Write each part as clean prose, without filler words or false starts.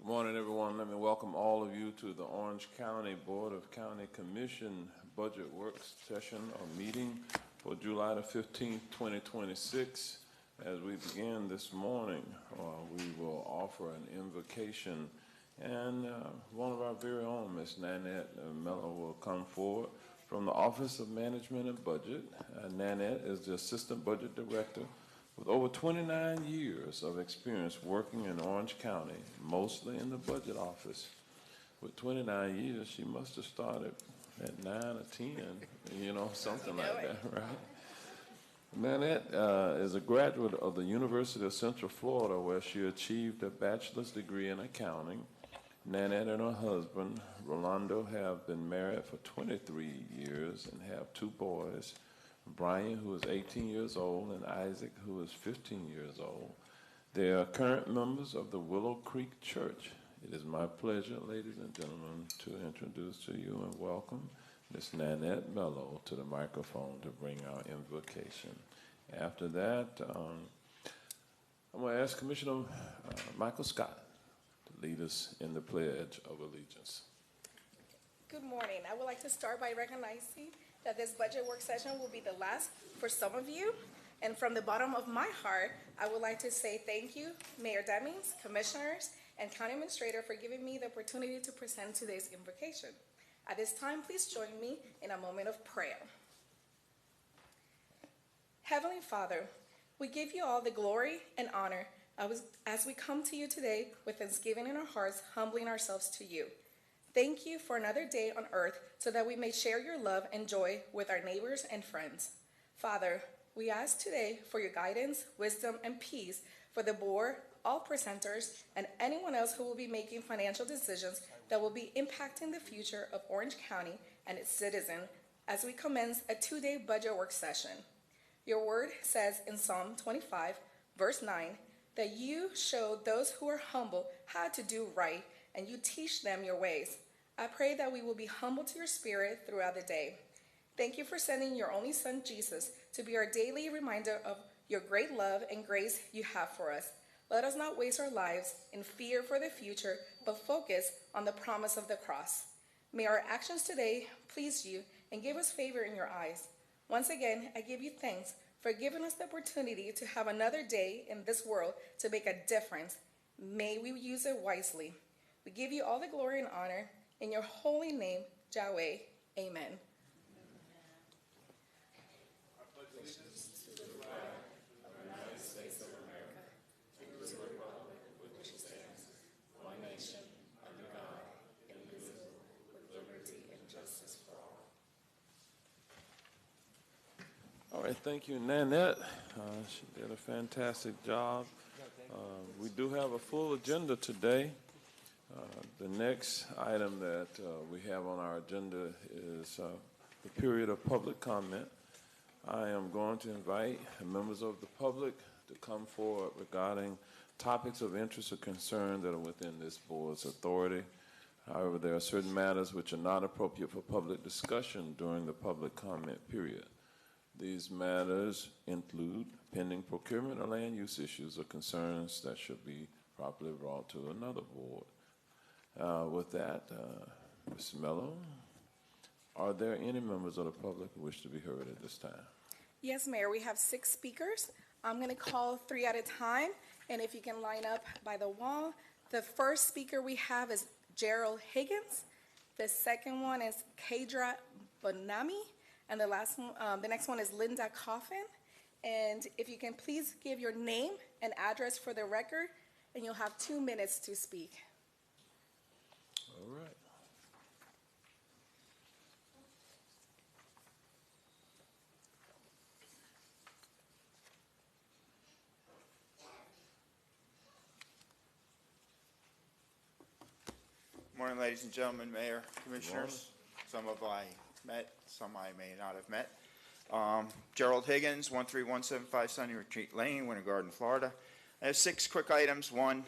Good morning, everyone. Let me welcome all of you to the Orange County Board of County Commission Budget Work Session or meeting for July the 15th, 2026. As we begin this morning, we will offer an invocation, and one of our very own, Ms. Nanette Miller, will come forward from the Office of Management and Budget. Nanette is the Assistant Budget Director with over 29 years of experience working in Orange County, mostly in the budget office. With 29 years, she must have started at 9 or 10, something like that, right? Nanette is a graduate of the University of Central Florida, where she achieved a bachelor's degree in accounting. Nanette and her husband, Rolando, have been married for 23 years and have two boys, Brian, who is 18 years old, and Isaac, who is 15 years old. They are current members of the Willow Creek Church. It is my pleasure, ladies and gentlemen, to introduce to you and welcome Miss Nanette Mello to the microphone to bring our invocation. After that, I'm going to ask Commissioner Michael Scott to lead us in the Pledge of Allegiance. Good morning. I would like to start by recognizing that this budget work session will be the last for some of you. And from the bottom of my heart, I would like to say thank you, Mayor Demings, Commissioners, and County Administrator for giving me the opportunity to present today's invocation. At this time, please join me in a moment of prayer. Heavenly Father, we give you all the glory and honor as we come to you today with thanksgiving in our hearts, humbling ourselves to you. Thank you for another day on earth so that we may share your love and joy with our neighbors and friends. Father, we ask today for your guidance, wisdom, and peace for the board, all presenters, and anyone else who will be making financial decisions that will be impacting the future of Orange County and its citizens as we commence a two-day budget work session. Your word says in Psalm 25, verse 9, that you show those who are humble how to do right, and you teach them your ways. I pray that we will be humble to your spirit throughout the day. Thank you for sending your only son, Jesus, to be our daily reminder of your great love and grace you have for us. Let us not waste our lives in fear for the future, but focus on the promise of the cross. May our actions today please you and give us favor in your eyes. Once again, I give you thanks for giving us the opportunity to have another day in this world to make a difference. May we use it wisely. We give you all the glory and honor. In your holy name, Yahweh, amen. All right, thank you, Nanette. She did a fantastic job. We do have a full agenda today. The next item that we have on our agenda is the period of public comment. I am going to invite members of the public to come forward regarding topics of interest or concern that are within this board's authority. However, there are certain matters which are not appropriate for public discussion during the public comment period. These matters include pending procurement or land use issues or concerns that should be properly brought to another board. With that, Ms. Mello, are there any members of the public who wish to be heard at this time? Yes, Mayor, we have 6 speakers. I'm going to call 3 at a time, and if you can line up by the wall. The first speaker we have is Gerald Higgins. The second one is Kadra Bonami. And the next one is Linda Coffin. And if you can please give your name and address for the record, and you'll have 2 minutes to speak. All right. Morning, ladies and gentlemen, Mayor, Commissioners. Some of I met, some I may not have met. Gerald Higgins, 13175 Sunny Retreat Lane, Winter Garden, Florida. I have 6 quick items. 1,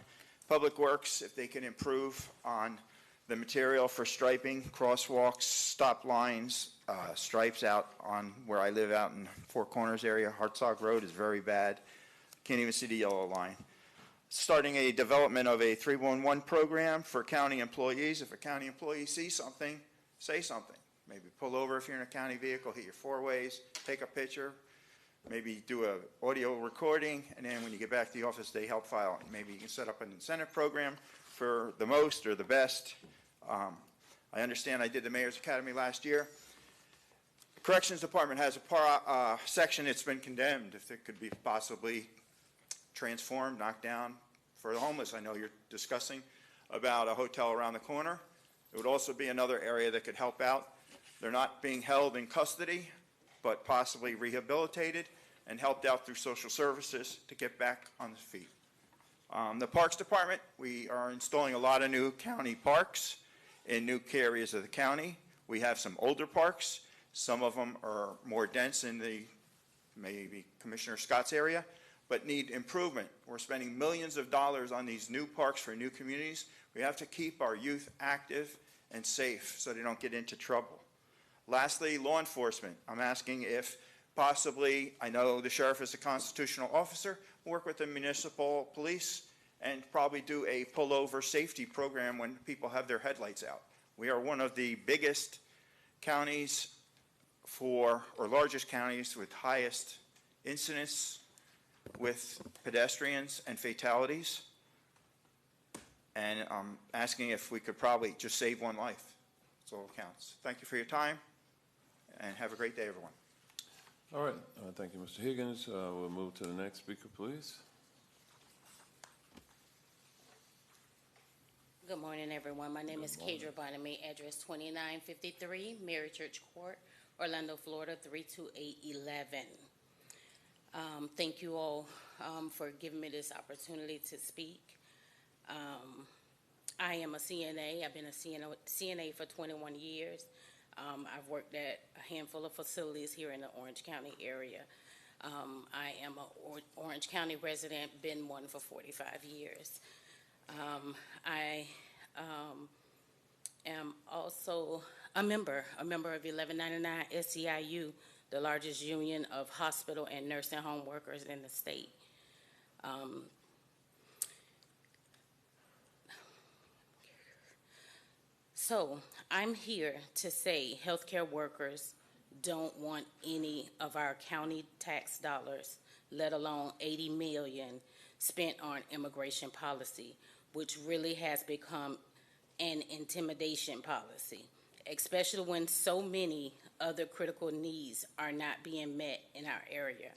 Public Works, if they can improve on the material for striping, crosswalks, stop lines, stripes out on where I live out in Four Corners area. Hartsog Road is very bad. Can't even see the yellow line. Starting a development of a 311 program for county employees. If a county employee sees something, say something. Maybe pull over if you're in a county vehicle, hit your 4 ways, take a picture, maybe do an audio recording, and then when you get back to the office, they help file it. Maybe you can set up an incentive program for the most or the best. I understand I did the Mayor's Academy last year. The Corrections Department has a section that's been condemned. If it could be possibly transformed, knocked down for the homeless. I know you're discussing about a hotel around the corner. It would also be another area that could help out. They're not being held in custody, but possibly rehabilitated. and helped out through social services to get back on his feet. The Parks Department, we are installing a lot of new county parks in new areas of the county. We have some older parks. Some of them are more dense in the maybe Commissioner Scott's area, but need improvement. We're spending millions of dollars on these new parks for new communities. We have to keep our youth active and safe so they don't get into trouble. Lastly, law enforcement. I'm asking if possibly, I know the sheriff is a constitutional officer, work with the municipal police and probably do a pullover safety program when people have their headlights out. We are one of the biggest counties or largest counties with highest incidents with pedestrians and fatalities. And I'm asking if we could probably just save one life. That's all that counts. Thank you for your time, and have a great day, everyone. All right, thank you, Mr. Higgins. We'll move to the next speaker, please. Good morning, everyone. My name is Kadra Bonamy, address 2953 Mary Church Court, Orlando, Florida, 32811. Thank you all for giving me this opportunity to speak. I am a CNA. I've been a CNA for 21 years. I've worked at a handful of facilities here in the Orange County area. I am an Orange County resident, been one for 45 years. I am also a member of 1199 SEIU, the largest union of hospital and nursing home workers in the state. So I'm here to say healthcare workers don't want any of our county tax dollars, let alone $80 million spent on immigration policy, which really has become an intimidation policy, especially when so many other critical needs are not being met in our area.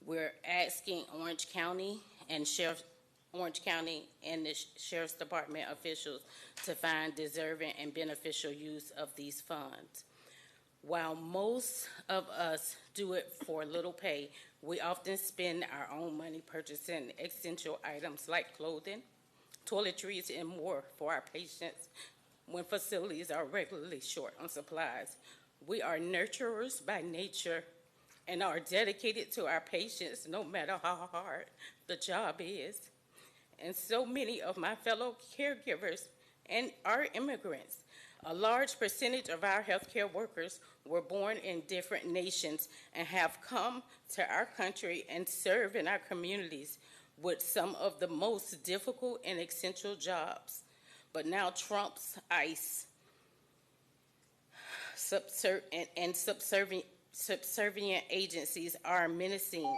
We're asking Orange County and the Sheriff's Department officials to find deserving and beneficial use of these funds. While most of us do it for little pay, we often spend our own money purchasing essential items like clothing, toiletries, and more for our patients when facilities are regularly short on supplies. We are nurturers by nature and are dedicated to our patients no matter how hard the job is. And so many of my fellow caregivers and are immigrants. A large percentage of our healthcare workers were born in different nations and have come to our country and serve in our communities with some of the most difficult and essential jobs. But now Trump's ICE subservient agencies are menacing.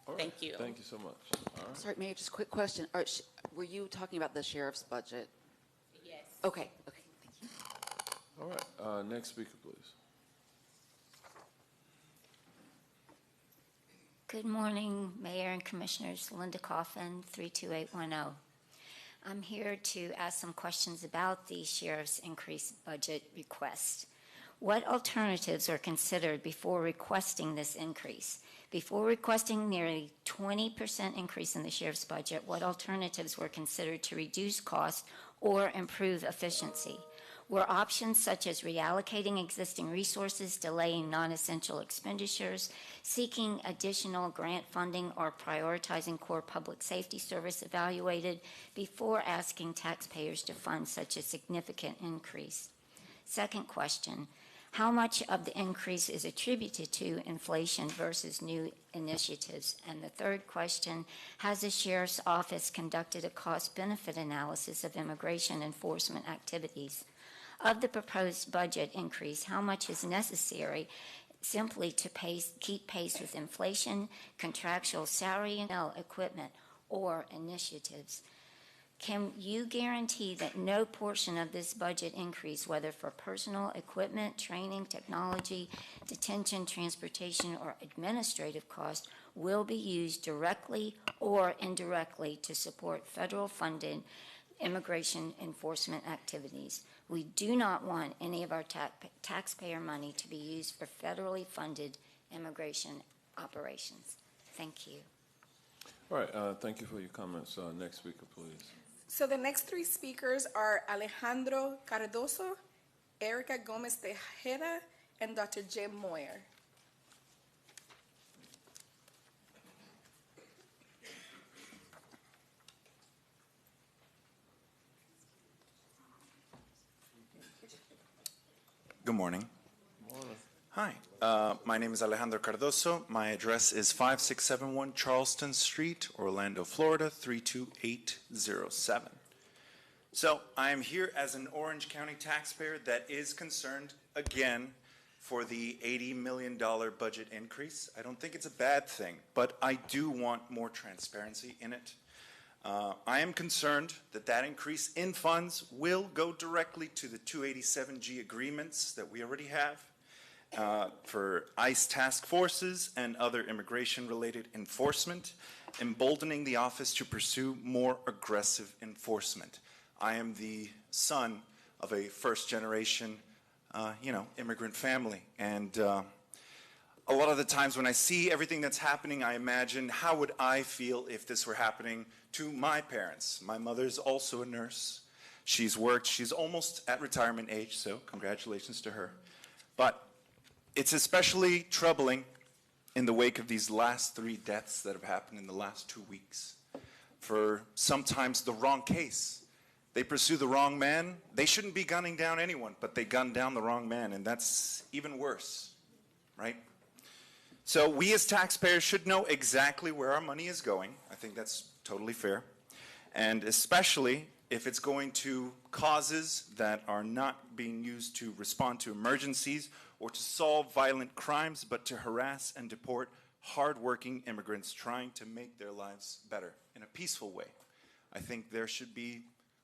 All right. Thank you. Thank you so much. All right. Sorry, Mayor, just a quick question. Were you talking about the sheriff's budget? Yes. Okay, thank you. All right, next speaker, please. Good morning, Mayor and Commissioners. Linda Coffin, 32810. I'm here to ask some questions about the Sheriff's increased budget request. What alternatives were considered before requesting this increase? Before requesting nearly 20% increase in the Sheriff's budget, what alternatives were considered to reduce costs or improve efficiency? Were options such as reallocating existing resources, delaying non-essential expenditures, seeking additional grant funding, or prioritizing core public safety service evaluated before asking taxpayers to fund such a significant increase? Second question, how much of the increase is attributed to inflation versus new initiatives? And the third question, has the Sheriff's Office conducted a cost-benefit analysis of immigration enforcement activities? Of the proposed budget increase, how much is necessary simply to keep pace with inflation, contractual salary and equipment, or initiatives? Can you guarantee that no portion of this budget increase, whether for personal equipment, training, technology, detention, transportation, or administrative costs, will be used directly or indirectly to support federal funded immigration enforcement activities? We do not want any of our taxpayer money to be used for federally funded immigration operations. Thank you. All right, thank you for your comments. Next speaker, please. So the next three speakers are Alejandro Cardoso, Erica Gomez Tejeda, and Dr. Jim Moyer. Good morning. Hi, my name is Alejandro Cardoso. My address is 5671 Charleston Street, Orlando, Florida, 32807. So I am here as an Orange County taxpayer that is concerned, again, for the $80 million budget increase. I don't think it's a bad thing, but I do want more transparency in it. I am concerned that that increase in funds will go directly to the 287G agreements that we already have for ICE task forces and other immigration-related enforcement, emboldening the office to pursue more aggressive enforcement. I am the son of a first-generation, immigrant family, and a lot of the times when I see everything that's happening, I imagine, how would I feel if this were happening to my parents? My mother's also a nurse. She's worked, she's almost at retirement age, so congratulations to her. But it's especially troubling in the wake of these last 3 deaths that have happened in the last 2 weeks for sometimes the wrong case. They pursue the wrong man. They shouldn't be gunning down anyone, but they gun down the wrong man, and that's even worse, right? So we as taxpayers should know exactly where our money is going. I think that's totally fair. And especially if it's going to causes that are not being used to respond to emergencies or to solve violent crimes, but to harass and deport hardworking immigrants trying to make their lives better in a peaceful way. I think there should be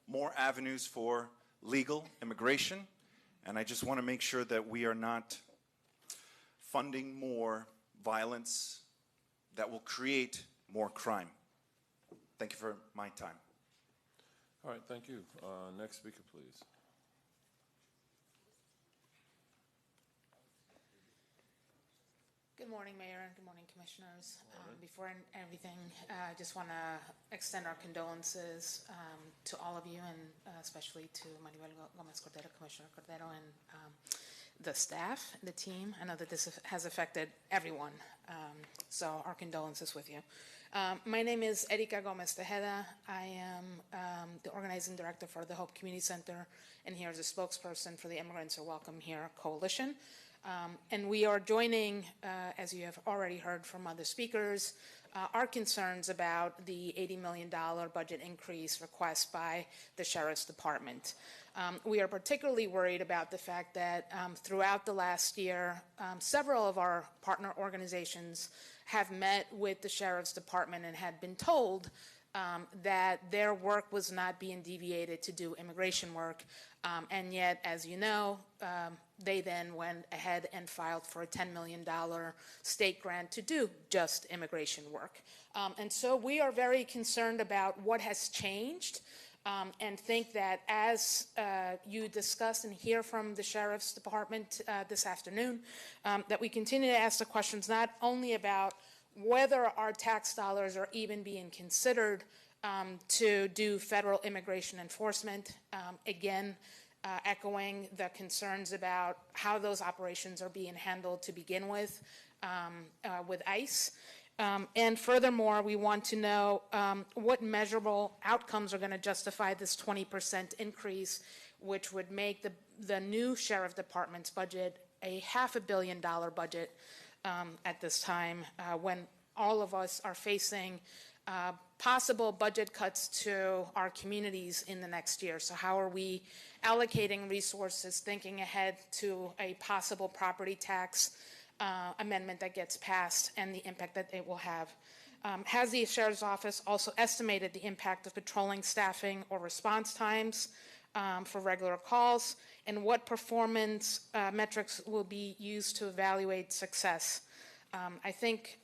more avenues for legal immigration, and I just want to make sure that we are not funding more violence that will create more crime. Thank you for my time. All right, thank you. Next speaker, please. Good morning, Mayor, and good morning, Commissioners. Before everything, I just want to extend our condolences to all of you, and especially to Maribel Gomez Cordero, Commissioner Cordero, and the staff, the team. I know that this has affected everyone, so our condolences with you. My name is Erica Gomez Tejeda. I am the organizing director for the Hope Community Center, and here as a spokesperson for the Immigrants Are Welcome Here Coalition. And we are joining, as you have already heard from other speakers, our concerns about the $80 million budget increase request by the Sheriff's Department. We are particularly worried about the fact that throughout the last year, several of our partner organizations have met with the Sheriff's Department and had been told that their work was not being deviated to do immigration work. And yet, as you know, they then went ahead and filed for a $10 million state grant to do just immigration work. And so we are very concerned about what has changed, and think that as you discuss and hear from the Sheriff's Department this afternoon, that we continue to ask the questions not only about whether our tax dollars are even being considered to do federal immigration enforcement, again, echoing the concerns about how those operations are being handled to begin with ICE. And furthermore, we want to know what measurable outcomes are going to justify this 20% increase, which would make the new Sheriff Department's budget a $500 million budget at this time, when all of us are facing possible budget cuts to our communities in the next year. So how are we allocating resources, thinking ahead to a possible property tax amendment that gets passed and the impact that it will have? Has the Sheriff's Office also estimated the impact of patrolling staffing or response times for regular calls? And what performance metrics will be used to evaluate success? I think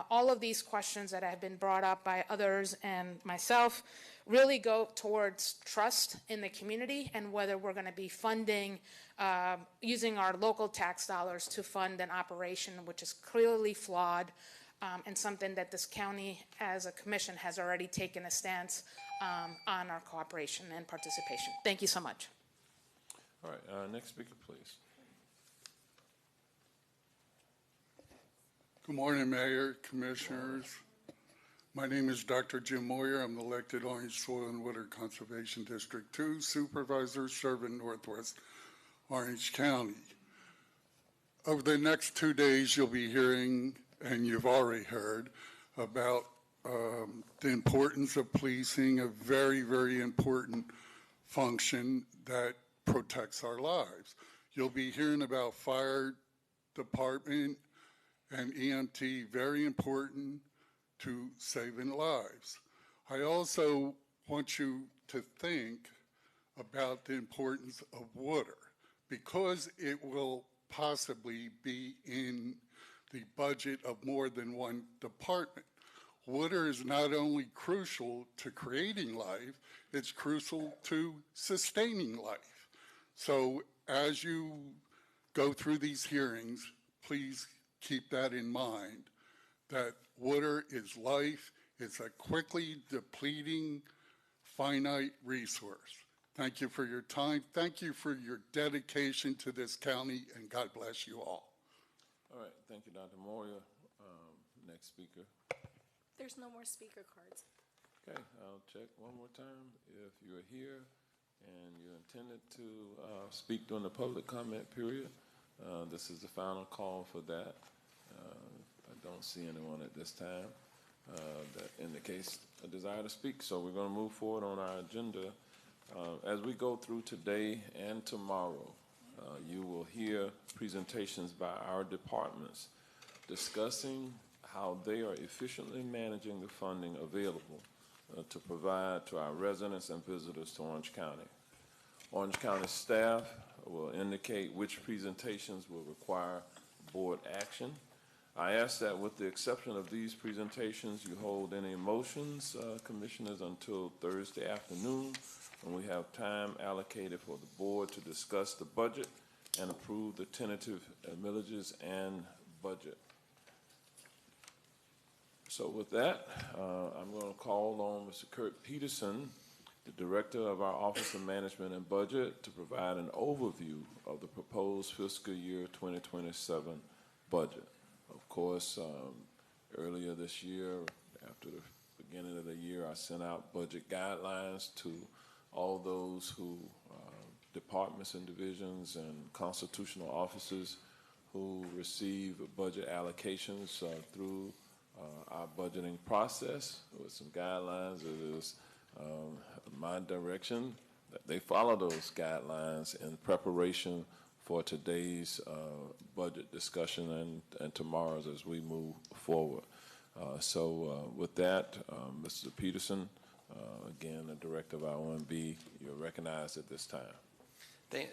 all of these questions that have been brought up by others and myself really go towards trust in the community and whether we're going to be funding, using our local tax dollars to fund an operation which is clearly flawed, and something that this county as a commission has already taken a stance on our cooperation and participation. Thank you so much. All right, next speaker, please. Good morning, Mayor, Commissioners. My name is Dr. Jim Moyer. I'm the elected Orange Soil and Water Conservation District 2 Supervisor serving Northwest Orange County. Over the next 2 days, you'll be hearing, and you've already heard, about the importance of policing, a very, very important function that protects our lives. You'll be hearing about fire department and EMT, very important to saving lives. I also want you to think about the importance of water because it will possibly be in the budget of more than one department. Water is not only crucial to creating life, it's crucial to sustaining life. So as you go through these hearings, please keep that in mind, that water is life. It's a quickly depleting, finite resource. Thank you for your time. Thank you for your dedication to this county, and God bless you all. All right, thank you, Dr. Moyer. Next speaker. There's no more speaker cards. Okay, I'll check one more time. If you're here and you intended to speak during the public comment period, this is the final call for that. I don't see anyone at this time that indicates a desire to speak, so we're going to move forward on our agenda. As we go through today and tomorrow, you will hear presentations by our departments discussing how they are efficiently managing the funding available to provide to our residents and visitors to Orange County. Orange County staff will indicate which presentations will require board action. I ask that with the exception of these presentations, you hold any motions, commissioners, until Thursday afternoon, when we have time allocated for the board to discuss the budget and approve the tentative millages and budget. So with that, I'm going to call on Mr. Kurt Peterson, the Director of our Office of Management and Budget, to provide an overview of the proposed fiscal year 2027 budget. Of course, earlier this year, after the beginning of the year, I sent out budget guidelines to all those who, departments and divisions and constitutional officers who receive budget allocations through our budgeting process with some guidelines. It is my direction that they follow those guidelines in preparation for today's budget discussion and tomorrow's as we move forward. So with that, Mr. Peterson, again, the Director of our OMB, you're recognized at this time.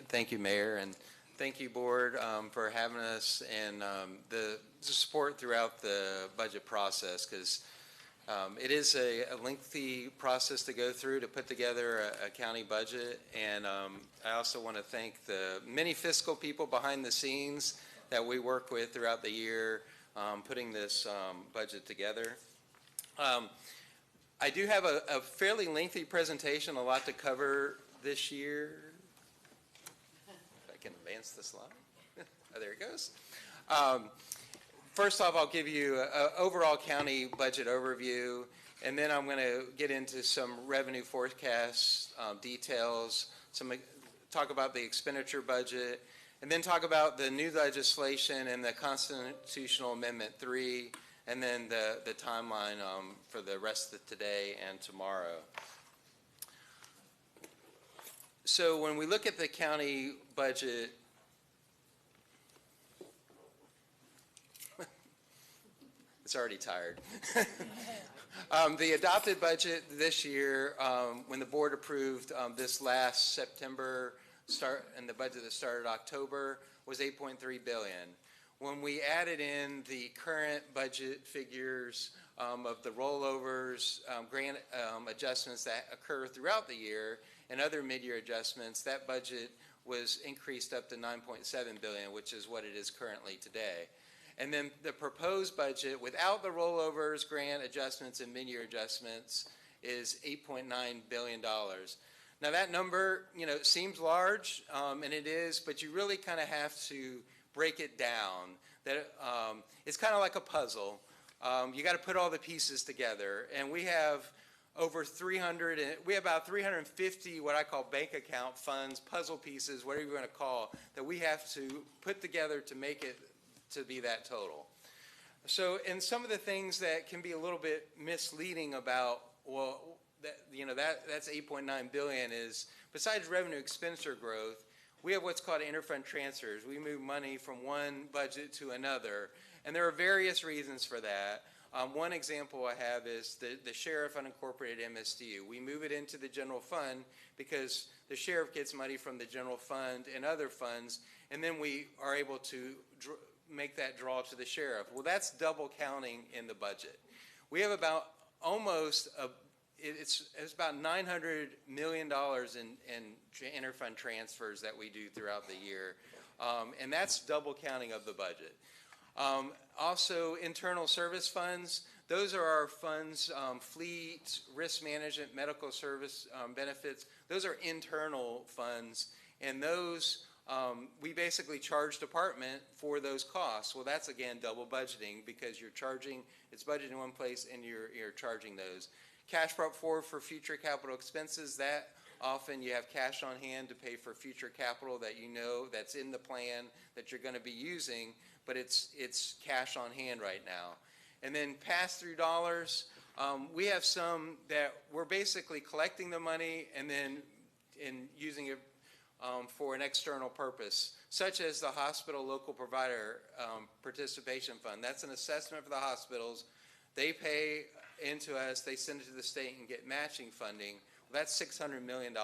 Thank you, Mayor, and thank you, Board, for having us and the support throughout the budget process, because it is a lengthy process to go through to put together a county budget. And I also want to thank the many fiscal people behind the scenes that we work with throughout the year putting this budget together. I do have a fairly lengthy presentation, a lot to cover this year. If I can advance the slide. Oh, there it goes. First off, I'll give you an overall county budget overview, and then I'm going to get into some revenue forecast details, talk about the expenditure budget, and then talk about the new legislation and the Constitutional Amendment 3, and then the timeline for the rest of today and tomorrow. So when we look at the county budget, it's already tired. The adopted budget this year, when the board approved this last September and the budget that started October, was $8.3 billion. When we added in the current budget figures of the rollovers, grant adjustments that occur throughout the year, and other mid-year adjustments, that budget was increased up to $9.7 billion, which is what it is currently today. And then the proposed budget, without the rollovers, grant adjustments, and mid-year adjustments, is $8.9 billion. Now that number, seems large, and it is, but you really kind of have to break it down. That it's kind of like a puzzle. You got to put all the pieces together, and we have over 300. We have about 350 what I call bank account funds, puzzle pieces, whatever you want to call, that we have to put together to make it to be that total. So, and some of the things that can be a little bit misleading about, well, that's 8.9 billion is, besides revenue expenditure growth, we have what's called interfund transfers. We move money from one budget to another, and there are various reasons for that. One example I have is the sheriff unincorporated MSDU. We move it into the general fund because the sheriff gets money from the general fund and other funds, and then we are able to make that draw to the sheriff. Well, that's double counting in the budget. We have about it's about $900 million in interfund transfers that we do throughout the year, and that's double counting of the budget. Also, internal service funds, those are our funds, fleet, risk management, medical service benefits. Those are internal funds, and those we basically charge department for those costs. Well, that's again double budgeting because you're charging, it's budgeted in one place and you're charging those. Cash brought forward for future capital expenses, that often you have cash on hand to pay for future capital that that's in the plan that you're going to be using, but it's cash on hand right now. And then pass-through dollars, we have some that we're basically collecting the money and then using it for an external purpose, such as the hospital local provider participation fund. That's an assessment for the hospitals. They pay into us, they send it to the state and get matching funding. Well, that's $600 million.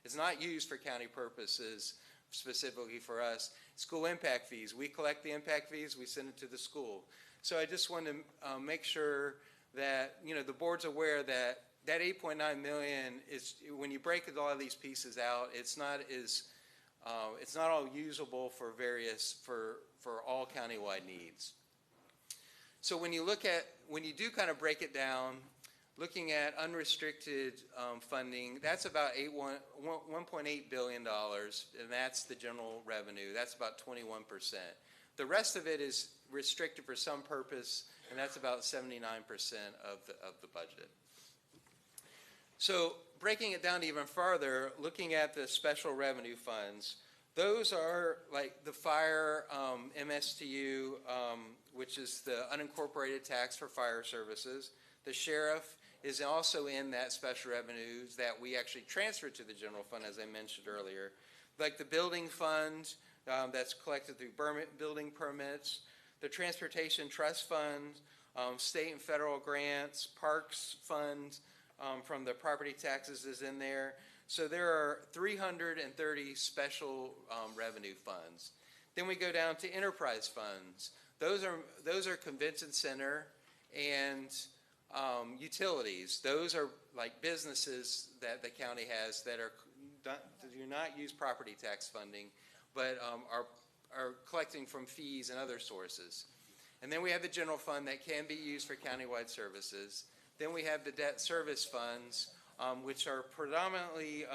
It's not used for county purposes specifically for us. School impact fees, we collect the impact fees, we send it to the school. So I just want to make sure that the board's aware that that 8.9 million is, when you break all of these pieces out, it's not all usable for all countywide needs. So when you do kind of break it down, looking at unrestricted funding, that's about $1.8 billion, and that's the general revenue. That's about 21%. The rest of it is restricted for some purpose, and that's about 79% of the budget. So breaking it down even farther, looking at the special revenue funds, those are like the fire MSTU, which is the unincorporated tax for fire services. The sheriff is also in that special revenues that we actually transfer to the general fund, as I mentioned earlier. Like the building fund that's collected through building permits, the transportation trust fund, state and federal grants, parks fund from the property taxes is in there. So there are 330 special revenue funds. Then we go down to enterprise funds. Those are convention center and utilities. Those are like businesses that the county has that do not use property tax funding, but are collecting from fees and other sources. And then we have the general fund that can be used for countywide services. Then we have the debt service funds, which are predominantly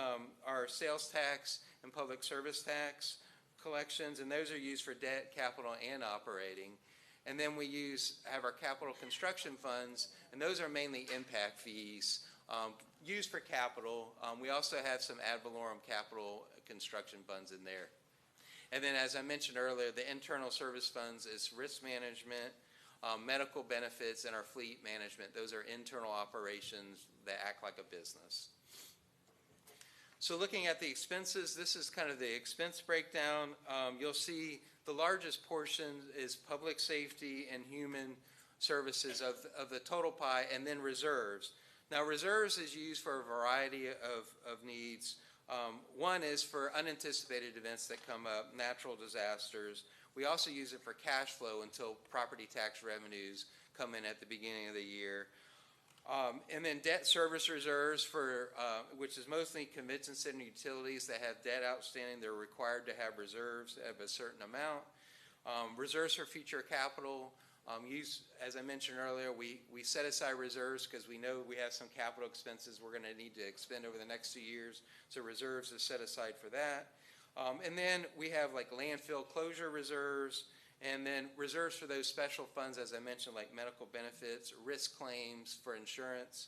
our sales tax and public service tax collections, and those are used for debt, capital, and operating. And then we have our capital construction funds, and those are mainly impact fees used for capital. We also have some ad valorem capital construction funds in there. And then, as I mentioned earlier, the internal service funds is risk management, medical benefits, and our fleet management. Those are internal operations that act like a business. So looking at the expenses, this is kind of the expense breakdown. You'll see the largest portion is public safety and human services of the total pie, and then reserves. Now, reserves is used for a variety of needs. One is for unanticipated events that come up, natural disasters. We also use it for cash flow until property tax revenues come in at the beginning of the year. And then debt service reserves for, which is mostly convention center utilities that have debt outstanding. They're required to have reserves of a certain amount. Reserves for future capital. As I mentioned earlier, we set aside reserves because we know we have some capital expenses we're going to need to expend over the next 2 years. So reserves are set aside for that. And then we have like landfill closure reserves, and then reserves for those special funds, as I mentioned, like medical benefits, risk claims for insurance.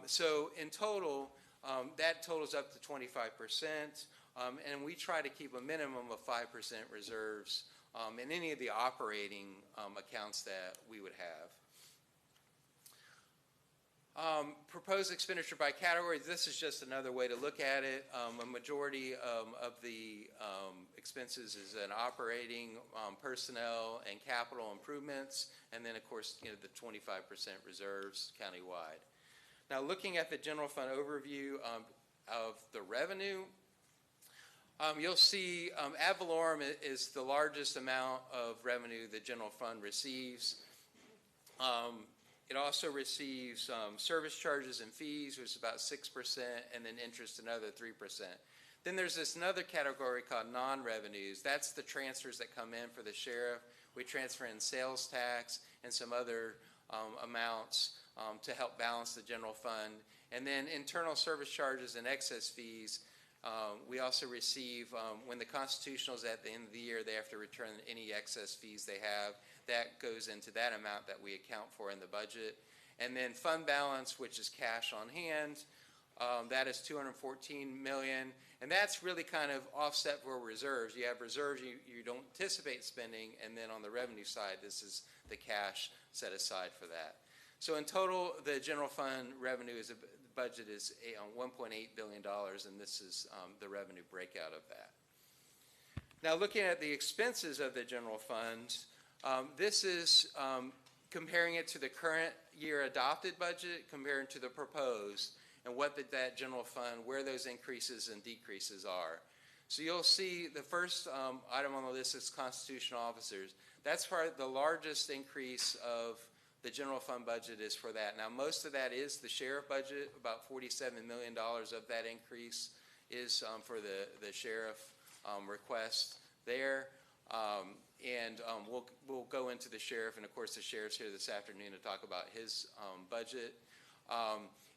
So in total, that totals up to 25%, and we try to keep a minimum of 5% reserves in any of the operating accounts that we would have. Proposed expenditure by categories. This is just another way to look at it. A majority of the expenses is in operating, personnel, and capital improvements, and then of course, the 25% reserves countywide. Now, looking at the general fund overview of the revenue, you'll see ad valorem is the largest amount of revenue the general fund receives. It also receives service charges and fees, which is about 6%, and then interest another 3%. Then there's this another category called non-revenues. That's the transfers that come in for the sheriff. We transfer in sales tax and some other amounts to help balance the general fund. And then internal service charges and excess fees. We also receive, when the constitutional is at the end of the year, they have to return any excess fees they have. That goes into that amount that we account for in the budget. And then fund balance, which is cash on hand, that is $214 million. And that's really kind of offset for reserves. You have reserves you don't anticipate spending, and then on the revenue side, this is the cash set aside for that. So in total, the general fund revenue budget is $1.8 billion, and this is the revenue breakout of that. Now, looking at the expenses of the general fund, this is comparing it to the current year adopted budget compared to the proposed, and what that general fund, where those increases and decreases are. So you'll see the first item on the list is constitutional officers. That's probably the largest increase of the general fund budget is for that. Now, most of that is the sheriff budget. About $47 million of that increase is for the sheriff request there. And we'll go into the sheriff, and of course the sheriff's here this afternoon to talk about his budget.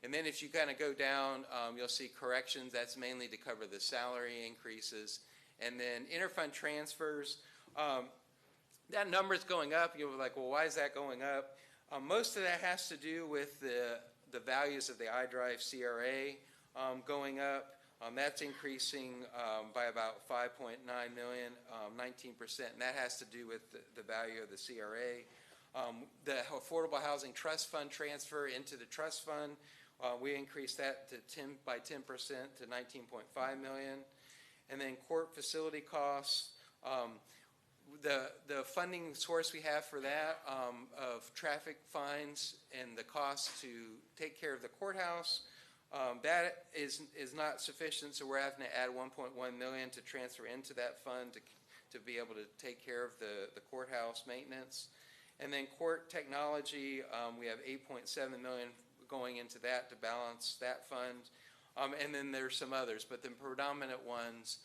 And then if you kind of go down, you'll see corrections. That's mainly to cover the salary increases. And then interfund transfers, that number's going up. You'll be like, well, why is that going up? Most of that has to do with the values of the iDrive CRA going up. That's increasing by about $5.9 million, 19%, and that has to do with the value of the CRA. The Affordable Housing Trust Fund transfer into the trust fund, we increased that by 10% to $19.5 million. And then court facility costs, the funding source we have for that of traffic fines and the cost to take care of the courthouse, that is not sufficient, so we're having to add $1.1 million to transfer into that fund to be able to take care of the courthouse maintenance. And then court technology, we have $8.7 million going into that to balance that fund. And then there's some others, but the predominant ones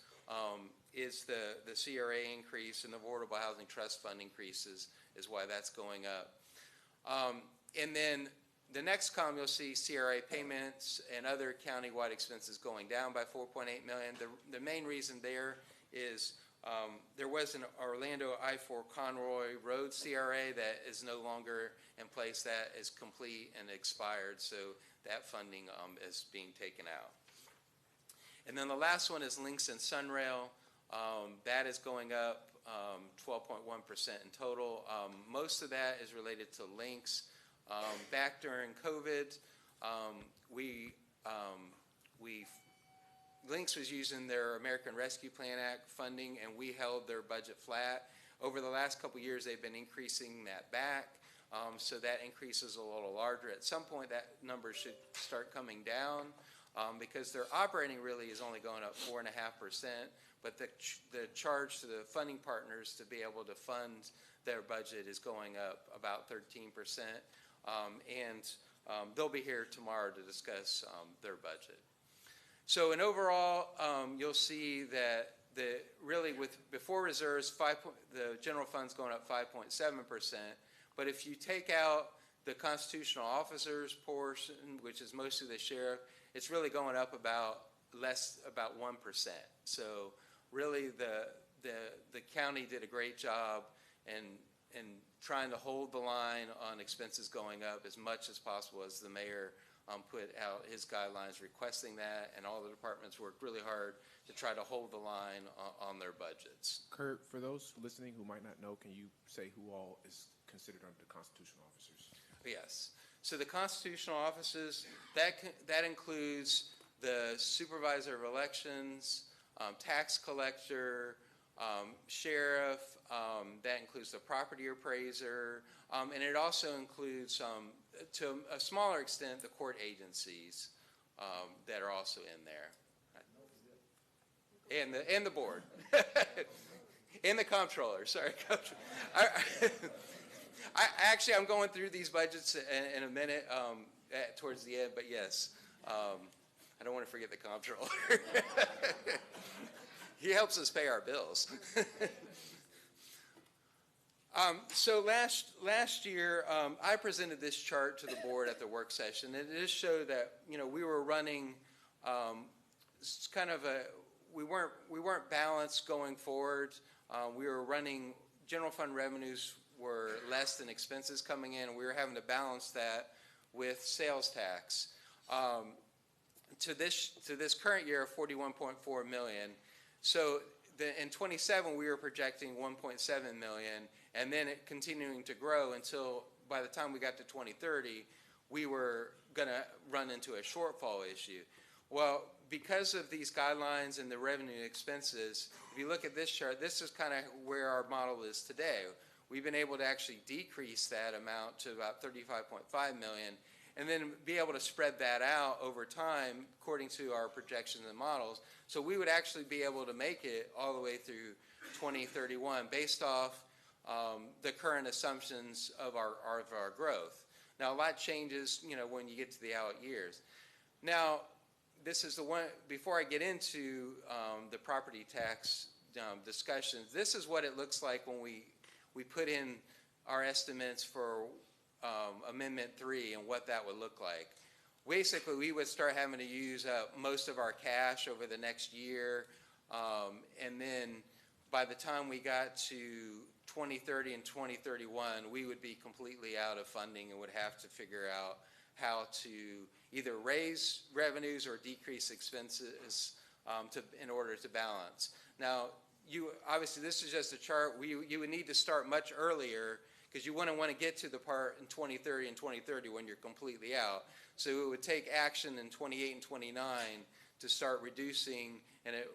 is the CRA increase, and the Affordable Housing Trust Fund increases is why that's going up. And then the next column, you'll see CRA payments and other county-wide expenses going down by $4.8 million. The main reason there is there was an Orlando I-4 Conroy Road CRA that is no longer in place. That is complete and expired, so that funding is being taken out. And then the last one is Links and Sunrail. That is going up 12.1% in total. Most of that is related to Links. Back during COVID, Links was using their American Rescue Plan Act funding, and we held their budget flat. Over the last couple of years, they've been increasing that back, so that increase is a little larger. At some point, that number should start coming down because their operating really is only going up 4.5%, but the charge to the funding partners to be able to fund their budget is going up about 13%. They'll be here tomorrow to discuss their budget. So in overall, you'll see that really before reserves, the general fund's going up 5.7%. But if you take out the constitutional officers portion, which is mostly the sheriff, it's really going up about 1%. So really the county did a great job in trying to hold the line on expenses going up as much as possible, as the mayor put out his guidelines requesting that, and all the departments worked really hard to try to hold the line on their budgets. Kurt, for those listening who might not know, can you say who all is considered under the constitutional officers? Yes. So the constitutional offices, that includes the supervisor of elections, tax collector, sheriff, that includes the property appraiser, and it also includes, to a smaller extent, the court agencies that are also in there. And the board. And the comptroller, sorry. I'm going through these budgets in a minute towards the end, but yes, I don't want to forget the comptroller. He helps us pay our bills. So last year, I presented this chart to the board at the work session, and it just showed that we were running we weren't balanced going forward. We were running general fund revenues were less than expenses coming in, and we were having to balance that with sales tax. To this current year of $41.4 million. So in 27 we were projecting 1.7 million, and then it continuing to grow until by the time we got to 2030, we were going to run into a shortfall issue. Well, because of these guidelines and the revenue expenses, if you look at this chart, this is kind of where our model is today. We've been able to actually decrease that amount to about 35.5 million, and then be able to spread that out over time according to our projections and models. So we would actually be able to make it all the way through 2031 based off the current assumptions of our growth. Now, a lot changes, when you get to the out years. Now, this is the one, before I get into the property tax discussions, this is what it looks like when we put in our estimates for Amendment 3 and what that would look like. Basically, we would start having to use up most of our cash over the next year, and then by the time we got to 2030 and 2031, we would be completely out of funding and would have to figure out how to either raise revenues or decrease expenses in order to balance. Now, obviously, this is just a chart. You would need to start much earlier, because you wouldn't want to get to the part in 2030 and 2030 when you're completely out. So it would take action in 28 and 29 to start reducing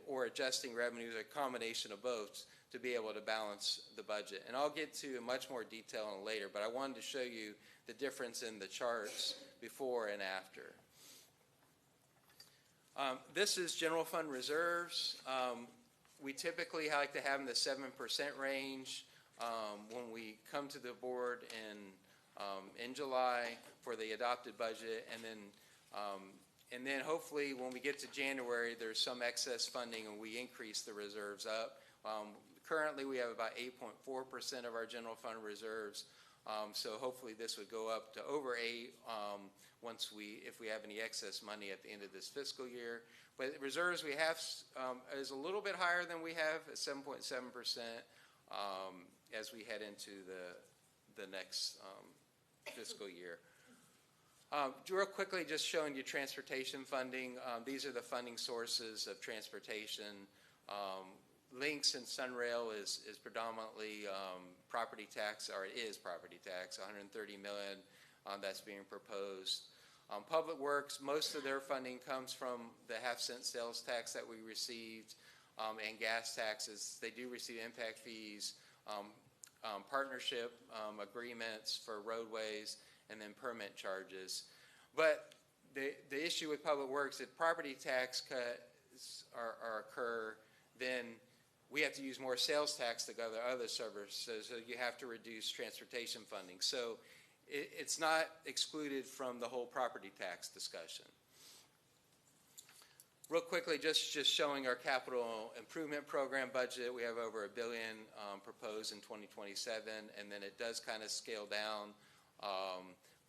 or adjusting revenues, a combination of both, to be able to balance the budget. And I'll get to much more detail on later, but I wanted to show you the difference in the charts before and after. This is general fund reserves. We typically like to have in the 7% range. When we come to the board in July for the adopted budget, and then hopefully when we get to January, there's some excess funding and we increase the reserves up. Currently, we have about 8.4% of our general fund reserves, so hopefully this would go up to over 8 if we have any excess money at the end of this fiscal year. But reserves we have is a little bit higher than we have at 7.7%. As we head into the next fiscal year. Real quickly, just showing you transportation funding. These are the funding sources of transportation. Links and Sunrail is predominantly property tax, or it is property tax, 130 million that's being proposed. Public Works, most of their funding comes from the half-cent sales tax that we received and gas taxes. They do receive impact fees, partnership agreements for roadways, and then permit charges. But the issue with Public Works, if property tax cuts occur, then we have have to use more sales tax to cover other services, so you have to reduce transportation funding. So it's not excluded from the whole property tax discussion. Real quickly, just showing our capital improvement program budget. We have over $1 billion proposed in 2027, and then it does kind of scale down,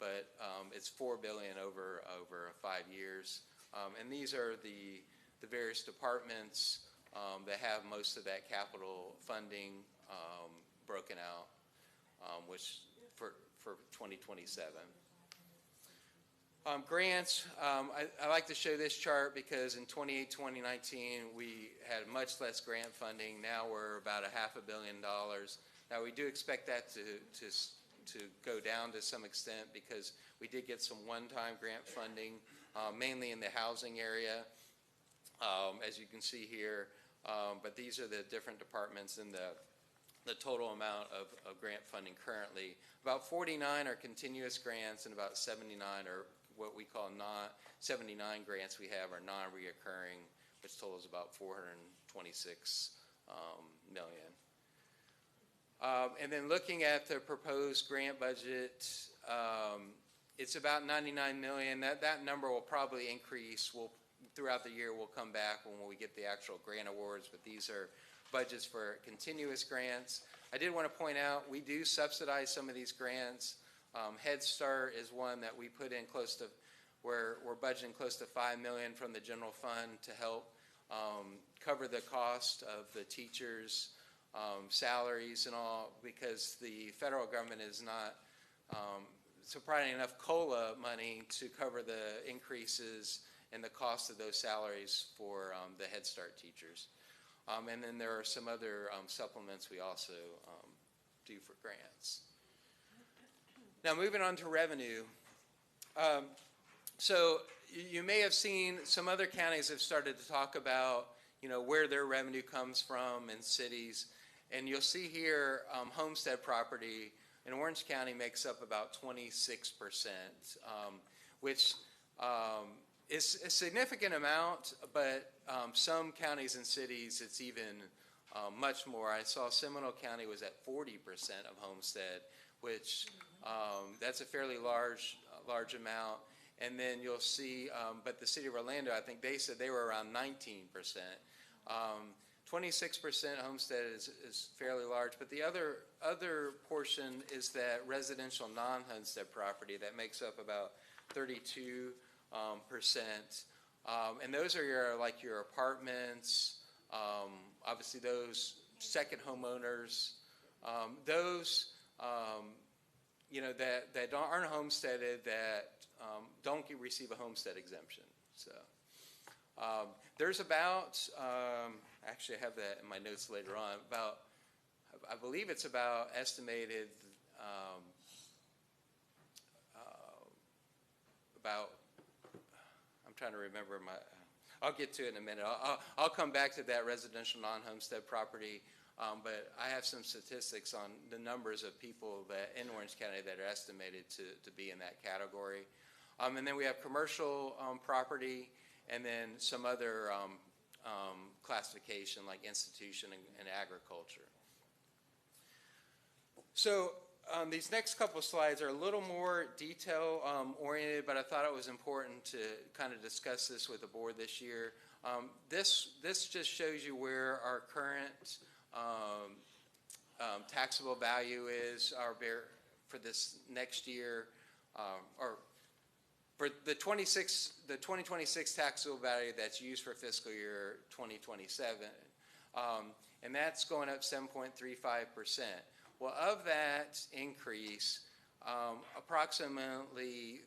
but it's $4 billion over 5 years. And these are the various departments that have most of that capital funding broken out, which for 2027. Grants, I like to show this chart because in 2019, we had much less grant funding. Now we're about $500 million. Now we do expect that to go down to some extent because we did get some one-time grant funding, mainly in the housing area, as you can see here. But these are the different departments and the total amount of grant funding currently. About 49 are continuous grants and about 79 are what we call 79 grants we have are non-reoccurring, which totals about $426 million. And then looking at the proposed grant budget, it's about $99 million. That number will probably increase. Throughout the year, we'll come back when we get the actual grant awards, but these are budgets for continuous grants. I did want to point out, we do subsidize some of these grants. Head Start is one that we put in close to, we're budgeting close to $5 million from the general fund to help cover the cost of the teachers' salaries and all, because the federal government is not providing enough COLA money to cover the increases and the cost of those salaries for the Head Start teachers. And then there are some other supplements we also do for grants. Now moving on to revenue. So you may have seen some other counties have started to talk about, where their revenue comes from in cities. And you'll see here homestead property in Orange County makes up about 26%, which is a significant amount, but some counties and cities it's even much more. I saw Seminole County was at 40% of homestead, which that's a fairly large amount. And then you'll see, but the city of Orlando, I think they said they were around 19%. 26% homestead is fairly large, but the other portion is that residential non-homestead property that makes up about 32%. And those are your apartments, obviously those second homeowners, those that aren't homesteaded, that don't receive a homestead exemption. So there's about, actually I have that in my notes later on, I believe it's about estimated about, I'm trying to remember I'll get to it in a minute. I'll come back to that residential non-homestead property, but I have some statistics on the numbers of people that in Orange County that are estimated to be in that category. And then we have commercial property, and then some other classification like institution and agriculture. So these next couple of slides are a little more detail oriented, but I thought it was important to kind of discuss this with the board this year. This just shows you where our current taxable value is for this next year, or for the 2026 taxable value that's used for fiscal year 2027, and that's going up 7.35%. Well, of that increase, approximately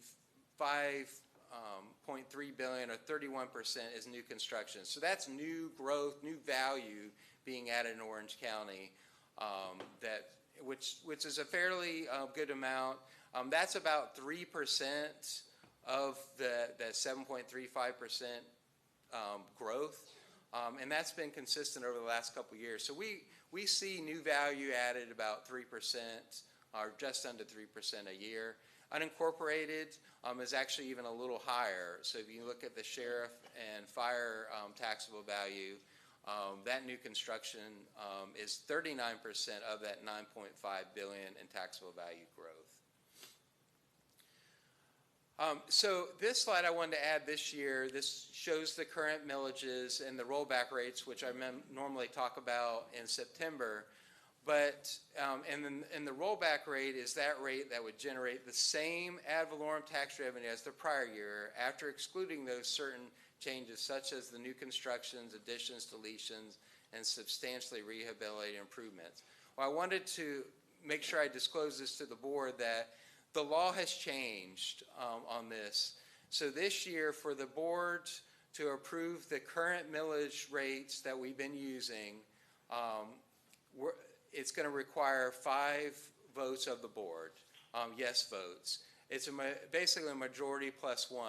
$5.3 billion or 31% is new construction. So that's new growth, new value being added in Orange County, which is a fairly good amount. That's about 3% of the 7.35% growth, and that's been consistent over the last couple of years. So we see new value added about 3%, or just under 3% a year. Unincorporated is actually even a little higher. So if you look at the sheriff and fire taxable value, That new construction is 39% of that 9.5 billion in taxable value growth. So this slide I wanted to add this year. This shows the current millages and the rollback rates, which I normally talk about in September. But and the rollback rate is that rate that would generate the same ad valorem tax revenue as the prior year after excluding those certain changes such as the new constructions, additions, deletions, and substantially rehabilitated improvements. Well, I wanted to make sure I disclose this to the board that the law has changed on this. So this year, for the board to approve the current millage rates that we've been using, it's going to require 5 votes of the board, yes votes. It's basically a majority plus 1.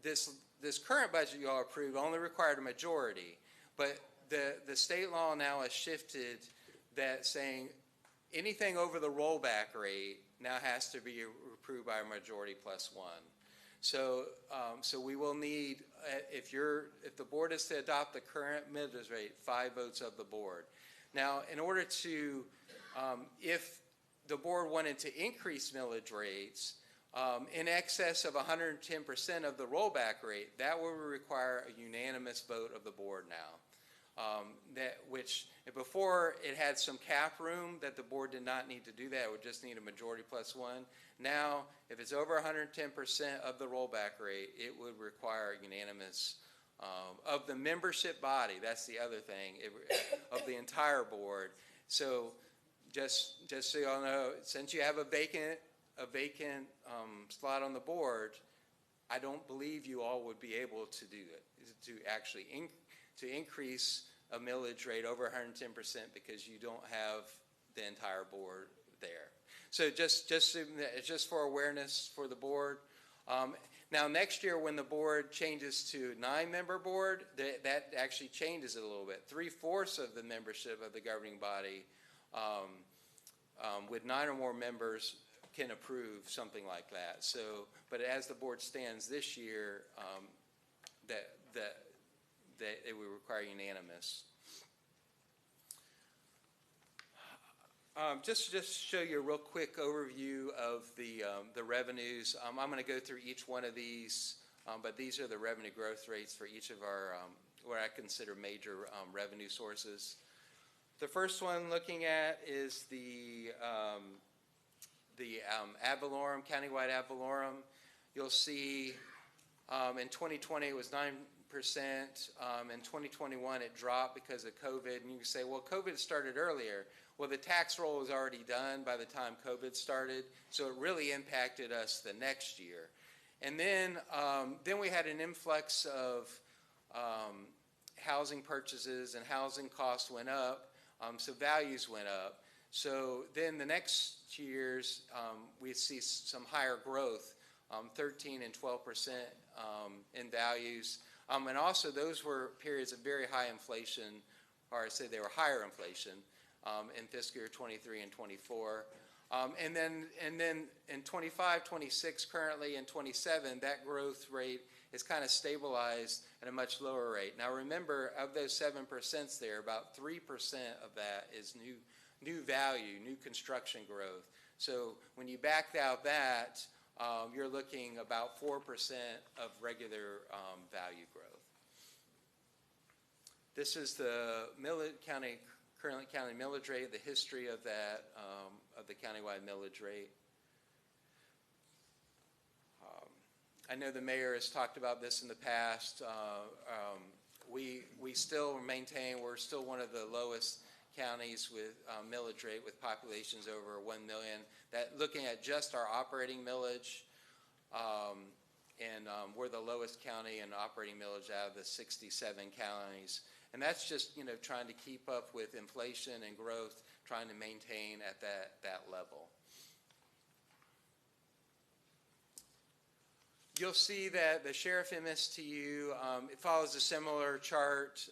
This current budget you all approved only required a majority, but the state law now has shifted that saying anything over the rollback rate now has to be approved by a majority plus 1. So we will need, if the board is to adopt the current millage rate, 5 votes of the board. Now, in order to, if the board wanted to increase millage rates in excess of 110% of the rollback rate, that will require a unanimous vote of the board now. Which before it had some cap room that the board did not need to do that. It would just need a majority plus 1. Now, if it's over 110% of the rollback rate, it would require unanimous of the membership body. That's the other thing, of the entire board. So just so y'all know, since you have a vacant slot on the board, I don't believe you all would be able to do it, to actually increase a millage rate over 110% because you don't have the entire board there. So just for awareness for the board. Now next year when the board changes to 9-member board, that actually changes it a little bit. 3/4 of the membership of the governing body with 9 or more members can approve something like that. So, but as the board stands this year, that it would require unanimous. Just show you a real quick overview of the revenues. I'm going to go through each one of these, but these are the revenue growth rates for each of our what I consider major revenue sources. The first one looking at is the ad valorem, countywide ad valorem. You'll see in 2020 it was 9%. In 2021 it dropped because of COVID, and you can say, well, COVID started earlier. Well, the tax roll was already done by the time COVID started, so it really impacted us the next year. And then we had an influx of housing purchases, and housing costs went up, so values went up. So then the next years we see some higher growth, 13 and 12% in values. And also those were periods of very high inflation, or I say they were higher inflation in fiscal year 23 and 24. And then in 25, 26 currently, and 27, that growth rate is kind of stabilized at a much lower rate. Now remember, of those 7% there, about 3% of that is new value, new construction growth. So when you backed out that, you're looking about 4% of regular value growth. This is the current county millage rate, the history of that, of the countywide millage rate. I know the mayor has talked about this in the past. We still maintain we're still one of the lowest counties with millage rate with populations over 1 million. That looking at just our operating millage, and we're the lowest county in operating millage out of the 67 counties. And that's just, trying to keep up with inflation and growth, trying to maintain at that level. You'll see that the sheriff MSTU, it follows a similar chart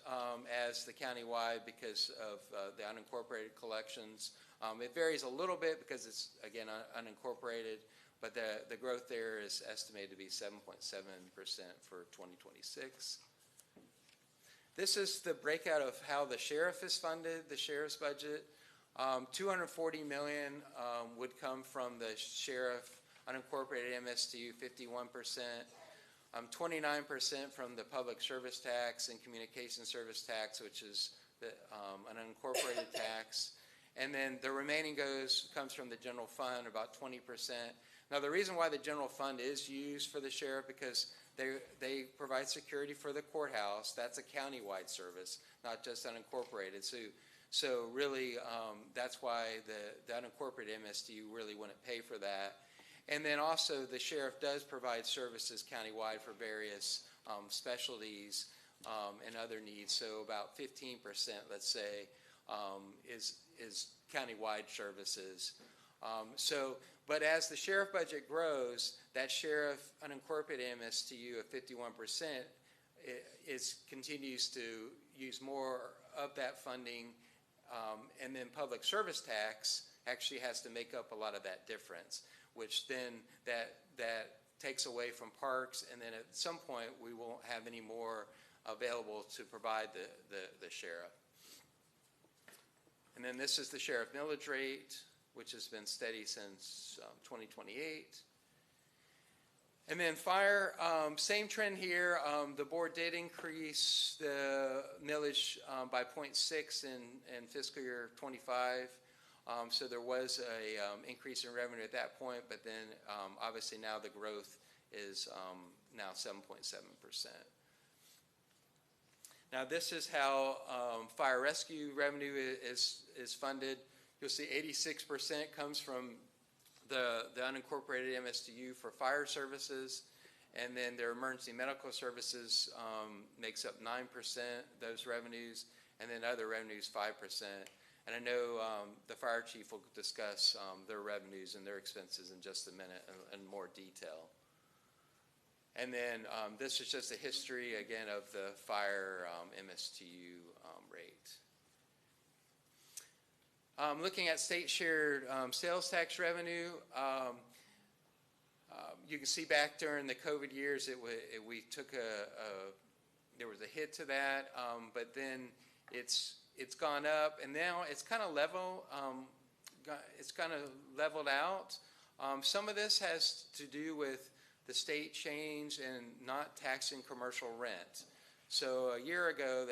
as the countywide because of the unincorporated collections. It varies a little bit because it's, again, unincorporated, but the growth there is estimated to be 7.7% for 2026. This is the breakout of how the sheriff is funded, the sheriff's budget. 240 million would come from the sheriff unincorporated MSTU, 51%. 29% from the public service tax and communication service tax, which is an unincorporated tax. And then the remaining comes from the general fund, about 20%. Now, the reason why the general fund is used for the sheriff, because they provide security for the courthouse. That's a countywide service, not just unincorporated. So really, that's why the unincorporated MSDU really wouldn't pay for that. And then also, the sheriff does provide services countywide for various specialties and other needs. So about 15%, let's say, is countywide services. But as the sheriff budget grows, that sheriff unincorporated MSTU of 51% continues to use more of that funding, and then public service tax actually has to make up a lot of that difference, which then that takes away from parks, and then at some point we won't have any more available to provide the sheriff. And then this is the sheriff millage rate, which has been steady since 2028. And then fire, same trend here. The board did increase the millage by 0.6 in fiscal year 25. So there was a increase in revenue at that point, but then obviously now the growth is now 7.7%. Now this is how fire rescue revenue is funded. You'll see 86% comes from the unincorporated MSDU for fire services, and then their emergency medical services makes up 9%, those revenues, and then other revenues 5%. And I know the fire chief will discuss their revenues and their expenses in just a minute in more detail. And then this is just a history, again, of the fire MSTU rate. Looking at state shared sales tax revenue, you can see back during the COVID years, we took there was a hit to that, but then it's gone up, and now it's kind of level. It's kind of leveled out. Some of this has to do with the state change and not taxing commercial rent. So a year ago,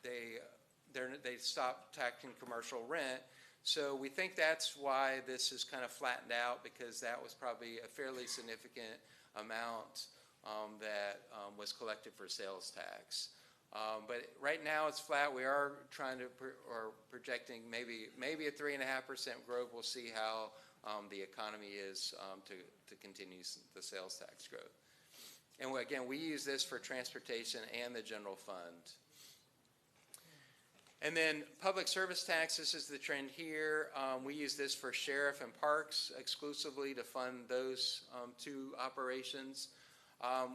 they stopped taxing commercial rent. So we think that's why this is kind of flattened out, because that was probably a fairly significant amount that was collected for sales tax. But right now it's flat. We are trying to projecting maybe a 3.5% growth. We'll see how the economy is to continue the sales tax growth. And again, we use this for transportation and the general fund. And then public service tax, this is the trend here. We use this for sheriff and parks exclusively to fund those two operations.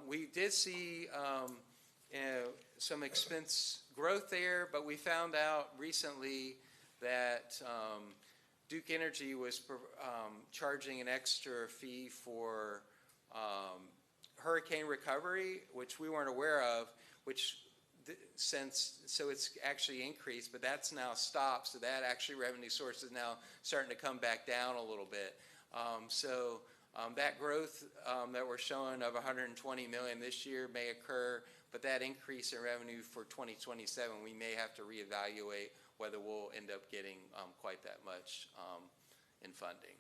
We did see some expense growth there, but we found out recently that Duke Energy was charging an extra fee for hurricane recovery, which we weren't aware of, so it's actually increased, but that's now stopped, so that actually revenue source is now starting to come back down a little bit. That growth that we're showing of 120 million this year may occur, but that increase in revenue for 2027, we may have to reevaluate whether we'll end up getting quite that much in funding.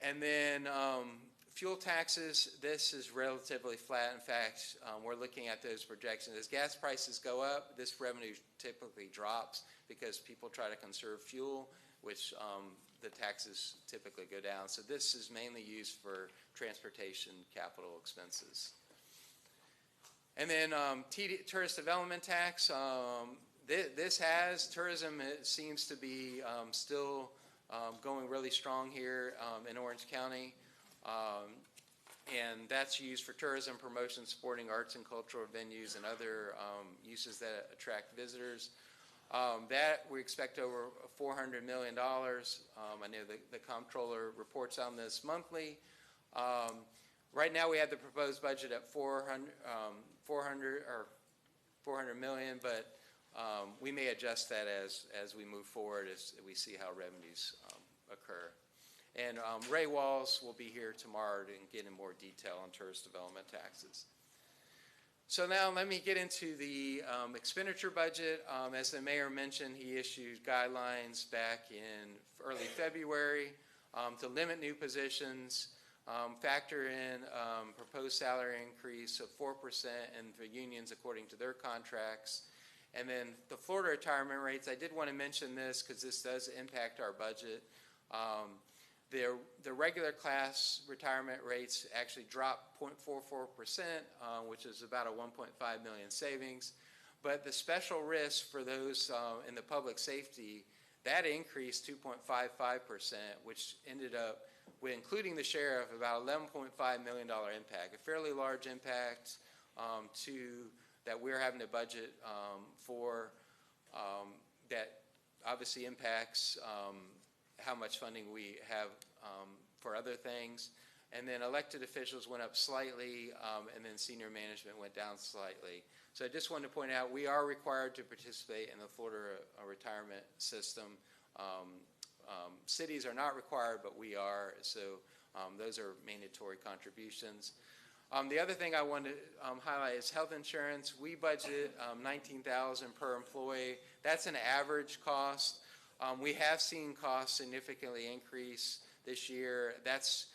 And then fuel taxes, this is relatively flat. In fact, we're looking at those projections. As gas prices go up, this revenue typically drops because people try to conserve fuel, which the taxes typically go down. So this is mainly used for transportation capital expenses. And then tourist development tax, tourism seems to be still going really strong here in Orange County. And that's used for tourism promotion, supporting arts and cultural venues and other uses that attract visitors. That we expect over $400 million. I know the comptroller reports on this monthly. Right now we have the proposed budget at 400 million, but we may adjust that as we move forward, as we see how revenues occur. And Ray Walls will be here tomorrow to get in more detail on tourist development taxes. So now let me get into the expenditure budget. As the mayor mentioned, he issued guidelines back in early February to limit new positions, factor in proposed salary increase of 4% and for unions according to their contracts. And then the Florida retirement rates, I did want to mention this because this does impact our budget. The regular class retirement rates actually dropped 0.44%, which is about a 1.5 million savings. But the special risk for those in the public safety, that increased 2.55%, which ended up with, including the sheriff, about $11.5 million impact, a fairly large impact that we're having to budget for, that obviously impacts how much funding we have for other things. And then elected officials went up slightly, and then senior management went down slightly. So I just wanted to point out we are required to participate in the Florida retirement system. Cities are not required, but we are, so those are mandatory contributions. The other thing I wanted to highlight is health insurance. We budget $19,000 per employee. That's an average cost. We have seen costs significantly increase this year. That's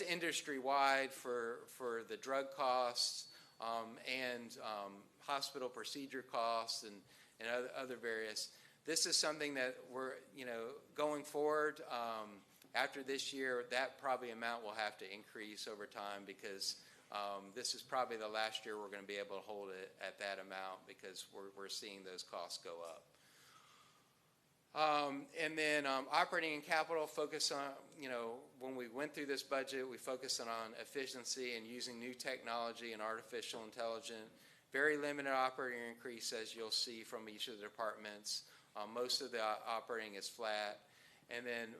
industry-wide for the drug costs and hospital procedure costs and other various. This is something that we're, going forward after this year, that probably amount will have to increase over time because this is probably the last year we're going to be able to hold it at that amount because we're seeing those costs go up. And then operating and capital focus on, when we went through this budget, we focused on efficiency and using new technology and artificial intelligence. Very limited operating increase, as you'll see from each of the departments. Most of the operating is flat. And then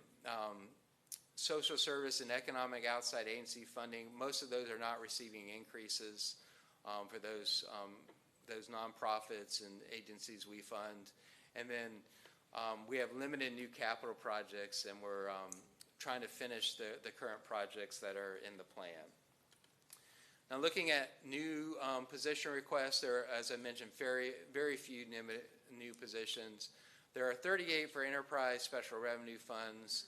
social service and economic outside agency funding, most of those are not receiving increases for those nonprofits and agencies we fund. And then we have limited new capital projects, and we're trying to finish the current projects that are in the plan. Now, looking at new position requests, there are, as I mentioned, very few new positions. There are 38 for enterprise special revenue funds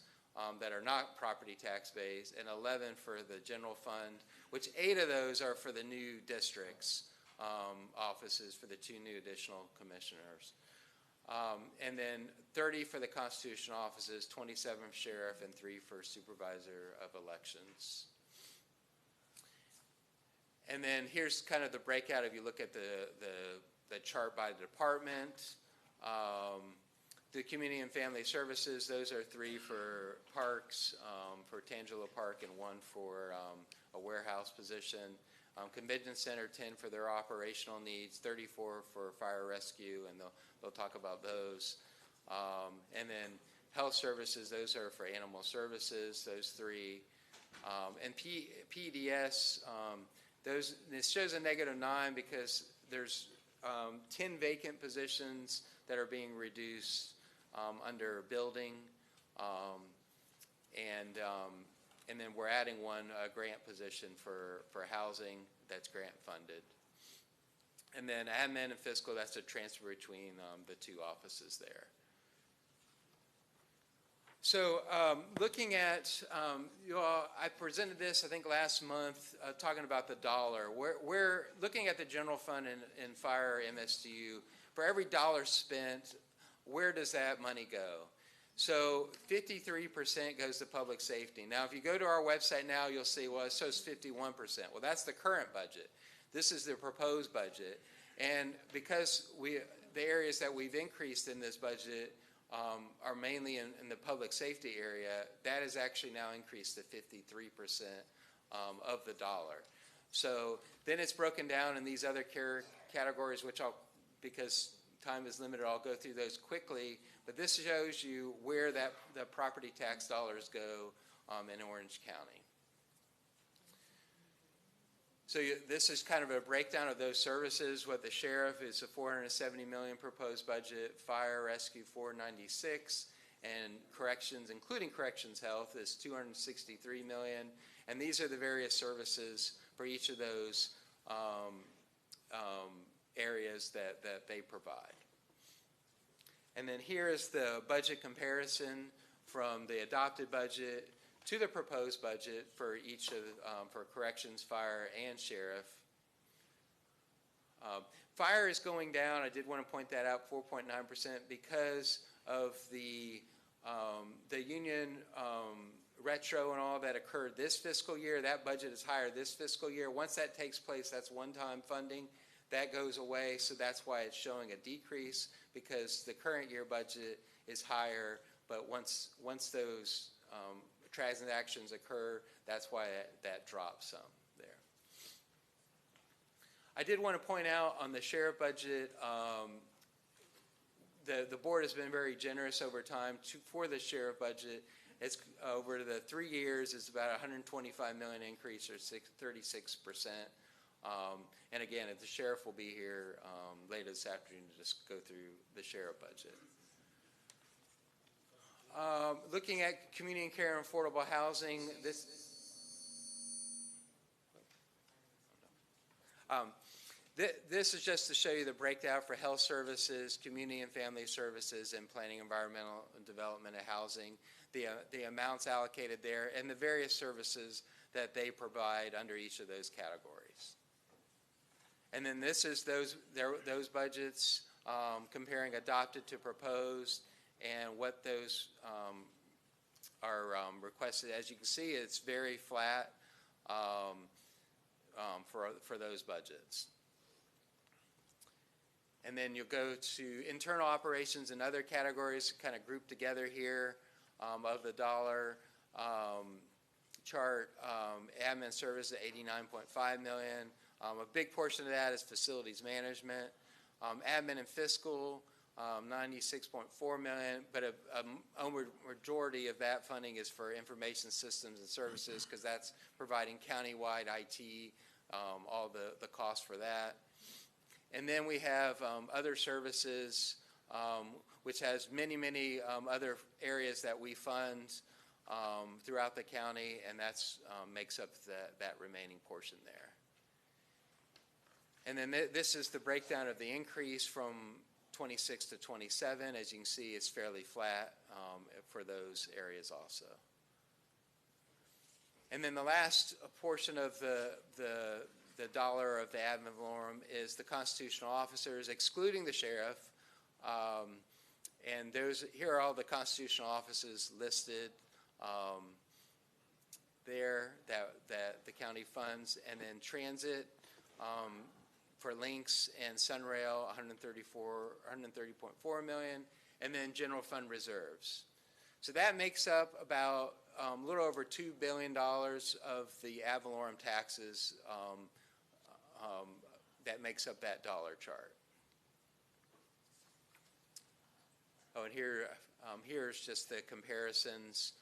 that are not property tax based, and 11 for the general fund, which 8 of those are for the new districts offices for the 2 new additional commissioners. And then 30 for the constitutional offices, 27 for sheriff, and 3 for supervisor of elections. And then here's kind of the breakout. If you look at the chart by the department, the community and family services, those are 3 for parks, for Tangelo Park, and 1 for a warehouse position. Convention Center, 10 for their operational needs, 34 for fire rescue, and they'll talk about those. And then health services, those are for animal services, those 3. And PDS, this shows a -9 because there's 10 vacant positions that are being reduced under building, and then we're adding 1 grant position for housing that's grant funded. And then admin and fiscal, that's a transfer between the 2 offices there. So looking at, you all, I presented this, I think, last month, talking about the dollar. We're looking at the general fund and fire MSDU. For every dollar spent, where does that money go? So 53% goes to public safety. Now, if you go to our website now, you'll see, well, it shows 51%. Well, that's the current budget. This is the proposed budget. And because the areas that we've increased in this budget are mainly in the public safety area, that is actually now increased to 53% of the dollar. So then it's broken down in these other categories, which because time is limited, I'll go through those quickly. But this shows you where the property tax dollars go in Orange County. This is kind of a breakdown of those services. What the sheriff is a $470 million proposed budget, fire rescue 496, and corrections, including corrections health, is 263 million. And these are the various services for each of those areas that they provide. And then here is the budget comparison from the adopted budget to the proposed budget for each of, for corrections, fire, and sheriff. Fire is going down. I did want to point that out, 4.9%, because of the union retro and all that occurred this fiscal year. That budget is higher this fiscal year. Once that takes place, that's one-time funding. That goes away, so that's why it's showing a decrease, because the current year budget is higher, but once those transactions occur, that's why that drops some there. I did want to point out on the sheriff budget, the board has been very generous over time for the sheriff budget. It's over the 3 years, it's about $125 million increase, or 36%. And again, the sheriff will be here later this afternoon to just go through the sheriff budget. Looking at community and care and affordable housing, this is just to show you the breakdown for health services, community and family services, and planning, environmental development, and housing, the amounts allocated there, and the various services that they provide under each of those categories. And then this is those budgets comparing adopted to proposed, and what those are requested. As you can see, it's very flat for those budgets. And then you'll go to internal operations and other categories kind of grouped together here of the dollar chart. Admin services at $89.5 million. A big portion of that is facilities management. Admin and fiscal, $96.4 million, but a majority of that funding is for information systems and services, because that's providing countywide IT, all the costs for that. And then we have other services, which has many other areas that we fund throughout the county, and that's makes up that remaining portion there. And then this is the breakdown of the increase from 26 to 27. As you can see, it's fairly flat for those areas also. And then the last portion of the dollar of the ad valorem is the constitutional officers, excluding the sheriff. And here are all the constitutional offices listed there that the county funds, and then transit for Lynx and Sunrail, $130.4 million, and then general fund reserves. So that makes up about a little over $2 billion of the ad valorem taxes that makes up that dollar chart. Oh, and here's just the comparisons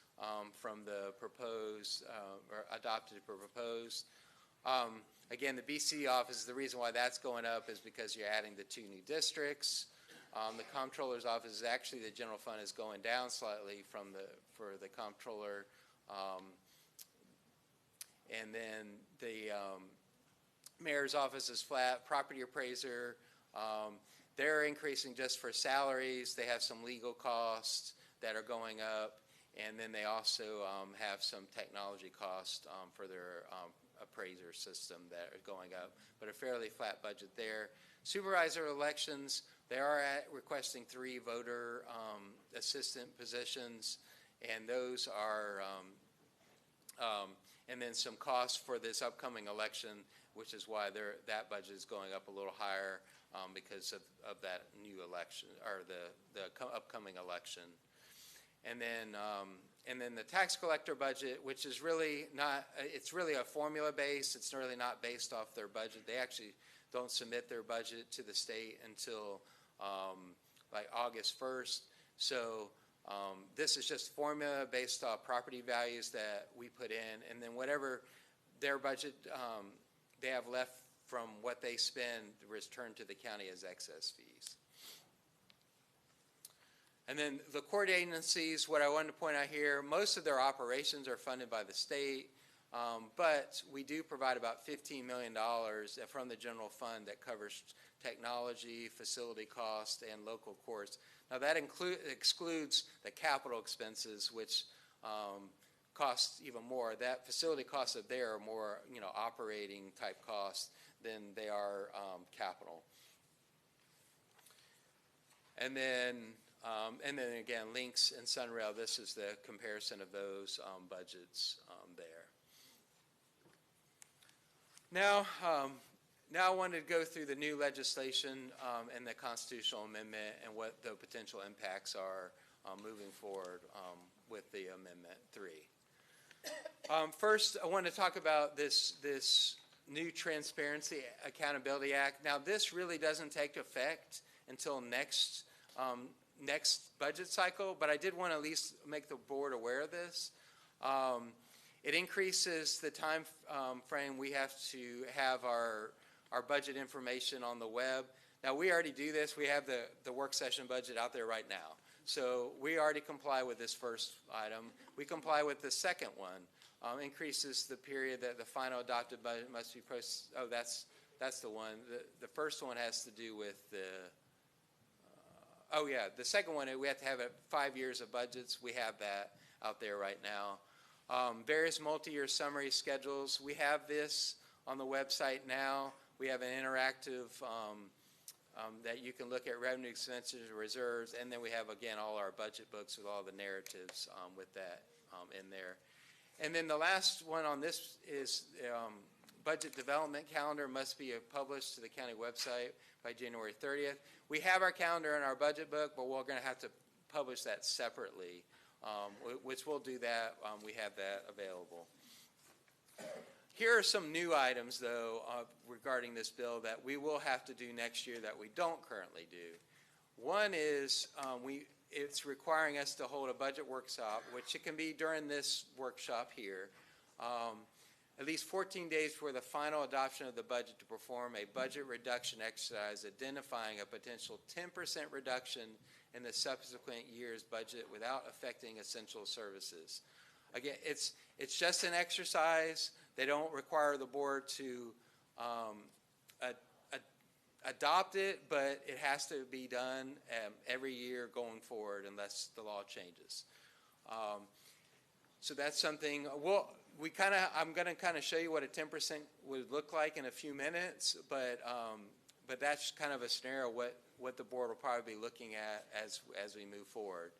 from the proposed, or adopted to proposed. Again, the BC office, the reason why that's going up is because you're adding the 2 new districts. The comptroller's office is actually, the general fund is going down slightly for the comptroller. And then the mayor's office is flat. Property appraiser, they're increasing just for salaries. They have some legal costs that are going up. And then they also have some technology costs for their appraiser system that are going up, but a fairly flat budget there. Supervisor elections, they are requesting 3 voter assistant positions, and those are, and then some costs for this upcoming election, which is why that budget is going up a little higher because of that new election, or the upcoming election. And then the tax collector budget, which is really not, it's really a formula based. It's really not based off their budget. They actually don't submit their budget to the state until like August 1st. So this is just formula based off property values that we put in, and then whatever their budget they have left from what they spend returned to the county as excess fees. And then the court agencies, what I wanted to point out here, most of their operations are funded by the state, but we do provide about $15 million from the general fund that covers technology, facility costs, and local courts. Now that excludes the capital expenses, which cost even more. That facility costs up there are more, operating type costs than they are capital. And then again, Lynx and Sunrail, this is the comparison of those budgets there. Now I wanted to go through the new legislation and the constitutional amendment and what the potential impacts are moving forward with the Amendment 3. First, I want to talk about this new Transparency Accountability Act. Now, this really doesn't take effect until next budget cycle, but I did want to at least make the board aware of this. It increases the time frame we have to have our budget information on the web. Now, we already do this. We have the work session budget out there right now. So we already comply with this first item. We comply with the second one. Increases the period that the final adopted budget must be posted. Oh, that's the one. The first one has to do with the, the second one, we have to have 5 years of budgets. We have that out there right now. Various multi-year summary schedules. We have this on the website now. We have an interactive that you can look at revenue, expenses, reserves, and then we have, again, all our budget books with all the narratives with that in there. And then the last one on this is budget development calendar must be published to the county website by January 30th. We have our calendar in our budget book, but we're going to have to publish that separately, which we'll do that. We have that available. Here are some new items, though, regarding this bill that we will have to do next year that we don't currently do. One is it's requiring us to hold a budget workshop, which it can be during this workshop here, at least 14 days before the final adoption of the budget to perform a budget reduction exercise identifying a potential 10% reduction in the subsequent year's budget without affecting essential services. Again, it's just an exercise. They don't require the board to adopt it, but it has to be done every year going forward unless the law changes. So that's something. I'm going to kind of show you what a 10% would look like in a few minutes, but that's kind of a scenario what the board will probably be looking at as we move forward.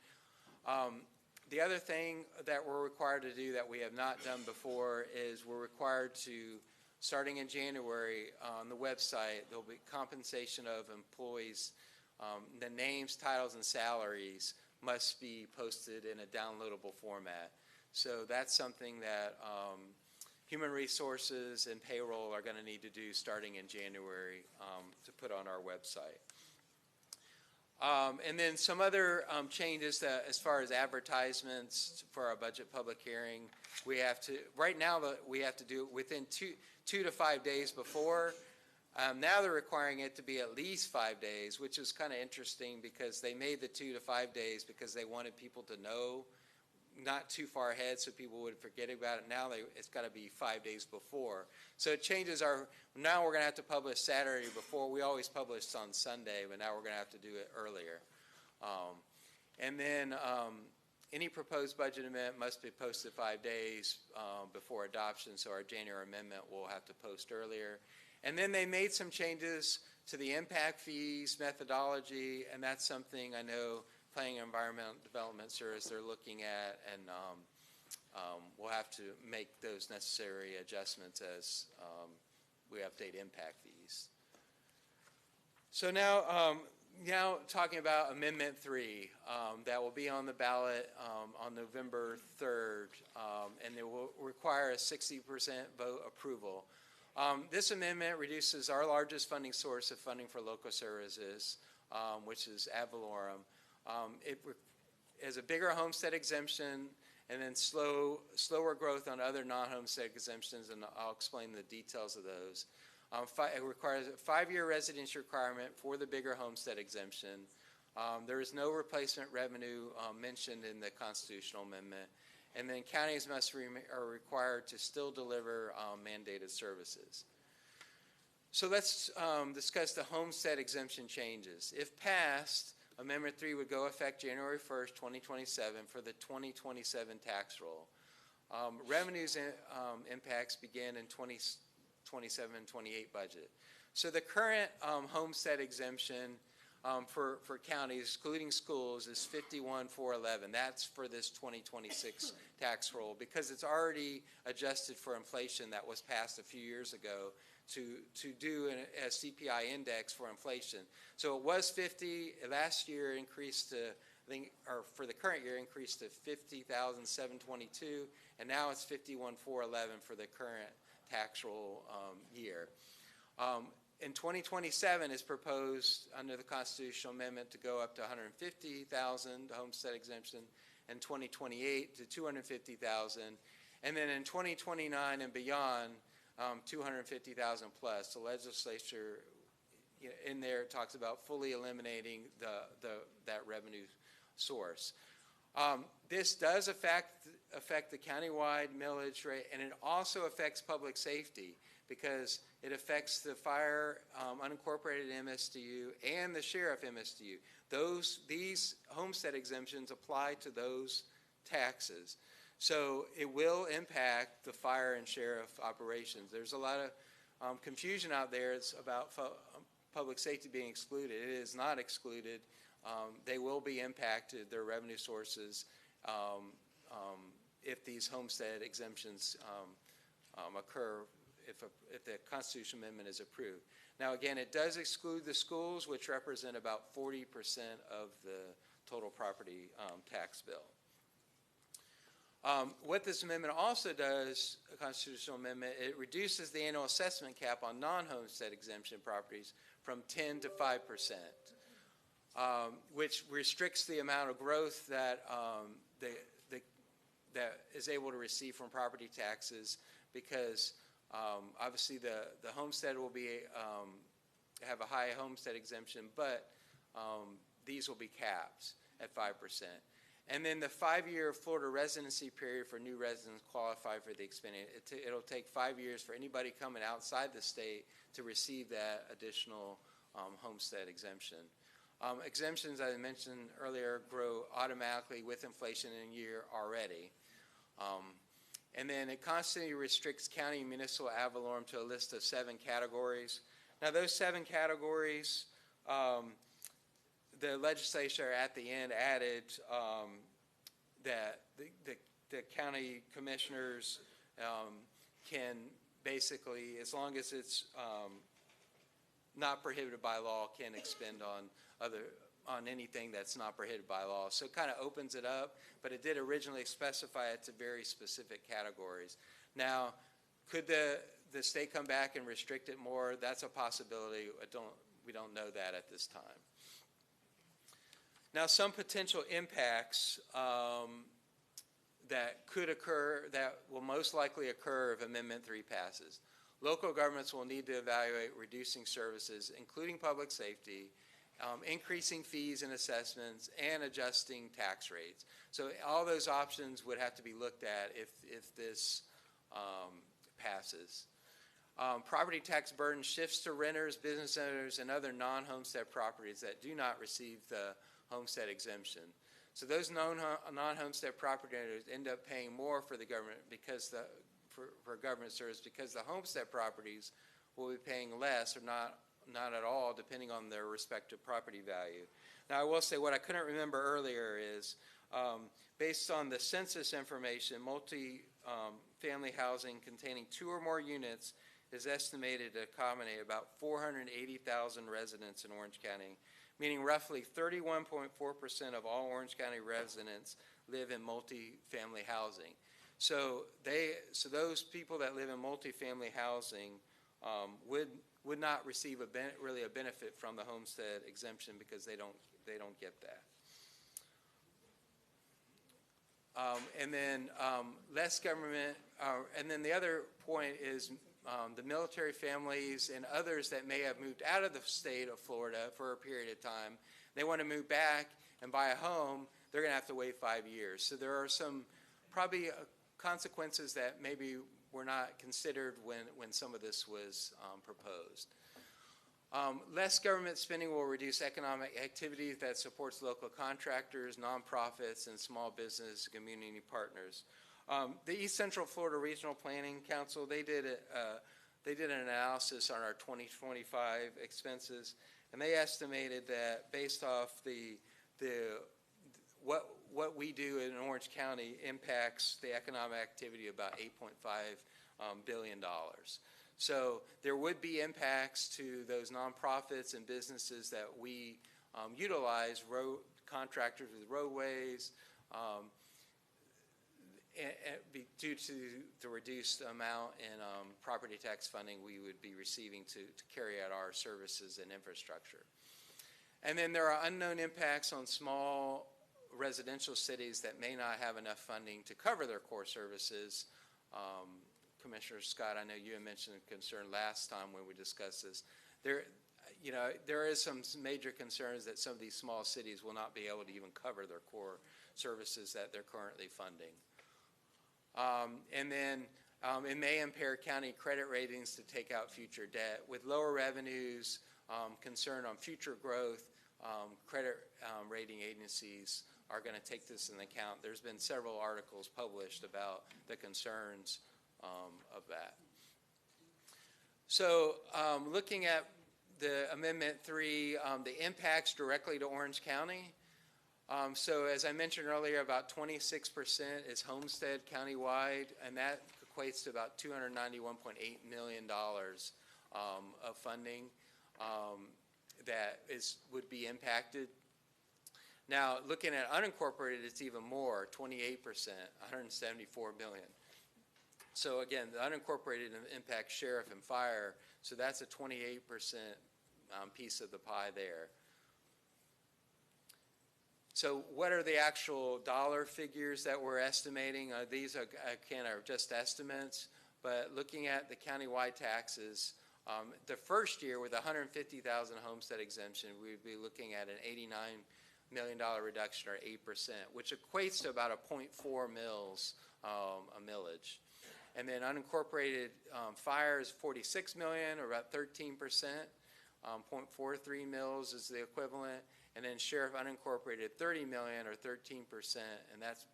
The other thing that we're required to do that we have not done before is we're required to, starting in January, on the website, there'll be compensation of employees. The names, titles, and salaries must be posted in a downloadable format. So that's something that Human Resources and Payroll are going to need to do starting in January to put on our website. And then some other changes that, as far as advertisements for our budget public hearing, we have to, right now we have to do it within two to 5 days before. Now they're requiring it to be at least 5 days, which is kind of interesting because they made the 2 to 5 days because they wanted people to know not too far ahead so people would forget about it. Now it's got to be 5 days before. So it changes now we're going to have to publish Saturday before. We always published on Sunday, but now we're going to have to do it earlier. And then any proposed budget amendment must be posted 5 days before adoption, so our January amendment will have to post earlier. And then they made some changes to the impact fees methodology, and that's something I know Planning and Environmental Development Service they're looking at, and we'll have to make those necessary adjustments as we update impact fees. So now talking about Amendment 3, that will be on the ballot on November 3rd, and it will require a 60% vote approval. This amendment reduces our largest funding source of funding for local services, which is ad valorem. It has a bigger homestead exemption and then slower growth on other non-homestead exemptions, and I'll explain the details of those. It requires a 5-year residence requirement for the bigger homestead exemption. There is no replacement revenue mentioned in the constitutional amendment. And then counties are required to still deliver mandated services. So let's discuss the homestead exemption changes. If passed, Amendment 3 would go effect January 1st, 2027 for the 2027 tax roll. Revenues impacts begin in 2027-28 budget. So the current homestead exemption for counties, excluding schools, is 51,411. That's for this 2026 tax roll because it's already adjusted for inflation that was passed a few years ago to do a CPI index for inflation. So it was 50 last year, increased to, I think, or for the current year, increased to 50,722, and now it's 51,411 for the current tax roll year. In 2027 is proposed under the constitutional amendment to go up to 150,000 homestead exemption, and 2028 to 250,000, and then in 2029 and beyond, 250,000 plus. The legislature in there talks about fully eliminating that revenue source. This does affect the countywide millage rate, and it also affects public safety because it affects the fire unincorporated MSDU and the sheriff MSDU. These homestead exemptions apply to those taxes. So it will impact the fire and sheriff operations. There's a lot of confusion out there. It's about public safety being excluded. It is not excluded. They will be impacted, their revenue sources, if these homestead exemptions occur, if the Constitutional Amendment is approved. Now, again, it does exclude the schools, which represent about 40% of the total property tax bill. What this amendment also does, a constitutional amendment, it reduces the annual assessment cap on non-homestead exemption properties from 10 to 5%, which restricts the amount of growth that that is able to receive from property taxes because obviously the homestead will be have a high homestead exemption, but these will be capped at 5%. And then the 5-year Florida residency period for new residents qualify for the expansion. It'll take 5 years for anybody coming outside the state to receive that additional homestead exemption. Exemptions, as I mentioned earlier, grow automatically with inflation in a year already. And then it constantly restricts county and municipal ad valorem to a list of 7 categories. Now, those 7 categories, the legislature at the end added that the county commissioners can basically, as long as it's not prohibited by law, can expend on anything that's not prohibited by law. So it kind of opens it up, but it did originally specify it to very specific categories. Now, could the state come back and restrict it more? That's a possibility. We don't know that at this time. Now, some potential impacts that could occur, that will most likely occur if Amendment 3 passes. Local governments will need to evaluate reducing services, including public safety, increasing fees and assessments, and adjusting tax rates. So all those options would have to be looked at if this passes. Property tax burden shifts to renters, business owners, and other non-homestead properties that do not receive the homestead exemption. So those non-homestead property owners end up paying more for the government because for government service because the homestead properties will be paying less or not at all, depending on their respective property value. Now, I will say what I couldn't remember earlier is, based on the census information, multi-family housing containing 2 or more units is estimated to accommodate about 480,000 residents in Orange County, meaning roughly 31.4% of all Orange County residents live in multi-family housing. So those people that live in multi-family housing would not receive really a benefit from the homestead exemption because they don't get that. And then less government, and then the other point is the military families and others that may have moved out of the state of Florida for a period of time, they want to move back and buy a home, they're going to have to wait 5 years. So there are some probably consequences that maybe were not considered when some of this was proposed. Less government spending will reduce economic activity that supports local contractors, nonprofits, and small business community partners. The East Central Florida Regional Planning Council, they did an analysis on our 2025 expenses, and they estimated that based off what we do in Orange County impacts the economic activity of about $8.5 billion. So there would be impacts to those nonprofits and businesses that we utilize, contractors with roadways, due to the reduced amount in property tax funding we would be receiving to carry out our services and infrastructure. And then there are unknown impacts on small residential cities that may not have enough funding to cover their core services. Commissioner Scott, I know you had mentioned a concern last time when we discussed this. There is some major concerns that some of these small cities will not be able to even cover their core services that they're currently funding. And then it may impair county credit ratings to take out future debt. With lower revenues, concern on future growth, credit rating agencies are going to take this into account. There's been several articles published about the concerns of that. So looking at the Amendment 3, the impacts directly to Orange County. So as I mentioned earlier, about 26% is homestead countywide, and that equates to about $291.8 million of funding that would be impacted. Now, looking at unincorporated, it's even more, 28%, $174 million. So again, the unincorporated impacts sheriff and fire, so that's a 28% piece of the pie there. So what are the actual dollar figures that we're estimating? These are, again, are just estimates, but looking at the countywide taxes, the first year with 150,000 homestead exemption, we'd be looking at an $89 million reduction, or 8%, which equates to about a 0.4 mils a millage. And then unincorporated fire is 46 million, or about 13%. 0.43 mils is the equivalent. And then sheriff unincorporated 30 million, or 13%, and that's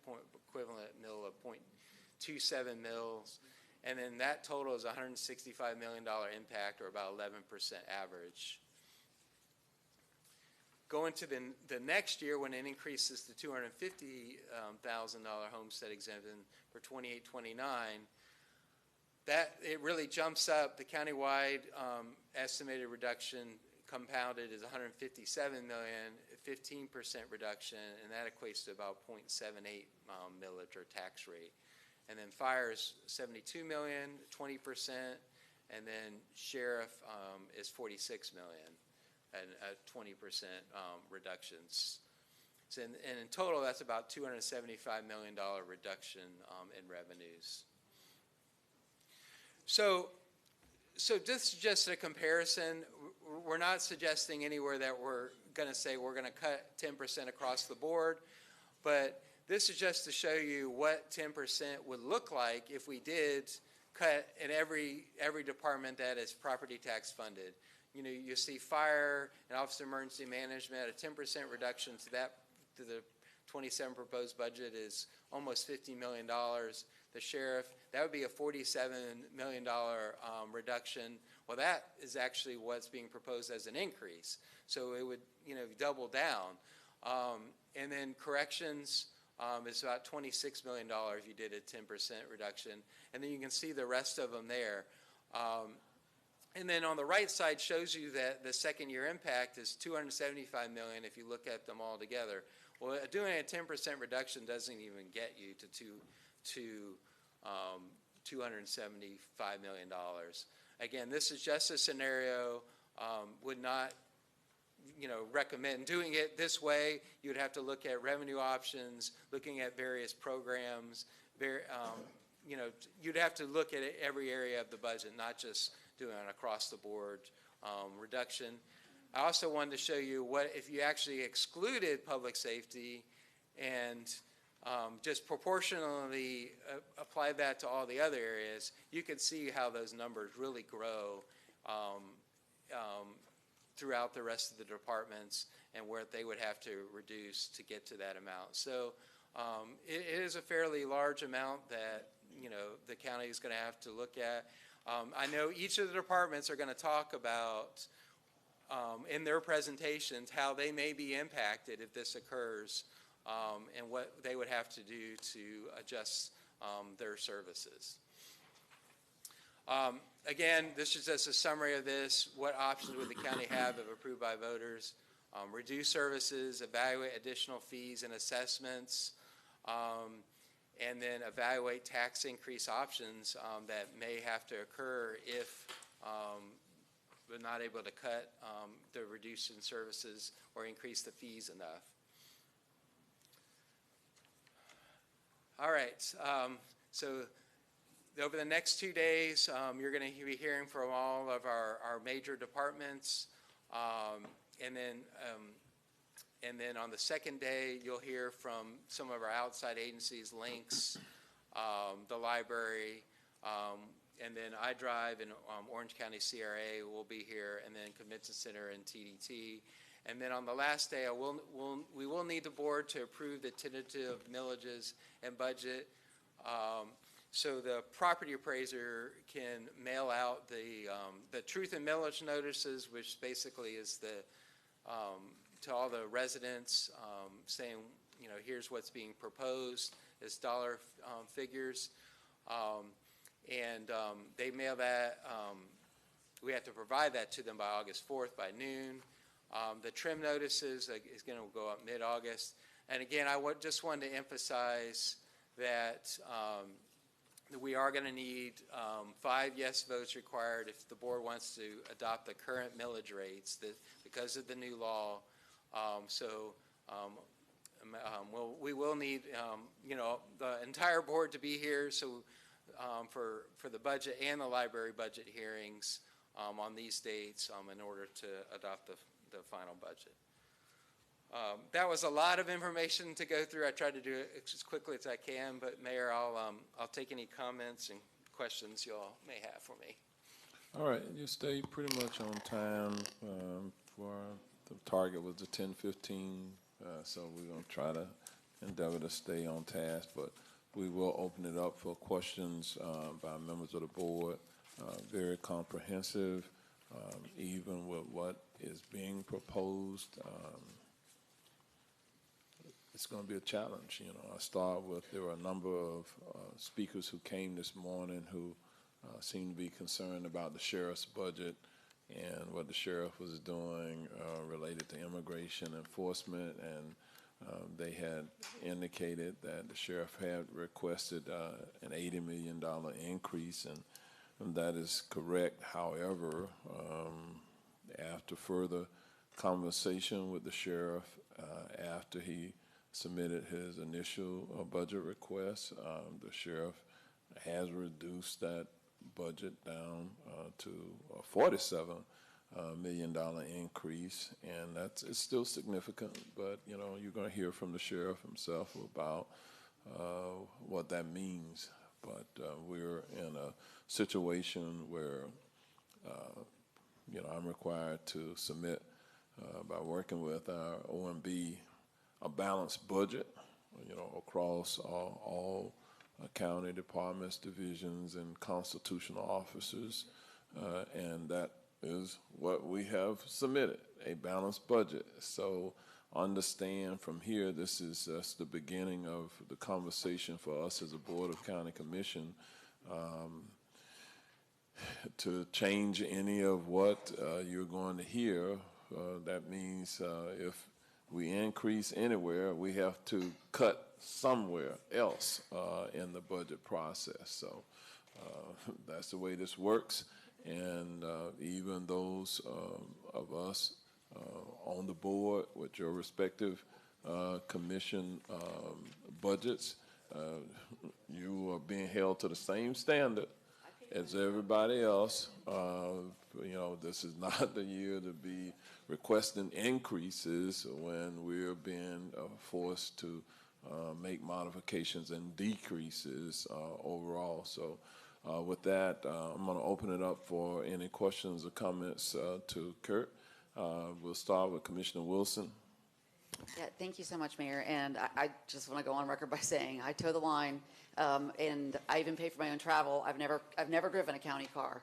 equivalent mill of 0.27 mils. And then that total is $165 million impact, or about 11% average. Going to the next year, when it increases to $250,000 homestead exemption for 28-29, that it really jumps up. The countywide estimated reduction compounded is 157 million, 15% reduction, and that equates to about 0.78 millage or tax rate. And then fire is 72 million, 20%, and then sheriff is 46 million, and 20% reductions. So and in total, that's about $275 million reduction in revenues. So this is just a comparison. We're not suggesting anywhere that we're going to say we're going to cut 10% across the board, but this is just to show you what 10% would look like if we did cut in every department that is property tax funded. You know, you see fire and Office of Emergency Management, a 10% reduction to the 27 proposed budget is almost $50 million. The sheriff, that would be a $47 million reduction. Well, that is actually what's being proposed as an increase. So it would, double down. And then corrections is about $26 million if you did a 10% reduction. And then you can see the rest of them there. And then on the right side shows you that the second year impact is $275 million if you look at them all together. Well, doing a 10% reduction doesn't even get you to $275 million. Again, this is just a scenario, would not recommend doing it this way. You would have to look at revenue options, looking at various programs, you'd have to look at every area of the budget, not just doing an across-the-board reduction. I also wanted to show you what if you actually excluded public safety and just proportionally apply that to all the other areas, you could see how those numbers really grow throughout the rest of the departments and where they would have to reduce to get to that amount. So it is a fairly large amount that the county is going to have to look at. I know each of the departments are going to talk about in their presentations how they may be impacted if this occurs and what they would have to do to adjust their services. Again, this is just a summary of this. What options would the county have if approved by voters? Reduce services, evaluate additional fees and assessments, and then evaluate tax increase options that may have to occur if we're not able to cut the reduce in services or increase the fees enough. All right, so over the next 2 days, you're going to be hearing from all of our major departments, and then on the second day, you'll hear from some of our outside agencies, Links, the library, and then iDrive and Orange County CRA will be here, and then Convention Center and TDT. And then on the last day, we will need the board to approve the tentative millages and budget. So the property appraiser can mail out the truth and millage notices, which basically is to all the residents saying, here's what's being proposed as dollar figures. And they mail that. We have to provide that to them by August 4th by noon. The trim notices is going to go up mid-August. And again, I just wanted to emphasize that we are going to need 5 yes votes required if the board wants to adopt the current millage rates because of the new law. We will need the entire board to be here. So for the budget and the library budget hearings on these dates in order to adopt the final budget. That was a lot of information to go through. I tried to do it as quickly as I can, but Mayor, I'll take any comments and questions you all may have for me. All right, you stayed pretty much on time for the target was the 10:15, so we're going to try to endeavor to stay on task, but we will open it up for questions by members of the board. Very comprehensive, even with what is being proposed. It's going to be a challenge. I start with there were a number of speakers who came this morning who seemed to be concerned about the sheriff's budget and what the sheriff was doing related to immigration enforcement, and they had indicated that the sheriff had requested an $80 million increase, and that is correct. However, after further conversation with the sheriff, after he submitted his initial budget request, the sheriff has reduced that budget down to a $47 million increase, and it's still significant, but you're going to hear from the sheriff himself about what that means. But we're in a situation where I'm required to submit by working with our OMB a balanced budget, across all county departments, divisions, and constitutional officers, and that is what we have submitted, a balanced budget. So understand from here, this is just the beginning of the conversation for us as a Board of County Commission to change any of what you're going to hear. That means if we increase anywhere, we have to cut somewhere else in the budget process. So that's the way this works. And even those of us on the board with your respective commission budgets. You are being held to the same standard as everybody else. This is not the year to be requesting increases when we're being forced to make modifications and decreases overall. So with that, I'm going to open it up for any questions or comments to Kurt. We'll start with Commissioner Wilson. Yeah, thank you so much, Mayor. And I just want to go on record by saying I toe the line, and I even pay for my own travel. I've never driven a county car.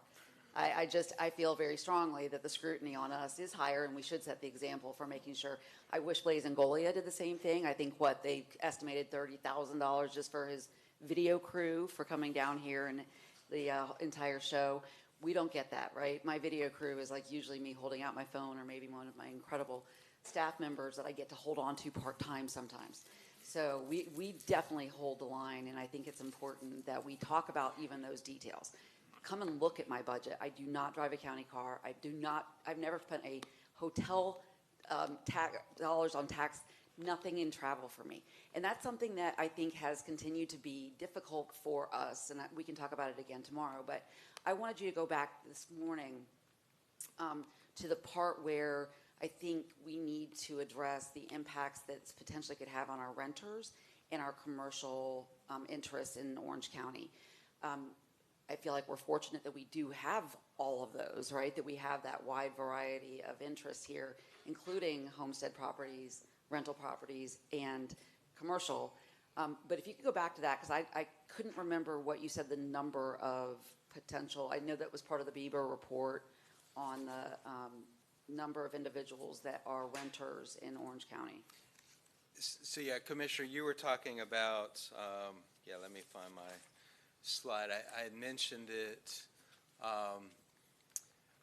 I feel very strongly that the scrutiny on us is higher, and we should set the example for making sure. I wish Blaze Angolia did the same thing. I think they estimated $30,000 just for his video crew for coming down here and the entire show. We don't get that, right? My video crew is like usually me holding out my phone or maybe one of my incredible staff members that I get to hold on to part-time sometimes. So we definitely hold the line, and I think it's important that we talk about even those details. Come and look at my budget. I do not drive a county car. I've never spent a hotel dollars on tax, nothing in travel for me. And that's something that I think has continued to be difficult for us, and we can talk about it again tomorrow, but I wanted you to go back this morning to the part where I think we need to address the impacts that potentially could have on our renters and our commercial interests in Orange County. I feel like we're fortunate that we do have all of those, right? That we have that wide variety of interests here, including homestead properties, rental properties, and commercial. But if you could go back to that, because I couldn't remember what you said the number of potential. I know that was part of the Bieber report on the number of individuals that are renters in Orange County. So yeah, Commissioner, you were talking about, let me find my slide. I had mentioned it.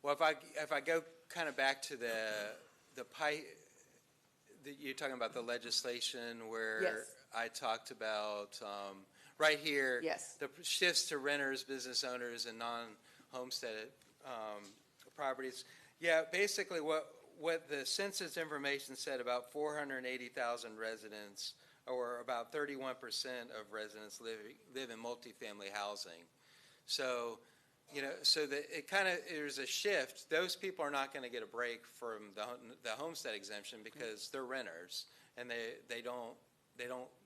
Well, if I go kind of back to the pie, you're talking about the legislation where Yes. I talked about right here, Yes. the shifts to renters, business owners, and non-homestead properties. Yeah, basically what the census information said, about 480,000 residents, or about 31% of residents live in multifamily housing. So, so that it kind of, there's a shift. Those people are not going to get a break from the homestead exemption because they're renters and they don't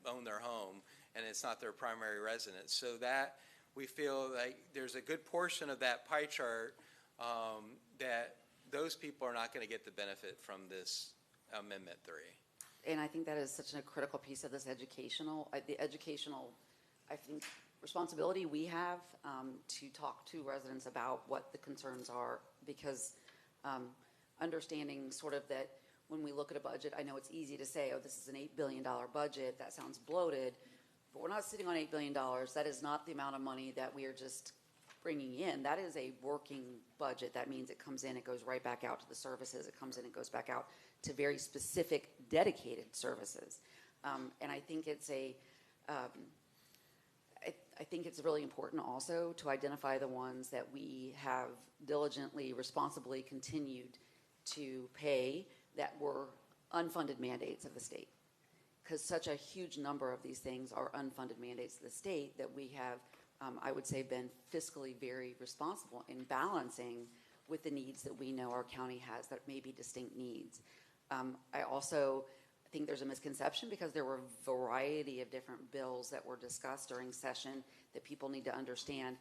own their home and it's not their primary residence. So that we feel like there's a good portion of that pie chart that those people are not going to get the benefit from this Amendment 3. And I think that is such a critical piece of this the educational, I think, responsibility we have to talk to residents about what the concerns are, because understanding sort of that when we look at a budget, I know it's easy to say, oh, this is an $8 billion budget, that sounds bloated, but we're not sitting on $8 billion. That is not the amount of money that we are just bringing in. That is a working budget. That means it comes in, it goes right back out to the services, it comes in, it goes back out to very specific, dedicated services. And I think it's I think it's really important also to identify the ones that we have diligently, responsibly continued to pay that were unfunded mandates of the state. Because such a huge number of these things are unfunded mandates of the state that we have, I would say, been fiscally very responsible in balancing with the needs that we know our county has that may be distinct needs. I also think there's a misconception because there were a variety of different bills that were discussed during session that people need to understand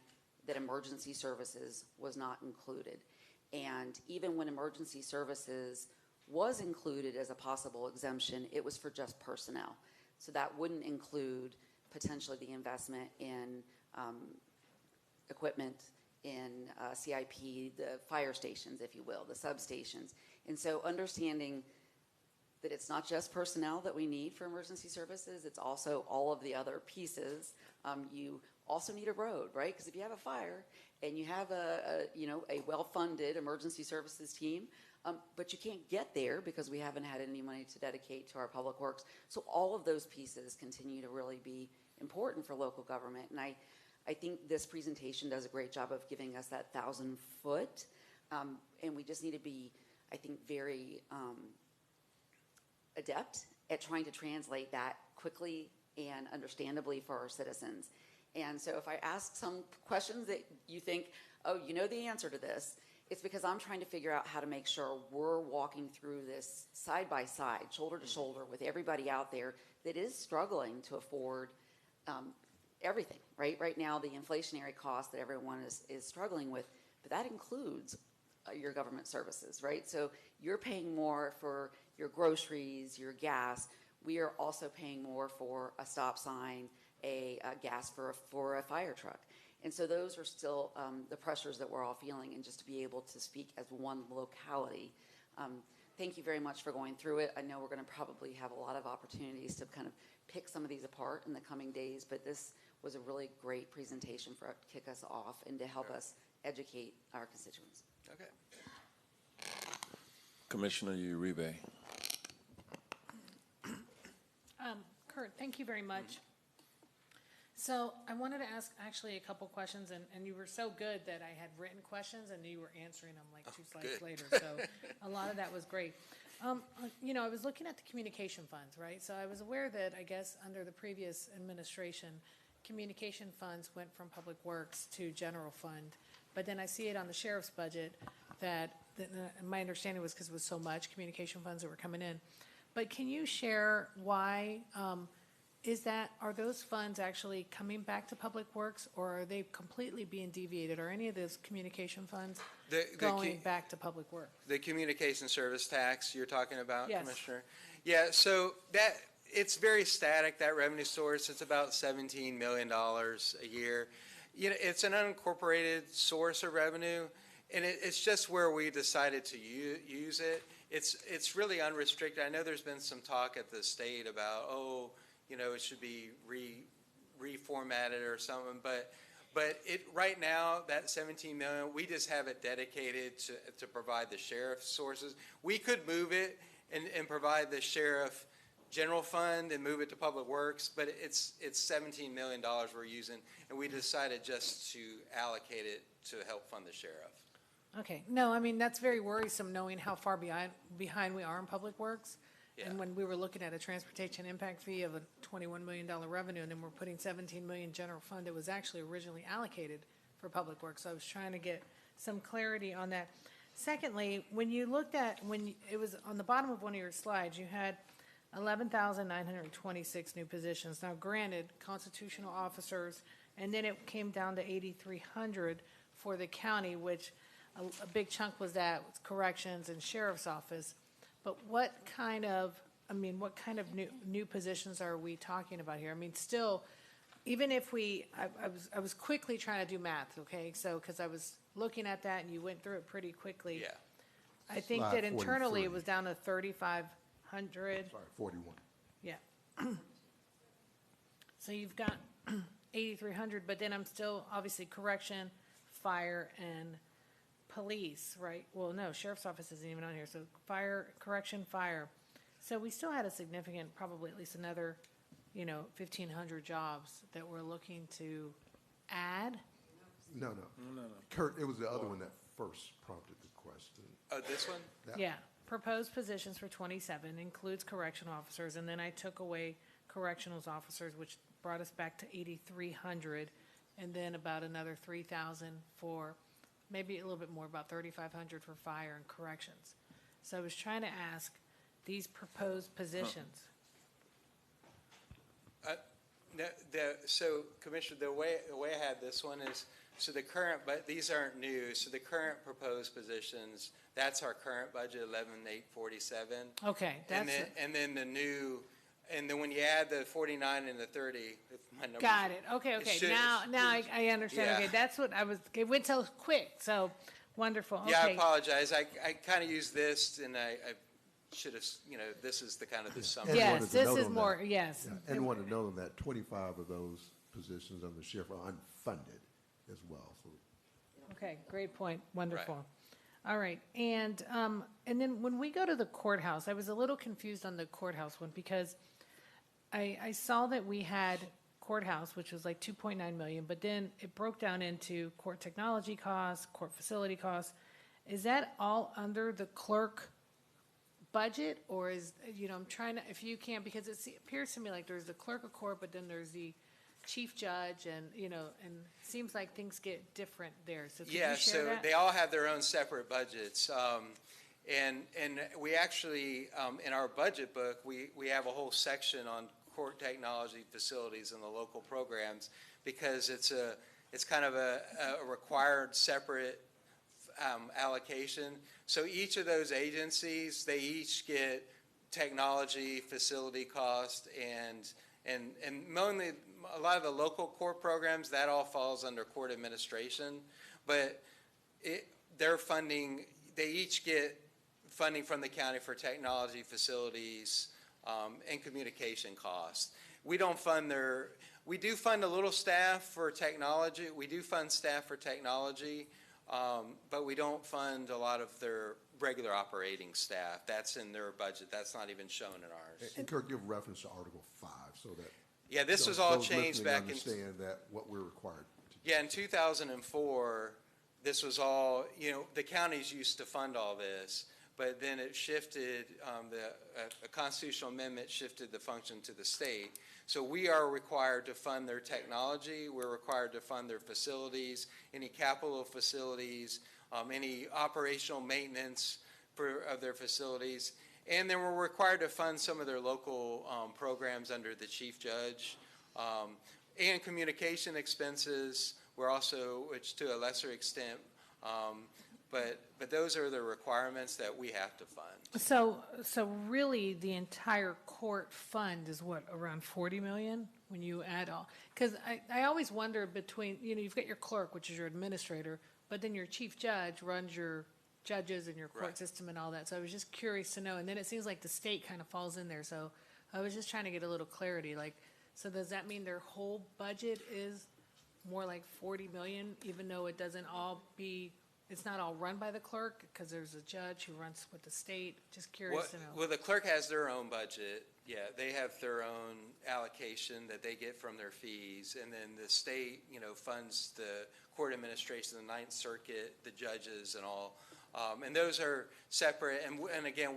that emergency services was not included. And even when emergency services was included as a possible exemption, it was for just personnel. So that wouldn't include potentially the investment in equipment, in CIP, the fire stations, if you will, the substations. And so understanding that it's not just personnel that we need for emergency services, it's also all of the other pieces. You also need a road, right? Because if you have a fire and you have a well-funded emergency services team, but you can't get there because we haven't had any money to dedicate to our public works. So all of those pieces continue to really be important for local government. And I think this presentation does a great job of giving us that 1,000 foot. And we just need to be, I think, very adept at trying to translate that quickly and understandably for our citizens. And so if I ask some questions that you think, oh, you know the answer to this, it's because I'm trying to figure out how to make sure we're walking through this side by side, shoulder to shoulder with everybody out there that is struggling to afford everything, right? Right now, the inflationary cost that everyone is struggling with, but that includes your government services, right? So you're paying more for your groceries, your gas. We are also paying more for a stop sign, a gas for a fire truck. And so those are still the pressures that we're all feeling, and just to be able to speak as one locality. Thank you very much for going through it. I know we're going to probably have a lot of opportunities to kind of pick some of these apart in the coming days, but this was a really great presentation for to kick us off and to help us educate our constituents. Okay. Commissioner Uribe. Kurt, thank you very much. So I wanted to ask actually a couple questions, and you were so good that I had written questions and you were answering them like two slides later. So a lot of that was great. You know, I was looking at the communication funds, right? So I was aware that, I guess, under the previous administration, communication funds went from Public Works to general fund. But then I see it on the sheriff's budget that my understanding was because it was so much communication funds that were coming in. But can you share why, are those funds actually coming back to Public Works, or are they completely being deviated? Are any of those communication funds going back to Public Works? The communication service tax you're talking about, Yes. Commissioner? Yeah, so that, it's very static, that revenue source. It's about $17 million a year. You know, it's an unincorporated source of revenue, and it's just where we decided to use it. It's really unrestricted. I know there's been some talk at the state about, oh, you know, it should be reformatted or something, but right now, that 17 million, we just have it dedicated to provide the sheriff's sources. We could move it and provide the sheriff general fund and move it to Public Works, but it's $17 million we're using, and we decided just to allocate it to help fund the sheriff. Okay, no, I mean, that's very worrisome knowing how far behind we are in Public Works. Yeah. And when we were looking at a transportation impact fee of a $21 million revenue, and then we're putting 17 million general fund, it was actually originally allocated for Public Works. So I was trying to get some clarity on that. Secondly, when you looked at, it was on the bottom of one of your slides, you had 11,926 new positions. Now granted, constitutional officers, and then it came down to 8,300 for the county, which a big chunk was that, was corrections and sheriff's office. But what kind of new positions are we talking about here? I mean, still, even if I was quickly trying to do math, okay? So, because I was looking at that and you went through it pretty quickly. Yeah. I think Slide that internally 43. it was down to 3,500. Sorry, 41. Yeah. So you've got 8,300, but then I'm still, obviously, correction, fire, and police, right? Well, no, sheriff's office isn't even on here, so fire, correction, fire. So we still had a significant, probably at least another, 1,500 jobs that we're looking to add. No. Kurt, it was the other one that first prompted the question. Oh, this one? Yeah, proposed positions for 27 includes correctional officers, and then I took away correctionals officers, which brought us back to 8,300, and then about another 3,000 for, maybe a little bit more, about 3,500 for fire and corrections. So I was trying to ask these proposed positions. So, Commissioner, the way I had this one is, so the current, but these aren't new, so the current proposed positions, that's our current budget, 11,847. Okay, that's it. And then the new, and then when you add the 49 and the 30, if my numbers. Got it. Okay. Now I understand. Yeah. Okay, that's what I was, it went so quick, so wonderful. Okay. Yeah, I apologize. I kind of used this, and I should have, this is the kind of the summary. And Yes, wanted to this note is on more, that. yes. Yeah, and wanted to know that 25 of those positions on the sheriff are unfunded as well. So Okay, great point, wonderful. All right, and then when we go to the courthouse, I was a little confused on the courthouse one, because I saw that we had courthouse, which was like 2.9 million, but then it broke down into court technology costs, court facility costs, is that all under the clerk budget, or is, I'm trying to, if you can, because it appears to me like there's the clerk of court, but then there's the chief judge, and, and it seems like things get different there. So could you share so that? they all have their own separate budgets. And we actually, in our budget book, we have a whole section on court technology facilities and the local programs, because it's kind of a required separate allocation. So each of those agencies, they each get technology, facility cost, and mainly a lot of the local court programs, that all falls under court administration. But their funding, they each get funding from the county for technology, facilities, and communication costs. We don't fund we do fund a little staff for technology. We do fund staff for technology, but we don't fund a lot of their regular operating staff. That's in their budget. That's not even shown in ours. And Kirk, give reference to Article 5 so that. Yeah, this was all changed back in. Understand that what we're required to do. Yeah, in 2004, this was all, the counties used to fund all this, but then it shifted, a constitutional amendment shifted the function to the state. So we are required to fund their technology, we're required to fund their facilities, any capital facilities, any operational maintenance of their facilities, and then we're required to fund some of their local programs under the chief judge, and communication expenses. We're also, which to a lesser extent, but those are the requirements that we have to fund. So really, the entire court fund is what, around 40 million when you add all? Because I always wonder between, you've got your clerk, which is your administrator, but then your chief judge runs your judges and your court Right. system and all that. So I was just curious to know. And then it seems like the state kind of falls in there. So I was just trying to get a little clarity. Like, so does that mean their whole budget is more like 40 million, even though it doesn't all be, it's not all run by the clerk, because there's a judge who runs with the state? Just curious to know. Well, the clerk has their own budget. Yeah, they have their own allocation that they get from their fees, and then the state, funds the court administration, the Ninth Circuit, the judges, and all. And those are separate. And again,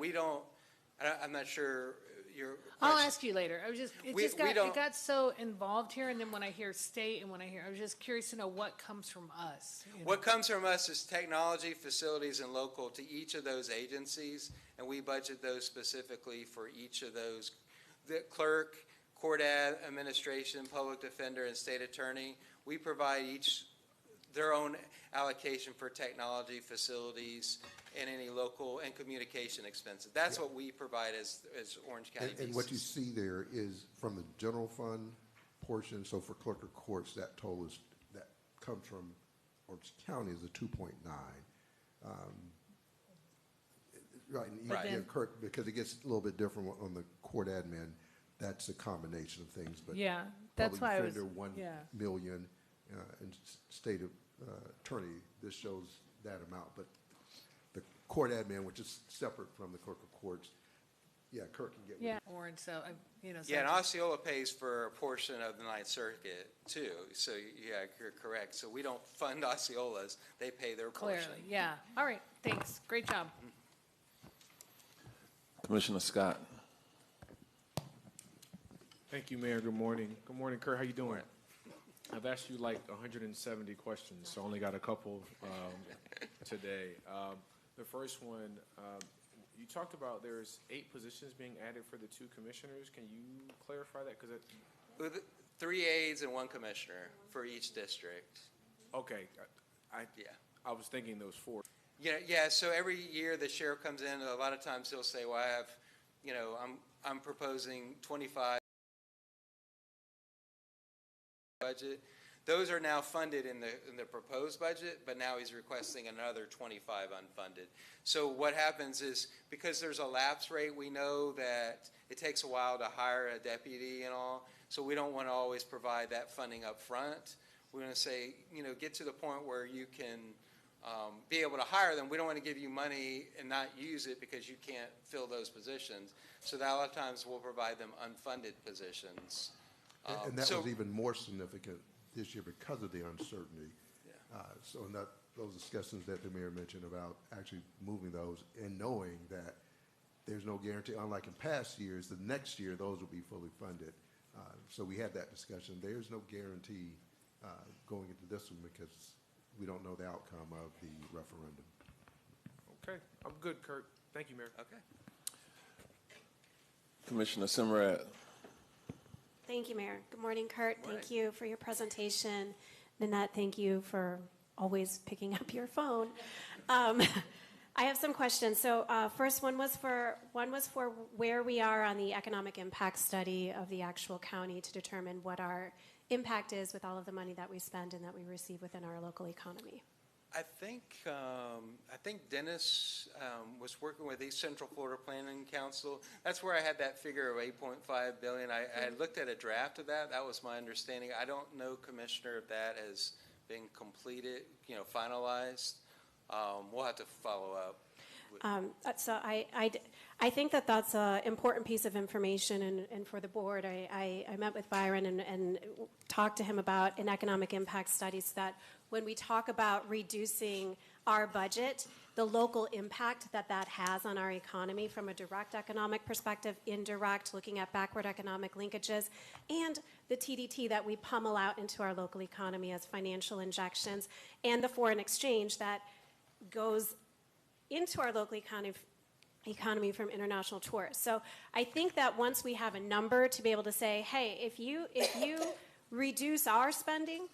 I'm not sure your. I'll question- ask you later. I was just, it got so involved here, and then when I hear state and I was just curious to know what comes from us. What comes from us is technology, facilities, and local to each of those agencies, and we budget those specifically for each of those. The clerk, court administration, public defender, and state attorney, we provide each their own allocation for technology, facilities, and any local and communication expenses. That's what we provide as Orange County. And what you see there is from the general fund portion, so for clerk of courts, that total is, that comes from Orange County is a 2.9. Right, and But then- Kirk, because it gets a little bit different on the court admin, that's a combination of things, but. Yeah, that's why I was, Public defender, 1 yeah. million, and state attorney, this shows that amount, but the court admin, which is separate from the clerk of courts, yeah, Kirk can get. with Yeah, Orange, so, so. Yeah, and Osceola pays for a portion of the Ninth Circuit too. So yeah, you're correct. So we don't fund Osceolas; they pay their portion. Clearly, yeah. All right, thanks. Great job. Commissioner Scott. Thank you, Mayor. Good morning. Good morning, Kurt. How you doing? I've asked you like 170 questions, so I only got a couple today. The first one, you talked about there's 8 positions being added for the 2 commissioners. Can you clarify that? Because With 3 aides and 1 commissioner for each district. okay, I was thinking those 4. Yeah. So every year the sheriff comes in. A lot of times he'll say, "Well, I have, I'm proposing 25 budget." Those are now funded in the proposed budget, but now he's requesting another 25 unfunded. So what happens is, because there's a lapse rate, we know that it takes a while to hire a deputy and all, so we don't want to always provide that funding up front. We're going to say, get to the point where you can be able to hire them. We don't want to give you money and not use it because you can't fill those positions. So that a lot of times we'll provide them unfunded positions. And that was even more significant this year because of the uncertainty. Yeah. So in that those discussions that the mayor mentioned about actually moving those and knowing that there's no guarantee, unlike in past years, the next year those will be fully funded. So we had that discussion. There's no guarantee going into this one because we don't know the outcome of the referendum. Okay, I'm good, Kurt. Thank you, Mayor. Okay. Commissioner Simrad. Thank you, Mayor. Good morning, Kurt. Morning. Thank you for your presentation. Nanette, thank you for always picking up your phone. I have some questions. So first, one was for where we are on the economic impact study of the actual county to determine what our impact is with all of the money that we spend and that we receive within our local economy. I think Dennis was working with East Central Florida Planning Council. That's where I had that figure of 8.5 billion. I had looked at a draft of that. That was my understanding. I don't know, Commissioner, if that has been completed, finalized. We'll have to follow up. So I think that that's an important piece of information, and for the board, I met with Byron and talked to him about an economic impact study so that when we talk about reducing our budget, the local impact that that has on our economy from a direct economic perspective, indirect, looking at backward economic linkages, and the TDT that we pummel out into our local economy as financial injections, and the foreign exchange that goes into our local economy from international tourists. So I think that once we have a number to be able to say, hey, if you reduce our spending,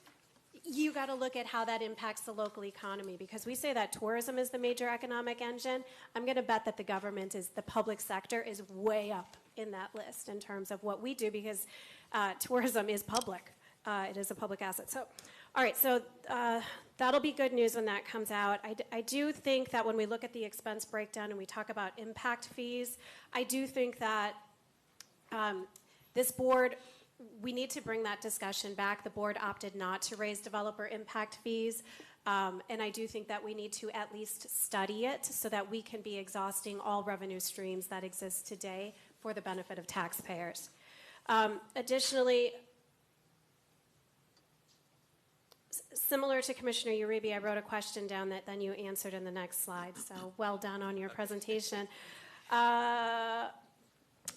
you got to look at how that impacts the local economy, because we say that tourism is the major economic engine. I'm going to bet that the public sector is way up in that list in terms of what we do, because tourism is public. It is a public asset. So, all right, so that'll be good news when that comes out. I do think that when we look at the expense breakdown and we talk about impact fees, I do think that this board, we need to bring that discussion back. The board opted not to raise developer impact fees, and I do think that we need to at least study it so that we can be exhausting all revenue streams that exist today for the benefit of taxpayers. Additionally, similar to Commissioner Uribe, I wrote a question down that then you answered in the next slide, so well done on your presentation. I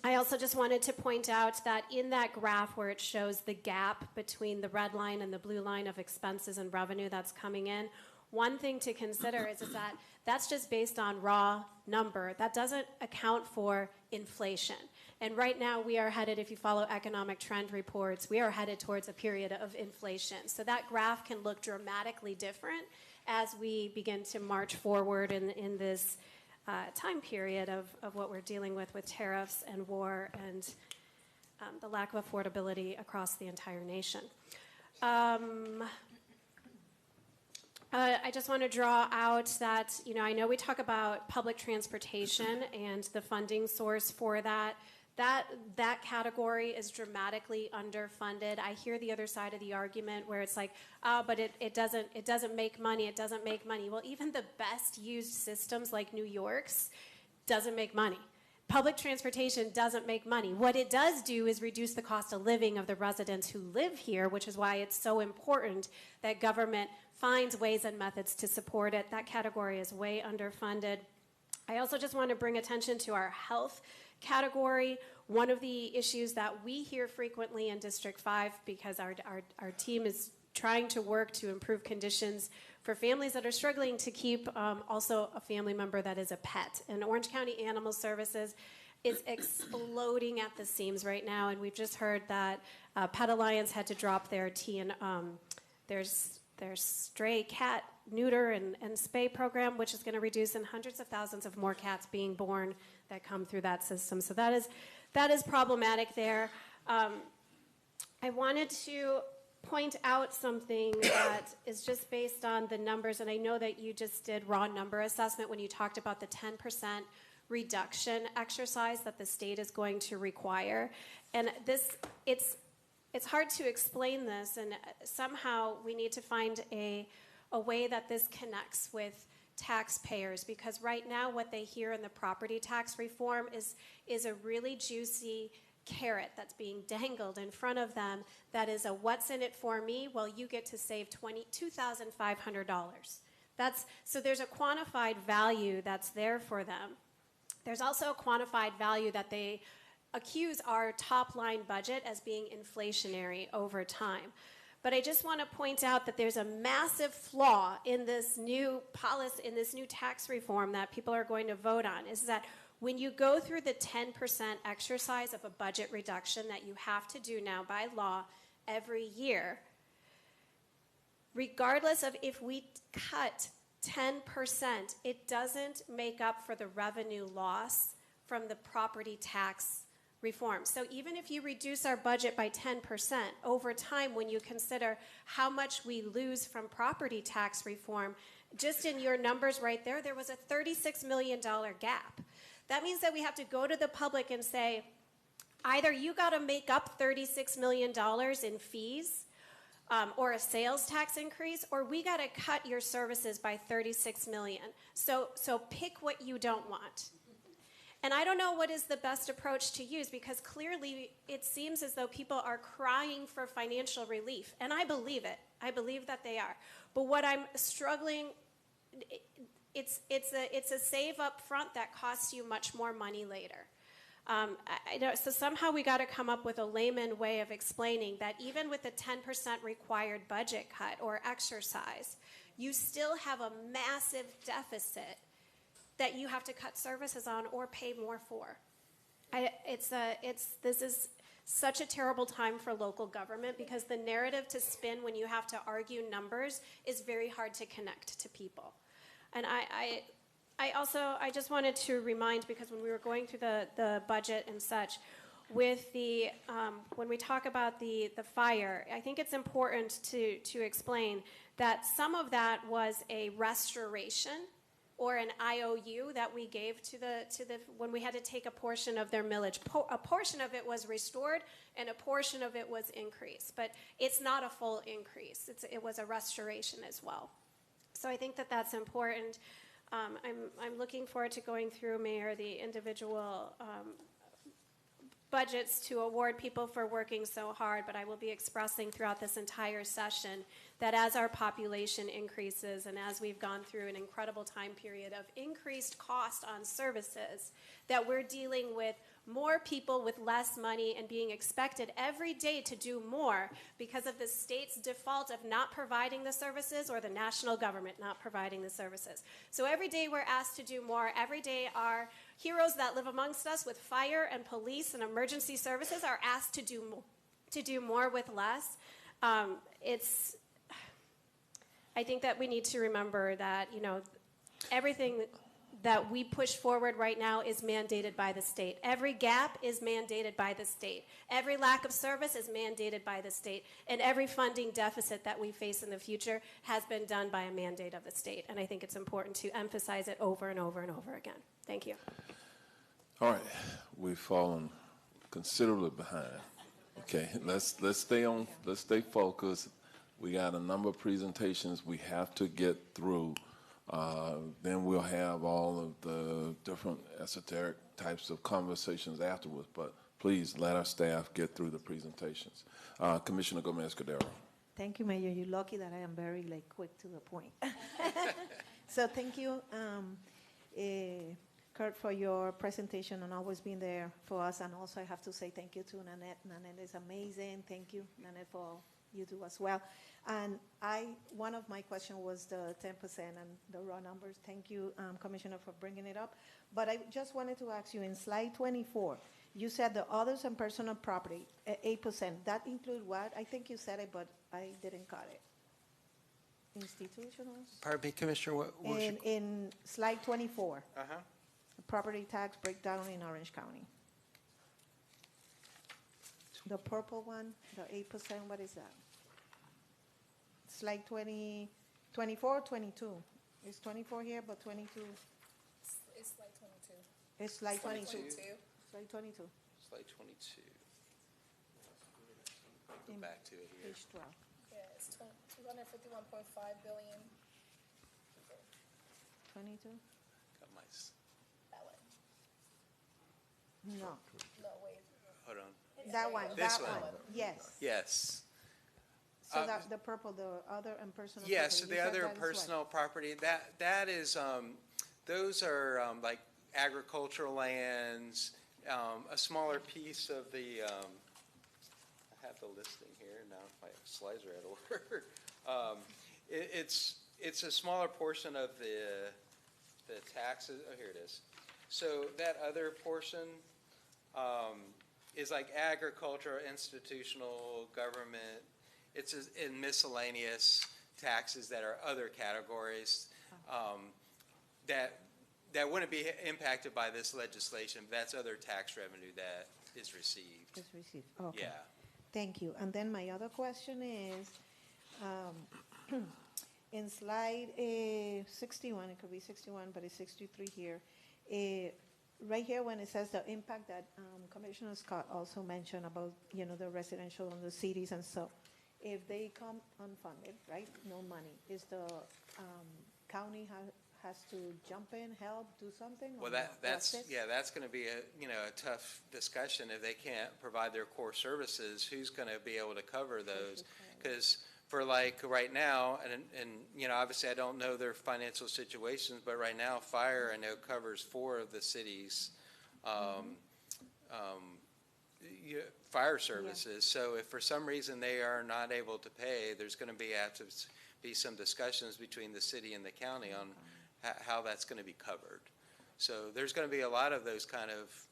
also just wanted to point out that in that graph where it shows the gap between the red line and the blue line of expenses and revenue that's coming in, one thing to consider is that that's just based on raw number. That doesn't account for inflation. And right now we are headed, if you follow economic trend reports, we are headed towards a period of inflation. So that graph can look dramatically different as we begin to march forward in this time period of what we're dealing with tariffs and war and the lack of affordability across the entire nation. I just want to draw out that, I know we talk about public transportation and the funding source for that. That category is dramatically underfunded. I hear the other side of the argument where it's like, but it doesn't make money. It doesn't make money. Well, even the best used systems like New York's doesn't make money. Public transportation doesn't make money. What it does do is reduce the cost of living of the residents who live here, which is why it's so important that government finds ways and methods to support it. That category is way underfunded. I also just want to bring attention to our health category. One of the issues that we hear frequently in District 5, because our team is trying to work to improve conditions for families that are struggling to keep also a family member that is a pet. And Orange County Animal Services is exploding at the seams right now, and we've just heard that Pet Alliance had to drop their their stray cat neuter and spay program, which is going to reduce in hundreds of thousands of more cats being born that come through that system. So that is problematic there. I wanted to point out something that is just based on the numbers, and I know that you just did raw number assessment when you talked about the 10% reduction exercise that the state is going to require. And it's hard to explain this, and somehow we need to find a way that this connects with taxpayers, because right now what they hear in the property tax reform is a really juicy carrot that's being dangled in front of them that is a what's in it for me? Well, you get to save $2,500. So there's a quantified value that's there for them. There's also a quantified value that they accuse our top-line budget as being inflationary over time. But I just want to point out that there's a massive flaw in this new policy, in this new tax reform that people are going to vote on, is that when you go through the 10% exercise of a budget reduction that you have to do now by law every year, regardless of if we cut 10%, it doesn't make up for the revenue loss from the property tax reform. So even if you reduce our budget by 10%, over time, when you consider how much we lose from property tax reform, just in your numbers right there, there was a $36 million gap. That means that we have to go to the public and say, either you got to make up $36 million in fees or a sales tax increase, or we got to cut your services by $36 million. So pick what you don't want. And I don't know what is the best approach to use, because clearly it seems as though people are crying for financial relief. And I believe it. I believe that they are. But what I'm struggling, it's a save up front that costs you much more money later. So somehow we got to come up with a layman way of explaining that even with the 10% required budget cut or exercise, you still have a massive deficit that you have to cut services on or pay more for. This is such a terrible time for local government, because the narrative to spin when you have to argue numbers is very hard to connect to people. And I just wanted to remind, because when we were going through the budget and such, with the when we talk about the fire, I think it's important to explain that some of that was a restoration or an IOU that we gave to the when we had to take a portion of their millage. A portion of it was restored and a portion of it was increased, but it's not a full increase. It was a restoration as well. So I think that that's important. I'm looking forward to going through, Mayor, the individual budgets to award people for working so hard, but I will be expressing throughout this entire session that as our population increases and as we've gone through an incredible time period of increased cost on services, that we're dealing with more people with less money and being expected every day to do more because of the state's default of not providing the services or the national government not providing the services. So every day we're asked to do more. Every day our heroes that live amongst us with fire and police and emergency services are asked to do more with less. I think that we need to remember that, everything that we push forward right now is mandated by the state. Every gap is mandated by the state. Every lack of service is mandated by the state. And every funding deficit that we face in the future has been done by a mandate of the state. And I think it's important to emphasize it over and over and over again. Thank you. All right, we've fallen considerably behind. Okay, let's stay focused. We got a number of presentations we have to get through. Then we'll have all of the different esoteric types of conversations afterwards. But please let our staff get through the presentations. Commissioner Gomez-Cordero. Thank you, Mayor. You're lucky that I am very quick to the point. So thank you, Kurt, for your presentation and always being there for us. And also I have to say thank you to Nanette. Nanette is amazing. Thank you, Nanette, for all you do as well. And one of my questions was the 10% and the raw numbers. Thank you, Commissioner, for bringing it up. But I just wanted to ask you, in slide 24, you said the others and personal property, 8%. That include what? I think you said it, but I didn't got it. Institutionals? Pardon me, Commissioner, what was your... In slide 24, property tax breakdown in Orange County. The purple one, the 8%, what is that? Slide 24, 22. Is 24 here, but 22? It's slide 22. It's slide 22. Slide 22. Slide 22. Slide 22. Go back to it here. Page 12. Yeah, it's 251.5 billion. 22? Got my... That one. No. No, wait. Hold on. That one. This that one. Yes. Yes. So that, the purple, the other and personal property. Yeah, so you the said other that is what? personal property, that is, those are like agricultural lands, a smaller piece of the, I have the listing here, now my slides are out of order. It's a smaller portion of the taxes, oh, here it is. So that other portion is like agriculture, institutional, government. It's in miscellaneous taxes that are other categories that wouldn't be impacted by this legislation. That's other tax revenue that is received. Is received, okay. Yeah. Thank you. And then my other question is, in slide 61, it could be 61, but it's 63 here. Right here when it says the impact that Commissioner Scott also mentioned about, the residential in the cities and so, if they come unfunded, right, no money, is the county has to jump in, help, do something? Well, that's going to be a tough discussion. If they can't provide their core services, who's going to be able to cover those? Because for like right now, and obviously I don't know their financial situations, but right now fire I know covers 4 of the cities' fire services. So if for some reason they are not able to pay, there's going to have to be some discussions between the city and the county on how that's going to be covered. So there's going to be a lot of those kind of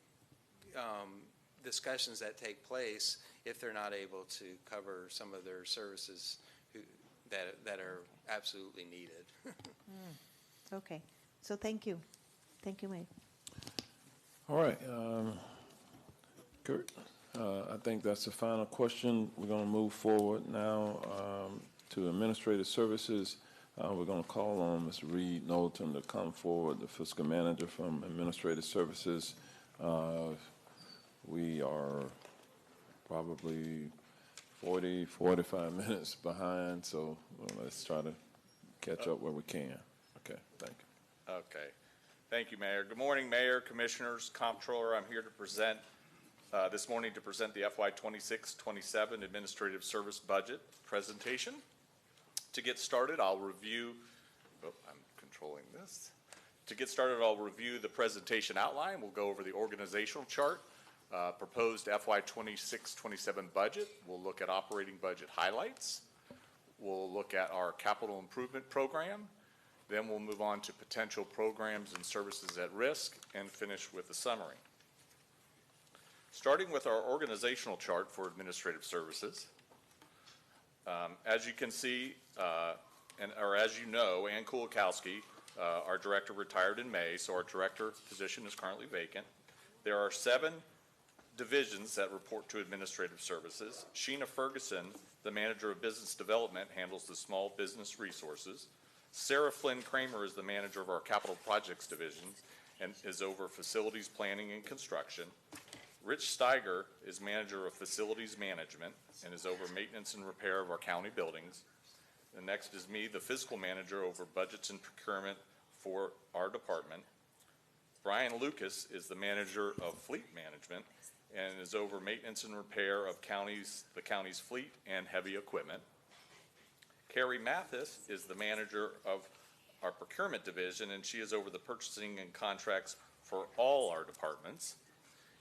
discussions that take place if they're not able to cover some of their services that are absolutely needed. Okay, so thank you. Thank you, Mayor. All right, Kurt, I think that's the final question. We're going to move forward now to administrative services. We're going to call on Mr. Reed Knowlton to come forward, the fiscal manager from administrative services. We are probably 40, 45 minutes behind, so let's try to catch up where we can. Okay, thank you. Okay. Thank you, Mayor. Good morning, Mayor, Commissioners, Comptroller. I'm here to present this morning to present the FY 26-27 Administrative Service Budget presentation. To get started, I'll review, I'm controlling this. To get started, I'll review the presentation outline. We'll go over the organizational chart, proposed FY 26-27 budget. We'll look at operating budget highlights. We'll look at our capital improvement program. Then we'll move on to potential programs and services at risk and finish with a summary. Starting with our organizational chart for administrative services. As you can see, or as you know, Ann Kulikowski, our director, retired in May, so our director position is currently vacant. There are 7 divisions that report to administrative services. Sheena Ferguson, the manager of business development, handles the small business resources. Sarah Flynn Kramer is the manager of our capital projects division and is over facilities planning and construction. Rich Steiger is manager of facilities management and is over maintenance and repair of our county buildings. And next is me, the fiscal manager, over budgets and procurement for our department. Brian Lucas is the manager of fleet management and is over maintenance and repair of the county's fleet and heavy equipment. Carrie Mathis is the manager of our procurement division, and she is over the purchasing and contracts for all our departments.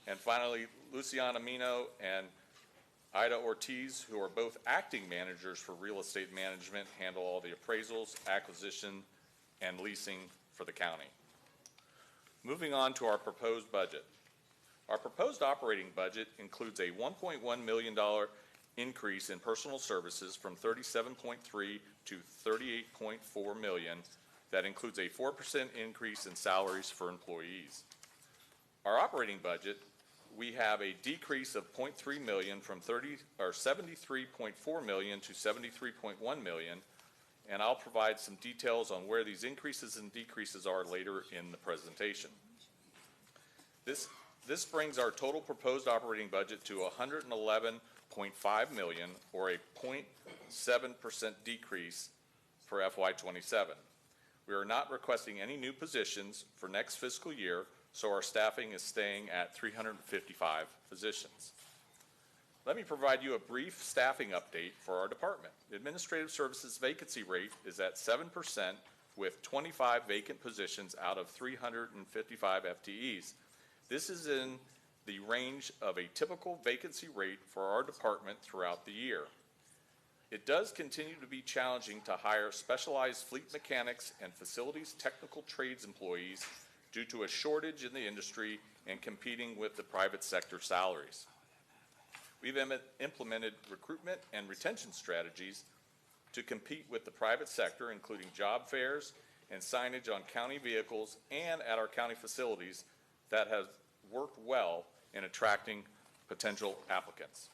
And finally, Luciana Mino and Ida Ortiz, who are both acting managers for real estate management, handle all the appraisals, acquisition, and leasing for the county. Moving on to our proposed budget. Our proposed operating budget includes a $1.1 million increase in personal services from $37.3 to $38.4 million. That includes a 4% increase in salaries for employees. Our operating budget, we have a decrease of $0.3 million from $73.4 million to $73.1 million, and I'll provide some details on where these increases and decreases are later in the presentation. This brings our total proposed operating budget to $111.5 million, or a 0.7% decrease for FY27. We are not requesting any new positions for next fiscal year, so our staffing is staying at 355 positions. Let me provide you a brief staffing update for our department. The Administrative Services vacancy rate is at 7% with 25 vacant positions out of 355 FTEs. This is in the range of a typical vacancy rate for our department throughout the year. It does continue to be challenging to hire specialized fleet mechanics and facilities technical trades employees due to a shortage in the industry and competing with the private sector salaries. We've implemented recruitment and retention strategies to compete with the private sector, including job fairs and signage on county vehicles and at our county facilities that has worked well in attracting potential applicants.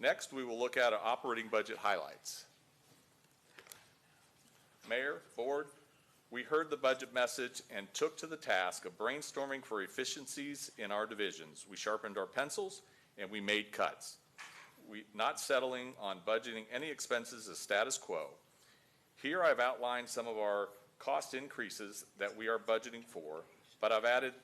Next, we will look at our operating budget highlights. Mayor, Board, we heard the budget message and took to the task of brainstorming for efficiencies in our divisions. We sharpened our pencils and we made cuts. Not settling on budgeting any expenses as status quo. Here I've outlined some of our cost increases that we are budgeting for, but I've added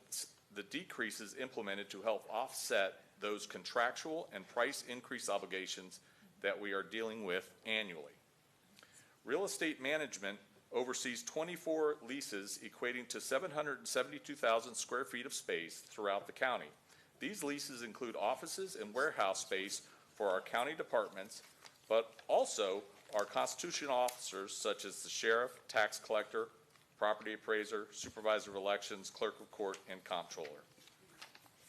the decreases implemented to help offset those contractual and price increase obligations that we are dealing with annually. Real estate management oversees 24 leases equating to 772,000 square feet of space throughout the county. These leases include offices and warehouse space for our county departments, but also our constitutional officers such as the sheriff, tax collector, property appraiser, supervisor of elections, clerk of court, and comptroller.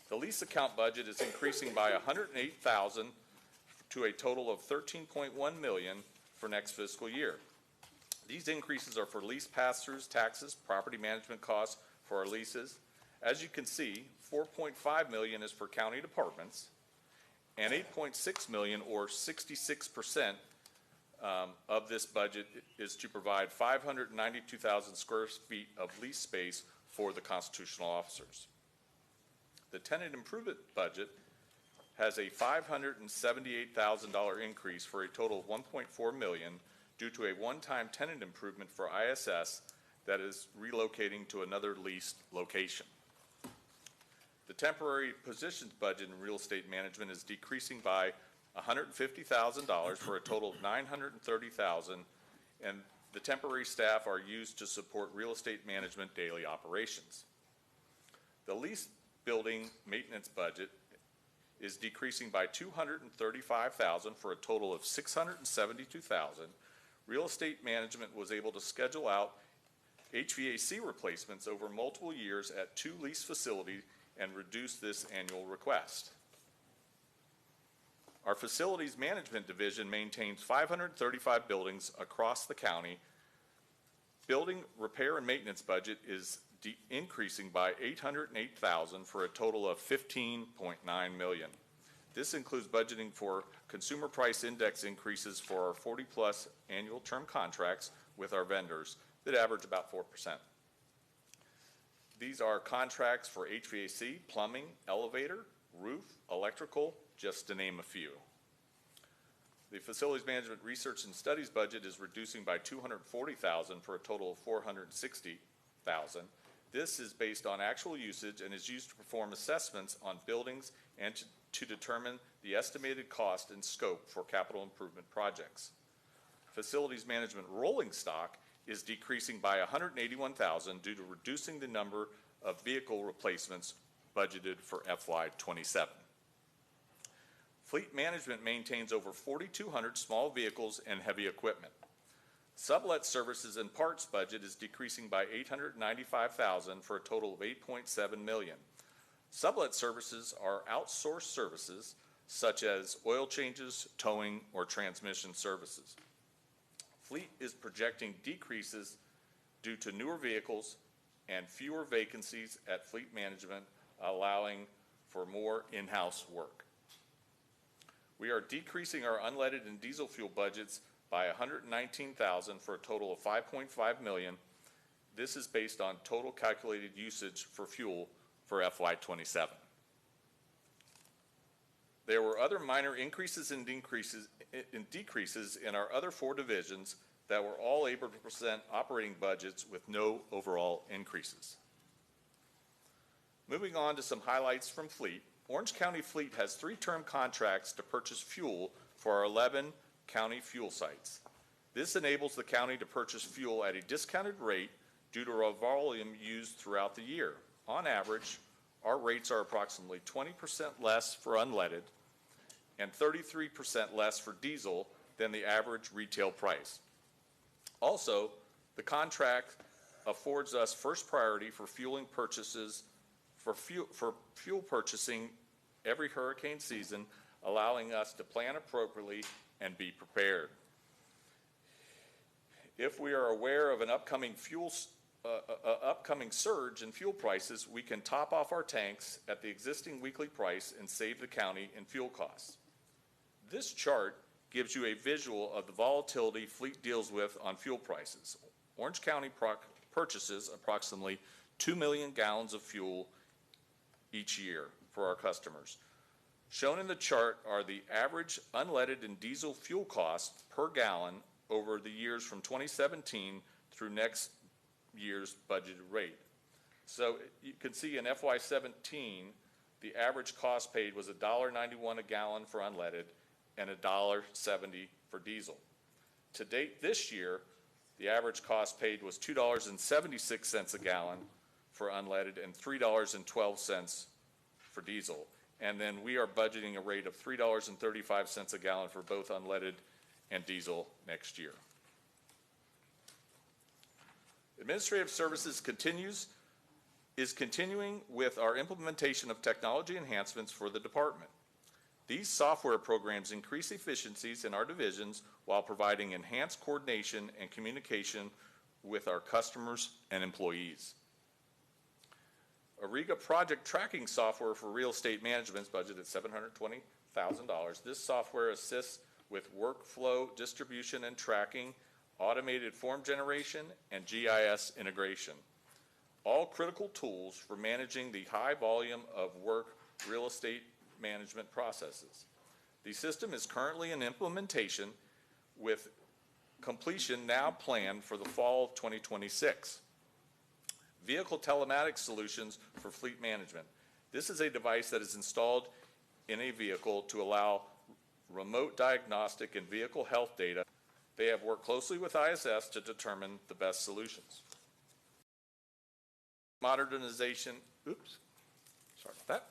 The lease account budget is increasing by $108,000 to a total of $13.1 million for next fiscal year. These increases are for lease pass-throughs, taxes, property management costs for our leases. As you can see, $4.5 million is for county departments, and $8.6 million, or 66%, of this budget is to provide 592,000 square feet of lease space for the constitutional officers. The tenant improvement budget has a $578,000 increase for a total of $1.4 million due to a one-time tenant improvement for ISS that is relocating to another leased location. The temporary positions budget in real estate management is decreasing by $150,000 for a total of $930,000, and the temporary staff are used to support real estate management daily operations. The lease building maintenance budget is decreasing by $235,000 for a total of $672,000. Real estate management was able to schedule out HVAC replacements over multiple years at 2 lease facilities and reduce this annual request. Our facilities management division maintains 535 buildings across the county. Building repair and maintenance budget is increasing by $808,000 for a total of $15.9 million. This includes budgeting for consumer price index increases for our 40-plus annual term contracts with our vendors that average about 4%. These are contracts for HVAC, plumbing, elevator, roof, electrical, just to name a few. The facilities management research and studies budget is reducing by $240,000 for a total of $460,000. This is based on actual usage and is used to perform assessments on buildings and to determine the estimated cost and scope for capital improvement projects. Facilities management rolling stock is decreasing by $181,000 due to reducing the number of vehicle replacements budgeted for FY27. Fleet management maintains over 4,200 small vehicles and heavy equipment. Sublet services and parts budget is decreasing by $895,000 for a total of $8.7 million. Sublet services are outsourced services such as oil changes, towing, or transmission services. Fleet is projecting decreases due to newer vehicles and fewer vacancies at fleet management, allowing for more in-house work. We are decreasing our unleaded and diesel fuel budgets by $119,000 for a total of $5.5 million. This is based on total calculated usage for fuel for FY27. There were other minor increases and decreases in our other 4 divisions that were all able to present operating budgets with no overall increases. Moving on to some highlights from Fleet. Orange County Fleet has 3 term contracts to purchase fuel for our 11 county fuel sites. This enables the county to purchase fuel at a discounted rate due to our volume used throughout the year. On average, our rates are approximately 20% less for unleaded and 33% less for diesel than the average retail price. Also, the contract affords us first priority for fueling purchases for fuel purchasing every hurricane season, allowing us to plan appropriately and be prepared. If we are aware of an upcoming surge in fuel prices, we can top off our tanks at the existing weekly price and save the county in fuel costs. This chart gives you a visual of the volatility Fleet deals with on fuel prices. Orange County purchases approximately 2 million gallons of fuel each year for our customers. Shown in the chart are the average unleaded and diesel fuel costs per gallon over the years from 2017 through next year's budgeted rate. So you can see in FY17, the average cost paid was $1.91 a gallon for unleaded and $1.70 for diesel. To date this year, the average cost paid was $2.76 a gallon for unleaded and $3.12 for diesel. And then we are budgeting a rate of $3.35 a gallon for both unleaded and diesel next year. Administrative Services is continuing with our implementation of technology enhancements for the department. These software programs increase efficiencies in our divisions while providing enhanced coordination and communication with our customers and employees. Ariga project tracking software for real estate management is budgeted at $720,000. This software assists with workflow distribution and tracking, automated form generation, and GIS integration. All critical tools for managing the high volume of work real estate management processes. The system is currently in implementation with completion now planned for the fall of 2026. Vehicle telematics solutions for fleet management. This is a device that is installed in a vehicle to allow remote diagnostic and vehicle health data. They have worked closely with ISS to determine the best solutions. Modernization, sorry about that.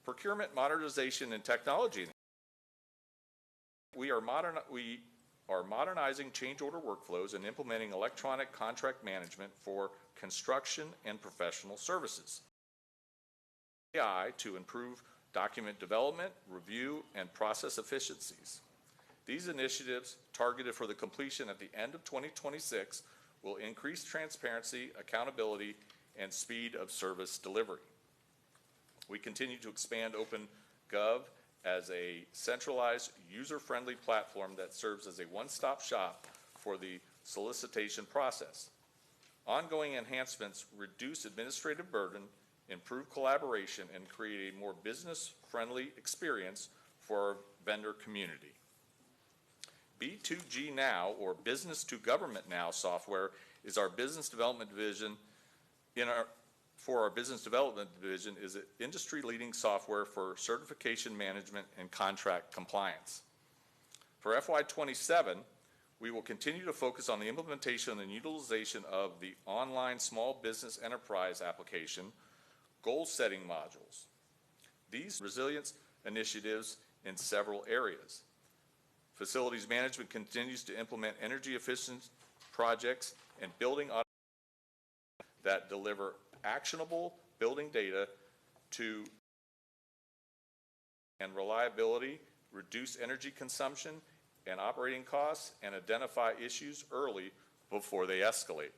Procurement modernization and technology. We are modernizing change order workflows and implementing electronic contract management for construction and professional services. AI to improve document development, review, and process efficiencies. These initiatives, targeted for the completion at the end of 2026, will increase transparency, accountability, and speed of service delivery. We continue to expand OpenGov as a centralized, user-friendly platform that serves as a one-stop shop for the solicitation process. Ongoing enhancements reduce administrative burden, improve collaboration, and create a more business-friendly experience for our vendor community. B2G Now, or Business to Government Now software, is our business development division. For our business development division is an industry-leading software for certification management and contract compliance. For FY27, we will continue to focus on the implementation and utilization of the online small business enterprise application, goal-setting modules. These resilience initiatives in several areas. Facilities management continues to implement energy efficient projects and building that deliver actionable building data to and reliability, reduce energy consumption and operating costs, and identify issues early before they escalate.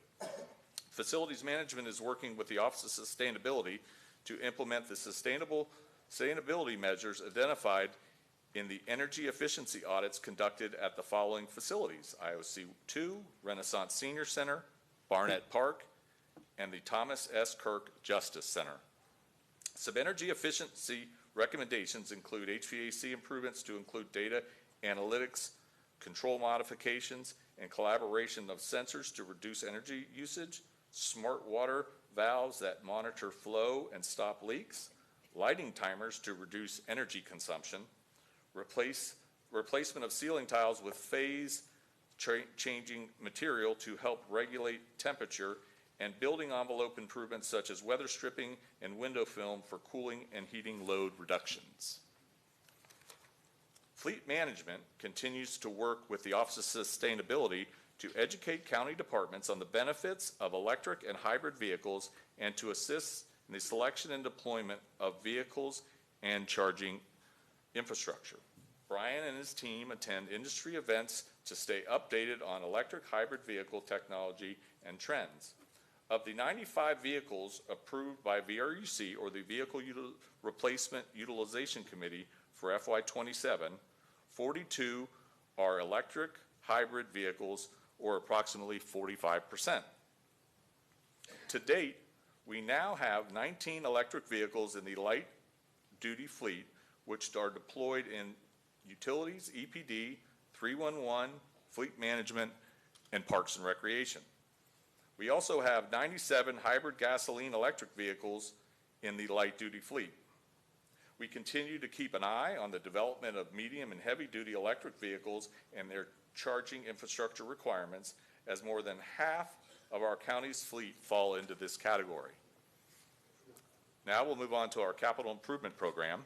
Facilities management is working with the Office of Sustainability to implement the sustainability measures identified in the energy efficiency audits conducted at the following facilities: IOC 2, Renaissance Senior Center, Barnett Park, and the Thomas S. Kirk Justice Center. Some energy efficiency recommendations include HVAC improvements to include data analytics, control modifications, and collaboration of sensors to reduce energy usage, smart water valves that monitor flow and stop leaks, lighting timers to reduce energy consumption, replacement of ceiling tiles with phase-changing material to help regulate temperature, and building envelope improvements such as weather stripping and window film for cooling and heating load reductions. Fleet management continues to work with the Office of Sustainability to educate county departments on the benefits of electric and hybrid vehicles and to assist in the selection and deployment of vehicles and charging infrastructure. Brian and his team attend industry events to stay updated on electric hybrid vehicle technology and trends. Of the 95 vehicles approved by VRUC, or the Vehicle Replacement Utilization Committee for FY27, 42 are electric hybrid vehicles, or approximately 45%. To date, we now have 19 electric vehicles in the light-duty fleet, which are deployed in utilities, EPD, 311, fleet management, and parks and recreation. We also have 97 hybrid gasoline electric vehicles in the light-duty fleet. We continue to keep an eye on the development of medium and heavy-duty electric vehicles and their charging infrastructure requirements, as more than half of our county's fleet fall into this category. Now we'll move on to our capital improvement program.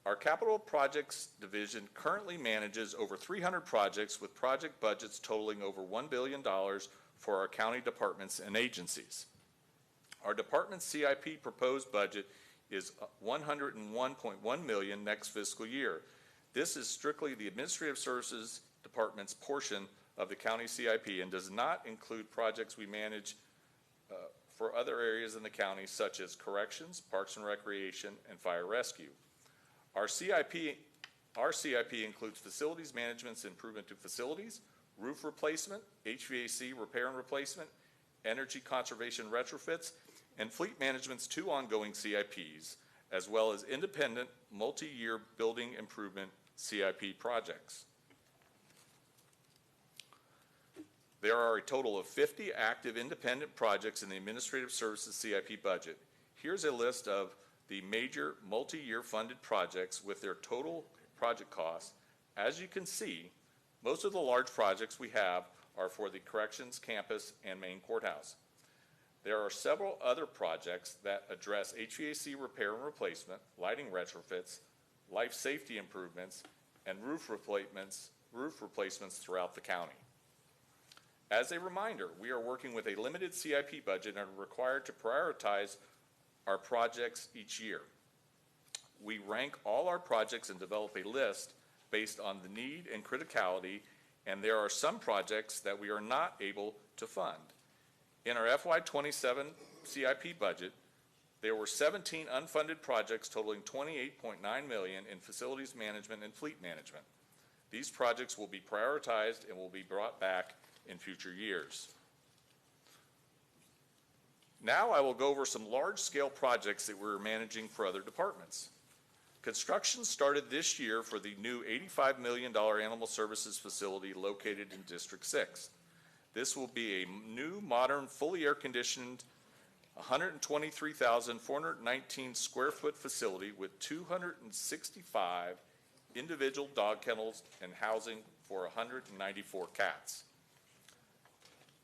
Our Capital Projects Division currently manages over 300 projects with project budgets totaling over $1 billion for our county departments and agencies. Our department's CIP proposed budget is $101.1 million next fiscal year. This is strictly the Administrative Services Department's portion of the county CIP and does not include projects we manage for other areas in the county, such as corrections, parks and recreation, and fire rescue. Our CIP includes facilities management's improvement to facilities, roof replacement, HVAC repair and replacement, energy conservation retrofits, and fleet management's 2 ongoing CIPs, as well as independent multi-year building improvement CIP projects. There are a total of 50 active independent projects in the Administrative Services CIP budget. Here's a list of the major multi-year funded projects with their total project costs. As you can see, most of the large projects we have are for the corrections campus and main courthouse. There are several other projects that address HVAC repair and replacement, lighting retrofits, life safety improvements, and roof replacements throughout the county. As a reminder, we are working with a limited CIP budget and are required to prioritize our projects each year. We rank all our projects and develop a list based on the need and criticality, and there are some projects that we are not able to fund. In our FY27 CIP budget, there were 17 unfunded projects totaling $28.9 million in facilities management and fleet management. These projects will be prioritized and will be brought back in future years. Now I will go over some large-scale projects that we're managing for other departments. Construction started this year for the new $85 million animal services facility located in District 6. This will be a new, modern, fully air-conditioned, 123,419 square foot facility with 265 individual dog kennels and housing for 194 cats.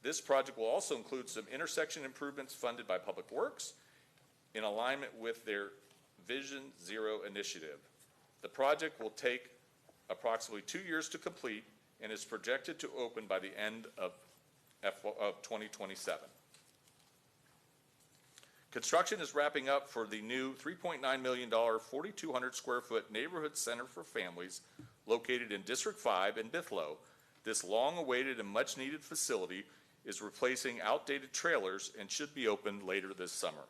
This project will also include some intersection improvements funded by Public Works in alignment with their Vision Zero initiative. The project will take approximately 2 years to complete and is projected to open by the end of 2027. Construction is wrapping up for the new $3.9 million, 4,200 square foot neighborhood center for families located in District 5 in Bithlo. This long-awaited and much-needed facility is replacing outdated trailers and should be opened later this summer.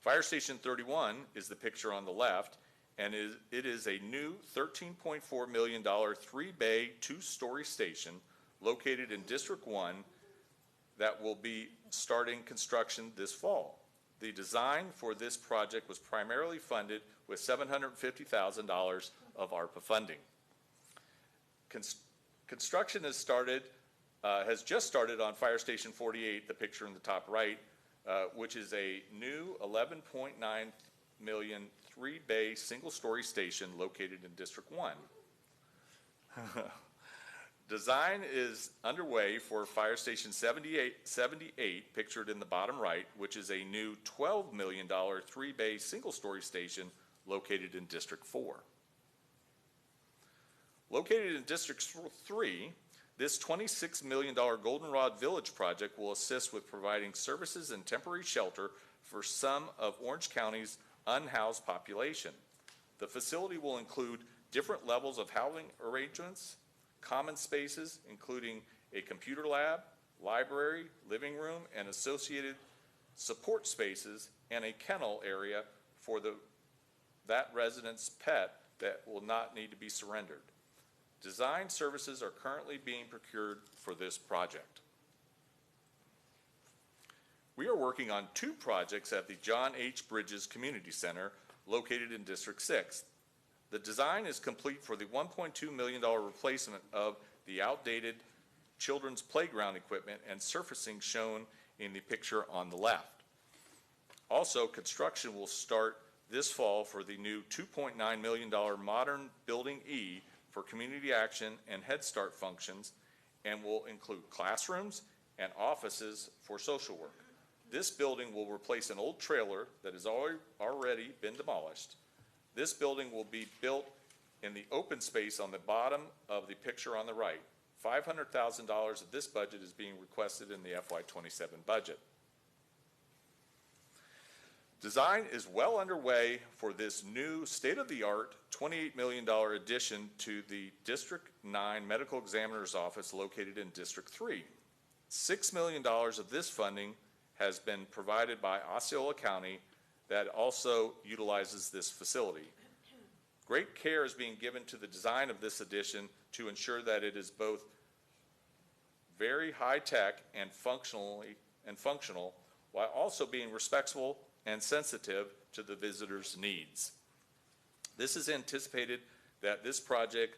Fire Station 31 is the picture on the left, and it is a new $13.4 million 3-bay, 2-story station located in District 1 that will be starting construction this fall. The design for this project was primarily funded with $750,000 of ARPA funding. Construction has just started on Fire Station 48, the picture in the top right, which is a new 11.9 million three-bay single-story station located in District 1. Design is underway for Fire Station 78, pictured in the bottom right, which is a new $12 million three-bay single-story station located in District 4. Located in District 3, this $26 million Goldenrod Village project will assist with providing services and temporary shelter for some of Orange County's unhoused population. The facility will include different levels of housing arrangements, common spaces, including a computer lab, library, living room, and associated support spaces, and a kennel area for that resident's pet that will not need to be surrendered. Design services are currently being procured for this project. We are working on 2 projects at the John H. Bridges Community Center located in District 6. The design is complete for the $1.2 million replacement of the outdated children's playground equipment and surfacing shown in the picture on the left. Also, construction will start this fall for the new $2.9 million modern Building E for community action and Head Start functions, and will include classrooms and offices for social work. This building will replace an old trailer that has already been demolished. This building will be built in the open space on the bottom of the picture on the right. $500,000 of this budget is being requested in the FY27 budget. Design is well underway for this new state-of-the-art $28 million addition to the District 9 Medical Examiner's Office located in District 3. $6 million of this funding has been provided by Osceola County that also utilizes this facility. Great care is being given to the design of this addition to ensure that it is both very high-tech and functional, while also being respectful and sensitive to the visitor's needs. This is anticipated that this project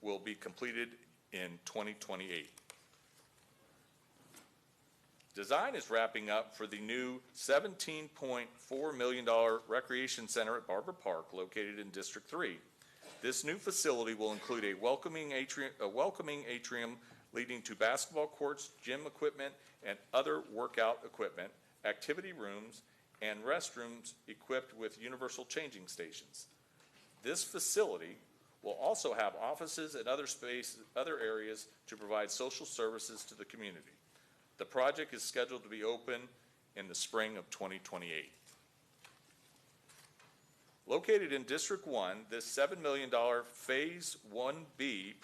will be completed in 2028. Design is wrapping up for the new $17.4 million recreation center at Barber Park located in District 3. This new facility will include a welcoming atrium leading to basketball courts, gym equipment, and other workout equipment, activity rooms, and restrooms equipped with universal changing stations. This facility will also have offices and other areas to provide social services to the community. The project is scheduled to be open in the spring of 2028. Located in District 1, this $7 million Phase 1B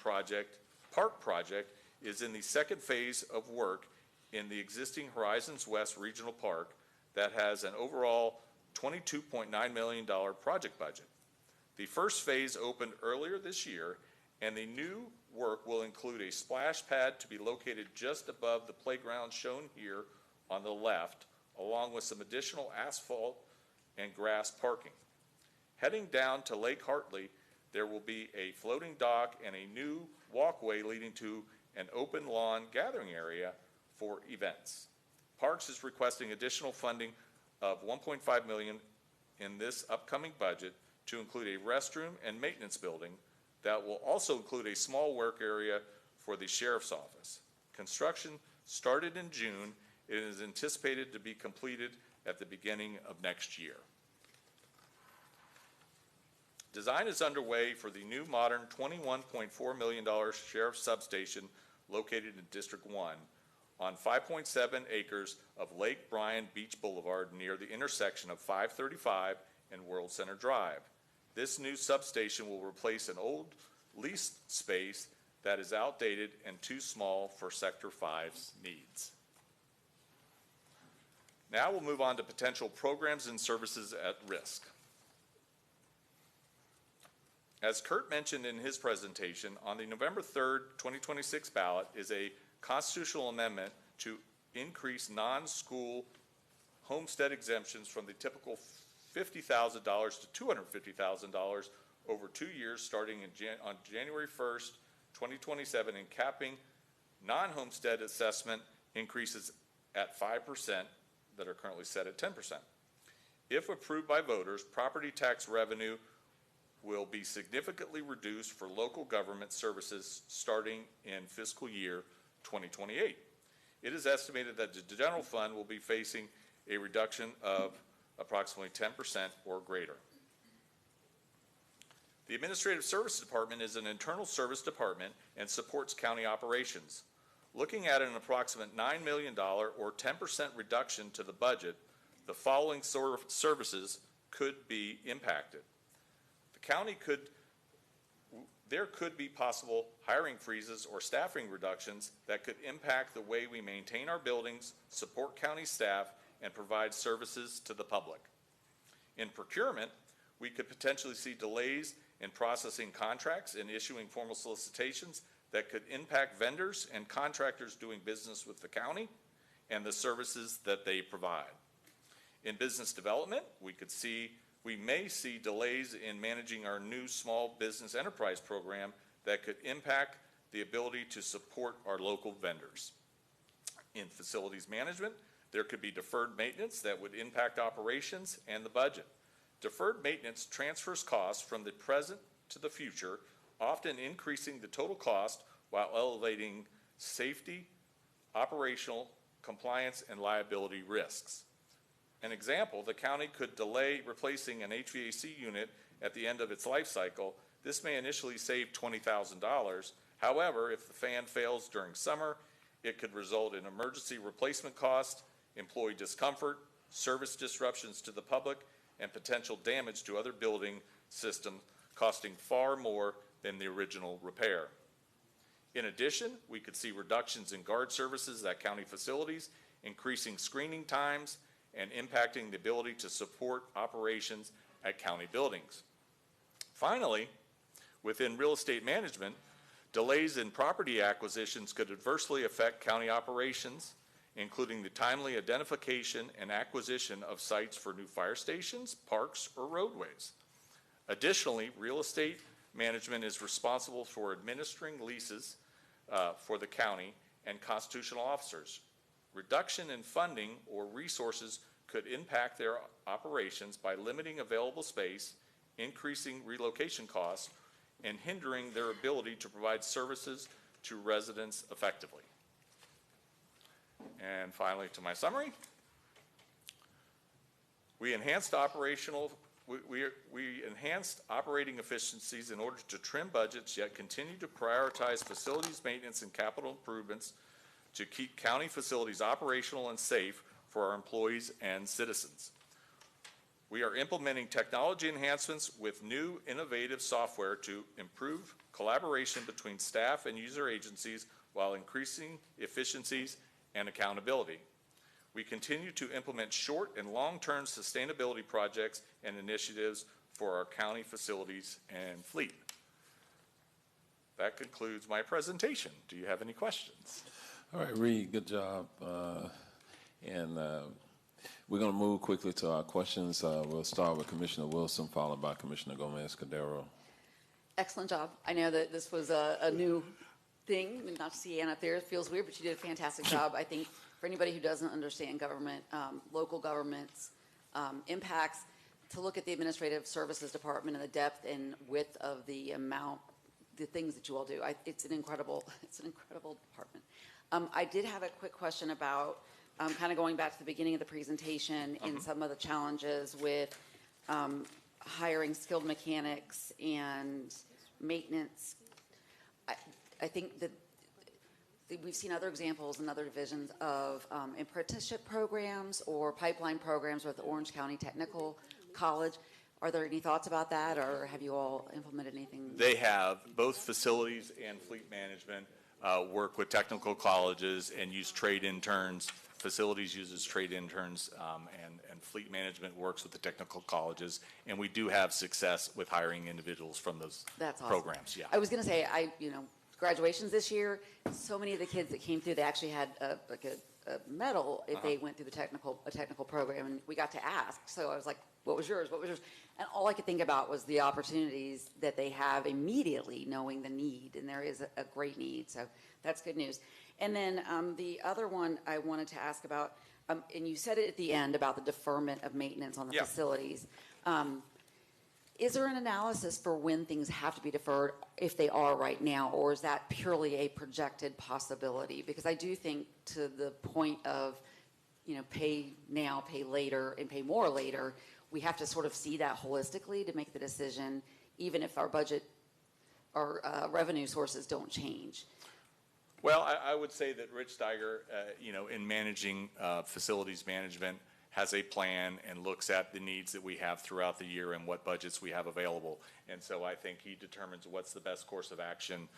park project is in the second phase of work in the existing Horizons West Regional Park that has an overall $22.9 million project budget. The first phase opened earlier this year, and the new work will include a splash pad to be located just above the playground shown here on the left, along with some additional asphalt and grass parking. Heading down to Lake Hartley, there will be a floating dock and a new walkway leading to an open lawn gathering area for events. Parks is requesting additional funding of $1.5 million in this upcoming budget to include a restroom and maintenance building that will also include a small work area for the sheriff's office. Construction started in June. It is anticipated to be completed at the beginning of next year. Design is underway for the new modern $21.4 million sheriff's substation located in District 1 on 5.7 acres of Lake Bryan Beach Boulevard near the intersection of 535 and World Center Drive. This new substation will replace an old leased space that is outdated and too small for Sector 5's needs. Now we'll move on to potential programs and services at risk. As Kurt mentioned in his presentation, on the November 3rd, 2026 ballot is a constitutional amendment to increase non-school homestead exemptions from the typical $50,000 to $250,000 over 2 years starting on January 1st, 2027, and capping non-homestead assessment increases at 5%, that are currently set at 10%. If approved by voters, property tax revenue will be significantly reduced for local government services starting in fiscal year 2028. It is estimated that the general fund will be facing a reduction of approximately 10% or greater. The Administrative Services Department is an internal service department and supports county operations. Looking at an approximate $9 million or 10% reduction to the budget, the following services could be impacted. There could be possible hiring freezes or staffing reductions that could impact the way we maintain our buildings, support county staff, and provide services to the public. In procurement, we could potentially see delays in processing contracts and issuing formal solicitations that could impact vendors and contractors doing business with the county and the services that they provide. In business development, we may see delays in managing our new small business enterprise program that could impact the ability to support our local vendors. In facilities management, there could be deferred maintenance that would impact operations and the budget. Deferred maintenance transfers costs from the present to the future, often increasing the total cost while elevating safety, operational, compliance, and liability risks. An example, the county could delay replacing an HVAC unit at the end of its life cycle. This may initially save $20,000. However, if the fan fails during summer, it could result in emergency replacement costs, employee discomfort, service disruptions to the public, and potential damage to other building systems, costing far more than the original repair. In addition, we could see reductions in guard services at county facilities, increasing screening times, and impacting the ability to support operations at county buildings. Finally, within real estate management, delays in property acquisitions could adversely affect county operations, including the timely identification and acquisition of sites for new fire stations, parks, or roadways. Additionally, real estate management is responsible for administering leases for the county and constitutional officers. Reduction in funding or resources could impact their operations by limiting available space, increasing relocation costs, and hindering their ability to provide services to residents effectively. And finally, to my summary, we enhanced operating efficiencies in order to trim budgets, yet continue to prioritize facilities maintenance and capital improvements to keep county facilities operational and safe for our employees and citizens. We are implementing technology enhancements with new innovative software to improve collaboration between staff and user agencies while increasing efficiencies and accountability. We continue to implement short and long-term sustainability projects and initiatives for our county facilities and fleet. That concludes my presentation. Do you have any questions? All right, Reed, good job. We're going to move quickly to our questions. We'll start with Commissioner Wilson, followed by Commissioner Gomez-Cordero. Excellent job. I know that this was a new thing, and not to see Ann up there, it feels weird, but you did a fantastic job. I think for anybody who doesn't understand government, local governments, impacts, to look at the Administrative Services Department and the depth and width of the amount, the things that you all do, it's an incredible department. I did have a quick question about kind of going back to the beginning of the presentation and some of the challenges with hiring skilled mechanics and maintenance. I think that we've seen other examples in other divisions of apprenticeship programs or pipeline programs with the Orange County Technical College. Are there any thoughts about that, or have you all implemented anything? They have. Both facilities and fleet management work with technical colleges and use trade interns. Facilities uses trade interns, and fleet management works with the technical colleges. And we do have success with hiring individuals from those programs. Yeah. I was going to say, graduations this year, so many of the kids that came through, they actually had a medal if they went through a technical program, and we got to ask. So I was like, what was yours? What was yours? And all I could think about was the opportunities that they have immediately, knowing the need, and there is a great need. So that's good news. And then the other one I wanted to ask about, And you said it at the end about the deferment of maintenance on the Yeah. facilities. Is there an analysis for when things have to be deferred, if they are right now, or is that purely a projected possibility? Because I do think, to the point of, pay now, pay later, and pay more later, we have to sort of see that holistically to make the decision, even if our budget or revenue sources don't change. Well, I would say that Rich Steiger, in managing facilities management, has a plan and looks at the needs that we have throughout the year and what budgets we have available. And so I think he determines what's the best course of action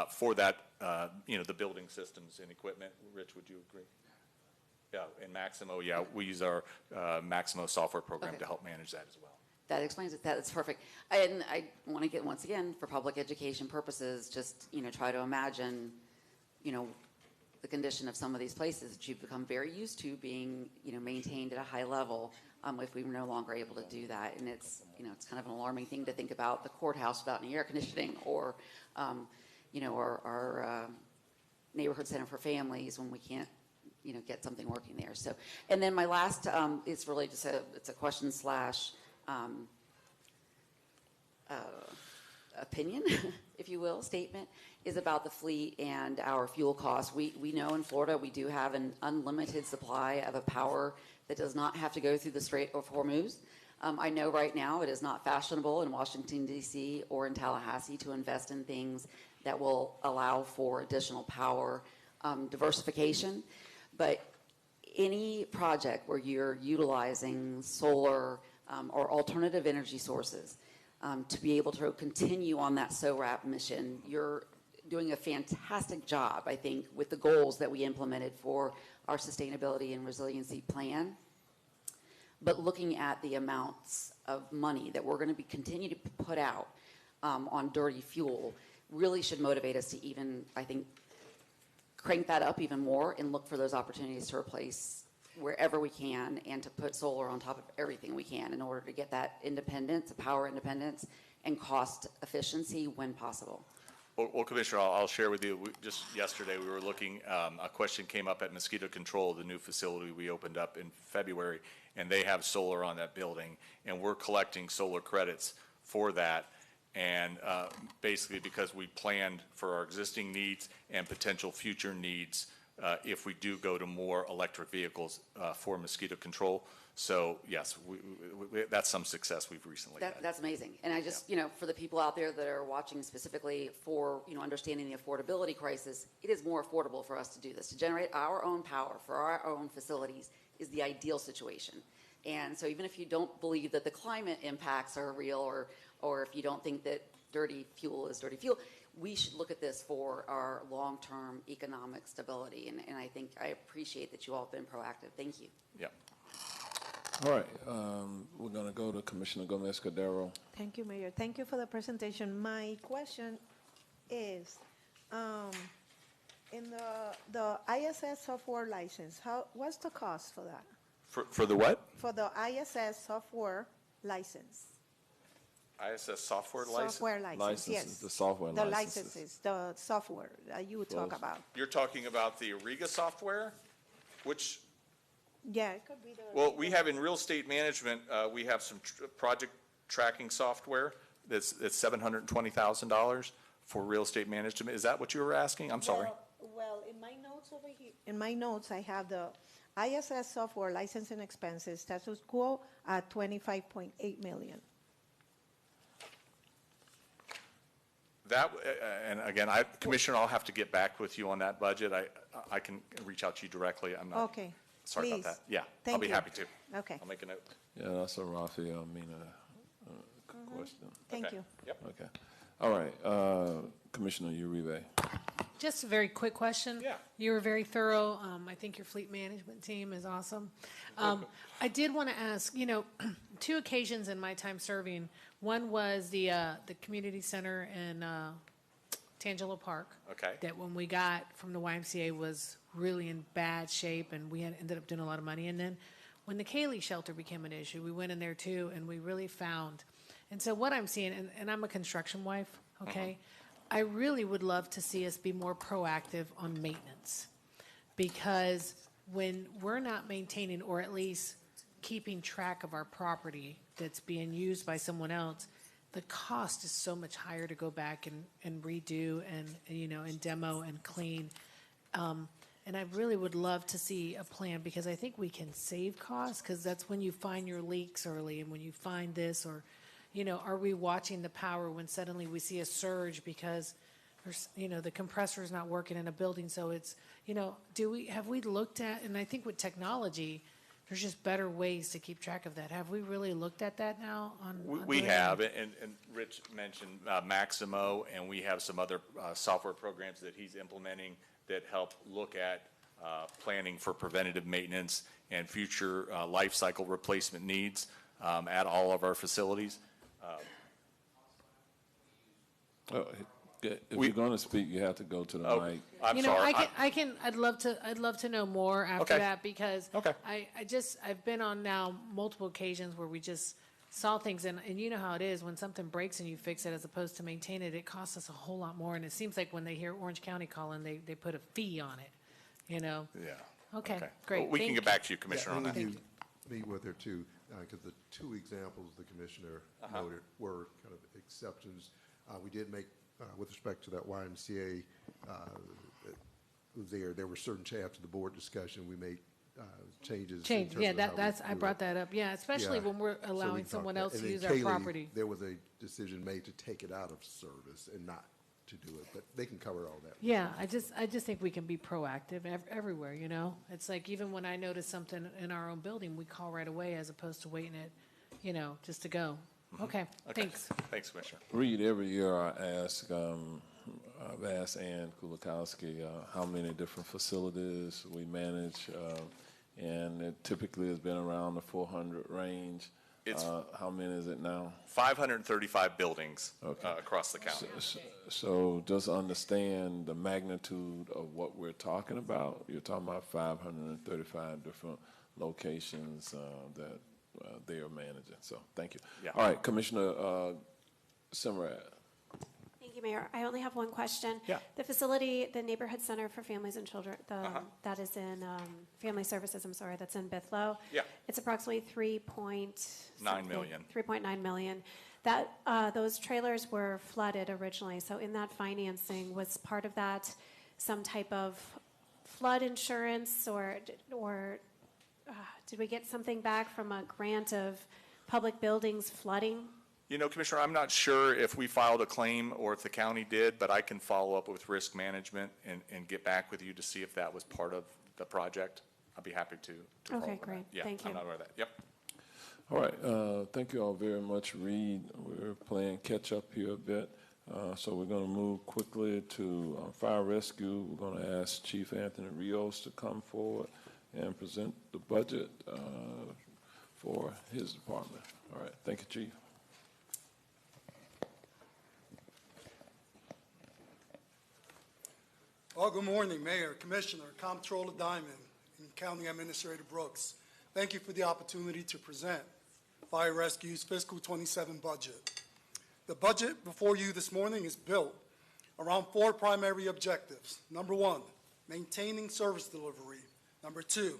for that, the building systems and equipment. Rich, would you agree? Yeah, and Maximo, yeah, we use our Maximo software program to help manage that as well. That explains it. That's perfect. And I want to get, once again, for public education purposes, just, try to imagine, the condition of some of these places that you've become very used to being, maintained at a high level, if we were no longer able to do that. And it's, it's kind of an alarming thing to think about the courthouse without any air conditioning, or, our neighborhood center for families when we can't, get something working there. So, and then my last is really just it's a question slash opinion, if you will, statement, is about the fleet and our fuel costs. We know in Florida we do have an unlimited supply of a power that does not have to go through the Strait of Hormuz. I know right now it is not fashionable in Washington, D.C. or in Tallahassee to invest in things that will allow for additional power diversification. But any project where you're utilizing solar or alternative energy sources to be able to continue on that SORAP mission, you're doing a fantastic job, I think, with the goals that we implemented for our sustainability and resiliency plan. But looking at the amounts of money that we're going to continue to put out on dirty fuel really should motivate us to even, I think, crank that up even more and look for those opportunities to replace wherever we can, and to put solar on top of everything we can in order to get that independence, power independence, and cost efficiency when possible. Well, Commissioner, I'll share with you, just yesterday we were looking, a question came up at Mosquito Control, the new facility we opened up in February, and they have solar on that building, and we're collecting solar credits for that. And basically because we planned for our existing needs and potential future needs if we do go to more electric vehicles for mosquito control. So yes, that's some success we've recently had. That's amazing. And I just, for the people out there that are watching specifically for, understanding the affordability crisis, it is more affordable for us to do this. To generate our own power for our own facilities is the ideal situation. And so even if you don't believe that the climate impacts are real, or if you don't think that dirty fuel is dirty fuel, we should look at this for our long-term economic stability. And I think I appreciate that you all have been proactive. Thank you. Yeah. All right, we're going to go to Commissioner Gomez-Cordero. Thank you, Mayor. Thank you for the presentation. My question is, in the ISS software license, what's the cost for that? For the what? For the ISS software license. ISS software license? Software license, yes. The software The licenses. licenses, the software that you talk about. You're talking about the Ariga software, which, Yeah, it could be the. well, we have in real estate management, we have some project tracking software that's $720,000 for real estate management. Is that what you were asking? I'm sorry. Well, in my notes over here, in my notes, I have the ISS software licensing expenses status quo at 25.8 million. That, and again, Commissioner, I'll have to get back with you on that budget. I can reach out to you directly. I'm not. Okay. Sorry about Please. that. Yeah, I'll Thank be you. happy to. Okay. I'll make a note. Yeah, that's a Rafael Mina question. Thank Okay. you. Yep. Okay. All right, Commissioner Uribe. Just a very quick question. Yeah. You were very thorough. I think your fleet management team is awesome. I did want to ask, two occasions in my time serving. One was the community center in Tangelo Park. Okay. That when we got from the YMCA was really in bad shape, and we ended up doing a lot of money. And then when the Kaylee shelter became an issue, we went in there too, and we really found. And so what I'm seeing, and I'm a construction wife, okay? I really would love to see us be more proactive on maintenance, because when we're not maintaining or at least keeping track of our property that's being used by someone else, the cost is so much higher to go back and redo and demo and clean. And I really would love to see a plan, because I think we can save costs, because that's when you find your leaks early and when you find this, or, are we watching the power when suddenly we see a surge because there's, the compressor is not working in a building. So it's, have we looked at, and I think with technology, there's just better ways to keep track of that. Have we really looked at that now? We have, and Rich mentioned Maximo, and we have some other software programs that he's implementing that help look at planning for preventative maintenance and future life cycle replacement needs at all of our facilities. If you're going to speak, you have to go to the mic. I'm sorry. I'd love to know more after Okay. that, because Okay. I've been on now multiple occasions where we just saw things, and you know how it is when something breaks and you fix it as opposed to maintain it, it costs us a whole lot more. And it seems like when they hear Orange County calling, they put a fee on it, Yeah. Okay, Well, great. we can get back to you, Commissioner, on that. You meet with her too, because the two examples the commissioner noted were kind of exceptions. We did make, with respect to that YMCA, that was there were certain after the board discussion, we made changes. in terms Yeah, of how we that's, I do brought it. that up. Yeah, especially Yeah. when we're So we allowing talked someone that. else And to then use our Kaylee, property. There was a decision made to take it out of service and not to do it, but they can cover all that. Yeah, I just think we can be proactive everywhere, It's like even when I notice something in our own building, we call right away as opposed to waiting it, just to go. Okay, thanks. Thanks, Commissioner. Reed, every year I've asked Ann Kulikowski how many different facilities we manage, and it typically has been around the 400 range. How many is it now? 535 buildings Okay. across the county. So just understand the magnitude of what we're talking about. You're talking about 535 different locations that they are managing. So thank you. Yeah. All right, Commissioner Simrad. Thank you, Mayor. I only have one question. Yeah. The facility, the Neighborhood Center for Families and Children, that is in Family Services, that's in Bithlo. Yeah. It's approximately 9 million. 3.9 million. That, those trailers were flooded originally, so in that financing, was part of that some type of flood insurance, or did we get something back from a grant of public buildings flooding? Commissioner, I'm not sure if we filed a claim or if the county did, but I can follow up with risk management and get back with you to see if that was part of the project. I'll be happy to follow up Okay, with that. great. Yeah, Thank you. I'm not aware of that. Yep. All right, thank you all very much, Reed. We're playing catch up here a bit, so we're going to move quickly to fire rescue. We're going to ask Chief Anthony Rios to come forward and present the budget for his department. All right, thank you, Chief. Well, good morning, Mayor, Commissioner, Comptroller Diamond, and County Administrator Brooks. Thank you for the opportunity to present Fire Rescue's fiscal 27 budget. The budget before you this morning is built around 4 primary objectives. Number 1, maintaining service delivery. Number 2,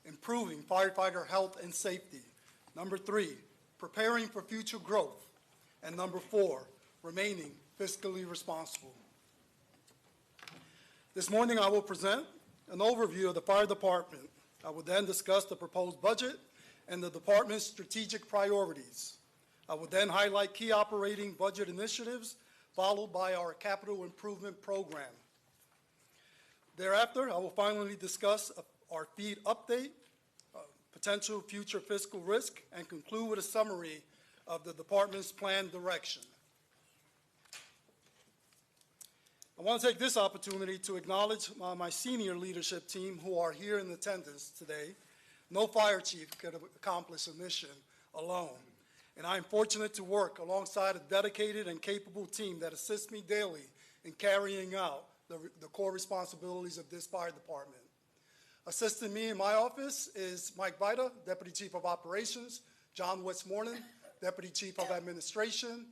improving firefighter health and safety. Number 3, preparing for future growth. And number 4, remaining fiscally responsible. This morning, I will present an overview of the fire department. I will then discuss the proposed budget and the department's strategic priorities. I will then highlight key operating budget initiatives, followed by our capital improvement program. Thereafter, I will finally discuss our feed update, potential future fiscal risk, and conclude with a summary of the department's planned direction. I want to take this opportunity to acknowledge my senior leadership team who are here in attendance today. No fire chief could have accomplished a mission alone, and I am fortunate to work alongside a dedicated and capable team that assists me daily in carrying out the core responsibilities of this fire department. Assisting me in my office is Mike Vita, Deputy Chief of Operations, John Westmoreland, Deputy Chief of Administration,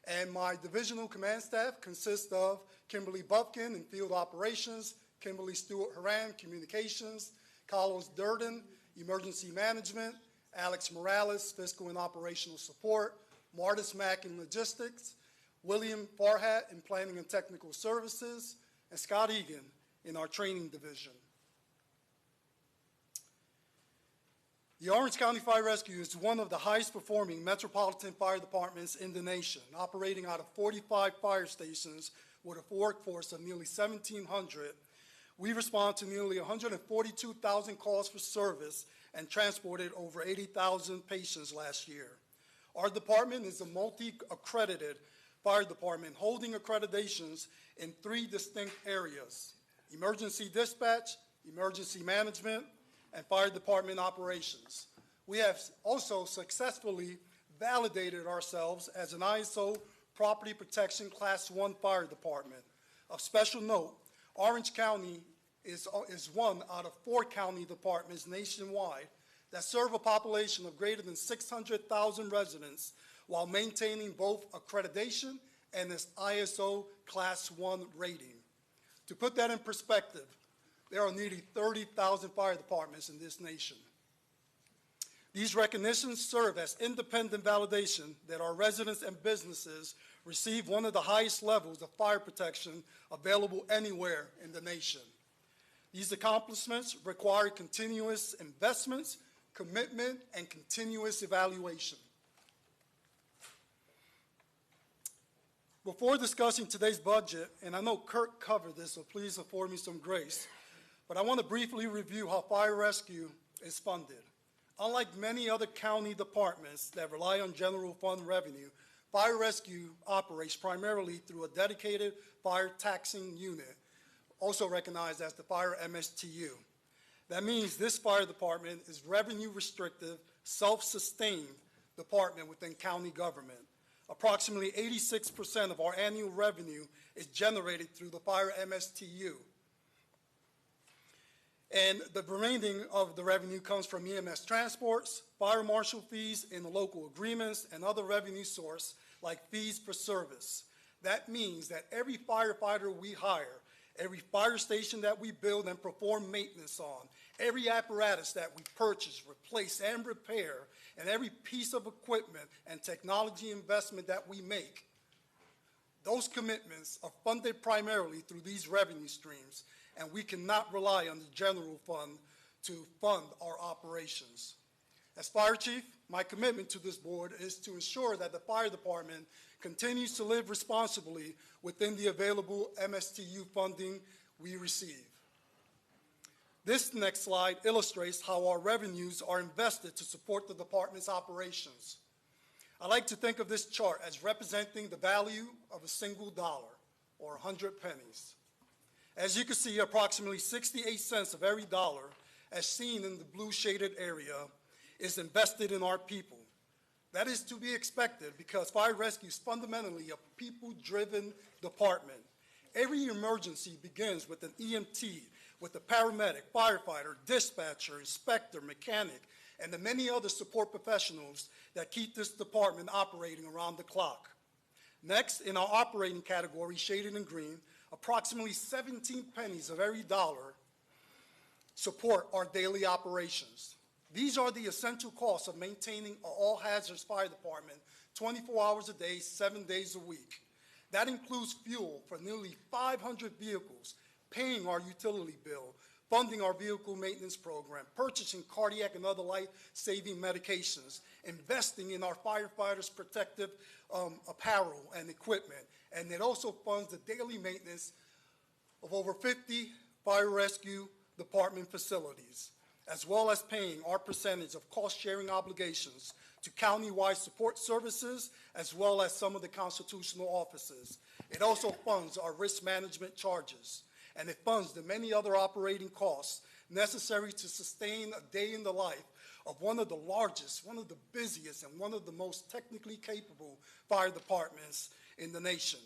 and my divisional command staff consists of Kimberly Bufkin in Field Operations, Kimberly Stewart-Haran, Communications, Carlos Durden, Emergency Management, Alex Morales, Fiscal and Operational Support, Martis Mack in Logistics, William Farhat in Planning and Technical Services, and Scott Egan in our Training Division. The Orange County Fire Rescue is one of the highest performing metropolitan fire departments in the nation, operating out of 45 fire stations with a workforce of nearly 1,700. We respond to nearly 142,000 calls for service and transported over 80,000 patients last year. Our department is a multi-accredited fire department holding accreditations in 3 distinct areas: emergency dispatch, emergency management, and fire department operations. We have also successfully validated ourselves as an ISO Property Protection Class 1 fire department. Of special note, Orange County is one out of 4 county departments nationwide that serve a population of greater than 600,000 residents while maintaining both accreditation and its ISO Class 1 rating. To put that in perspective, there are nearly 30,000 fire departments in this nation. These recognitions serve as independent validation that our residents and businesses receive one of the highest levels of fire protection available anywhere in the nation. These accomplishments require continuous investments, commitment, and continuous evaluation. Before discussing today's budget, and I know Kirk covered this, so please afford me some grace, but I want to briefly review how fire rescue is funded. Unlike many other county departments that rely on general fund revenue, fire rescue operates primarily through a dedicated fire taxing unit, also recognized as the fire MSTU. That means this fire department is revenue restrictive, self-sustained department within county government. Approximately 86% of our annual revenue is generated through the fire MSTU. And the remaining of the revenue comes from EMS transports, fire marshal fees in the local agreements, and other revenue source like fees for service. That means that every firefighter we hire, every fire station that we build and perform maintenance on, every apparatus that we purchase, replace, and repair, and every piece of equipment and technology investment that we make, those commitments are funded primarily through these revenue streams, and we cannot rely on the general fund to fund our operations. As fire chief, my commitment to this board is to ensure that the fire department continues to live responsibly within the available MSTU funding we receive. This next slide illustrates how our revenues are invested to support the department's operations. I like to think of this chart as representing the value of a single dollar, or 100 pennies. As you can see, approximately 68 cents of every dollar, as seen in the blue shaded area, is invested in our people. That is to be expected because fire rescue is fundamentally a people-driven department. Every emergency begins with an EMT, with a paramedic, firefighter, dispatcher, inspector, mechanic, and the many other support professionals that keep this department operating around the clock. Next, in our operating category, shaded in green, approximately 17 pennies of every dollar support our daily operations. These are the essential costs of maintaining an all-hazards fire department 24 hours a day, 7 days a week. That includes fuel for nearly 500 vehicles, paying our utility bill, funding our vehicle maintenance program, purchasing cardiac and other life-saving medications, investing in our firefighters' protective apparel and equipment, and it also funds the daily maintenance of over 50 fire rescue department facilities, as well as paying our percentage of cost-sharing obligations to county-wide support services, as well as some of the constitutional offices. It also funds our risk management charges, and it funds the many other operating costs necessary to sustain a day in the life of one of the largest, one of the busiest, and one of the most technically capable fire departments in the nation.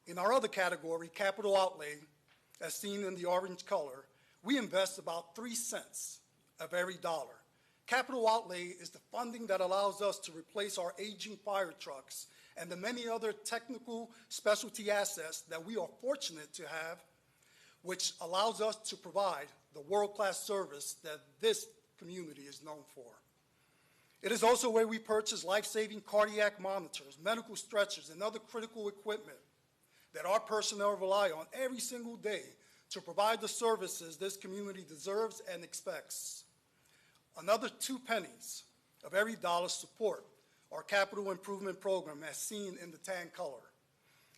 In our other category, capital outlay, as seen in the orange color, we invest about 3 cents of every dollar. Capital outlay is the funding that allows us to replace our aging fire trucks and the many other technical specialty assets that we are fortunate to have, which allows us to provide the world-class service that this community is known for. It is also where we purchase life-saving cardiac monitors, medical stretchers, and other critical equipment that our personnel rely on every single day to provide the services this community deserves and expects. Another 2 pennies of every dollar support our capital improvement program as seen in the tan color.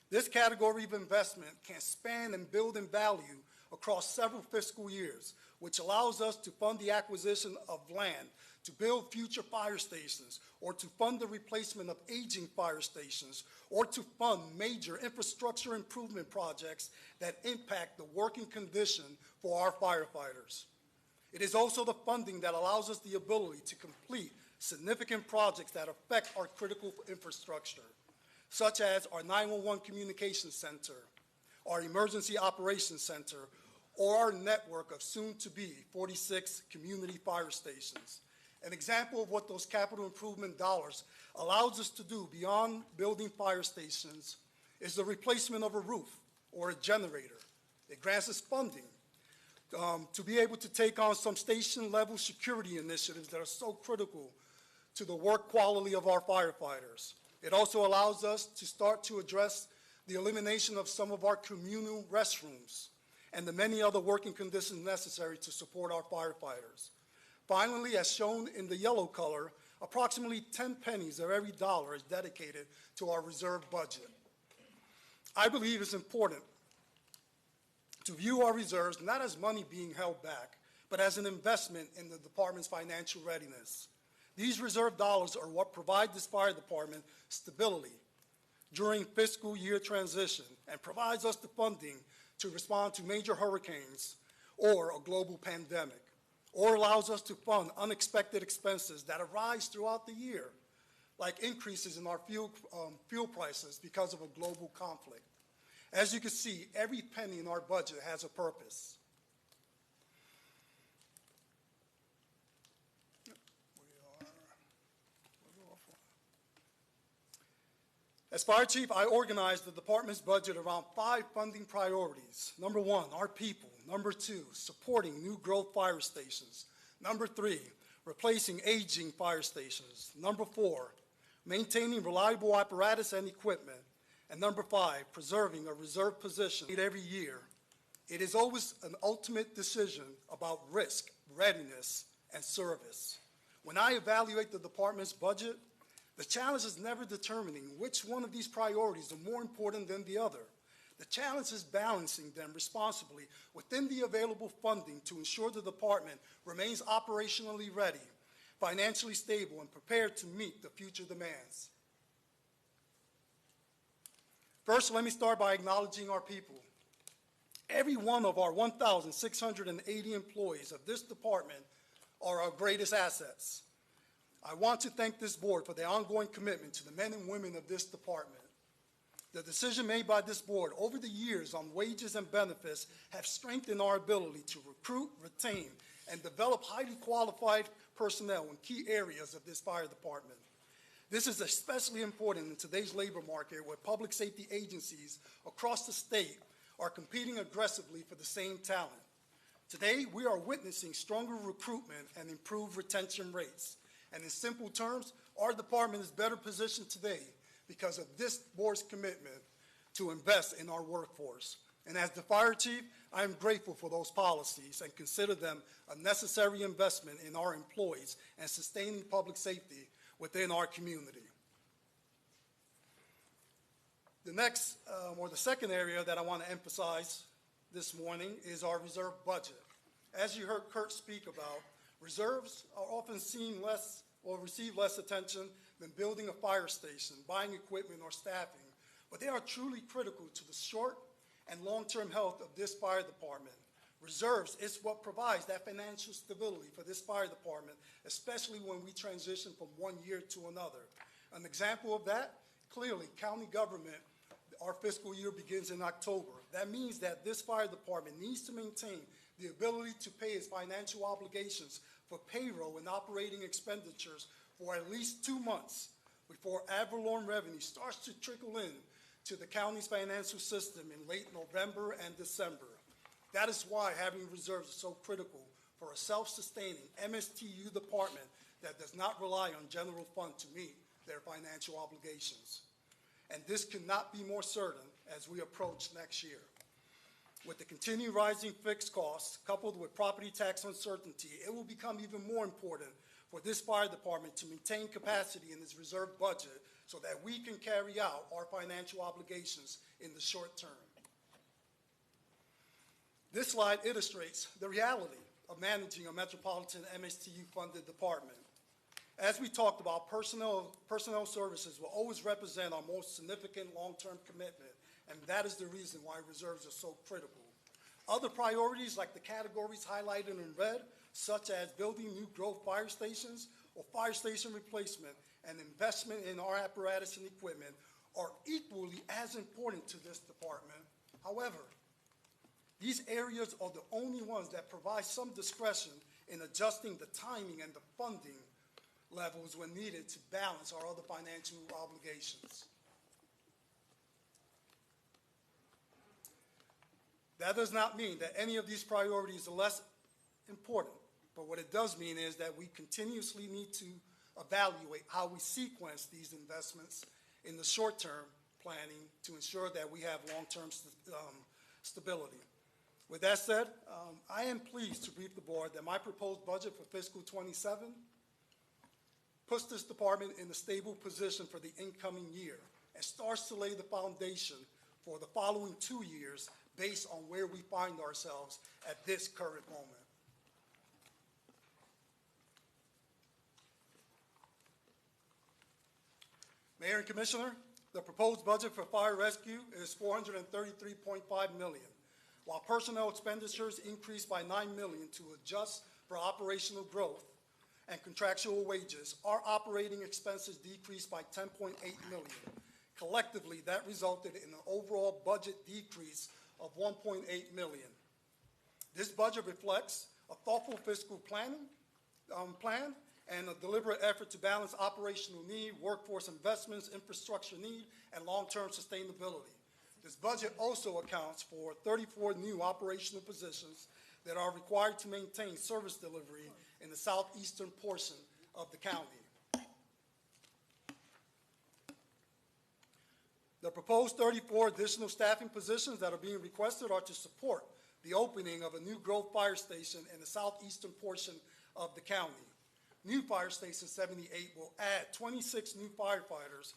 This category of investment can span and build in value across several fiscal years, which allows us to fund the acquisition of land to build future fire stations, or to fund the replacement of aging fire stations, or to fund major infrastructure improvement projects that impact the working condition for our firefighters. It is also the funding that allows us the ability to complete significant projects that affect our critical infrastructure, such as our 911 Communications Center, our Emergency Operations Center, or our network of soon-to-be 46 community fire stations. An example of what those capital improvement dollars allows us to do beyond building fire stations is the replacement of a roof or a generator. It grants us funding to be able to take on some station-level security initiatives that are so critical to the work quality of our firefighters. It also allows us to start to address the elimination of some of our communal restrooms and the many other working conditions necessary to support our firefighters. Finally, as shown in the yellow color, approximately 10 pennies of every dollar is dedicated to our reserve budget. I believe it's important to view our reserves not as money being held back, but as an investment in the department's financial readiness. These reserve dollars are what provide this fire department stability during fiscal year transition and provides us the funding to respond to major hurricanes or a global pandemic, or allows us to fund unexpected expenses that arise throughout the year, like increases in our fuel prices because of a global conflict. As you can see, every penny in our budget has a purpose. As fire chief, I organized the department's budget around 5 funding priorities. Number 1, our people. Number 2, supporting new growth fire stations. Number 3, replacing aging fire stations. Number 4, maintaining reliable apparatus and equipment. And number 5, preserving a reserve position every year. It is always an ultimate decision about risk, readiness, and service. When I evaluate the department's budget, the challenge is never determining which one of these priorities are more important than the other. The challenge is balancing them responsibly within the available funding to ensure the department remains operationally ready, financially stable, and prepared to meet the future demands. First, let me start by acknowledging our people. Every one of our 1,680 employees of this department are our greatest assets. I want to thank this board for their ongoing commitment to the men and women of this department. The decision made by this board over the years on wages and benefits have strengthened our ability to recruit, retain, and develop highly qualified personnel in key areas of this fire department. This is especially important in today's labor market where public safety agencies across the state are competing aggressively for the same talent. Today, we are witnessing stronger recruitment and improved retention rates. And in simple terms, our department is better positioned today because of this board's commitment to invest in our workforce. And as the fire chief, I am grateful for those policies and consider them a necessary investment in our employees and sustaining public safety within our community. The next, or the second area that I want to emphasize this morning is our reserve budget. As you heard Kurt speak about, reserves are often seen less or receive less attention than building a fire station, buying equipment, or staffing, but they are truly critical to the short and long-term health of this fire department. Reserves is what provides that financial stability for this fire department, especially when we transition from one year to another. An example of that, clearly, county government, our fiscal year begins in October. That means that this fire department needs to maintain the ability to pay its financial obligations for payroll and operating expenditures for at least 2 months before ad valorem revenue starts to trickle in to the county's financial system in late November and December. That is why having reserves is so critical for a self-sustaining MSTU department that does not rely on general fund to meet their financial obligations. And this cannot be more certain as we approach next year. With the continued rising fixed costs coupled with property tax uncertainty, it will become even more important for this fire department to maintain capacity in its reserve budget so that we can carry out our financial obligations in the short term. This slide illustrates the reality of managing a metropolitan MSTU-funded department. As we talked about, personnel services will always represent our most significant long-term commitment, and that is the reason why reserves are so critical. Other priorities, like the categories highlighted in red, such as building new growth fire stations or fire station replacement and investment in our apparatus and equipment, are equally as important to this department. However, these areas are the only ones that provide some discretion in adjusting the timing and the funding levels when needed to balance our other financial obligations. That does not mean that any of these priorities are less important, but what it does mean is that we continuously need to evaluate how we sequence these investments in the short-term planning to ensure that we have long-term stability. With that said, I am pleased to brief the board that my proposed budget for fiscal 27 puts this department in a stable position for the incoming year and starts to lay the foundation for the following 2 years based on where we find ourselves at this current moment. Mayor and Commissioner, the proposed budget for fire rescue is $433.5 million. While personnel expenditures increased by $9 million to adjust for operational growth and contractual wages, our operating expenses decreased by $10.8 million. Collectively, that resulted in an overall budget decrease of $1.8 million. This budget reflects a thoughtful fiscal plan and a deliberate effort to balance operational need, workforce investments, infrastructure need, and long-term sustainability. This budget also accounts for 34 new operational positions that are required to maintain service delivery in the southeastern portion of the county. The proposed 34 additional staffing positions that are being requested are to support the opening of a new growth fire station in the southeastern portion of the county. New Fire Station 78 will add 26 new firefighters,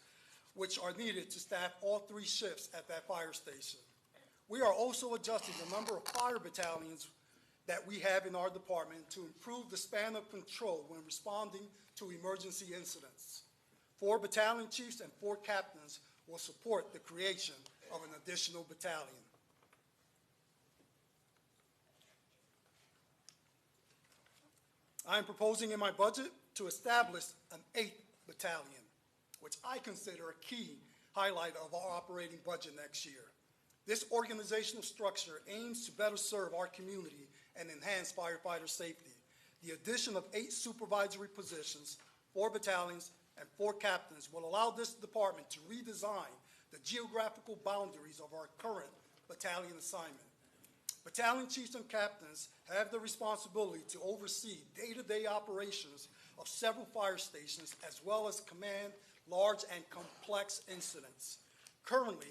which are needed to staff all 3 shifts at that fire station. We are also adjusting the number of fire battalions that we have in our department to improve the span of control when responding to emergency incidents. 4 battalion chiefs and 4 captains will support the creation of an additional battalion. I am proposing in my budget to establish an 8th battalion, which I consider a key highlight of our operating budget next year. This organizational structure aims to better serve our community and enhance firefighter safety. The addition of 8 supervisory positions, 4 battalions, and 4 captains will allow this department to redesign the geographical boundaries of our current battalion assignment. Battalion chiefs and captains have the responsibility to oversee day-to-day operations of several fire stations as well as command large and complex incidents. Currently,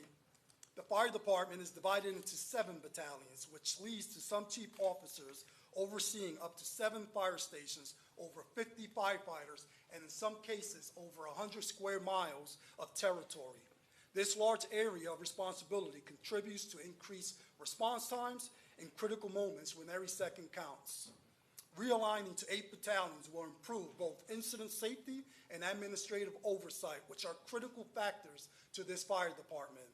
the fire department is divided into 7 battalions, which leads to some chief officers overseeing up to 7 fire stations, over 50 firefighters, and in some cases over 100 square miles of territory. This large area of responsibility contributes to increased response times in critical moments when every second counts. Realigning to 8 battalions will improve both incident safety and administrative oversight, which are critical factors to this fire department.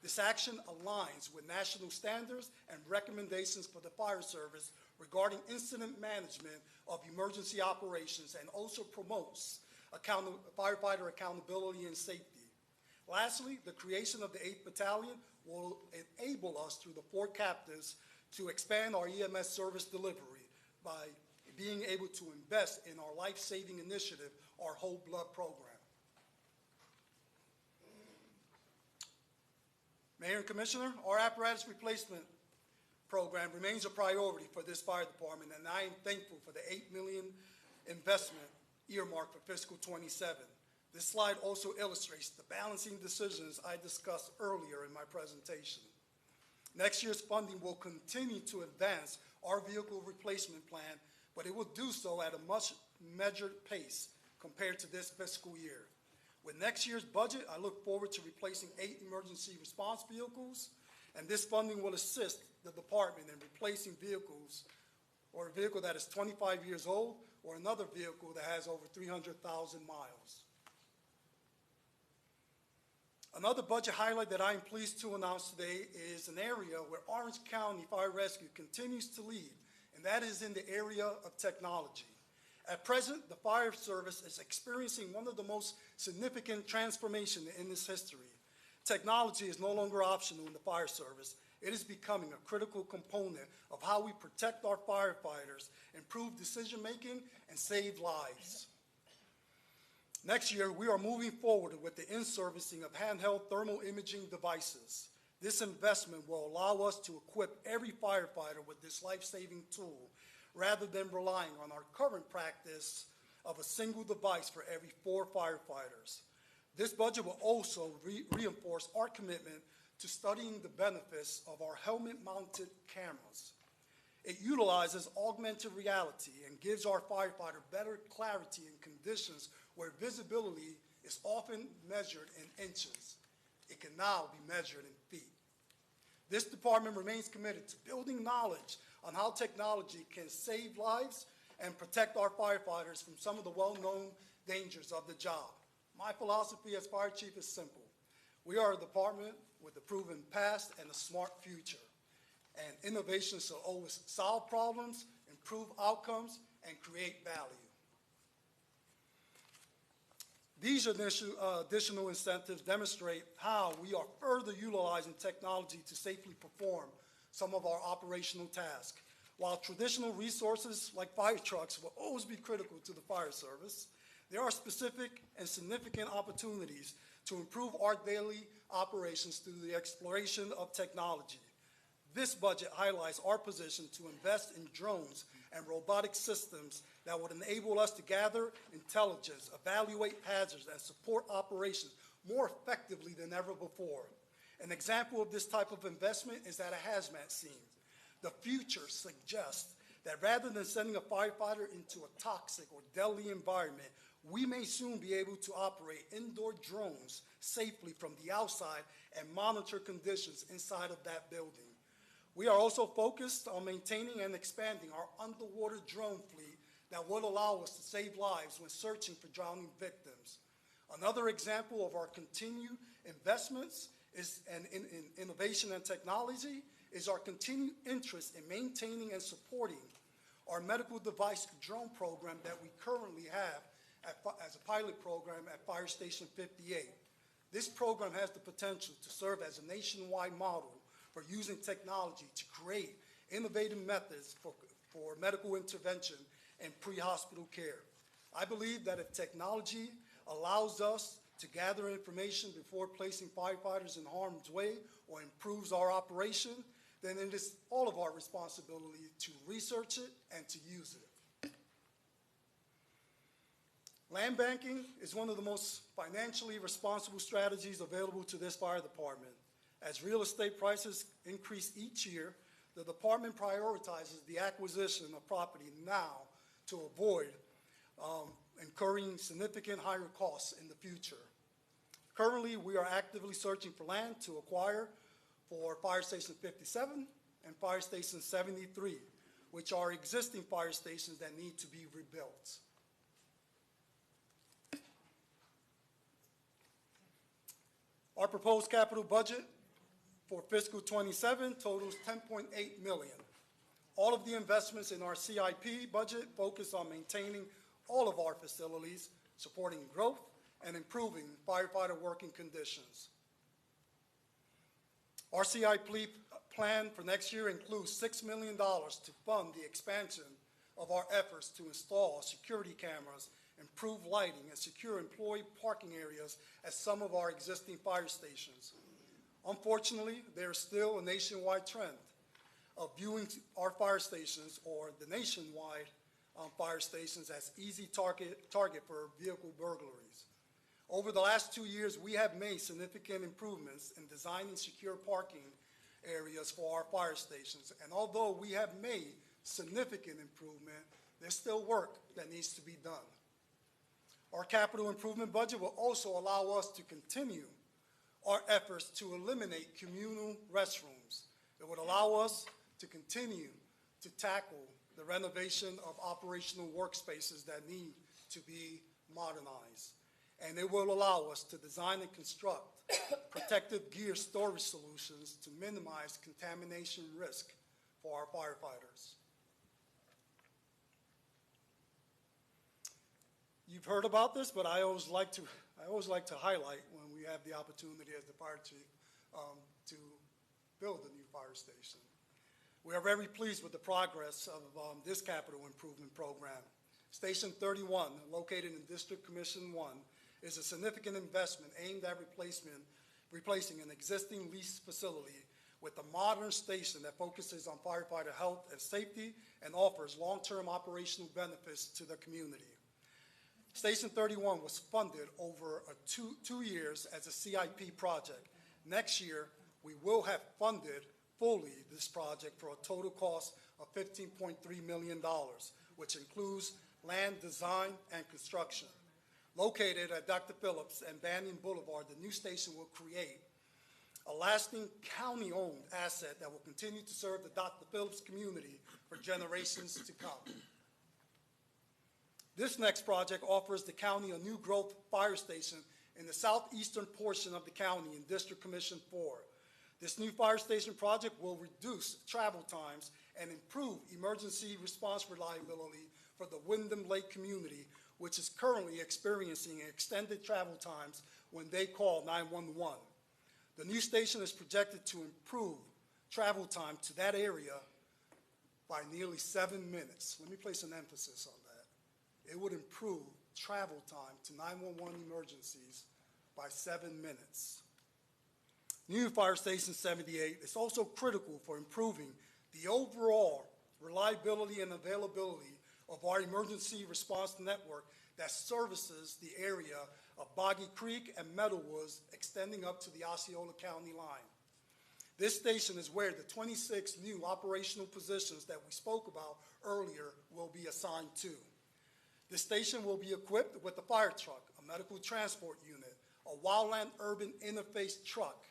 This action aligns with national standards and recommendations for the fire service regarding incident management of emergency operations and also promotes firefighter accountability and safety. Lastly, the creation of the 8th Battalion will enable us through the 4 captains to expand our EMS service delivery by being able to invest in our life-saving initiative, our Whole Blood program. Mayor and Commissioner, our apparatus replacement program remains a priority for this fire department, and I am thankful for the $8 million investment earmarked for fiscal '27. This slide also illustrates the balancing decisions I discussed earlier in my presentation. Next year's funding will continue to advance our vehicle replacement plan, but it will do so at a much measured pace compared to this fiscal year. With next year's budget, I look forward to replacing 8 emergency response vehicles, and this funding will assist the department in replacing vehicles, or a vehicle that is 25 years old, or another vehicle that has over 300,000 miles. Another budget highlight that I am pleased to announce today is an area where Orange County Fire Rescue continues to lead, and that is in the area of technology. At present, the fire service is experiencing one of the most significant transformations in its history. Technology is no longer optional in the fire service. It is becoming a critical component of how we protect our firefighters, improve decision-making, and save lives. Next year, we are moving forward with the in-servicing of handheld thermal imaging devices. This investment will allow us to equip every firefighter with this life-saving tool, rather than relying on our current practice of a single device for every 4 firefighters. This budget will also reinforce our commitment to studying the benefits of our helmet-mounted cameras. It utilizes augmented reality and gives our firefighter better clarity in conditions where visibility is often measured in inches. It can now be measured in feet. This department remains committed to building knowledge on how technology can save lives and protect our firefighters from some of the well-known dangers of the job. My philosophy as fire chief is simple. We are a department with a proven past and a smart future. And innovation shall always solve problems, improve outcomes, and create value. These additional incentives demonstrate how we are further utilizing technology to safely perform some of our operational tasks. While traditional resources like fire trucks will always be critical to the fire service, there are specific and significant opportunities to improve our daily operations through the exploration of technology. This budget highlights our position to invest in drones and robotic systems that would enable us to gather intelligence, evaluate hazards, and support operations more effectively than ever before. An example of this type of investment is at a hazmat scene. The future suggests that rather than sending a firefighter into a toxic or deadly environment, we may soon be able to operate indoor drones safely from the outside and monitor conditions inside of that building. We are also focused on maintaining and expanding our underwater drone fleet that will allow us to save lives when searching for drowning victims. Another example of our continued investments in innovation and technology is our continued interest in maintaining and supporting our medical device drone program that we currently have as a pilot program at Fire Station 58. This program has the potential to serve as a nationwide model for using technology to create innovative methods for medical intervention and pre-hospital care. I believe that if technology allows us to gather information before placing firefighters in harm's way or improves our operation, then it is all of our responsibility to research it and to use it. Land banking is one of the most financially responsible strategies available to this fire department. As real estate prices increase each year, the department prioritizes the acquisition of property now to avoid incurring significant higher costs in the future. Currently, we are actively searching for land to acquire for Fire Station 57 and Fire Station 73, which are existing fire stations that need to be rebuilt. Our proposed capital budget for fiscal '27 totals $10.8 million. All of the investments in our CIP budget focus on maintaining all of our facilities, supporting growth, and improving firefighter working conditions. Our CIP plan for next year includes $6 million to fund the expansion of our efforts to install security cameras, improve lighting, and secure employee parking areas at some of our existing fire stations. Unfortunately, there is still a nationwide trend of viewing our fire stations or the nationwide fire stations as easy target for vehicle burglaries. Over the last 2 years, we have made significant improvements in designing secure parking areas for our fire stations. And although we have made significant improvement, there's still work that needs to be done. Our capital improvement budget will also allow us to continue our efforts to eliminate communal restrooms. It would allow us to continue to tackle the renovation of operational workspaces that need to be modernized. And it will allow us to design and construct protective gear storage solutions to minimize contamination risk for our firefighters. You've heard about this, but I always like to highlight when we have the opportunity as the fire chief to build a new fire station. We are very pleased with the progress of this capital improvement program. Station 31, located in District Commission 1, is a significant investment aimed at replacing an existing leased facility with a modern station that focuses on firefighter health and safety and offers long-term operational benefits to the community. Station 31 was funded over two years as a CIP project. Next year, we will have funded fully this project for a total cost of $15.3 million, which includes land design and construction. Located at Dr. Phillips and Banyan Boulevard, the new station will create a lasting county-owned asset that will continue to serve the Dr. Phillips community for generations to come. This next project offers the county a new growth fire station in the southeastern portion of the county in District Commission 4. This new fire station project will reduce travel times and improve emergency response reliability for the Wyndham Lake community, which is currently experiencing extended travel times when they call 911. The new station is projected to improve travel time to that area by nearly 7 minutes. Let me place an emphasis on that. It would improve travel time to 911 emergencies by 7 minutes. New Fire Station 78 is also critical for improving the overall reliability and availability of our emergency response network that services the area of Boggy Creek and Meadowwoods extending up to the Osceola County line. This station is where the 26 new operational positions that we spoke about earlier will be assigned to. This station will be equipped with a fire truck, a medical transport unit, a wildland urban interface truck,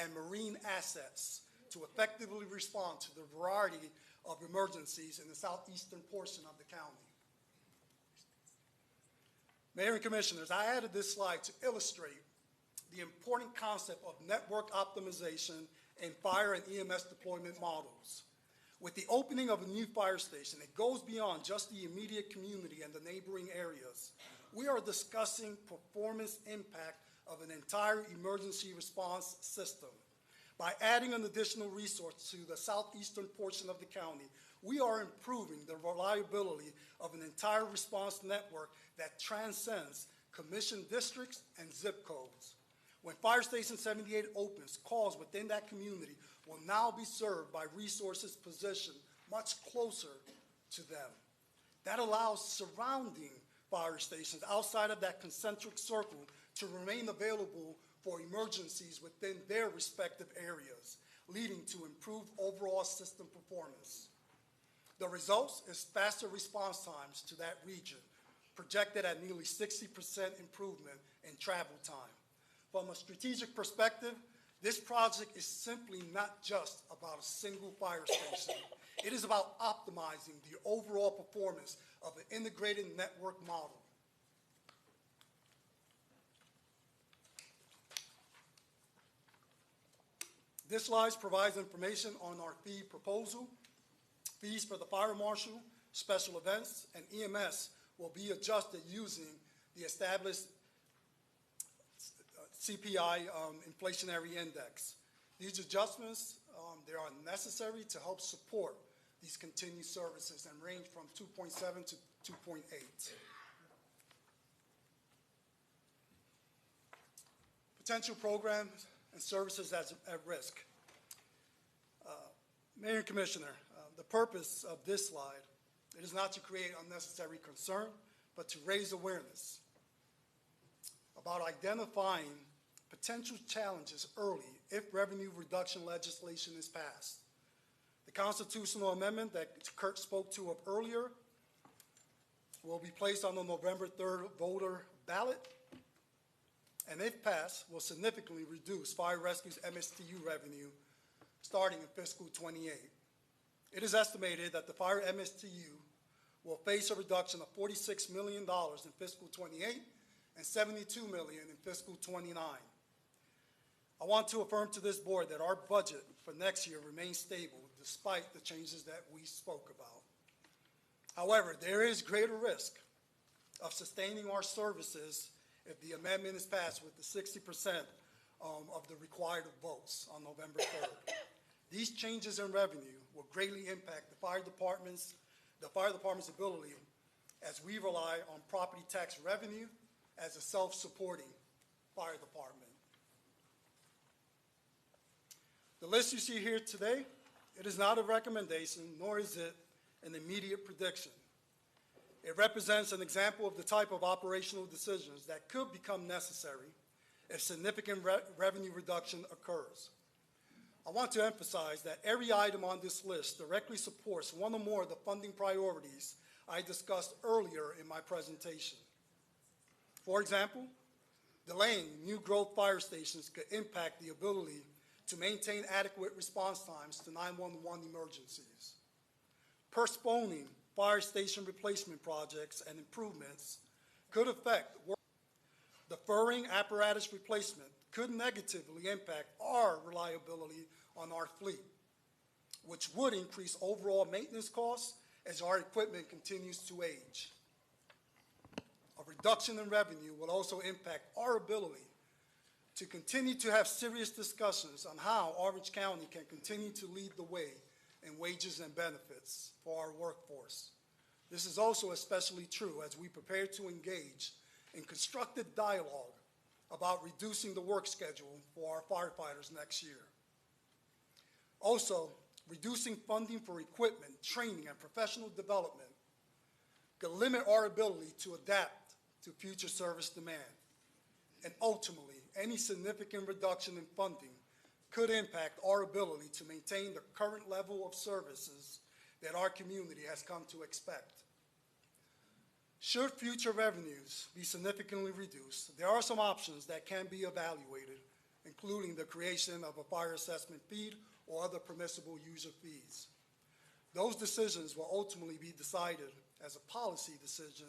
and marine assets to effectively respond to the variety of emergencies in the southeastern portion of the county. Mayor and Commissioners, I added this slide to illustrate the important concept of network optimization in fire and EMS deployment models. With the opening of a new fire station, it goes beyond just the immediate community and the neighboring areas. We are discussing performance impact of an entire emergency response system. By adding an additional resource to the southeastern portion of the county, we are improving the reliability of an entire response network that transcends commission districts and zip codes. When Fire Station 78 opens, calls within that community will now be served by resources positioned much closer to them. That allows surrounding fire stations outside of that concentric circle to remain available for emergencies within their respective areas, leading to improved overall system performance. The results is faster response times to that region, projected at nearly 60% improvement in travel time. From a strategic perspective, this project is simply not just about a single fire station. It is about optimizing the overall performance of an integrated network model. This slide provides information on our fee proposal. Fees for the fire marshal, special events, and EMS will be adjusted using the established CPI inflationary index. These adjustments, they are necessary to help support these continued services and range from 2.7 to 2.8. Potential programs and services at risk. Mayor and Commissioner, the purpose of this slide, it is not to create unnecessary concern, but to raise awareness about identifying potential challenges early if revenue reduction legislation is passed. The constitutional amendment that Kurt spoke to of earlier will be placed on the November 3rd voter ballot, and if passed, will significantly reduce fire rescue's MSTU revenue starting in fiscal 28. It is estimated that the fire MSTU will face a reduction of $46 million in fiscal 28 and $72 million in fiscal 29. I want to affirm to this board that our budget for next year remains stable despite the changes that we spoke about. However, there is greater risk of sustaining our services if the amendment is passed with the 60% of the required votes on November 3rd. These changes in revenue will greatly impact the fire department's ability as we rely on property tax revenue as a self-supporting fire department. The list you see here today, it is not a recommendation, nor is it an immediate prediction. It represents an example of the type of operational decisions that could become necessary if significant revenue reduction occurs. I want to emphasize that every item on this list directly supports one or more of the funding priorities I discussed earlier in my presentation. For example, delaying new growth fire stations could impact the ability to maintain adequate response times to 911 emergencies. Postponing fire station replacement projects and improvements could affect work. Deferring apparatus replacement could negatively impact our reliability on our fleet, which would increase overall maintenance costs as our equipment continues to age. A reduction in revenue will also impact our ability to continue to have serious discussions on how Orange County can continue to lead the way in wages and benefits for our workforce. This is also especially true as we prepare to engage in constructive dialogue about reducing the work schedule for our firefighters next year. Also, reducing funding for equipment, training, and professional development could limit our ability to adapt to future service demand. And ultimately, any significant reduction in funding could impact our ability to maintain the current level of services that our community has come to expect. Should future revenues be significantly reduced, there are some options that can be evaluated, including the creation of a fire assessment fee or other permissible user fees. Those decisions will ultimately be decided as a policy decision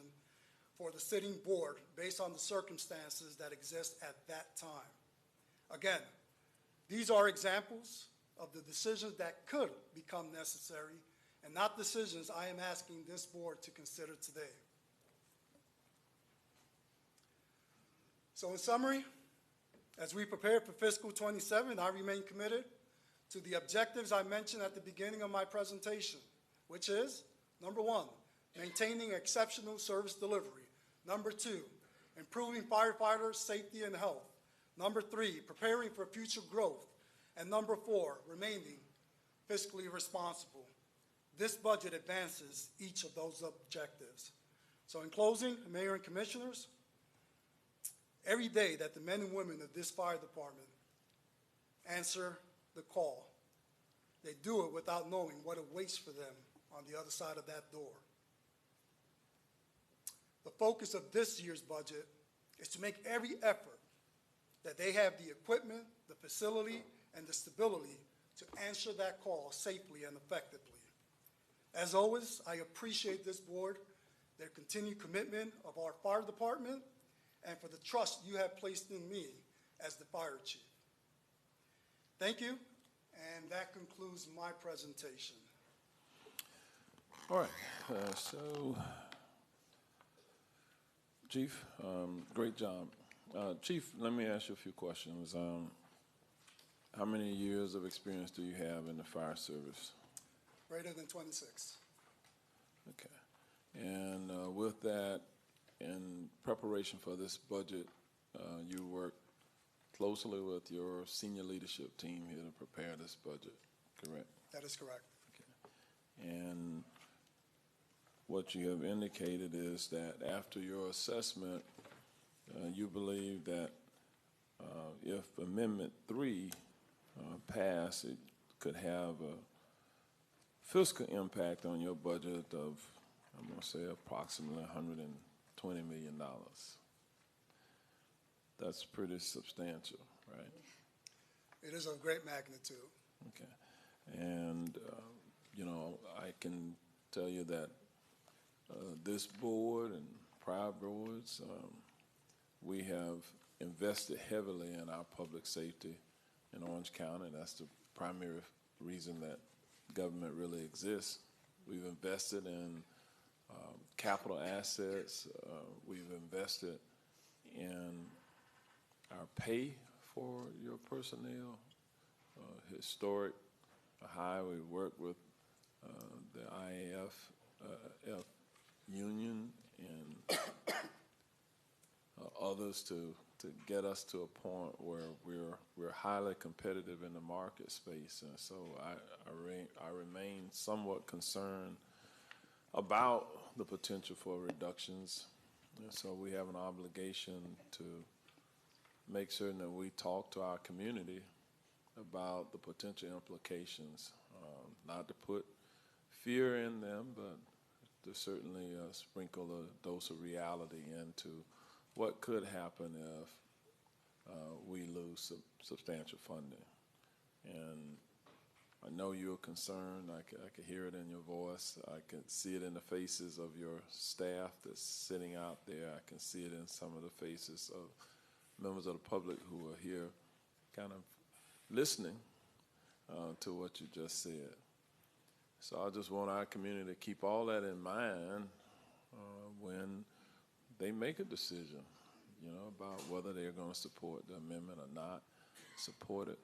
for the sitting board based on the circumstances that exist at that time. Again, these are examples of the decisions that could become necessary and not decisions I am asking this board to consider today. So in summary, as we prepare for fiscal 27, I remain committed to the objectives I mentioned at the beginning of my presentation, which is, number one, maintaining exceptional service delivery. Number two, improving firefighters' safety and health. Number three, preparing for future growth. And number four, remaining fiscally responsible. This budget advances each of those objectives. So in closing, Mayor and Commissioners, every day that the men and women of this fire department answer the call, they do it without knowing what awaits for them on the other side of that door. The focus of this year's budget is to make every effort that they have the equipment, the facility, and the stability to answer that call safely and effectively. As always, I appreciate this board, their continued commitment of our fire department, and for the trust you have placed in me as the fire chief. Thank you, and that concludes my presentation. All right, so, Chief, great job. Chief, let me ask you a few questions. How many years of experience do you have in the fire service? Greater than 26. Okay. And with that, in preparation for this budget, you work closely with your senior leadership team here to prepare this budget. correct? That is correct. And what you have indicated is that after your assessment, you believe that if Amendment 3 passed, it could have a fiscal impact on your budget of, I'm going to say, approximately $120 million. That's pretty substantial, right? It is of great magnitude. Okay. And, you know, I can tell you that this board and prior boards, we have invested heavily in our public safety in Orange County. That's the primary reason that government really exists. We've invested in capital assets. We've invested in our pay for your personnel, historic high. We work with the IAF union and others to get us to a point where we're highly competitive in the market space. And so I remain somewhat concerned about the potential for reductions. And so we have an obligation to make certain that we talk to our community about the potential implications, not to put fear in them, but to certainly sprinkle a dose of reality into what could happen if we lose substantial funding. And I know you're concerned. I can hear it in your voice. I can see it in the faces of your staff that's sitting out there. I can see it in some of the faces of members of the public who are here kind of listening to what you just said. So I just want our community to keep all that in mind when they make a decision, you know, about whether they're going to support the amendment or not support it.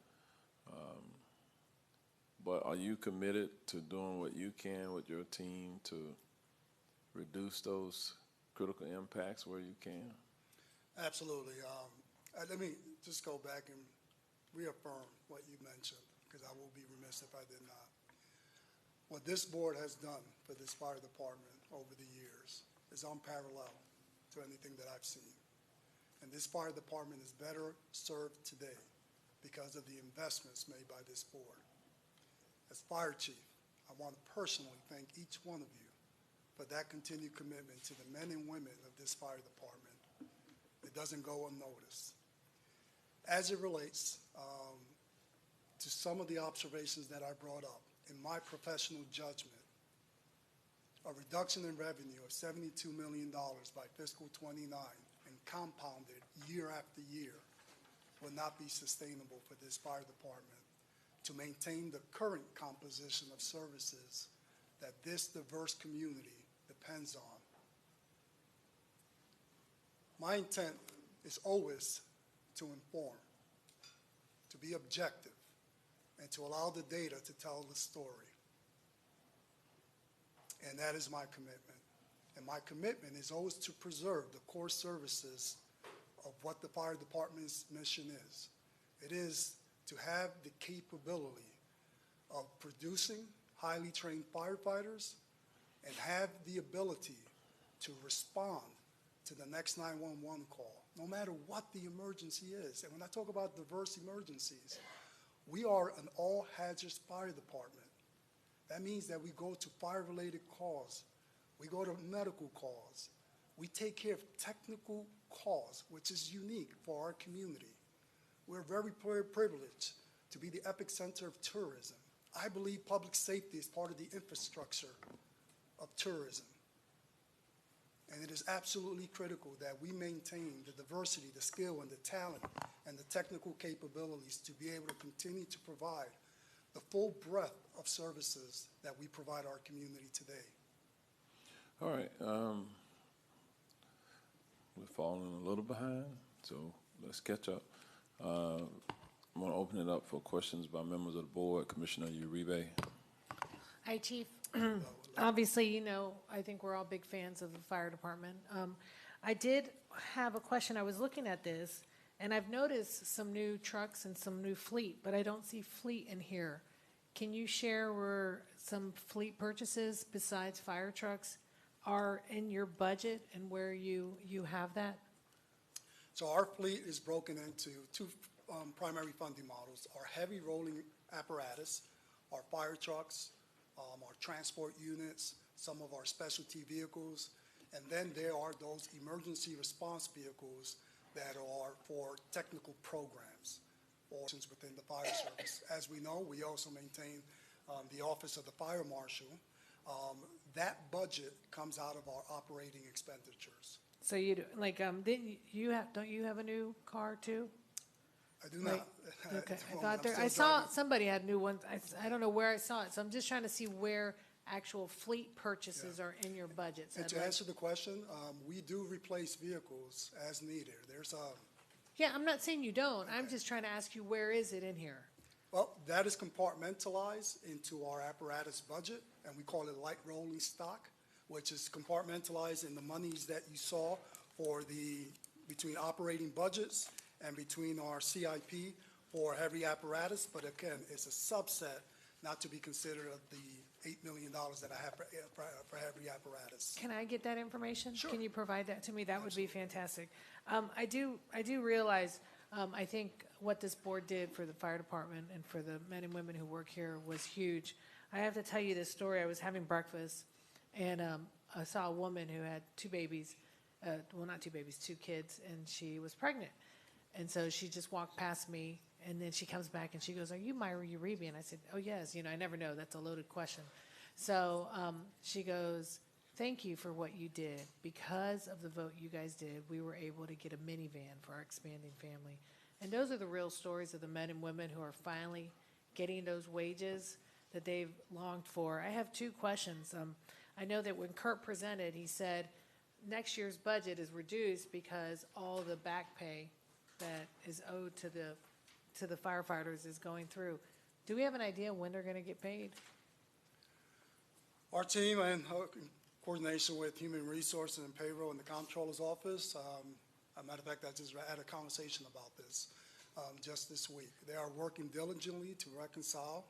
But are you committed to doing what you can with your team to reduce those critical impacts where you can? Absolutely. Let me just go back and reaffirm what you mentioned, because I will be remiss if I did not. What this board has done for this fire department over the years is unparalleled to anything that I've seen. And this fire department is better served today because of the investments made by this board. As fire chief, I want to personally thank each one of you for that continued commitment to the men and women of this fire department. It doesn't go unnoticed. As it relates to some of the observations that I brought up, in my professional judgment, a reduction in revenue of $72 million by fiscal 29 and compounded year after year will not be sustainable for this fire department to maintain the current composition of services that this diverse community depends on. My intent is always to inform, to be objective, and to allow the data to tell the story. And that is my commitment. And my commitment is always to preserve the core services of what the fire department's mission is. It is to have the capability of producing highly trained firefighters and have the ability to respond to the next 911 call, no matter what the emergency is. And when I talk about diverse emergencies, we are an all-hazards fire department. That means that we go to fire-related calls. We go to medical calls. We take care of technical calls, which is unique for our community. We're very privileged to be the epicenter of tourism. I believe public safety is part of the infrastructure of tourism. And it is absolutely critical that we maintain the diversity, the skill, and the talent, and the technical capabilities to be able to continue to provide the full breadth of services that we provide our community today. All right. We're falling a little behind, so let's catch up. I'm going to open it up for questions by members of the board. Commissioner Uribe. Hi, Chief. Obviously, you know, I think we're all big fans of the fire department. I did have a question. I was looking at this, and I've noticed some new trucks and some new fleet, but I don't see fleet in here. Can you share where some fleet purchases besides fire trucks are in your budget and where you have that? So our fleet is broken into two primary funding models: our heavy rolling apparatus, our fire trucks, our transport units, some of our specialty vehicles, and then there are those emergency response vehicles that are for technical programs or within the fire service. As we know, we also maintain the Office of the Fire Marshal. That budget comes out of our operating expenditures. So you do, like, didn't you have, don't you have a new car too? I do not. Okay, I I'm thought there, still I saw driving. somebody had new ones. I don't know where I saw it, so I'm just trying to see where actual fleet purchases are in your budget. So And I'd to like- answer the question, we do replace vehicles as needed. There's Yeah, I'm not saying you don't. I'm just trying to ask you, where is it in here? well, that is compartmentalized into our apparatus budget, and we call it light rolling stock, which is compartmentalized in the monies that you saw for between operating budgets and between our CIP for heavy apparatus. But again, it's a subset, not to be considered of the $8 million that I have for heavy apparatus. Can I get that information? Sure. Can you provide that to me? That would be fantastic. I do realize, I think what this board did for the fire department and for the men and women who work here was huge. I have to tell you this story. I was having breakfast, and I saw a woman who had two babies, well, not two babies, two kids, and she was pregnant. And so she just walked past me, and then she comes back and she goes, "Are you Myra Uribe?" And I said, "Oh, yes." You know, I never know. That's a loaded question. So she goes, "Thank you for what you did. Because of the vote you guys did, we were able to get a minivan for our expanding family." And those are the real stories of the men and women who are finally getting those wages that they've longed for. I have two questions. I know that when Kurt presented, he said next year's budget is reduced because all the back pay that is owed to the firefighters is going through. Do we have an idea when they're going to get paid? Our team, and in coordination with Human Resources and Payroll in the Comptroller's Office, as a matter of fact, I just had a conversation about this just this week. They are working diligently to reconcile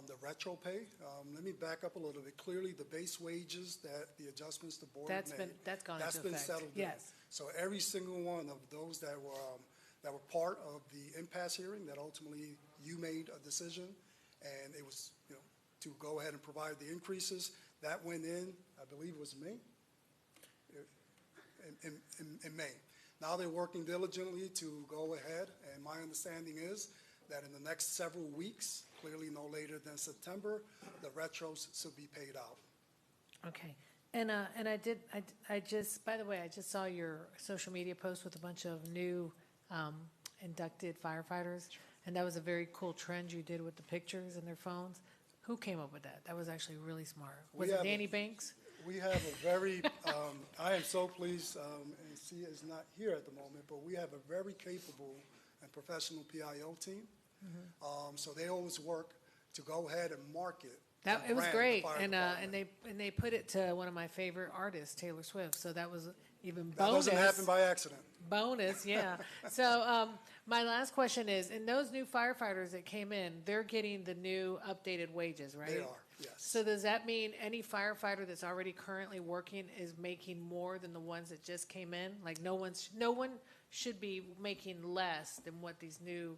the retro pay. Let me back up a little bit. Clearly, the base wages that the adjustments the board That's made. gone that's into been effect. settled in. Yes. So every single one of those that were part of the impasse hearing that ultimately you made a decision, and it was, you know, to go ahead and provide the increases, that went in, I believe it was May? In May. Now they're working diligently to go ahead, and my understanding is that in the next several weeks, clearly no later than September, the retros should be paid out. Okay. And I just, by the way, I just saw your social media post with a bunch of new inducted firefighters, and that was a very cool trend you did with the pictures and their phones. Who came up with that? That was actually really smart. Was it Danny Banks? We have a very, I am so pleased, and she is not here at the moment, but we have a very capable and professional PIO team. So they always work to go ahead and market. That and it was brand the great, fire and department. they put it to one of my favorite artists, Taylor Swift. So that was even That bonus. doesn't happen by accident. Bonus, yeah. So my last question is: in those new firefighters that came in, they're getting the new updated wages, right? They are, yes. So does that mean any firefighter that's already currently working is making more than the ones that just came in? Like no one should be making less than what these new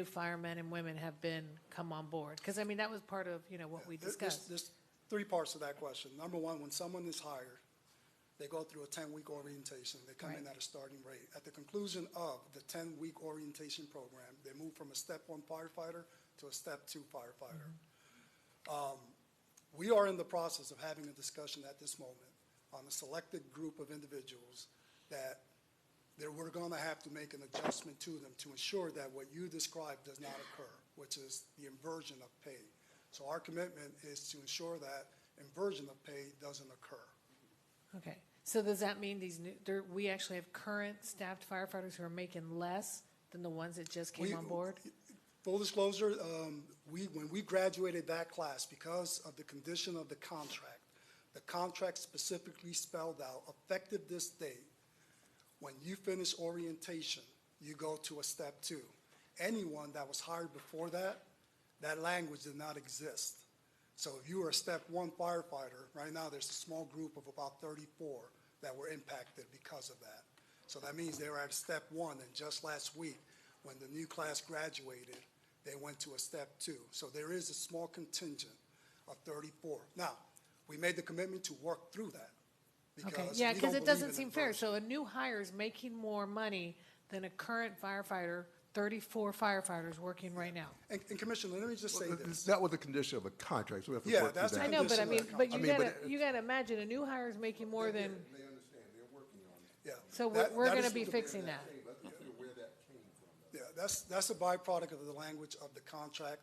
firemen and women have been come on board? Because I mean that was part of what we discussed. There's three parts to that question. Number one, when someone is hired, they go through a 10-week orientation. They come in at a starting rate. At the conclusion of the 10-week orientation program, they move from a step 1 firefighter to a step 2 firefighter. We are in the process of having a discussion at this moment on a selected group of individuals that we're going to have to make an adjustment to them to ensure that what you described does not occur, which is the inversion of pay. So our commitment is to ensure that inversion of pay doesn't occur. Okay. So does that mean we actually have current staffed firefighters who are making less than the ones that just came on board? Full disclosure, when we graduated that class, because of the condition of the contract specifically spelled out, effective this date, when you finish orientation, you go to a step 2. Anyone that was hired before that that language did not exist. So if you were a step one firefighter, right now there's a small group of about 34 that were impacted because of that. So that means they were at step one, and just last week, when the new class graduated, they went to a step two. So there is a small contingent of 34. Now, we made the commitment to work through that. Okay, because yeah, we because don't it believe doesn't in seem fair. inversion. So a new hire is making more money than a current firefighter, 34 firefighters working right now. And Commissioner, let me just say this. That was the condition of a contract, so we have to Yeah, work through that's that. the I know, but I mean, condition of but the you contract. gotta, you gotta imagine, a new hire is making more than, They understand, they're working on it. Yeah. so That- we're that gonna is be the- fixing that. Let's be clear where that came from. Yeah, that's a byproduct of the language of the contract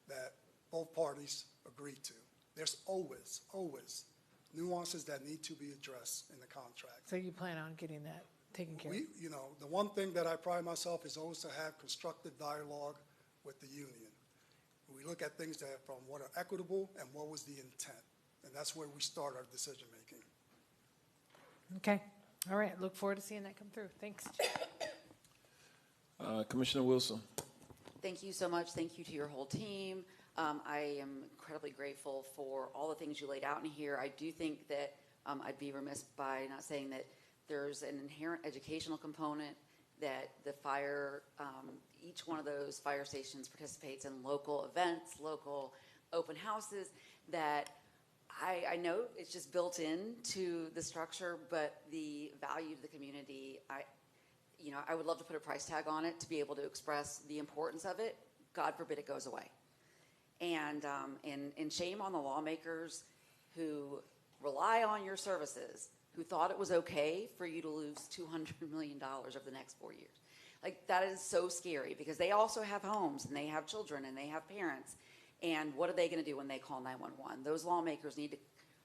that both parties agreed to. There's always nuances that need to be addressed in the contract. So you plan on getting that taken care of? The one thing that I pride myself is always to have constructive dialogue with the union. We look at things that from what are equitable and what was the intent. And that's where we start our decision-making. Okay, all right, look forward to seeing that come through. Thanks. Commissioner Wilson. Thank you so much. Thank you to your whole team. I am incredibly grateful for all the things you laid out in here. I do think that I'd be remiss by not saying that there's an inherent educational component, that the fire, each one of those fire stations participates in local events, local open houses, that I know it's just built into the structure, but the value to the community, I would love to put a price tag on it to be able to express the importance of it. God forbid it goes away. And shame on the lawmakers who rely on your services, who thought it was okay for you to lose $200 million over the next 4 years. Like, that is so scary, because they also have homes, and they have children, and they have parents. And what are they going to do when they call 911? Those lawmakers need to,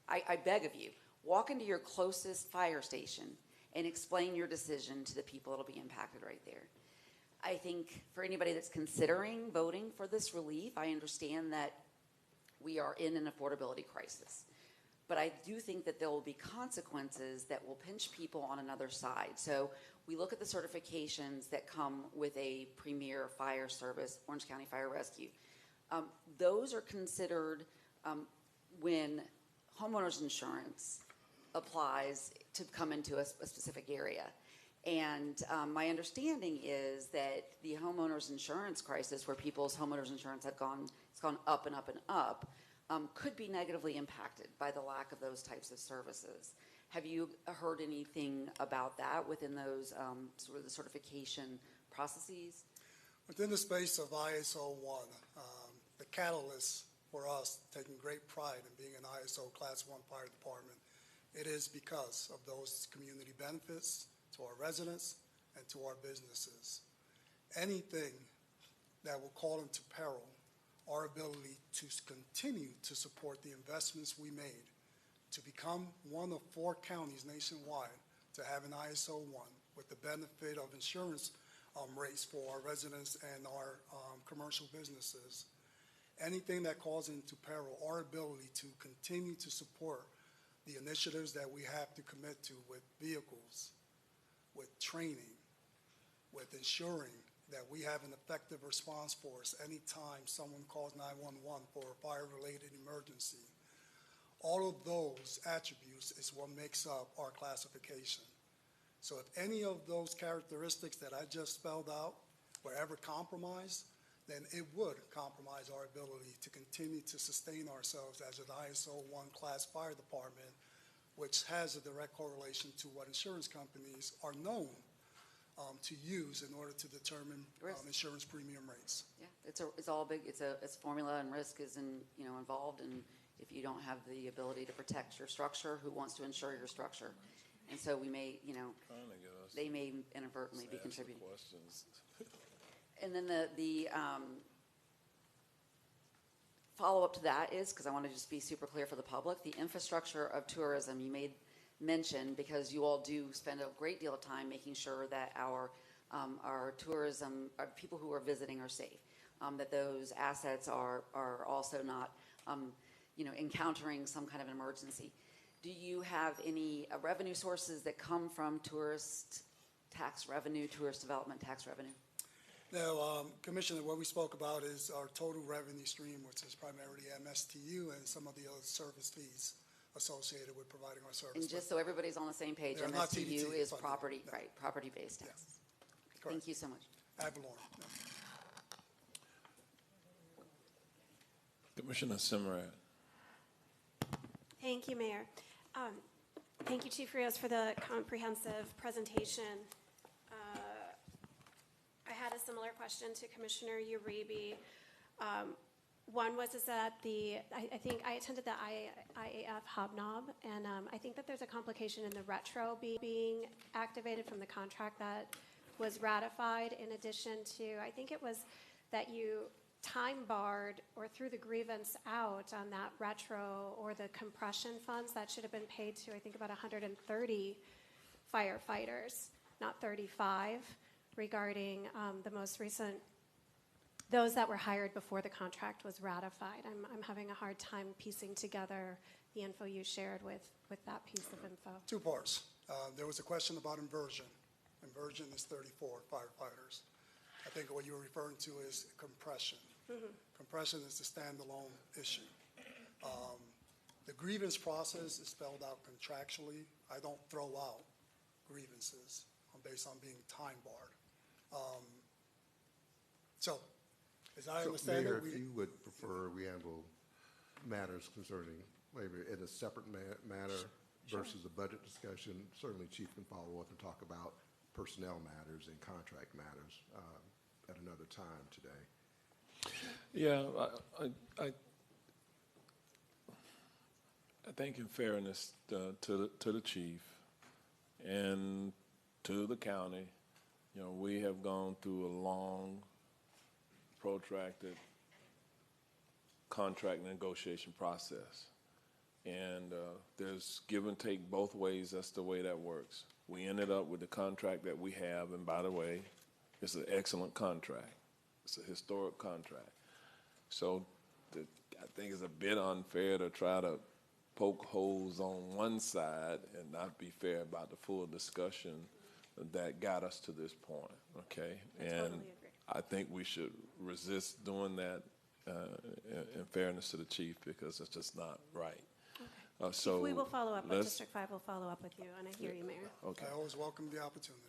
I beg of you, walk into your closest fire station and explain your decision to the people that will be impacted right there. I think for anybody that's considering voting for this relief, I understand that we are in an affordability crisis. But I do think that there will be consequences that will pinch people on another side. So we look at the certifications that come with a premier fire service, Orange County Fire Rescue. Those are considered when homeowners insurance applies to come into a specific area. And my understanding is that the homeowners insurance crisis, where people's homeowners insurance it's gone up and up and up, could be negatively impacted by the lack of those types of services. Have you heard anything about that within those sort of the certification processes? Within the space of ISO 1, the catalyst for us taking great pride in being an ISO Class 1 fire department, it is because of those community benefits to our residents and to our businesses. Anything that will call into peril our ability to continue to support the investments we made to become one of 4 counties nationwide to have an ISO 1 with the benefit of insurance rates for our residents and our commercial businesses. Anything that calls into peril our ability to continue to support the initiatives that we have to commit to with vehicles, with training, with ensuring that we have an effective response force anytime someone calls 911 for a fire-related emergency. All of those attributes is what makes up our classification. So if any of those characteristics that I just spelled out were ever compromised, then it would compromise our ability to continue to sustain ourselves as an ISO 1 class fire department, which has a direct correlation to what insurance companies are known to use in order to determine insurance premium rates. Yeah, it's all big. It's formula, and risk is involved. And if you don't have the ability to protect your structure, who wants to insure your structure? And so we may, they may inadvertently be contributing. And then the follow-up to that is, because I want to just be super clear for the public, the infrastructure of tourism you made mention, because you all do spend a great deal of time making sure that our tourism, our people who are visiting are safe, that those assets are also not, encountering some kind of an emergency. Do you have any revenue sources that come from tourist tax revenue, tourist development tax revenue? Now, Commissioner, what we spoke about is our total revenue stream, which is primarily MSTU and some of the other service fees associated with providing our service. And just so everybody's on the same page, They're not MSTU TDT is funded. property, No. right, property-based taxes. Correct. Thank you so much. Ad valorem. No. Commissioner Simrad. Thank you, Mayor. Thank you, Chief Rios, for the comprehensive presentation. I had a similar question to Commissioner Uribe. One was is that I think I attended the IAF Hobnob, and I think that there's a complication in the retro being activated from the contract that was ratified, in addition to, I think it was that you time barred or threw the grievance out on that retro or the compression funds that should have been paid to, I think, about 130 firefighters, not 35, regarding the most recent, those that were hired before the contract was ratified. I'm having a hard time piecing together the info you shared with that piece of info. Two parts. There was a question about inversion. Inversion is 34 firefighters. I think what you were referring to is compression. Compression is the standalone issue. The grievance process is spelled out contractually. I don't throw out grievances based on being time barred. So, as I understand Mayor, it, if you would prefer we handle matters concerning labor in a separate matter versus a budget discussion, certainly Chief can follow up and talk about personnel matters and contract matters at another time today. Yeah, I think in fairness to the chief and to the county, you know, we have gone through a long, protracted contract negotiation process. And there's give and take both ways. That's the way that works. We ended up with the contract that we have, and by the way, it's an excellent contract. It's a historic contract. So I think it's a bit unfair to try to poke holes on one side and not be fair about the full discussion that got us to this point, okay? I And totally agree. I think we should resist doing that in fairness to the chief, because it's just not right. Okay. So Chief, we will follow up, let's- District 5 will follow up with you, and I hear you, Mayor. Okay, I always welcome the opportunity.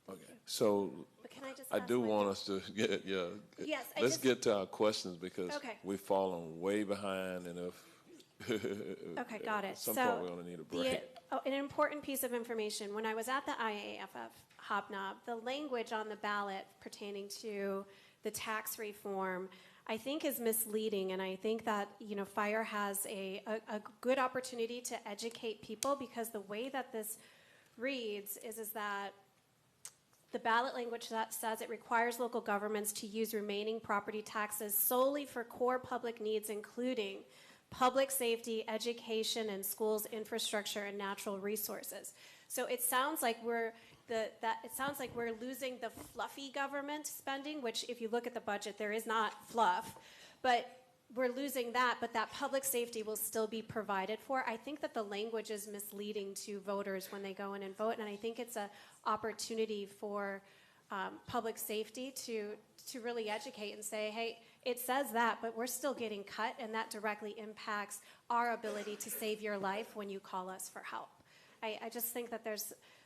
okay. So But can I just I ask do one want thing? us to get, yeah. Yes, I Let's just- get to our questions, because Okay. we've fallen way behind, and if Okay, got it. at some So point we're gonna need a break. an important piece of information, when I was at the IAFF Hobnob, the language on the ballot pertaining to the tax reform, I think is misleading, and I think that, you know, fire has a good opportunity to educate people, because the way that this reads is that the ballot language that says it requires local governments to use remaining property taxes solely for core public needs, including public safety, education, and schools infrastructure and natural resources. So it sounds like we're losing the fluffy government spending, which if you look at the budget, there is not fluff, but we're losing that, but that public safety will still be provided for. I think that the language is misleading to voters when they go in and vote, and I think it's an opportunity for public safety to really educate and say, hey, it says that, but we're still getting cut, and that directly impacts our ability to save your life when you call us for help. I just think that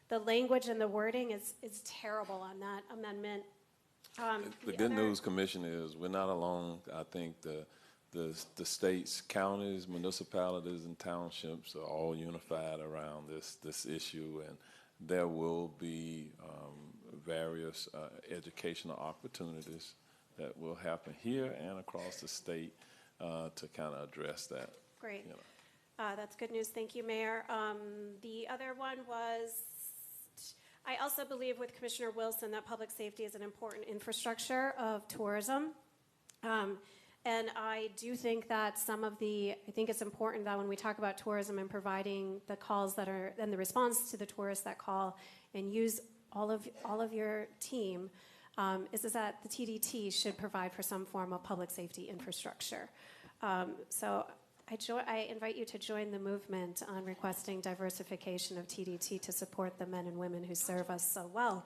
the language and the wording is terrible on that amendment. The good news, Commissioner, is we're not alone. I think the states, counties, municipalities, and townships are all unified around this issue, and there will be various educational opportunities that will happen here and across the state to kind of address that. Great. You know. That's good news. Thank you, Mayor. The other one was, I also believe with Commissioner Wilson that public safety is an important infrastructure of tourism. And I do think that I think it's important that when we talk about tourism and providing the calls and the response to the tourists that call and use all of your team, is that the TDT should provide for some form of public safety infrastructure. So I invite you to join the movement on requesting diversification of TDT to support the men and women who serve us so well.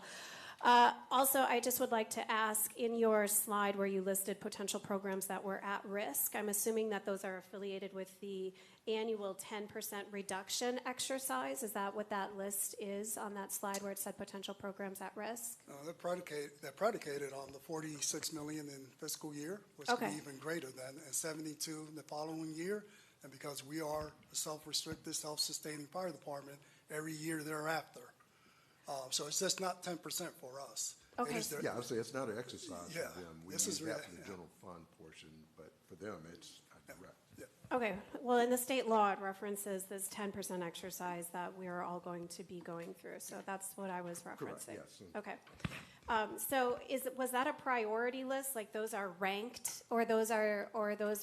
Also, I just would like to ask, in your slide where you listed potential programs that were at risk, I'm assuming that those are affiliated with the annual 10% reduction exercise. Is that what that list is on that slide where it said potential programs at risk? They're predicated on the 46 million in fiscal year, which could be Okay. even greater than, and 72 the following year. And because we are a self-restricted, self-sustaining fire department, every year thereafter. So it's just not 10% for us. It Okay. is their- Yeah, I would say it's not an exercise Yeah, for them. We this use is that rea- for the yeah. general fund portion, but for them, it's direct. Okay, well, in the state law, it references this 10% exercise that we are all going to be going through, so that's what I was referencing. Correct, yes. Okay. So was that a priority list, like those are ranked, or those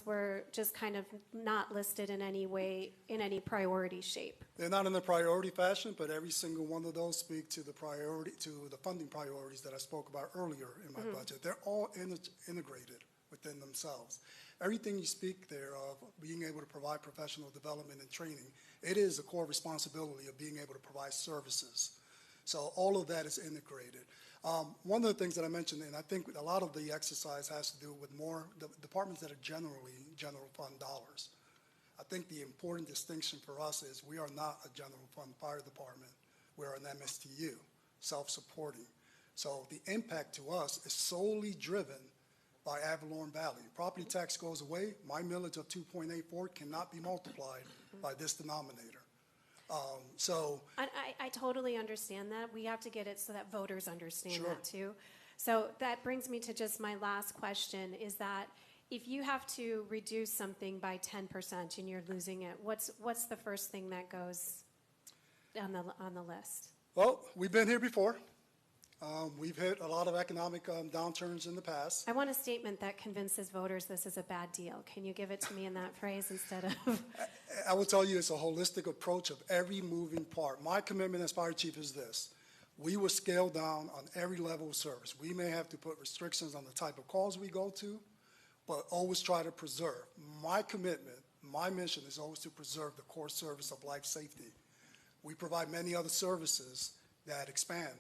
were just kind of not listed in any way, in any priority shape? They're not in the priority fashion, but every single one of those speak to the priority, to the funding priorities that I spoke about earlier in my budget. They're all integrated within themselves. Everything you speak there of being able to provide professional development and training, it is a core responsibility of being able to provide services. So all of that is integrated. One of the things that I mentioned, and I think a lot of the exercise has to do with more the departments that are generally general fund dollars. I think the important distinction for us is we are not a general fund fire department. We're an MSTU, self-supporting. So the impact to us is solely driven by Avalon Valley. Property tax goes away, my millage of 2.84 cannot be multiplied by this denominator. I totally understand that. We have to get it so that voters understand Sure. that too. So that brings me to just my last question, is that if you have to reduce something by 10% and you're losing it, what's the first thing that goes on the list? Well, we've been here before. We've hit a lot of economic downturns in the past. I want a statement that convinces voters this is a bad deal. Can you give it to me in that phrase instead of? I will tell you it's a holistic approach of every moving part. My commitment as fire chief is this. We will scale down on every level of service. We may have to put restrictions on the type of calls we go to, but always try to preserve. My commitment, my mission is always to preserve the core service of life safety. We provide many other services that expand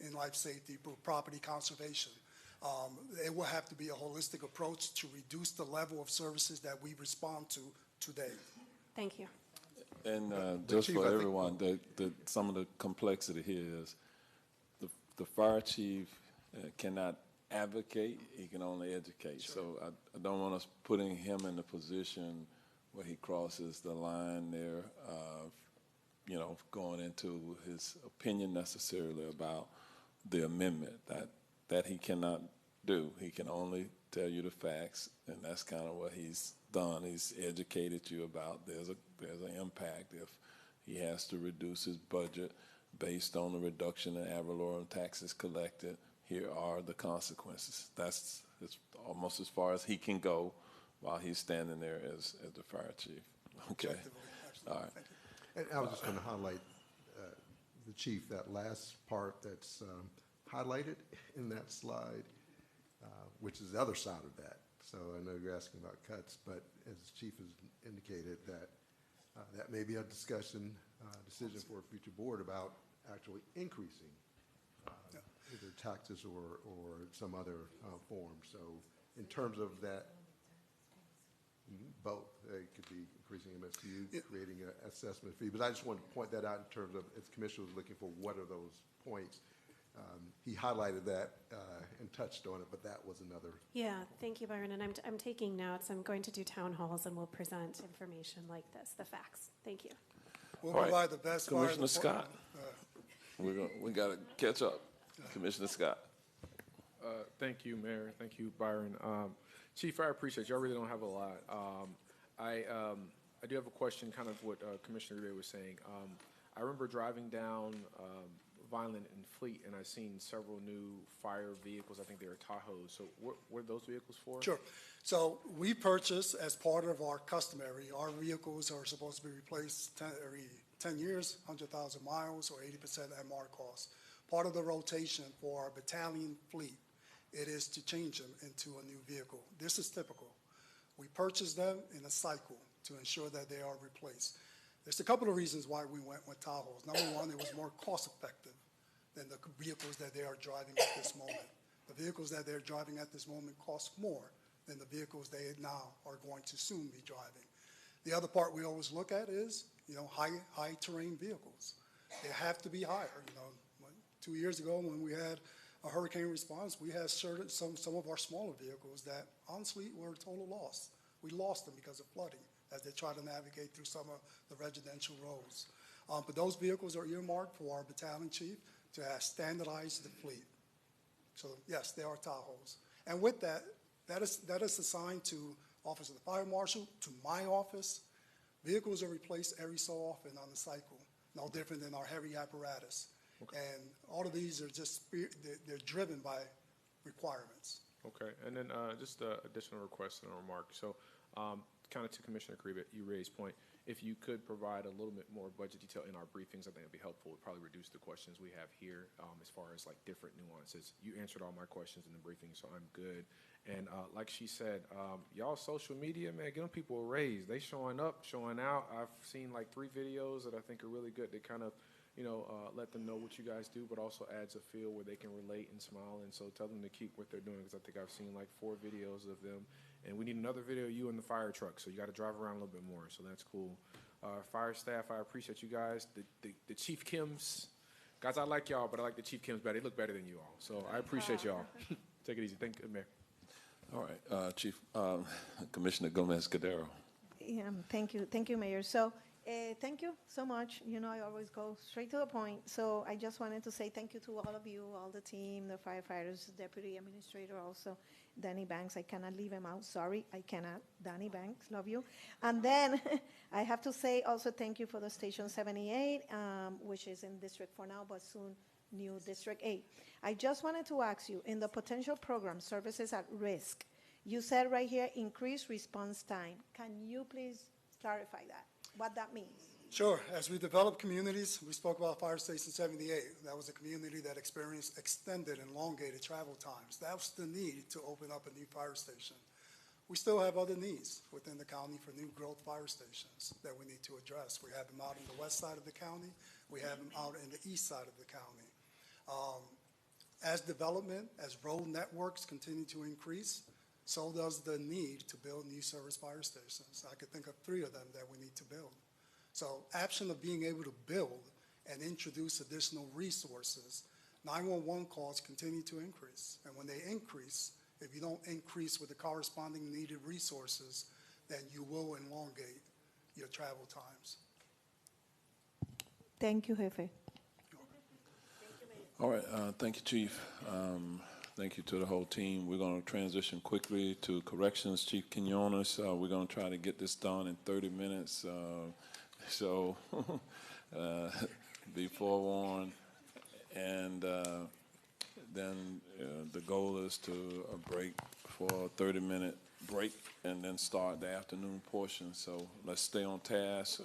in life safety, property conservation. It will have to be a holistic approach to reduce the level of services that we respond to today. Thank you. And But just Chief, for I think- everyone, some of the complexity here is the fire chief cannot advocate, he can only educate. So I don't want us putting him in a position where he crosses the line there of, going into his opinion necessarily about the amendment. That he cannot do. He can only tell you the facts, and that's kind of what he's done. He's educated you about there's an impact if he has to reduce his budget based on the reduction in ad valorem taxes collected. Here are the consequences. It's almost as far as he can go while he's standing there as the fire chief. Okay. All right. And I was just going to highlight, the chief, that last part that's highlighted in that slide, which is the other side of that. So I know you're asking about cuts, but as the chief has indicated, that may be a decision for a future board about actually increasing either taxes or some other form. So in terms of that, both. It could be increasing MSTU, creating an assessment fee. But I just wanted to point that out in terms of, as Commissioner was looking for, what are those points? He highlighted that and touched on it, but that was another. Yeah, thank you, Byron. And I'm taking notes. I'm going to do town halls and we'll present information like this, the facts. Thank you. We'll All right. provide the best fire Commissioner Scott. department. We got to catch up. Commissioner Scott. Thank you, Mayor. Thank you, Byron. Chief, I appreciate you. I really don't have a lot. I do have a question, kind of what Commissioner Ray was saying. I remember driving down Vineland and Fleet, and I've seen several new fire vehicles. I think they were Tahoes. So what are those vehicles for? Sure. So we purchase, as part of our customary, our vehicles are supposed to be replaced every 10 years, 100,000 miles, or 80% MR cost. Part of the rotation for our battalion fleet, it is to change them into a new vehicle. This is typical. We purchase them in a cycle to ensure that they are replaced. There's a couple of reasons why we went with Tahoes. Number one, it was more cost effective than the vehicles that they are driving at this moment. The vehicles that they're driving at this moment cost more than the vehicles they now are going to soon be driving. The other part we always look at is, high terrain vehicles. They have to be higher. 2 years ago when we had a hurricane response, we had some of our smaller vehicles that honestly were a total loss. We lost them because of flooding as they try to navigate through some of the residential roads. But those vehicles are earmarked for our battalion chief to have standardized the fleet. So yes, they are Tahoes. And with that, that is assigned to Office of the Fire Marshal, to my office. Vehicles are replaced every so often on the cycle, no different than our heavy apparatus. Okay. And all of these are they're driven by requirements. Okay, and then just an additional request and a remark. So kind of to Commissioner Kriebet, you raised point. If you could provide a little bit more budget detail in our briefings, I think it'd be helpful. It would probably reduce the questions we have here as far as like different nuances. You answered all my questions in the briefing, so I'm good. And like she said, y'all social media, man, give them people a raise. They showing up, showing out. I've seen like 3 videos that I think are really good. They kind of, let them know what you guys do, but also adds a feel where they can relate and smile. And so tell them to keep what they're doing, because I think I've seen like 4 videos of them. And we need another video of you in the fire truck, so you got to drive around a little bit more. So that's cool. Fire staff, I appreciate you guys. The Chief Kims, guys, I like y'all, but I like the Chief Kims better. They look better than you all. So I appreciate y'all. Take it easy. Thank you, Mayor. All right, Chief, Commissioner Gomez-Cordero. Yeah, thank you, Mayor. So, thank you so much. I always go straight to the point. So I just wanted to say thank you to all of you, all the team, the firefighters, Deputy Administrator also, Danny Banks. I cannot leave him out. Sorry, I cannot. Danny Banks, love you. And then I have to say also thank you for the Station 78, which is in District 4 now, but soon new District 8. I just wanted to ask you, in the potential program, Services at Risk, you said right here, increased response time. Can you please clarify that, what that means? Sure. As we develop communities, we spoke about Fire Station 78. That was a community that experienced extended and elongated travel times. That was the need to open up a new fire station. We still have other needs within the county for new growth fire stations that we need to address. We have them out in the west side of the county. We have them out in the east side of the county. As development, as road networks continue to increase, so does the need to build new service fire stations. I could think of 3 of them that we need to build. So absent of being able to build and introduce additional resources, 911 calls continue to increase. And when they increase, if you don't increase with the corresponding needed resources, then you will elongate your travel times. Thank you, Jefe. All right, thank you, Chief. Thank you to the whole team. We're going to transition quickly to corrections. Chief Quinones, we're going to try to get this done in 30 minutes. So be forewarned. And then the goal is to break for a 30-minute break and then start the afternoon portion. So let's stay on task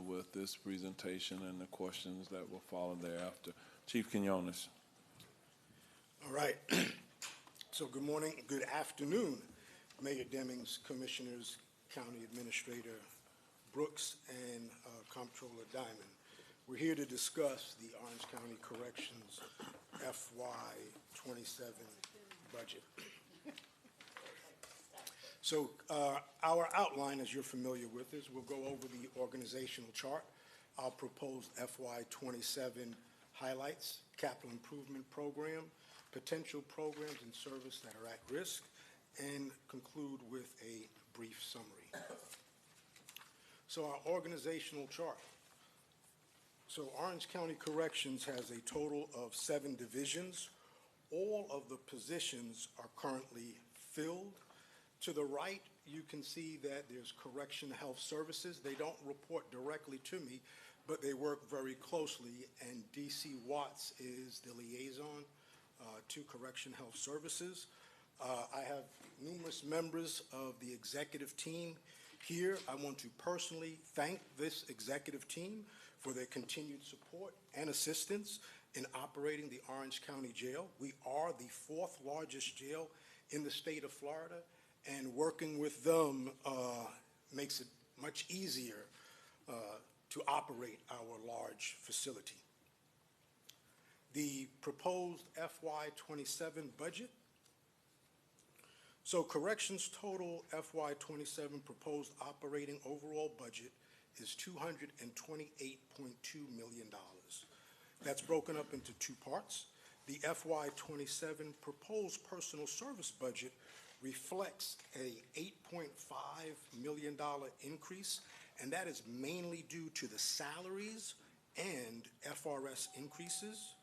with this presentation and the questions that will follow thereafter. Chief Quinones. All right. So good morning, good afternoon, Mayor Demings, Commissioners, County Administrator Brooks, and Comptroller Diamond. We're here to discuss the Orange County Corrections FY27 budget. So our outline, as you're familiar with, is we'll go over the organizational chart, our proposed FY27 highlights, capital improvement program, potential programs and service that are at risk, and conclude with a brief summary. So our organizational chart. So Orange County Corrections has a total of 7 divisions. All of the positions are currently filled. To the right, you can see that there's Correction Health Services. They don't report directly to me, but they work very closely, and DC Watts is the liaison to Correction Health Services. I have numerous members of the executive team here. I want to personally thank this executive team for their continued support and assistance in operating the Orange County Jail. We are the 4th largest jail in the state of Florida, and working with them makes it much easier to operate our large facility. The proposed FY27 budget. So corrections total FY27 proposed operating overall budget is $228.2 million. That's broken up into two parts. The FY27 proposed personal service budget reflects a $8.5 million increase, and that is mainly due to the salaries and FRS increases.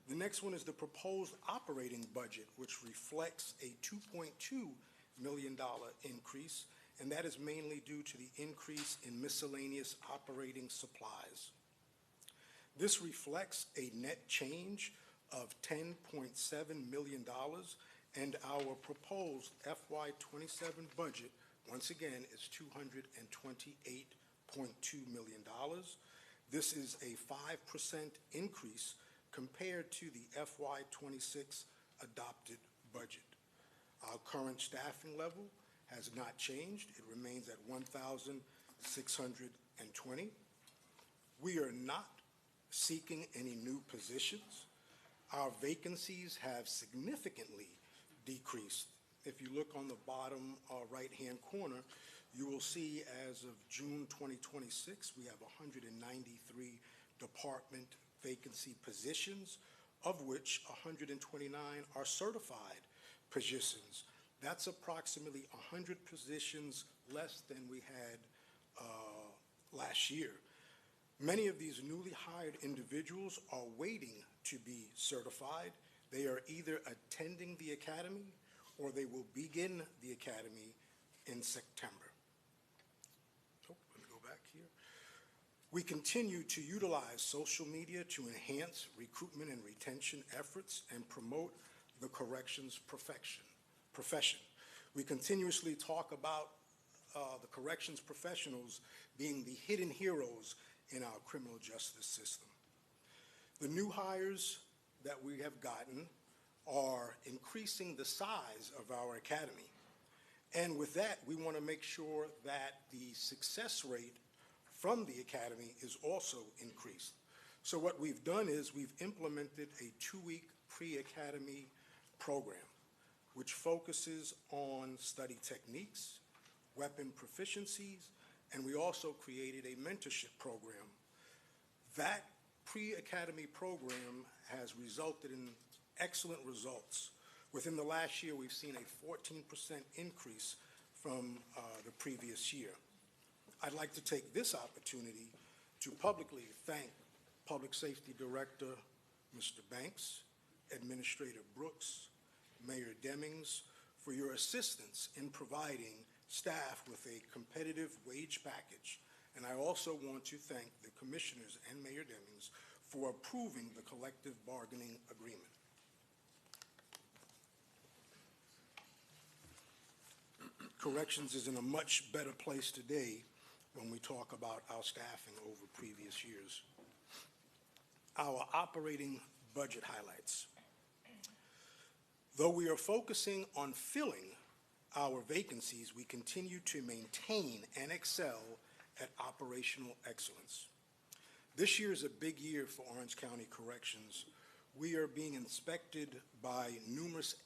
The next one is the proposed operating budget, which reflects a $2.2 million increase, and that is mainly due to the increase in miscellaneous operating supplies. This reflects a net change of $10.7 million, and our proposed FY27 budget, once again, is $228.2 million. This is a 5% increase compared to the FY26 adopted budget. Our current staffing level has not changed. It remains at 1,620. We are not seeking any new positions. Our vacancies have significantly decreased. If you look on the bottom right-hand corner, you will see as of June 2026, we have 193 department vacancy positions, of which 129 are certified positions. That's approximately 100 positions less than we had last year. Many of these newly hired individuals are waiting to be certified. They are either attending the academy or they will begin the academy in September. So, let me go back here. We continue to utilize social media to enhance recruitment and retention efforts and promote the corrections profession. We continuously talk about the corrections professionals being the hidden heroes in our criminal justice system. The new hires that we have gotten are increasing the size of our academy. And with that, we want to make sure that the success rate from the academy is also increased. So what we've done is we've implemented a 2-week pre-academy program, which focuses on study techniques, weapon proficiencies, and we also created a mentorship program. That pre-academy program has resulted in excellent results. Within the last year, we've seen a 14% increase from the previous year. I'd like to take this opportunity to publicly thank Public Safety Director Mr. Banks, Administrator Brooks, Mayor Demings, for your assistance in providing staff with a competitive wage package. And I also want to thank the commissioners and Mayor Demings for approving the collective bargaining agreement. Corrections is in a much better place today when we talk about our staffing over previous years. Our operating budget highlights. Though we are focusing on filling our vacancies, we continue to maintain and excel at operational excellence. This year is a big year for Orange County Corrections. We are being inspected by numerous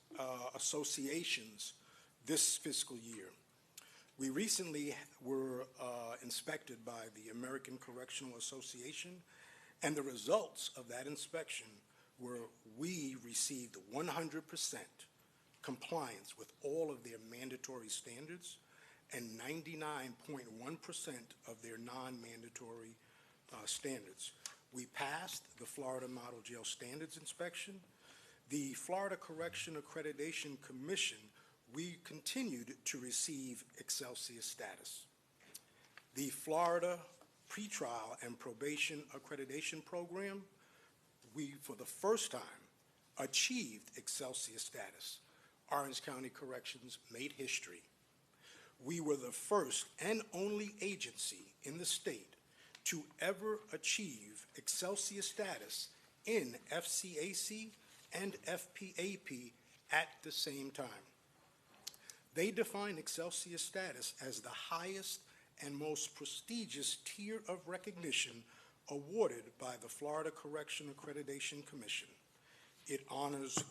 associations this fiscal year. We recently were inspected by the American Correctional Association, and the results of that inspection were we received 100% compliance with all of their mandatory standards and 99.1% of their non-mandatory standards. We passed the Florida Model Jail Standards Inspection. The Florida Correction Accreditation Commission, we continued to receive Excelsior status. The Florida Pretrial and Probation Accreditation Program, we, for the first time, achieved Excelsior status. Orange County Corrections made history. We were the first and only agency in the state to ever achieve Excelsior status in FCAC and FPAP at the same time. They define Excelsior status as the highest and most prestigious tier of recognition awarded by the Florida Correction Accreditation Commission. It honors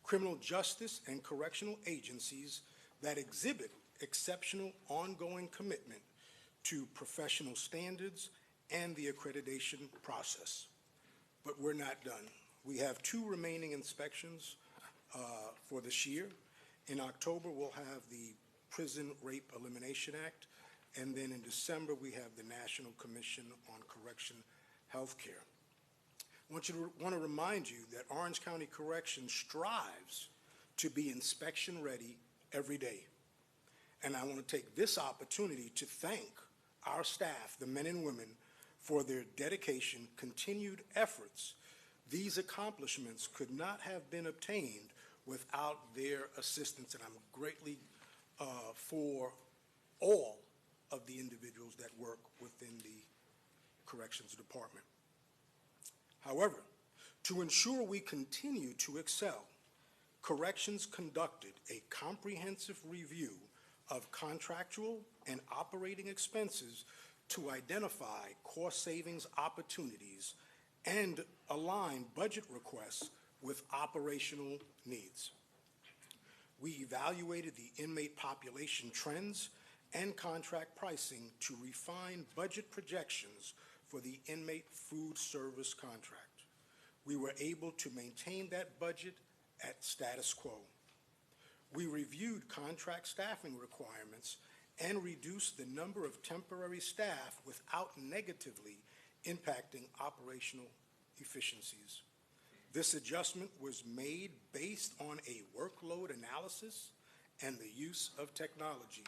criminal justice and correctional agencies that exhibit exceptional ongoing commitment to professional standards and the accreditation process. But we're not done. We have 2 remaining inspections for this year. In October, we'll have the Prison Rape Elimination Act, and then in December, we have the National Commission on Correction Healthcare. I want to remind you that Orange County Corrections strives to be inspection ready every day. And I want to take this opportunity to thank our staff, the men and women, for their dedication, continued efforts. These accomplishments could not have been obtained without their assistance, and I'm greatly for all of the individuals that work within the Corrections Department. However, to ensure we continue to excel, Corrections conducted a comprehensive review of contractual and operating expenses to identify cost savings opportunities and align budget requests with operational needs. We evaluated the inmate population trends and contract pricing to refine budget projections for the inmate food service contract. We were able to maintain that budget at status quo. We reviewed contract staffing requirements and reduced the number of temporary staff without negatively impacting operational efficiencies. This adjustment was made based on a workload analysis and the use of technology.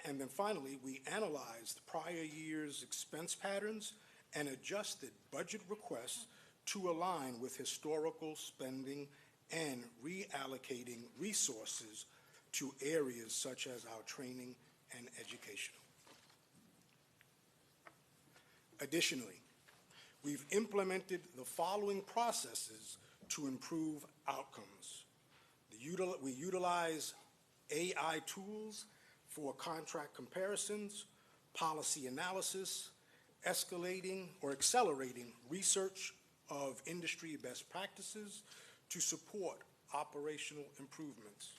And then finally, we analyzed prior year's expense patterns and adjusted budget requests to align with historical spending and reallocating resources to areas such as our training and education. Additionally, we've implemented the following processes to improve outcomes. We utilize AI tools for contract comparisons, policy analysis, escalating or accelerating research of industry best practices to support operational improvements.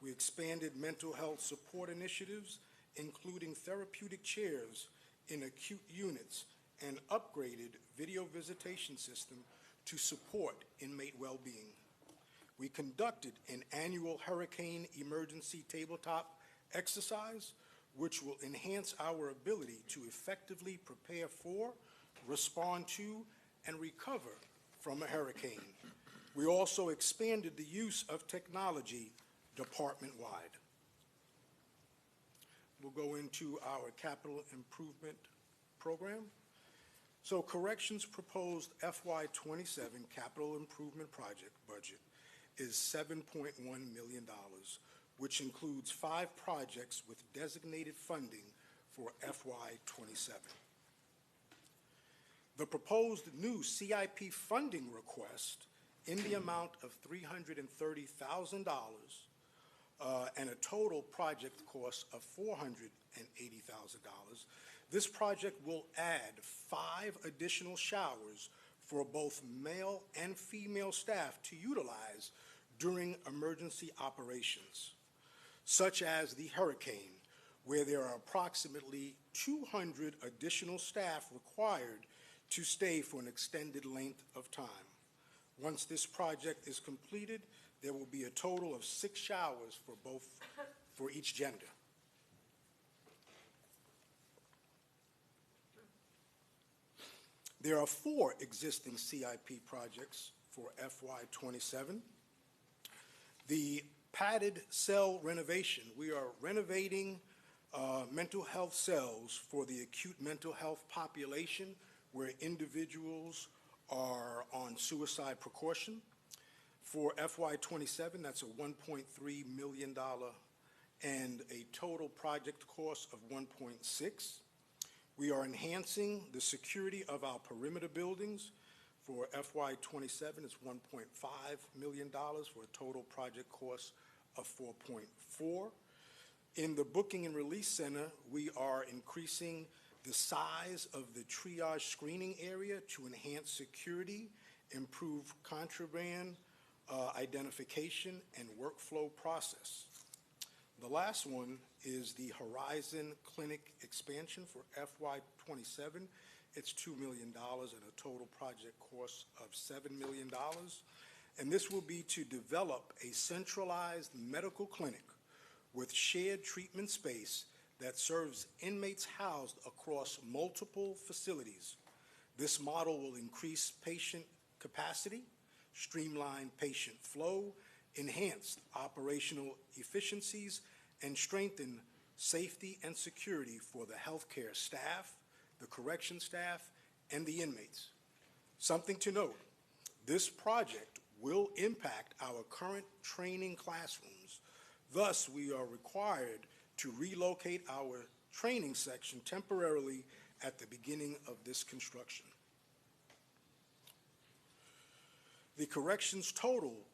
We expanded mental health support initiatives, including therapeutic chairs in acute units, and upgraded video visitation system to support inmate well-being. We conducted an annual hurricane emergency tabletop exercise, which will enhance our ability to effectively prepare for, respond to, and recover from a hurricane. We also expanded the use of technology department-wide. We'll go into our capital improvement program. So Corrections proposed FY27 capital improvement project budget is $7.1 million, which includes 5 projects with designated funding for FY27. The proposed new CIP funding request in the amount of $330,000 and a total project cost of $480,000. This project will add 5 additional showers for both male and female staff to utilize during emergency operations, such as the hurricane, where there are approximately 200 additional staff required to stay for an extended length of time. Once this project is completed, there will be a total of 6 showers for each gender. There are 4 existing CIP projects for FY27. The padded cell renovation. We are renovating mental health cells for the acute mental health population where individuals are on suicide precaution. For FY27, that's a $1.3 million and a total project cost of $1.6. We are enhancing the security of our perimeter buildings. For FY27, it's $1.5 million for a total project cost of $4.4. In the Booking and Release Center, we are increasing the size of the triage screening area to enhance security improve contraband identification and workflow process. The last one is the Horizon Clinic expansion for FY27. It's $2 million and a total project cost of $7 million. And this will be to develop a centralized medical clinic with shared treatment space that serves inmates housed across multiple facilities. This model will increase patient capacity, streamline patient flow, enhance operational efficiencies, and strengthen safety and security for the healthcare staff, the correction staff, and the inmates. Something to note, this project will impact our current training classrooms. Thus, we are required to relocate our training section temporarily at the beginning of this construction. The corrections total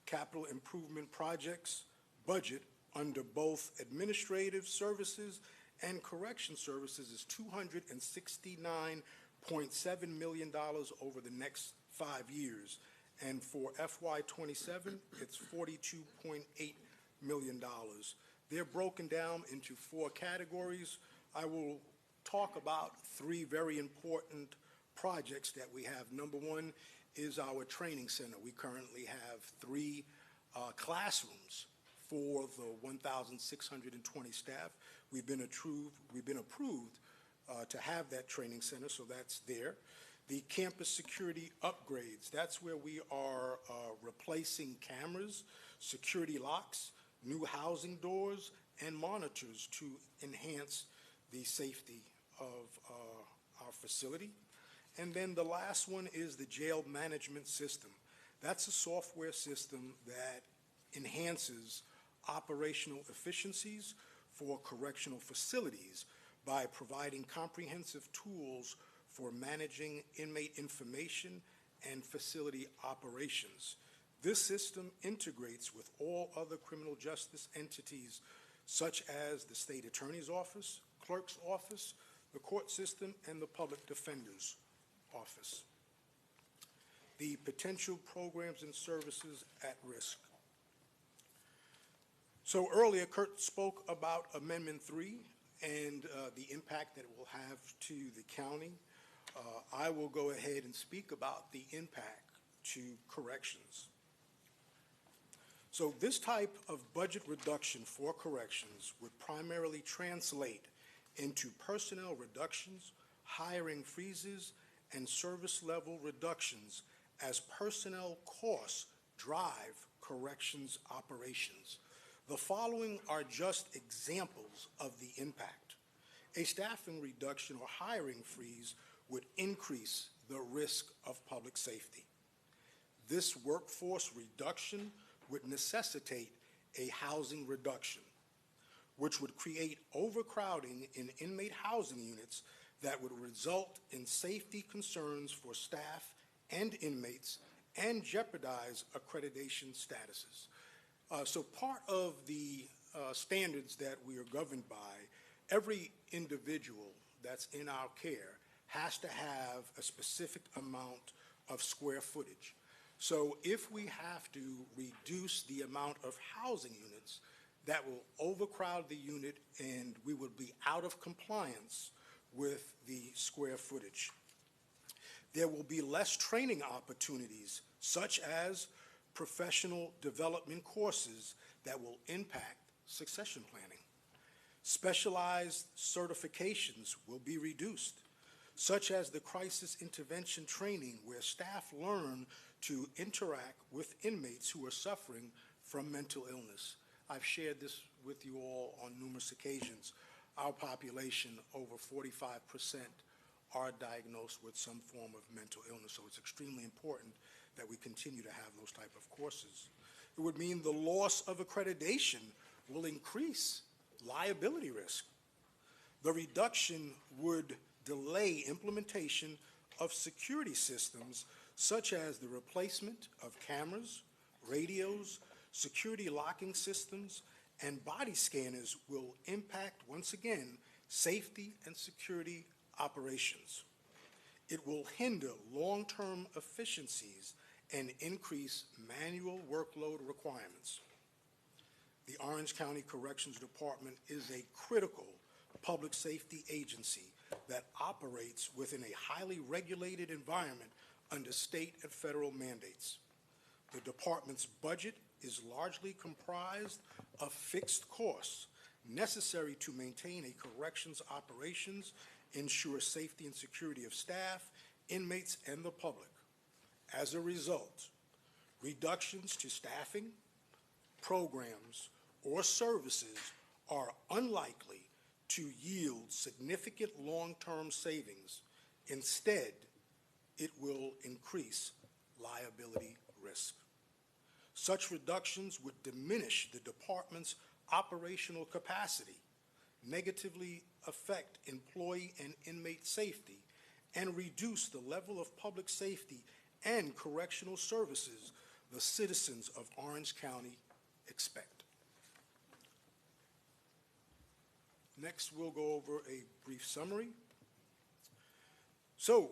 capital improvement projects budget under both administrative services and correction services is $269.7 million over the next 5 years. And for FY27, it's $42.8 million. They're broken down into 4 categories. I will talk about 3 very important projects that we have. Number 1 is our training center. We currently have 3 classrooms for the 1,620 staff. We've been approved to have that training center, so that's there. The campus security upgrades, that's where we are replacing cameras, security locks, new housing doors, and monitors to enhance the safety of our facility. And then the last one is the jail management system. That's a software system that enhances operational efficiencies for correctional facilities by providing comprehensive tools for managing inmate information and facility operations. This system integrates with all other criminal justice entities such as the state attorney's office, clerk's office, the court system, and the public defender's office. The potential programs and services at risk. So earlier, Kurt spoke about Amendment 3 and the impact that it will have to the county. I will go ahead and speak about the impact to corrections. So this type of budget reduction for corrections would primarily translate into personnel reductions, hiring freezes, and service level reductions as personnel costs drive corrections operations. The following are just examples of the impact. A staffing reduction or hiring freeze would increase the risk of public safety. This workforce reduction would necessitate a housing reduction, which would create overcrowding in inmate housing units that would result in safety concerns for staff and inmates and jeopardize accreditation statuses. So part of the standards that we are governed by, every individual that's in our care has to have a specific amount of square footage. So if we have to reduce the amount of housing units, that will overcrowd the unit and we would be out of compliance with the square footage. There will be less training opportunities, such as professional development courses that will impact succession planning. Specialized certifications will be reduced, such as the crisis intervention training where staff learn to interact with inmates who are suffering from mental illness. I've shared this with you all on numerous occasions. Our population, over 45%, are diagnosed with some form of mental illness, so it's extremely important that we continue to have those type of courses. It would mean the loss of accreditation will increase liability risk. The reduction would delay implementation of security systems such as the replacement of cameras, radios, security locking systems, and body scanners will impact, once again, safety and security operations. It will hinder long-term efficiencies and increase manual workload requirements. The Orange County Corrections Department is a critical public safety agency that operates within a highly regulated environment under state and federal mandates. The department's budget is largely comprised of fixed costs necessary to maintain a corrections operations, ensure safety and security of staff, inmates, and the public. As a result, reductions to staffing, programs, or services are unlikely to yield significant long-term savings. Instead, it will increase liability risk. Such reductions would diminish the department's operational capacity, negatively affect employee and inmate safety, and reduce the level of public safety and correctional services the citizens of Orange County expect. Next, we'll go over a brief summary. So,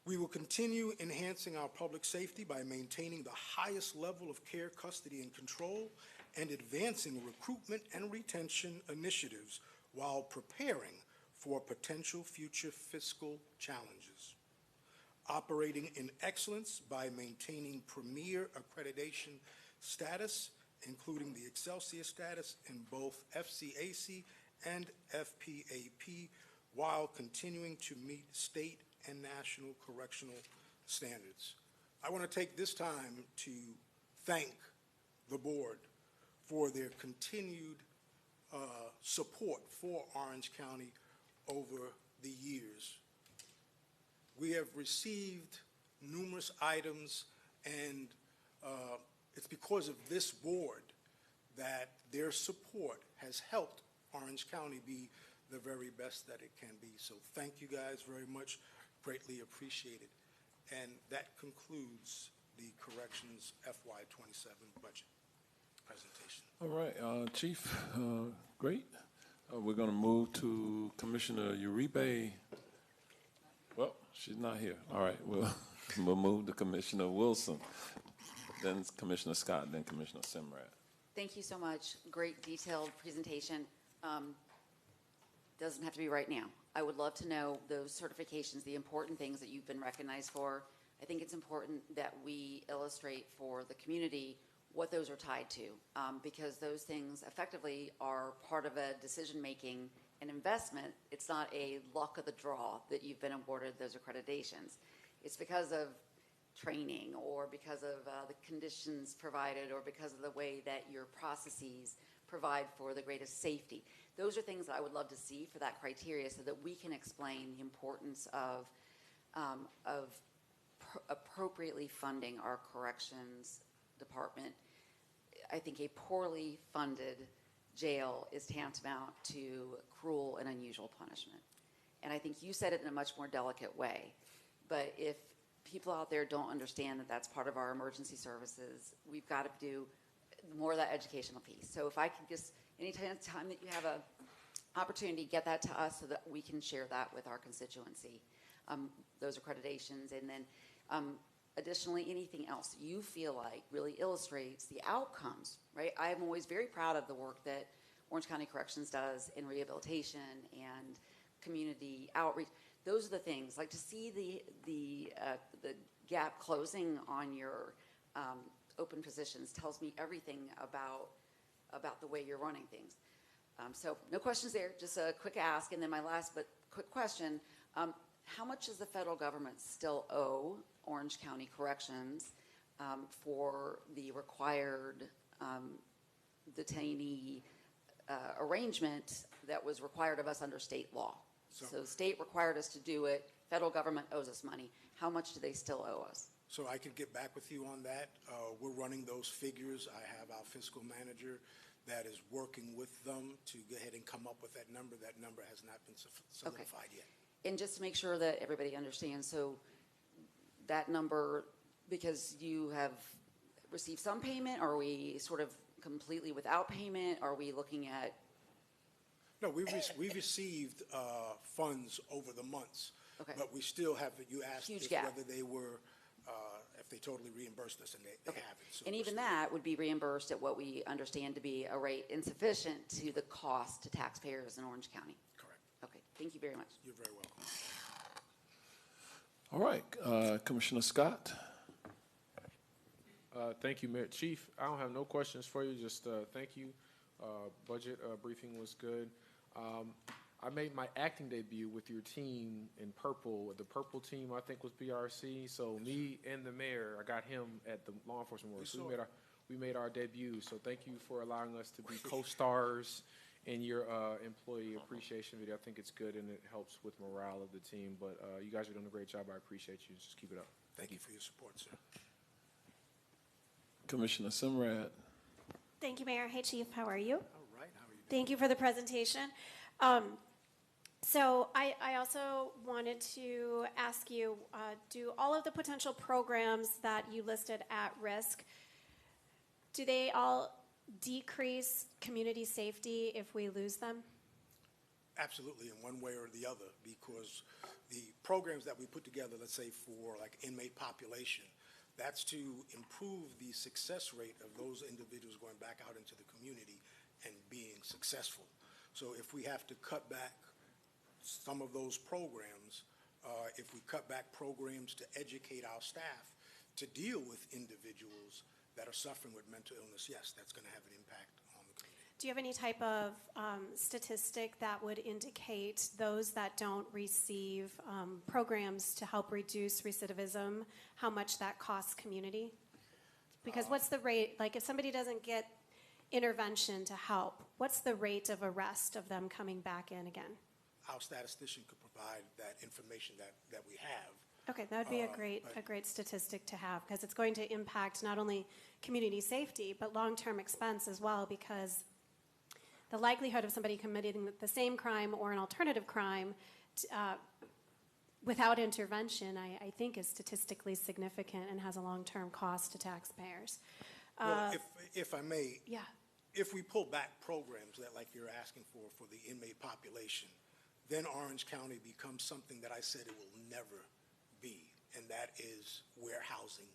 we will continue enhancing our public safety by maintaining the highest level of care, custody, and control, and advancing recruitment and retention initiatives while preparing for potential future fiscal challenges. Operating in excellence by maintaining premier accreditation status, including the Excelsior status in both FCAC and FPAP, while continuing to meet state and national correctional standards. I want to take this time to thank the board for their continued support for Orange County over the years. We have received numerous items, and it's because of this board that their support has helped Orange County be the very best that it can be. So thank you guys very much. Greatly appreciated. And that concludes the Corrections FY27 budget presentation. All right, Chief, great. We're going to move to Commissioner Uribe. Well, she's not here. All right, we'll move to Commissioner Wilson, then Commissioner Scott, then Commissioner Simrad. Thank you so much. Great detailed presentation. Doesn't have to be right now. I would love to know those certifications, the important things that you've been recognized for. I think it's important that we illustrate for the community what those are tied to, because those things effectively are part of a decision-making and investment. It's not a luck of the draw that you've been awarded those accreditations. It's because of training, or because of the conditions provided, or because of the way that your processes provide for the greatest safety. Those are things that I would love to see for that criteria, so that we can explain the importance of appropriately funding our corrections department. I think a poorly funded jail is tantamount to cruel and unusual punishment. And I think you said it in a much more delicate way. But if people out there don't understand that that's part of our emergency services, we've got to do more of that educational piece. So if I could just, anytime that you have an opportunity, get that to us so that we can share that with our constituency, those accreditations. And then additionally, anything else you feel like really illustrates the outcomes, right? I'm always very proud of the work that Orange County Corrections does in rehabilitation and community outreach. Those are the things, like to see the gap closing on your open positions tells me everything about the way you're running things. So no questions there, just a quick ask. And then my last but quick question, how much does the federal government still owe Orange County Corrections for the required detainee arrangement that was required of us under state law? So state required us to do it, federal government owes us money. How much do they still owe us? So I can get back with you on that. We're running those figures. I have our fiscal manager that is working with them to go ahead and come up with that number. That number has not been solidified yet. And just to make sure that everybody understands, so that number, because you have received some payment, are we sort of completely without payment? Are we looking at? No, we've received funds over the months. Okay. But we still have, you asked Huge if gap. whether they were, if they totally reimbursed us, and they Okay. haven't. So And we're even still- that would be reimbursed at what we understand to be a rate insufficient to the cost to taxpayers in Orange County. Correct. Okay, thank you very much. You're very welcome. All right, Commissioner Scott? Thank you, Mayor. Chief, I don't have no questions for you, just thank you. Budget briefing was good. I made my acting debut with your team in purple. The purple team, I think, was BRC. So me and the mayor, I got him at the law enforcement work. So we made our debut. So thank you for allowing us to be co-stars in your employee appreciation video. I think it's good and it helps with morale of the team. But you guys are doing a great job. I appreciate you. Just keep it up. Thank you for your support, sir. Commissioner Simrad? Thank you, Mayor. Hey, Chief, how are you? All right, how are you? Thank you for the presentation. So I also wanted to ask you, do all of the potential programs that you listed at risk, do they all decrease community safety if we lose them? Absolutely, in one way or the other, because the programs that we put together, let's say for like inmate population, that's to improve the success rate of those individuals going back out into the community and being successful. So if we have to cut back some of those programs, if we cut back programs to educate our staff to deal with individuals that are suffering with mental illness, yes, that's going to have an impact on the community. Do you have any type of statistic that would indicate those that don't receive programs to help reduce recidivism, how much that costs community? Because what's the rate, like if somebody doesn't get intervention to help, what's the rate of arrest of them coming back in again? Our statistician could provide that information that we have. Okay, that would be a great statistic to have, because it's going to impact not only community safety, but long-term expense as well, because the likelihood of somebody committing the same crime or an alternative crime without intervention, I think, is statistically significant and has a long-term cost to taxpayers. Well, if I may, Yeah. if we pull back programs that, like you're asking for the inmate population, then Orange County becomes something that I said it will never be, and that is warehousing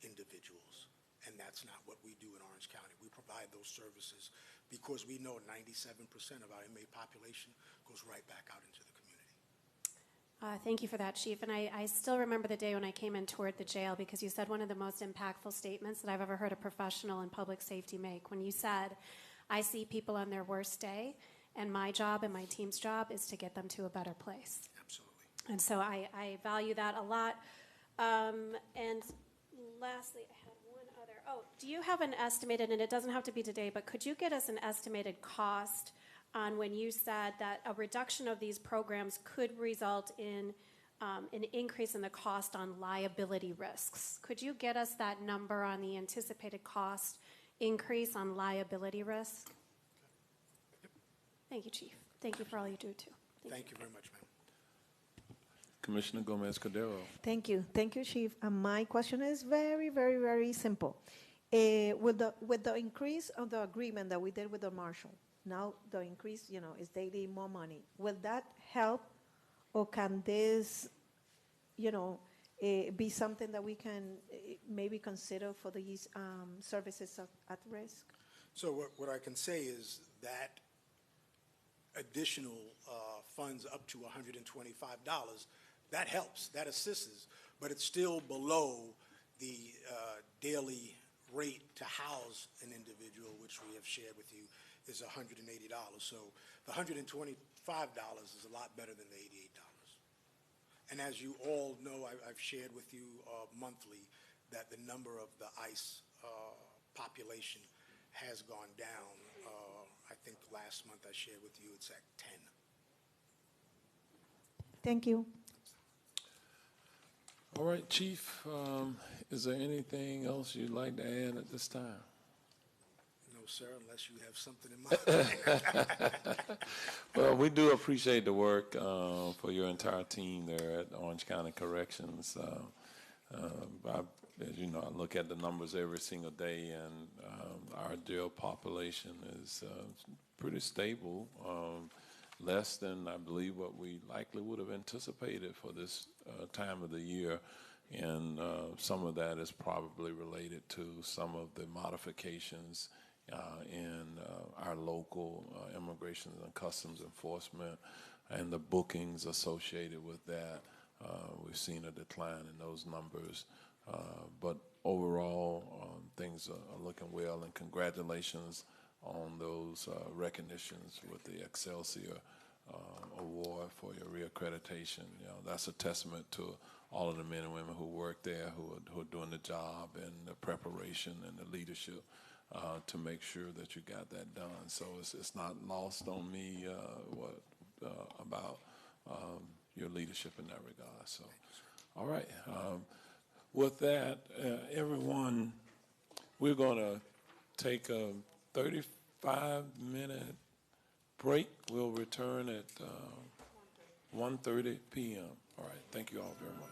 individuals. And that's not what we do in Orange County. We provide those services because we know 97% of our inmate population goes right back out into the community. Thank you for that, Chief. And I still remember the day when I came and toured the jail, because you said one of the most impactful statements that I've ever heard a professional in public safety make, when you said, I see people on their worst day, and my job and my team's job is to get them to a better place. Absolutely. And so I value that a lot. And lastly, I had one other. Oh, do you have an estimated, and it doesn't have to be today, but could you get us an estimated cost on when you said that a reduction of these programs could result in an increase in the cost on liability risks? Could you get us that number on the anticipated cost increase on liability risk? Thank you, Chief. Thank you for all you do, too. Thank you very much, ma'am. Commissioner Gomez Cordero? Thank you. Thank you, Chief. And my question is very, very, very simple. With the increase of the agreement that we did with the marshal, now the increase, is daily more money. Will that help, or can this, be something that we can maybe consider for these services at risk? So what I can say is that additional funds up to $125, that helps, that assists, but it's still below the daily rate to house an individual, which we have shared with you, is $180. So the $125 is a lot better than the $88. And as you all know, I've shared with you monthly that the number of the ICE population has gone down. I think last month I shared with you it's at 10. Thank you. All right, Chief, is there anything else you'd like to add at this time? No, sir, unless you have something in mind. Well, we do appreciate the work for your entire team there at Orange County Corrections. As you know, I look at the numbers every single day, and our jail population is pretty stable. less than, I believe, what we likely would have anticipated for this time of the year. And some of that is probably related to some of the modifications in our local immigration and customs enforcement and the bookings associated with that. We've seen a decline in those numbers. But overall, things are looking well, and congratulations on those recognitions with the Excelsior Award for your reaccreditation. You know, that's a testament to all of the men and women who work there, who are doing the job and the preparation and the leadership to make sure that you got that done. So it's not lost on me about your leadership in that regard. So, all right. With that, everyone, we're going to take a 35-minute break. We'll return at 1:30 p.m. All right. Thank you all very much.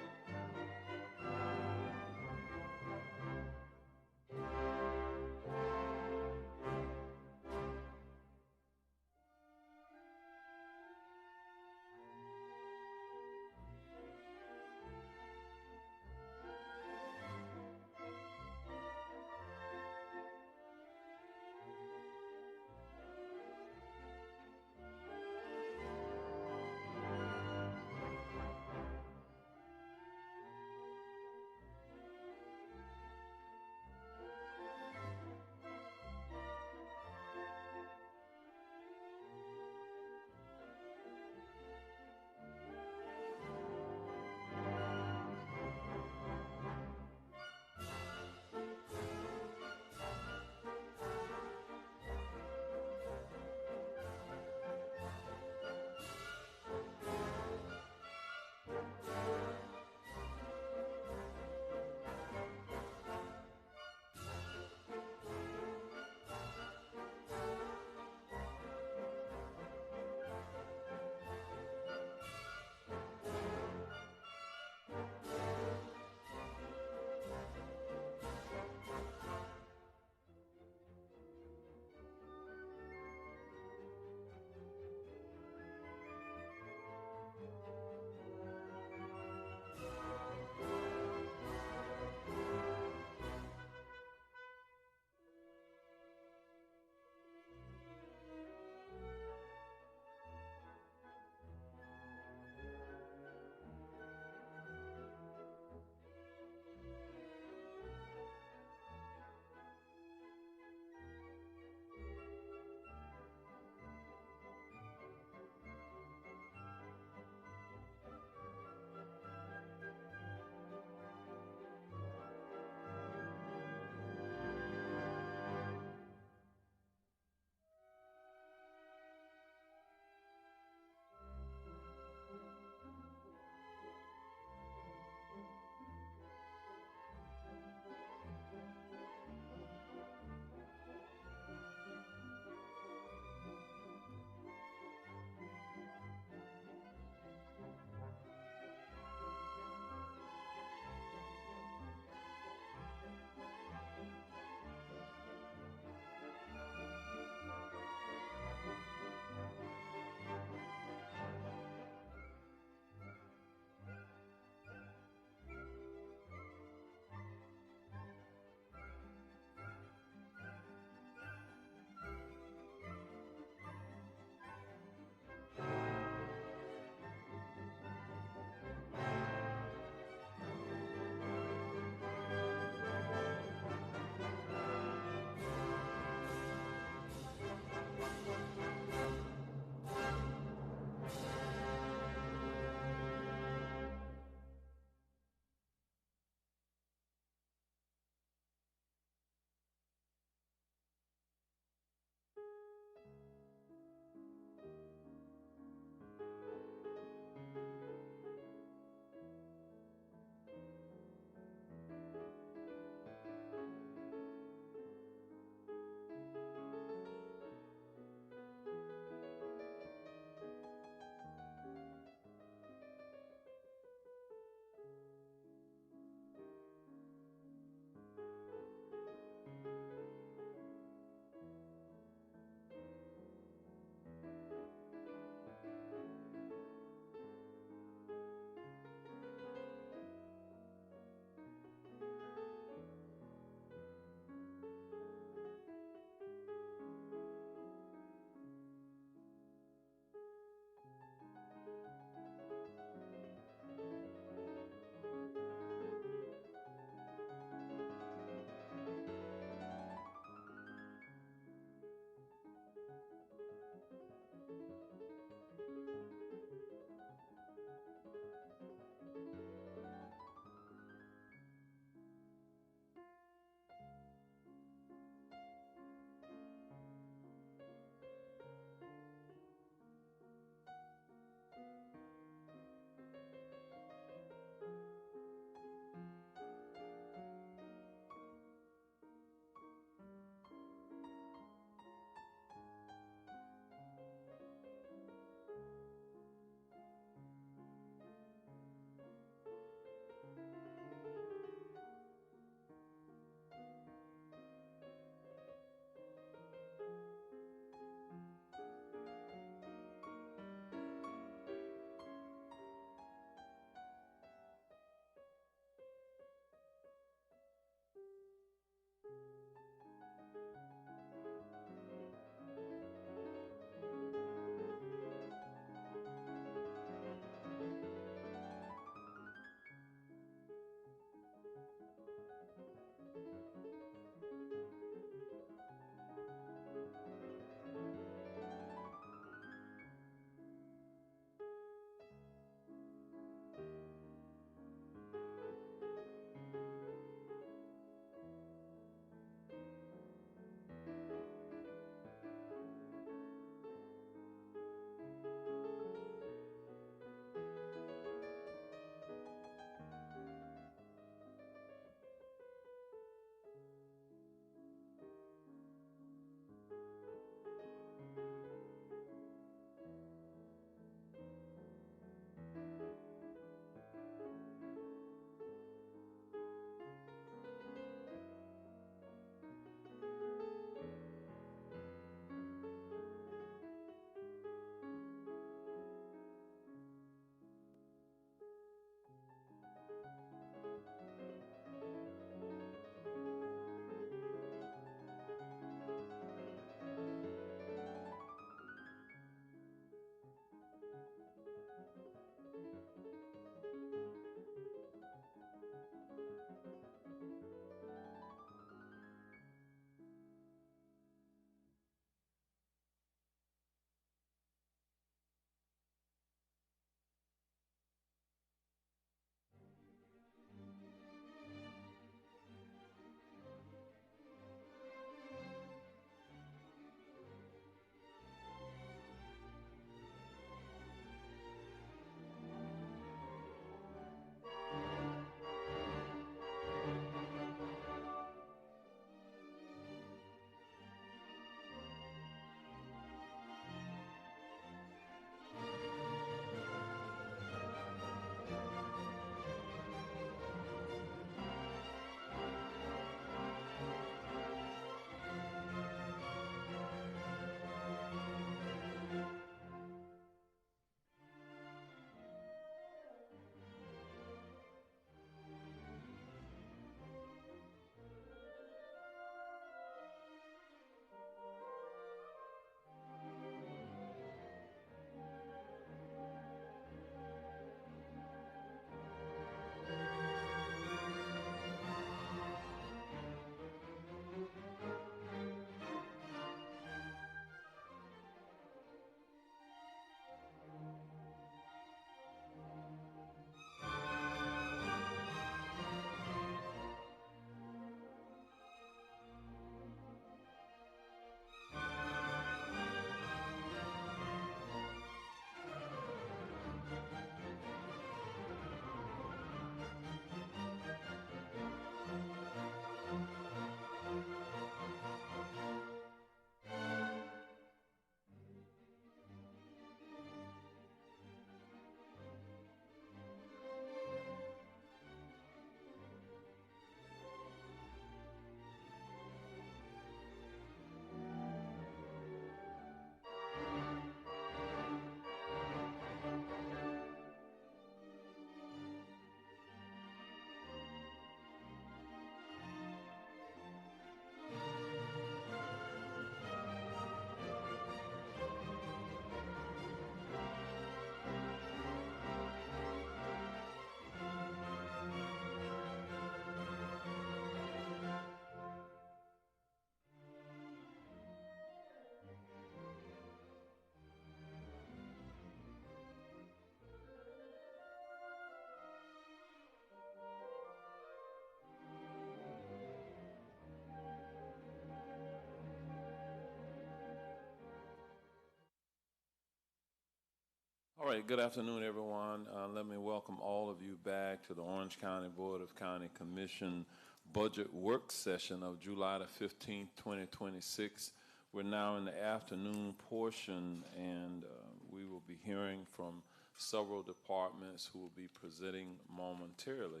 right, good afternoon, everyone. Let me welcome all of you back to the Orange County Board of County Commission Budget Work Session of July the 15th, 2026. We're now in the afternoon portion, and we will be hearing from several departments who will be presenting momentarily.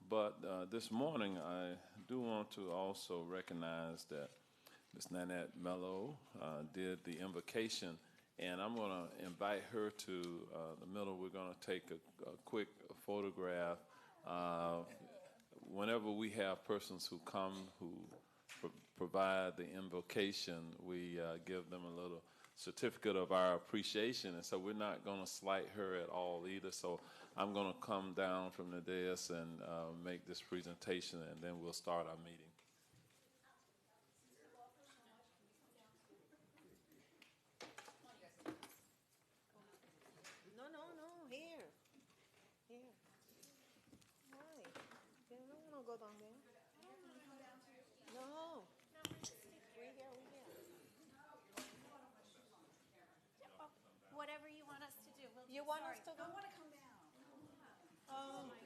But this morning, I do want to also recognize that Ms. Nanette Mello did the invocation, and I'm going to invite her to the middle. We're going to take a quick photograph. Whenever we have persons who come who provide the invocation, we give them a little certificate of our appreciation, and so we're not going to slight her at all either. So I'm going to come down from the dais and make this presentation, and then we'll start our meeting. No, here. Why? You don't want to go down there. No. We here. Whatever you want us to do. You want us to go? I want to come down. Oh. Okay.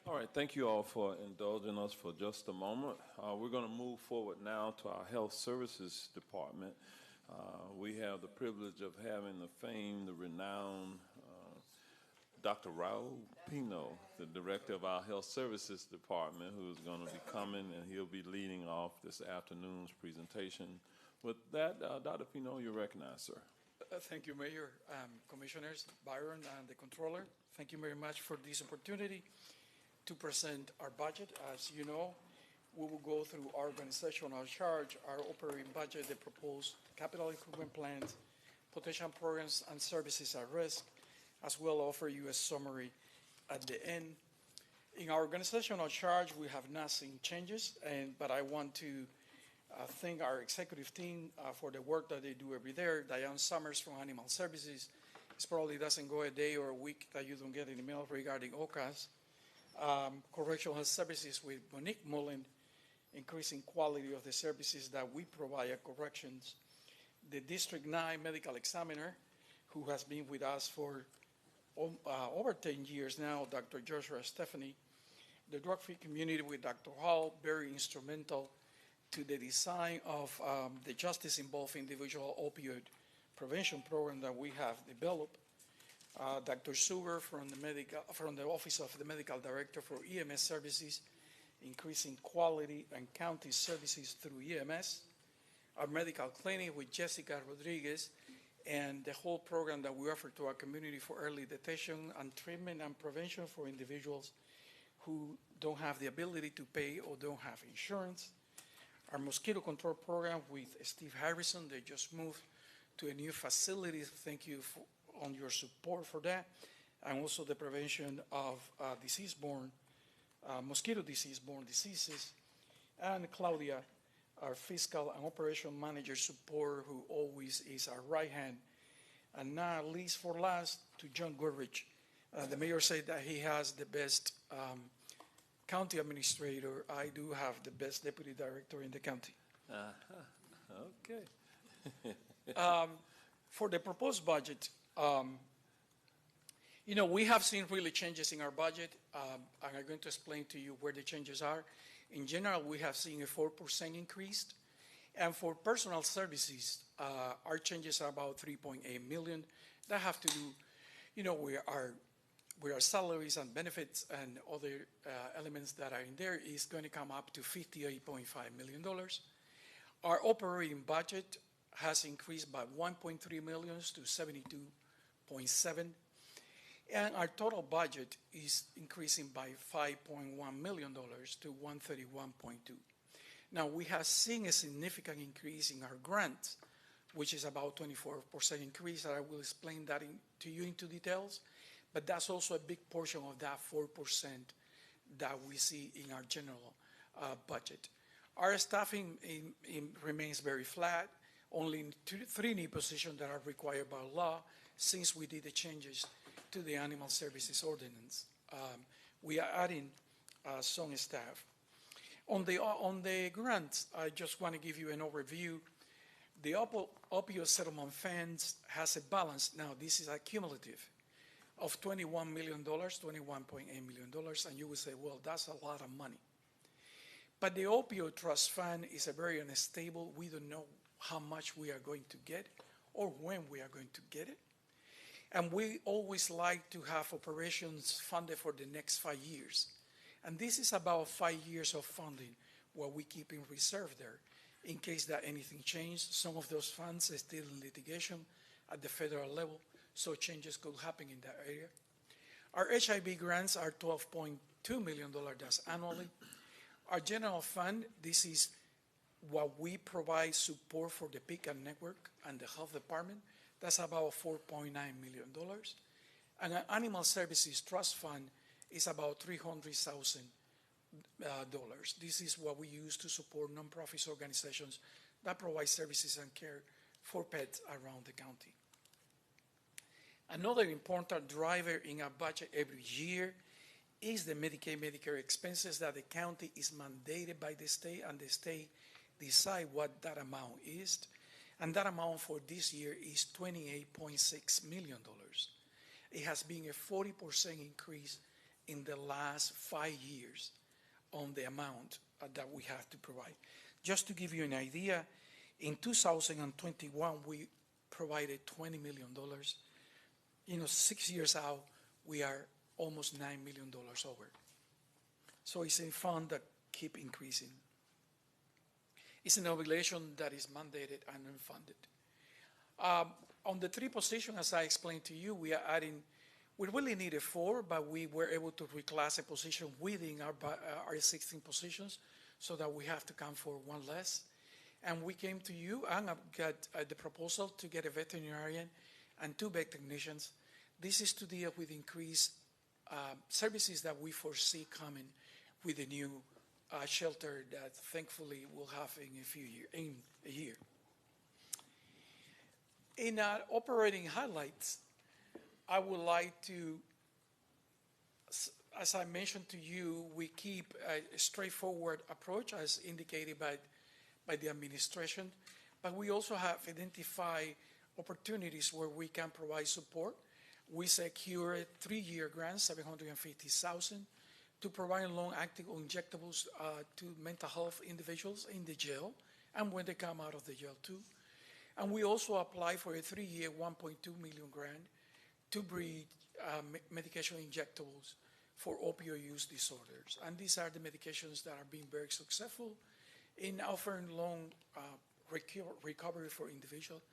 All right, thank you all for indulging us for just a moment. We're going to move forward now to our Health Services Department. We have the privilege of having the famed, the renowned Dr. Raul Pino, the director of our Health Services Department, who is going to be coming, and he'll be leading off this afternoon's presentation. With that, Dr. Pino, you're recognized, sir. Thank you, Mayor, Commissioners, Byron, and the Controller. Thank you very much for this opportunity to present our budget. As you know, we will go through our organizational charge, our operating budget, the proposed capital improvement plans, potential programs and services at risk, as well offer you a summary at the end. In our organizational charge, we have not seen changes, but I want to thank our executive team for the work that they do every day. Diane Summers from Animal Services. It probably doesn't go a day or a week that you don't get an email regarding OCAS. Correctional Health Services with Monique Mullen, increasing quality of the services that we provide at corrections. The District 9 Medical Examiner, who has been with us for over 10 years now, Dr. Joshua Stephanie. The drug-free community with Dr. Hall, very instrumental to the design of the justice-involved individual opioid prevention program that we have developed. Dr. Sugar from the Office of the Medical Director for EMS Services, increasing quality and county services through EMS. Our medical clinic with Jessica Rodriguez, and the whole program that we offer to our community for early detection and treatment and prevention for individuals who don't have the ability to pay or don't have insurance. Our mosquito control program with Steve Harrison, they just moved to a new facility. Thank you on your support for that. And also the prevention of mosquito disease-borne diseases. And Claudia, our fiscal and operation manager support, who always is our right hand. And not least for last, to John Goodrich. The mayor said that he has the best county administrator. I do have the best deputy director in the county. Okay. For the proposed budget, You know, we have seen really changes in our budget, and I'm going to explain to you where the changes are. In general, we have seen a 4% increase, and for personal services, our changes are about 3.8 million. That have to do, you know, with our salaries and benefits and other elements that are in there is going to come up to $58.5 million. Our operating budget has increased by 1.3 million to 72.7, and our total budget is increasing by $5.1 million to 131.2. Now, we have seen a significant increase in our grants, which is about 24% increase, and I will explain that to you into details, but that's also a big portion of that 4% that we see in our general budget. Our staffing remains very flat, only three new positions that are required by law since we did the changes to the Animal Services Ordinance. We are adding some staff. On the grants, I just want to give you an overview. The opioid settlement funds has a balance, now this is a cumulative, of $21 million, $21.8 million, and you will say, well, that's a lot of money. But the opioid trust fund is a very unstable. We don't know how much we are going to get or when we are going to get it. And we always like to have operations funded for the next 5 years. And this is about 5 years of funding what we keep in reserve there in case that anything changes. Some of those funds are still in litigation at the federal level, so changes could happen in that area. Our HIV grants are $12.2 million, that's annually. Our general fund, this is what we provide support for the PICA network and the health department. That's about $4.9 million. And our animal services trust fund is about $300,000. This is what we use to support nonprofit organizations that provide services and care for pets around the county. Another important driver in our budget every year is the Medicaid, Medicare expenses that the county is mandated by the state, and the state decide what that amount is. And that amount for this year is $28.6 million. It has been a 40% increase in the last 5 years on the amount that we have to provide. Just to give you an idea, in 2021, we provided $20 million. You know, 6 years out, we are almost $9 million over. So it's a fund that keep increasing. It's an obligation that is mandated and unfunded. On the three positions, as I explained to you, we are adding, we really needed 4, but we were able to reclass a position within our 16 positions so that we have to come for 1 less. And we came to you and got the proposal to get a veterinarian and 2 vet technicians. This is to deal with increased services that we foresee coming with the new shelter that thankfully we'll have in a year. In our operating highlights, I would like to, as I mentioned to you, we keep a straightforward approach as indicated by the administration, but we also have identified opportunities where we can provide support. We secured 3-year grants, $750,000, to provide long-acting injectables to mental health individuals in the jail and when they come out of the jail too. And we also applied for a 3-year, $1.2 million grant to breed medication injectables for opioid use disorders. And these are the medications that are being very successful in offering long recovery for individuals,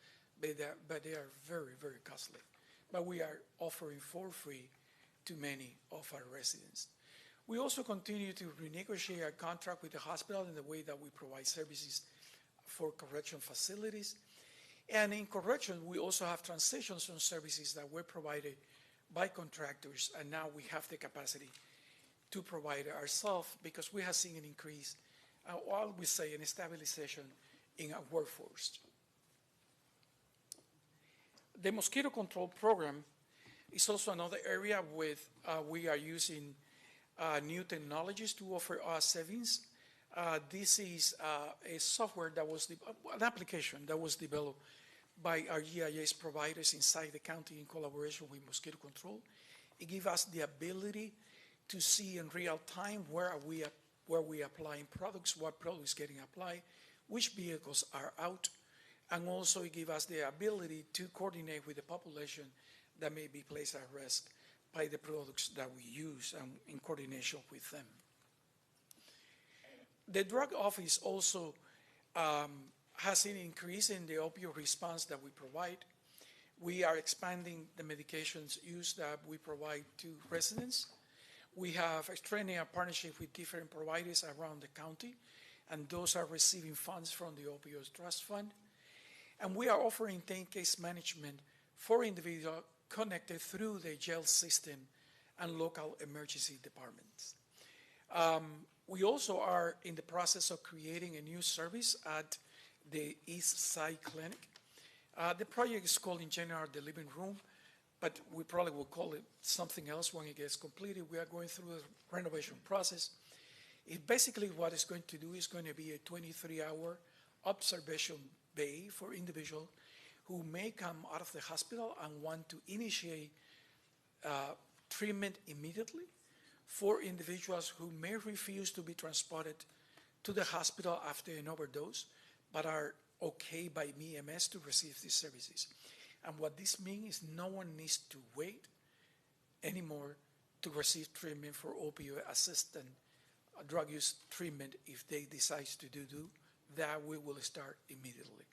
but they are very, very costly. But we are offering for free to many of our residents. We also continue to renegotiate our contract with the hospital in the way that we provide services for correction facilities. And in correction, we also have transitions on services that were provided by contractors, and now we have the capacity to provide ourselves because we have seen an increase, or we say a stabilization in our workforce. The mosquito control program is also another area with we are using new technologies to offer us savings. This is a software that was, an application that was developed by our GIS providers inside the county in collaboration with mosquito control. It gives us the ability to see in real time where we applying products, what products getting applied, which vehicles are out, and also it gives us the ability to coordinate with the population that may be placed at risk by the products that we use and in coordination with them. The drug office also has an increase in the opioid response that we provide. We are expanding the medications use that we provide to residents. We have strengthening a partnership with different providers around the county, and those are receiving funds from the Opioid Trust Fund. And we are offering 10 case management for individuals connected through the jail system and local emergency departments. We also are in the process of creating a new service at the East Side Clinic. The project is called in general the living room, but we probably will call it something else when it gets completed. We are going through a renovation process. Basically what it's going to do is going to be a 23-hour observation bay for individuals who may come out of the hospital and want to initiate treatment immediately, for individuals who may refuse to be transported to the hospital after an overdose, but are okay by EMS to receive these services. And what this means is no one needs to wait anymore to receive treatment for opioid-assisted drug use treatment. If they decide to do that, we will start immediately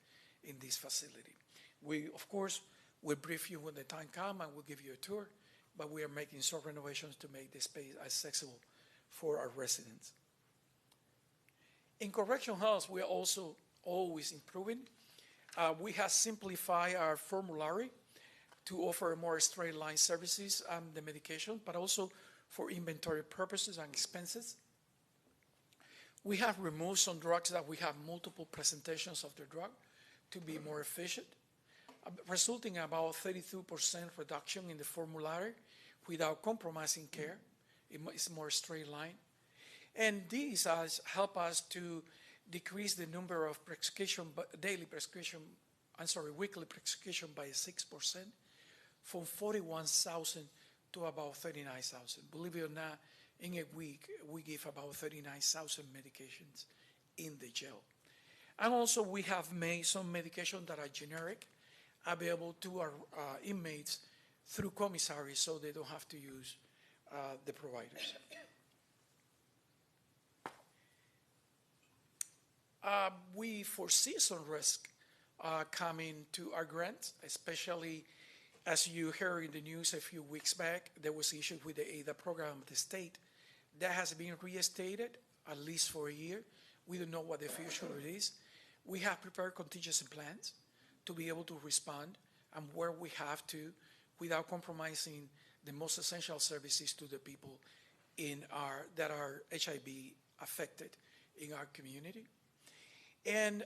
in this facility. We, of course, will brief you when the time comes and we'll give you a tour, but we are making some renovations to make the space accessible for our residents. In correctional health, we are also always improving. We have simplified our formulary to offer more straight line services and the medication, but also for inventory purposes and expenses. We have removed some drugs that we have multiple presentations of the drug to be more efficient, resulting in about 32% reduction in the formulary without compromising care. It's more straight line. And these has helped us to decrease the number of weekly prescription by 6%, from 41,000 to about 39,000. Believe it or not, in a week, we give about 39,000 medications in the jail. And also we have made some medications that are generic available to our inmates through commissaries, so they don't have to use the providers. We foresee some risk coming to our grants, especially as you heard in the news a few weeks back, there was issue with the AIDA program of the state. That has been reinstated, at least for a year. We don't know what the future is. We have prepared contingency plans to be able to respond and where we have to without compromising the most essential services to the people that are HIV affected in our community. And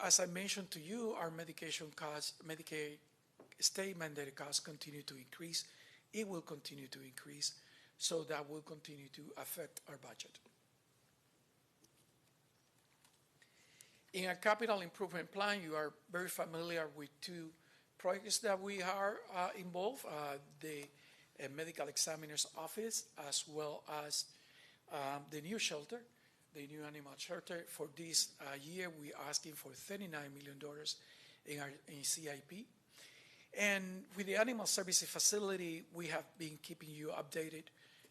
as I mentioned to you, our medication costs, Medicaid state mandated costs continue to increase. It will continue to increase, so that will continue to affect our budget. In our capital improvement plan, you are very familiar with two projects that we are involved, the medical examiner's office, as well as the new shelter, the new animal shelter. For this year, we are asking for $39 million in CIP. And with the animal services facility, we have been keeping you updated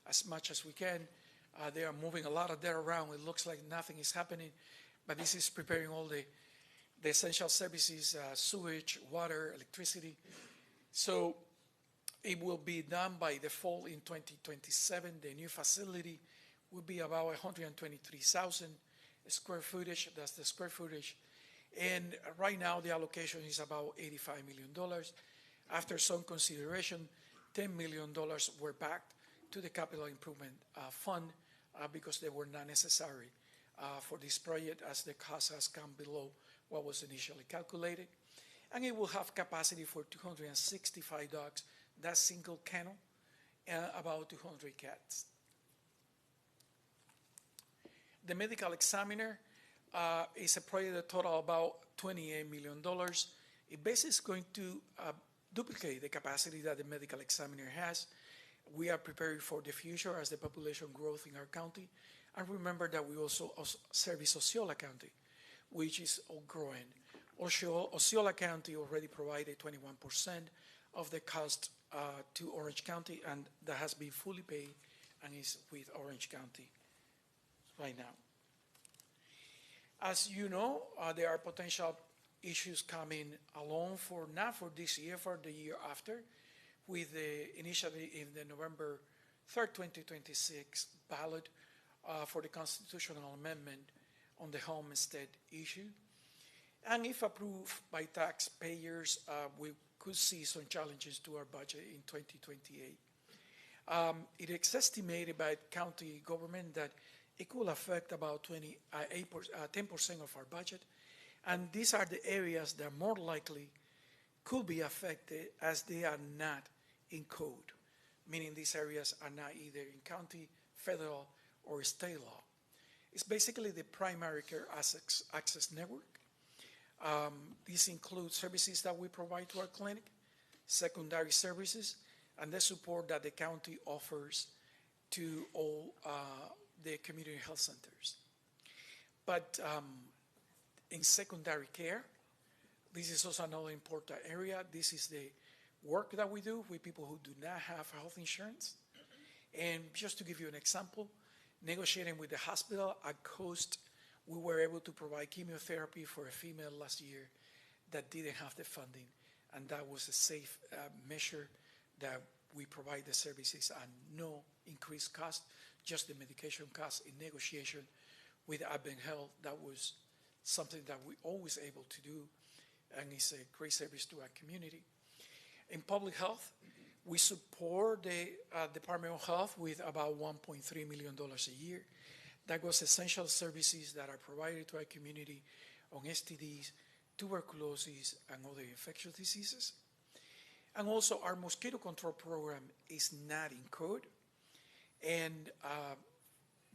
as much as we can. They are moving a lot of that around. It looks like nothing is happening, but this is preparing all the essential services, sewage, water, electricity. So it will be done by the fall in 2027. The new facility will be about 123,000 square footage. That's the square footage. And right now the allocation is about $85 million. After some consideration, $10 million were backed to the capital improvement fund because they were not necessary for this project, as the cost has come below what was initially calculated. And it will have capacity for 265 dogs, that single kennel, and about 200 cats. The medical examiner is a project that total about $28 million. It basically is going to duplicate the capacity that the medical examiner has. We are preparing for the future as the population growth in our county. And remember that we also service Osceola County, which is all growing. Osceola County already provided 21% of the cost to Orange County, and that has been fully paid and is with Orange County right now. As you know, there are potential issues coming along for not for this year, for the year after, with the initiative in the November 3rd, 2026 ballot for the constitutional amendment on the homestead issue. And if approved by taxpayers, we could see some challenges to our budget in 2028. It is estimated by county government that it could affect about 10% of our budget. And these are the areas that more likely could be affected as they are not in code, meaning these areas are not either in county, federal, or state law. It's basically the primary care access network. These include services that we provide to our clinic, secondary services, and the support that the county offers to all the community health centers. But in secondary care, this is also another important area. This is the work that we do with people who do not have health insurance. And just to give you an example, negotiating with the hospital at Coast, we were able to provide chemotherapy for a female last year that didn't have the funding, and that was a safe measure that we provide the services and no increased cost, just the medication cost in negotiation with Advent Health. That was something that we always able to do, and it's a great service to our community. In public health, we support the Department of Health with about $1.3 million a year. That goes essential services that are provided to our community on STDs, tuberculosis, and other infectious diseases. And also our mosquito control program is not in code. And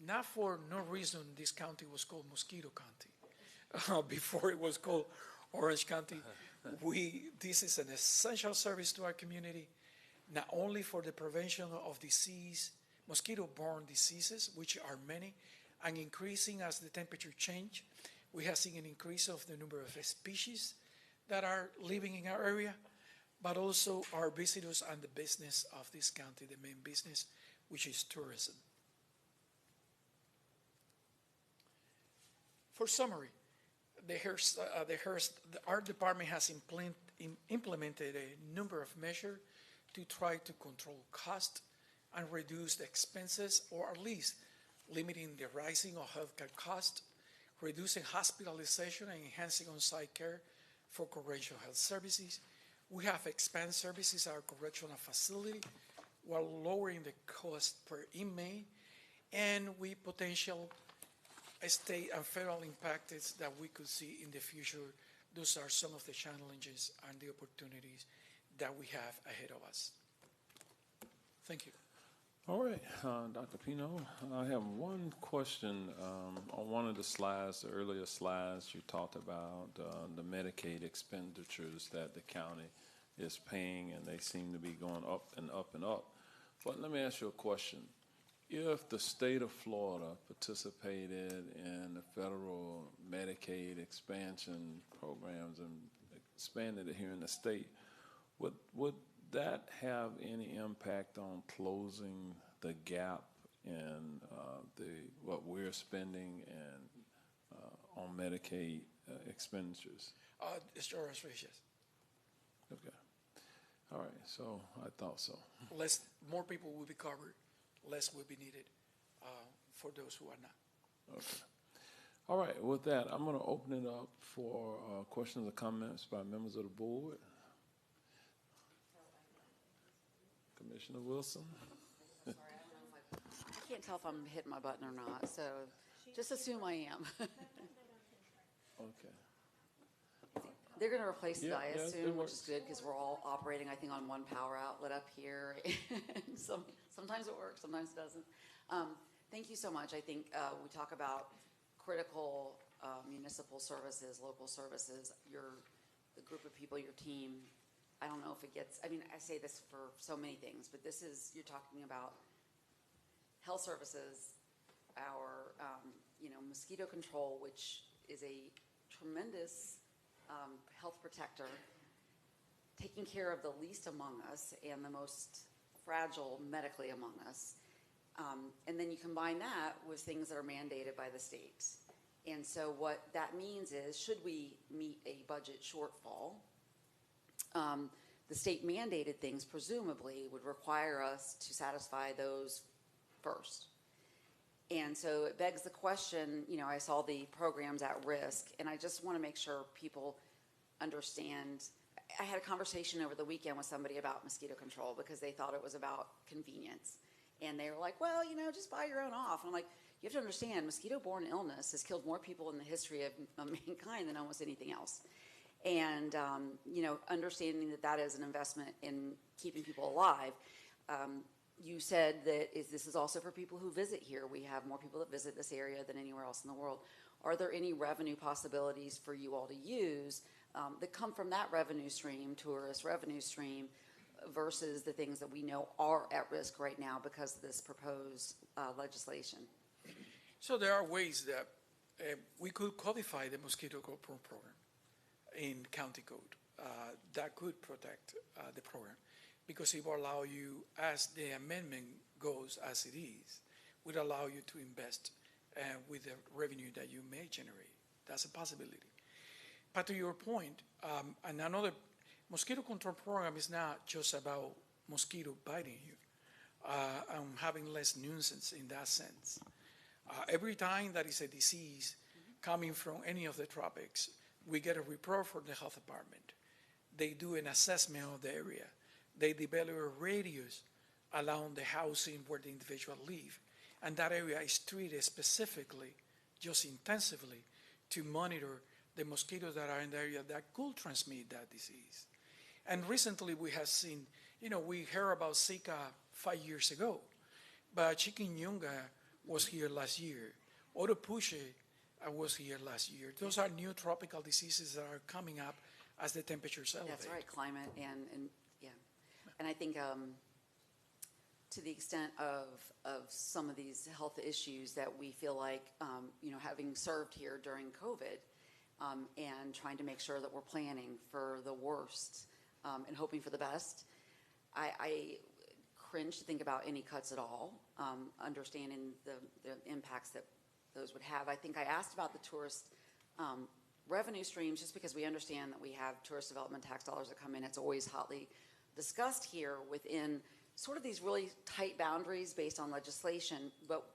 not for no reason this county was called Mosquito County. Before it was called Orange County. This is an essential service to our community, not only for the prevention of disease, mosquito-borne diseases, which are many, and increasing as the temperature change. We have seen an increase of the number of species that are living in our area, but also our visitors and the business of this county, the main business, which is tourism. For summary, our department has implemented a number of measures to try to control cost and reduce the expenses, or at least limiting the rising of healthcare costs, reducing hospitalization and enhancing on-site care for correctional health services. We have expanded services at our correctional facility while lowering the cost per inmate, and we potential state and federal impacts that we could see in the future. Those are some of the challenges and the opportunities that we have ahead of us. Thank you. All right, Dr. Pino, I have one question. On one of the slides, the earlier slides, you talked about the Medicaid expenditures that the county is paying, and they seem to be going up and up and up. But let me ask you a question. If the state of Florida participated in the federal Medicaid expansion programs and expanded it here in the state, would that have any impact on closing the gap in what we're spending and on Medicaid expenditures? It's your answer is yes. Okay. All right. So I thought so. More people will be covered. Less will be needed for those who are not. Okay. All right. With that, I'm going to open it up for questions or comments by members of the board. Commissioner Wilson. I can't tell if I'm hitting my button or not, so just assume I am. Okay. They're going to replace it, I Yeah, assume, it which is good because we're all operating, I think, on one power outlet up here. Sometimes it works, sometimes it doesn't. Thank you so much. I think we talk about critical municipal services, local services. The group of people, your team, I don't know if it gets, I mean, I say this for so many things, but this is, you're talking about health services, our, mosquito control, which is a tremendous health protector, taking care of the least among us and the most fragile medically among us. And then you combine that with things that are mandated by the state. And so what that means is, should we meet a budget shortfall, the state mandated things presumably would require us to satisfy those first. And so it begs the question, I saw the programs at risk, and I just want to make sure people understand. I had a conversation over the weekend with somebody about mosquito control because they thought it was about convenience. And they were like, well, just buy your own off. And I'm like, you have to understand, mosquito-borne illness has killed more people in the history of mankind than almost anything else. And, understanding that is an investment in keeping people alive. You said that this is also for people who visit here. We have more people that visit this area than anywhere else in the world. Are there any revenue possibilities for you all to use that come from that revenue stream, tourist revenue stream, versus the things that we know are at risk right now because of this proposed legislation? So there are ways that we could codify the mosquito control program in county code that could protect the program, because it will allow you, as the amendment goes as it is, would allow you to invest with the revenue that you may generate. That's a possibility. But to your point, and another mosquito control program is not just about mosquito biting you and having less nuisance in that sense. Every time there is a disease coming from any of the tropics, we get a report from the health department. They do an assessment of the area. They develop a radius along the housing where the individual live. And that area is treated specifically, just intensively, to monitor the mosquitoes that are in the area that could transmit that disease. And recently we have seen, we heard about Zika 5 years ago, but chikungunya was here last year. Otopuche was here last year. Those are new tropical diseases that are coming up as the temperatures elevate. That's right, climate and yeah. And I think to the extent of some of these health issues that we feel like, having served here during COVID and trying to make sure that we're planning for the worst and hoping for the best, I cringe to think about any cuts at all, understanding the impacts that those would have. I think I asked about the tourist revenue streams just because we understand that we have tourist development tax dollars that come in. It's always hotly discussed here within sort of these really tight boundaries based on legislation, but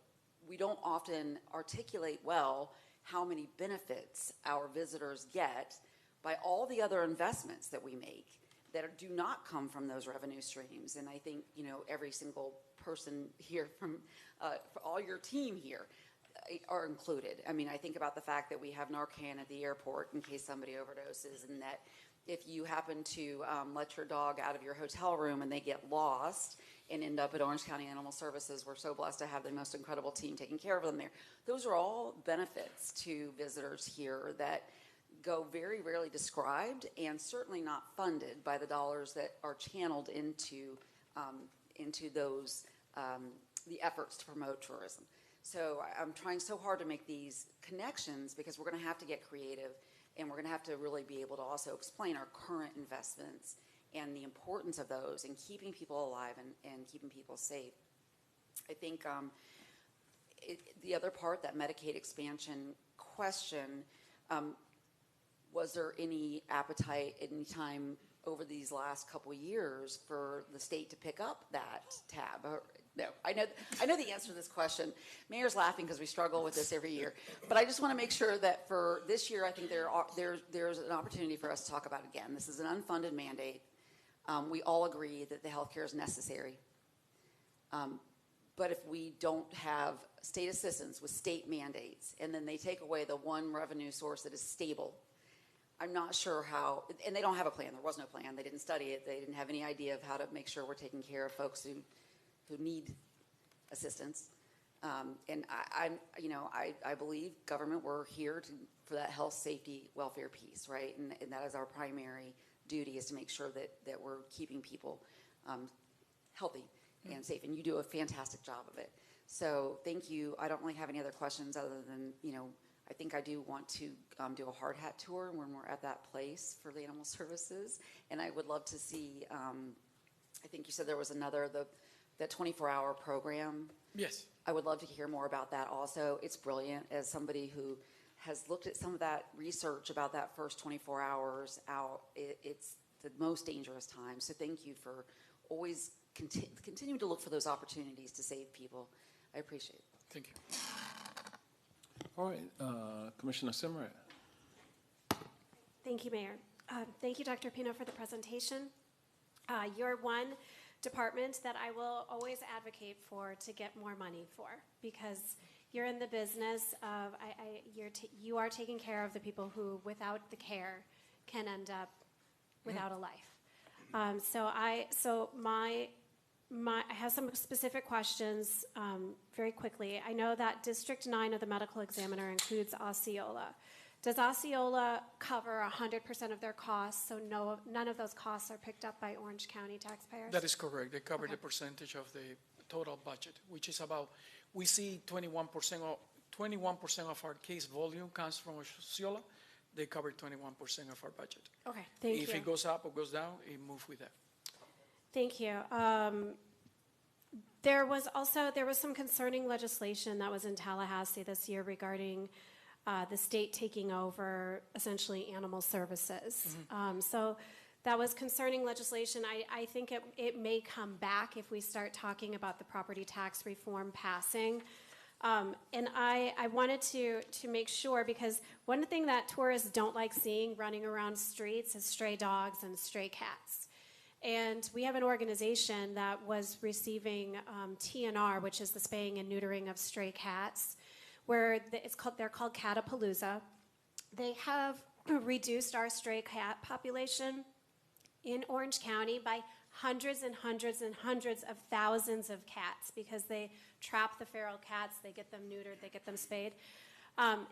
we don't often articulate well how many benefits our visitors get by all the other investments that we make that do not come from those revenue streams. And I think, every single person here from all your team here are included. I mean, I think about the fact that we have Narcan at the airport in case somebody overdoses, and that if you happen to let your dog out of your hotel room and they get lost and end up at Orange County Animal Services, we're so blessed to have the most incredible team taking care of them there. Those are all benefits to visitors here that go very rarely described and certainly not funded by the dollars that are channeled into those the efforts to promote tourism. So I'm trying so hard to make these connections because we're going to have to get creative, and we're going to have to really be able to also explain our current investments and the importance of those in keeping people alive and keeping people safe. I think the other part, that Medicaid expansion question, was there any appetite at any time over these last couple of years for the state to pick up that tab? No, I know the answer to this question. Mayor's laughing because we struggle with this every year. But I just want to make sure that for this year, I think there's an opportunity for us to talk about it again. This is an unfunded mandate. We all agree that the healthcare is necessary. But if we don't have state assistance with state mandates, and then they take away the one revenue source that is stable, I'm not sure how, and they don't have a plan. There was no plan. They didn't study it. They didn't have any idea of how to make sure we're taking care of folks who need assistance. And I believe government, we're here for that health, safety, welfare piece, right? And that is our primary duty is to make sure that we're keeping people healthy and safe, and you do a fantastic job of it. So thank you. I don't really have any other questions other than, I think I do want to do a hard hat tour when we're at that place for the animal services, and I would love to see, I think you said there was another, the 24-hour program. Yes. I would love to hear more about that also. It's brilliant. As somebody who has looked at some of that research about that first 24 hours out, it's the most dangerous time. So thank you for always continuing to look for those opportunities to save people. I appreciate it. Thank you. All right, Commissioner Simrat. Thank you, Mayor. Thank you, Dr. Pino, for the presentation. You're one department that I will always advocate for to get more money for, because you're in the business of, you are taking care of the people who, without the care, can end up without a life. I have some specific questions very quickly. I know that District 9 of the medical examiner includes Osceola. Does Osceola cover 100% of their costs, so none of those costs are picked up by Orange County taxpayers? That is correct. They cover the percentage of the total budget, which is about, we see 21% of our case volume comes from Osceola. They cover 21% of our budget. Okay, thank you. If it goes up or goes down, it moves with that. Thank you. There was some concerning legislation that was in Tallahassee this year regarding the state taking over essentially animal services. So that was concerning legislation. I think it may come back if we start talking about the property tax reform passing. And I wanted to make sure, because one thing that tourists don't like seeing running around streets is stray dogs and stray cats. And we have an organization that was receiving TNR, which is the spaying and neutering of stray cats, where they're called Catapalooza. They have reduced our stray cat population in Orange County by hundreds and hundreds and hundreds of thousands of cats, because they trap the feral cats, they get them neutered, they get them spayed.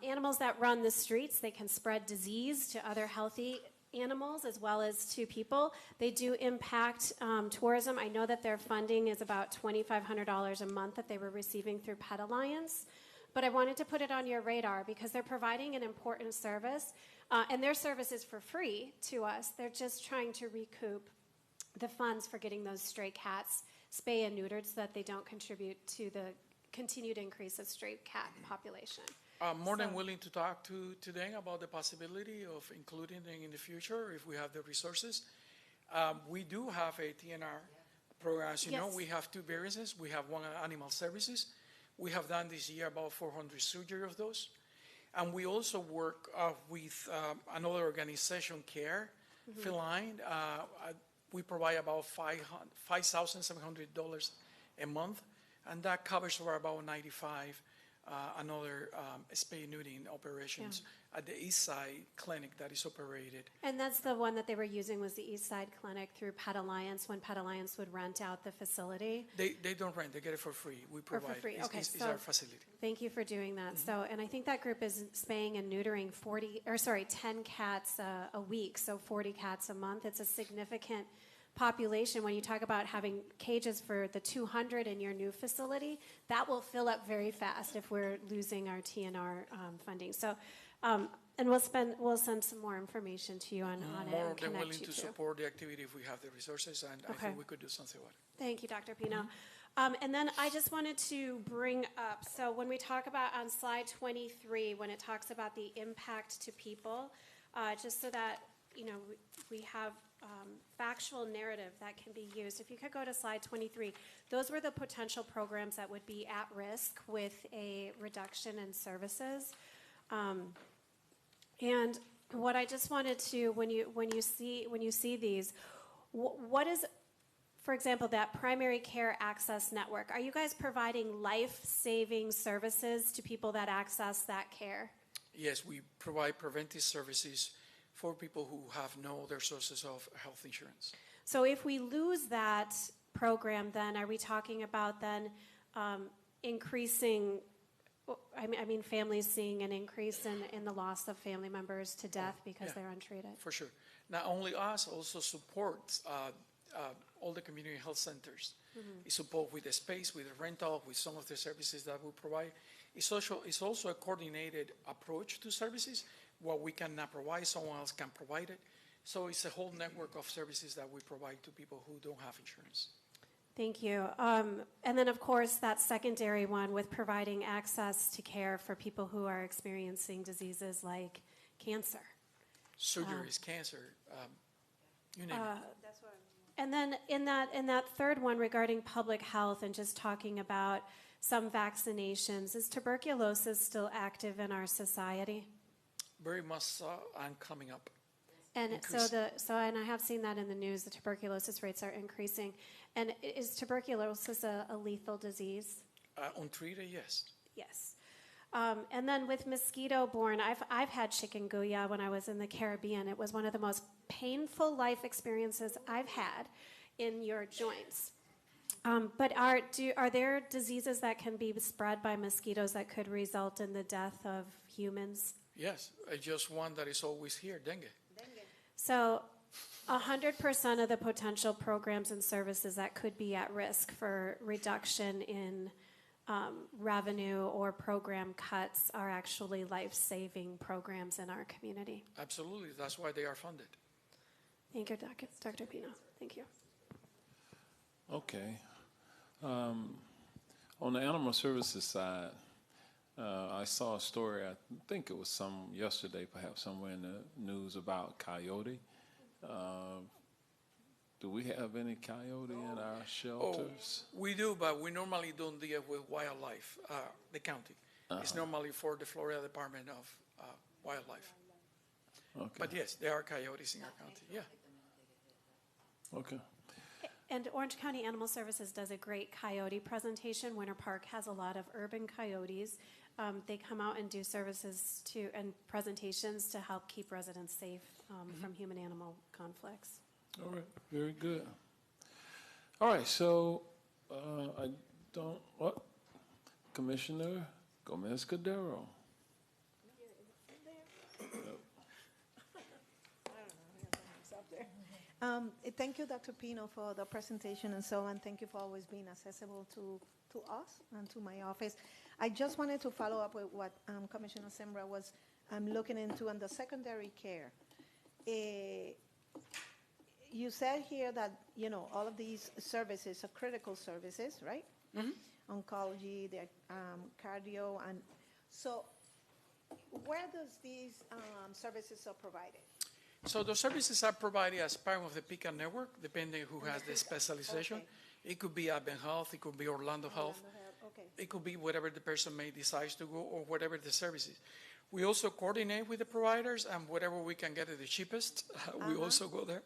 Animals that run the streets, they can spread disease to other healthy animals as well as to people. They do impact tourism. I know that their funding is about $2,500 a month that they were receiving through Pet Alliance. But I wanted to put it on your radar because they're providing an important service, and their service is for free to us. They're just trying to recoup the funds for getting those stray cats spay and neutered so that they don't contribute to the continued increase of stray cat population. I'm more than willing to talk to today about the possibility of including them in the future if we have the resources. We do have a TNR program. As you know, we have two variances. We have one animal services. We have done this year about 400 surgery of those. And we also work with another organization, CARE, Feline. We provide about $5,700 a month, and that covers for about 95 another spay neutering operations at the East Side Clinic that is operated. And that's the one that they were using, was the East Side Clinic through Pet Alliance, when Pet Alliance would rent out the facility. They don't rent, they get it for free. We provide, for free. Okay, it's our facility. Thank you for doing that. So, and I think that group is spaying and neutering 10 cats a week, so 40 cats a month. It's a significant population. When you talk about having cages for the 200 in your new facility, that will fill up very fast if we're losing our TNR funding. So, and we'll send some more information to you on it. More than willing to support the activity if we have the resources, and I think we could do something about it. Thank you, Dr. Pino. And then I just wanted to bring up, so when we talk about on slide 23, when it talks about the impact to people, just so that, we have factual narrative that can be used. If you could go to slide 23, those were the potential programs that would be at risk with a reduction in services. And what I just wanted to, when you see these, what is, for example, that primary care access network? Are you guys providing life-saving services to people that access that care? Yes, we provide preventive services for people who have no other sources of health insurance. So if we lose that program, then are we talking about then increasing I mean, families seeing an increase in the loss of family members to death because yeah. they're untreated? For sure. Not only us, also supports all the community health centers. It support with the space, with the rental, with some of the services that we provide. It's also a coordinated approach to services. What we cannot provide, someone else can provide it. So it's a whole network of services that we provide to people who don't have insurance. Thank you. And then, of course, that secondary one with providing access to care for people who are experiencing diseases like cancer. Surgeries, cancer, you name it. And then in that third one regarding public health and just talking about some vaccinations, is tuberculosis still active in our society? Very much so, and coming up. And Increase. and I have seen that in the news, the tuberculosis rates are increasing. And is tuberculosis a lethal disease? Untreated, yes. Yes. And then with mosquito-borne, I've had chikungunya when I was in the Caribbean. It was one of the most painful life experiences I've had in your joints. But are there diseases that can be spread by mosquitoes that could result in the death of humans? Yes, just one that is always here, dengue. So 100% of the potential programs and services that could be at risk for reduction in revenue or program cuts are actually life-saving programs in our community. Absolutely, that's why they are funded. Thank you, Dr. Pino. Thank you. Okay. On the animal services side, I saw a story, I think it was yesterday, perhaps somewhere in the news about coyote. Do we have any coyote in our shelters? We do, but we normally don't deal with wildlife, the county. It's normally for the Florida Department of Wildlife. Okay. But yes, there are coyotes in our county, yeah. Okay. And Orange County Animal Services does a great coyote presentation. Winter Park has a lot of urban coyotes. They come out and do services and presentations to help keep residents safe from human-animal conflicts. All right, very good. All right, so Commissioner Gomez-Cordero. Thank you, Dr. Pino, for the presentation and so on. Thank you for always being accessible to us and to my office. I just wanted to follow up with what Commissioner Sembra was looking into on the secondary care. You said here that, all of these services are critical services, right? Oncology, the cardio, and so where does these services are provided? So the services are provided as part of the PICA network, depending who has the specialization. Okay. It could be Advent Health, it could be Orlando Health. Okay. It could be whatever the person may decide to go or whatever the service is. We also coordinate with the providers, and whatever we can get at the cheapest, we also go there.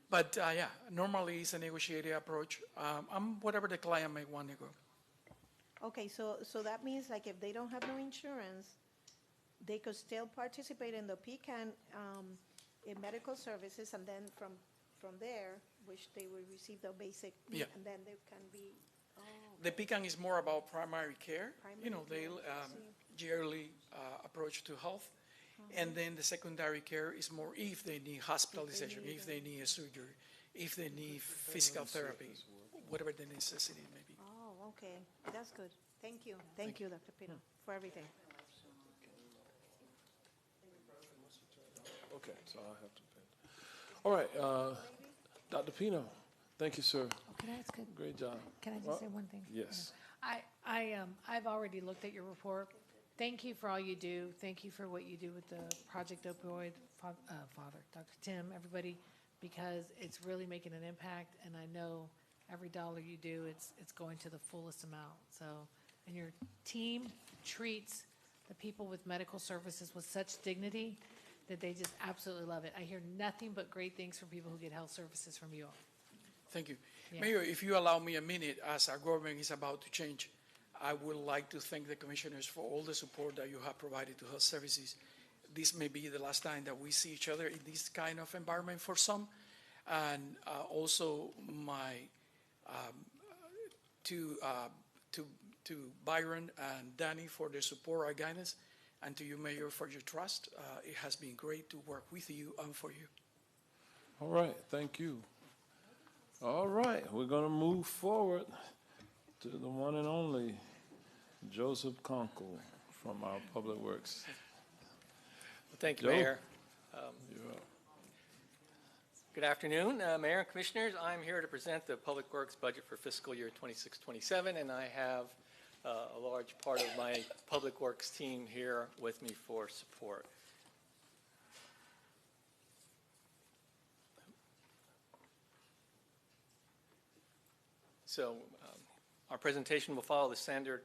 But yeah, normally it's a negotiated approach. Whatever the client may want to go. Okay, so that means like if they don't have no insurance, they could still participate in the PCAN in medical services, and then from there, which they will receive the basic, Yeah. and then they can be. The PCAN is more about primary care, Primary they care, yearly approach to health. And then the secondary care is more if they need hospitalization, if they need a surgery, if they need physical therapy, whatever the necessity may be. Oh, okay, that's good. Thank you. Thank you, Dr. Pino, for everything. Okay, so I'll have to pay. All right, Dr. Pino, thank you, sir. Can I ask Great job. Can I just say one thing? Yes. I've already looked at your report. Thank you for all you do. Thank you for what you do with the Project Opioid, Father, Dr. Tim, everybody, because it's really making an impact, and I know every dollar you do, it's going to the fullest amount. So, and your team treats the people with medical services with such dignity that they just absolutely love it. I hear nothing but great things from people who get health services from you all. Thank you. Yeah. Mayor, if you allow me a minute, as our government is about to change, I would like to thank the commissioners for all the support that you have provided to health services. This may be the last time that we see each other in this kind of environment for some. And also to to Byron and Danny for their support and guidance, and to you, Mayor, for your trust. It has been great to work with you and for you. All right, thank you. All right, we're going to move forward to the one and only Joseph Conkle from our Public Works. Well, thank you, Joe? Mayor. You're up. Good afternoon, Mayor and Commissioners. I'm here to present the Public Works budget for fiscal year 26-27, and I have a large part of my Public Works team here with me for support. So our presentation will follow the standard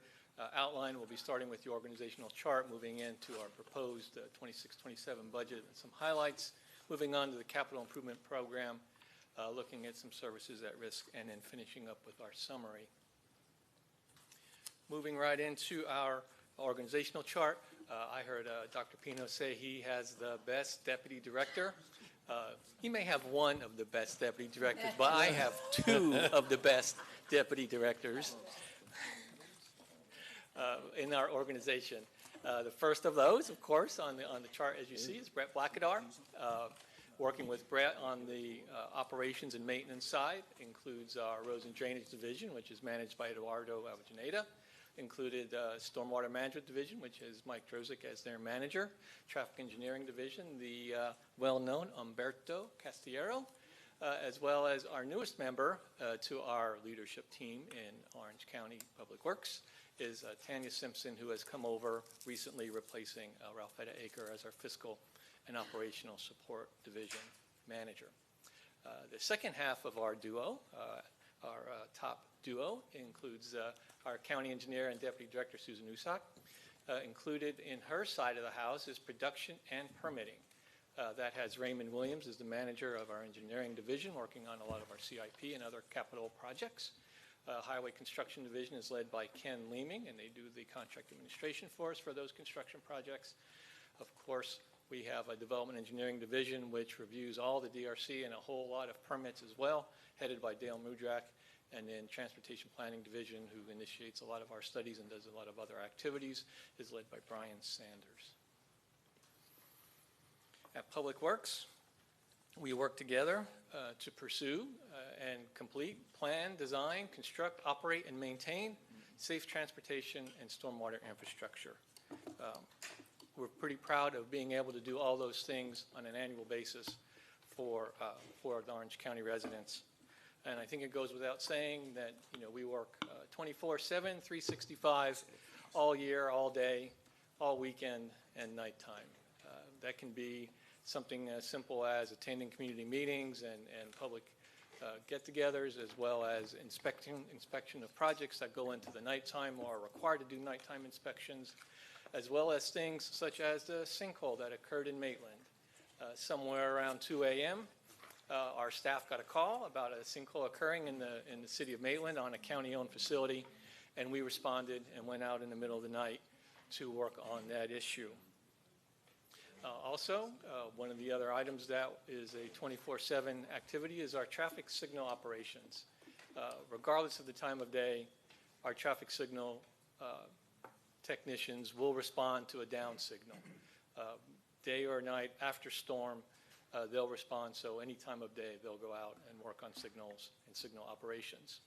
outline. We'll be starting with the organizational chart, moving into our proposed 26-27 budget and some highlights, moving on to the capital improvement program, looking at some services at risk, and then finishing up with our summary. Moving right into our organizational chart, I heard Dr. Pino say he has the best deputy director. He may have one of the best deputy directors, but I have two of the best deputy directors in our organization. The first of those, of course, on the chart as you see, is Brett Blackadar. Working with Brett on the operations and maintenance side includes our roads and drainage division, which is managed by Eduardo Avellaneda. Included Stormwater Management Division, which is Mike Drozik as their manager. Traffic Engineering Division, the well-known Umberto Castillero, as well as our newest member to our leadership team in Orange County Public Works is Tanya Simpson, who has come over recently, replacing Ralphetta Aker as our Fiscal and Operational Support Division manager. The second half of our duo, our top duo, includes our county engineer and deputy director, Susan Usak. Included in her side of the house is production and permitting. That has Raymond Williams as the manager of our engineering division, working on a lot of our CIP and other capital projects. Highway Construction Division is led by Ken Leeming, and they do the contract administration for us for those construction projects. Of course, we have a Development Engineering Division, which reviews all the DRC and a whole lot of permits as well, headed by Dale Mudrak. And then Transportation Planning Division, who initiates a lot of our studies and does a lot of other activities, is led by Brian Sanders. At Public Works, we work together to pursue and complete, plan, design, construct, operate, and maintain safe transportation and stormwater infrastructure. We're pretty proud of being able to do all those things on an annual basis for the Orange County residents. And I think it goes without saying that, you know, we work 24/7, 365, all year, all day, all weekend, and nighttime. That can be something as simple as attending community meetings and public get-togethers, as well as inspection of projects that go into the nighttime or are required to do nighttime inspections, as well as things such as the sinkhole that occurred in Maitland. Somewhere around 2 a.m., our staff got a call about a sinkhole occurring in the city of Maitland on a county-owned facility, and we responded and went out in the middle of the night to work on that issue. Also, one of the other items that is a 24/7 activity is our traffic signal operations. Regardless of the time of day, our traffic signal technicians will respond to a down signal. Day or night, after storm, they'll respond, so any time of day they'll go out and work on signals and signal operations.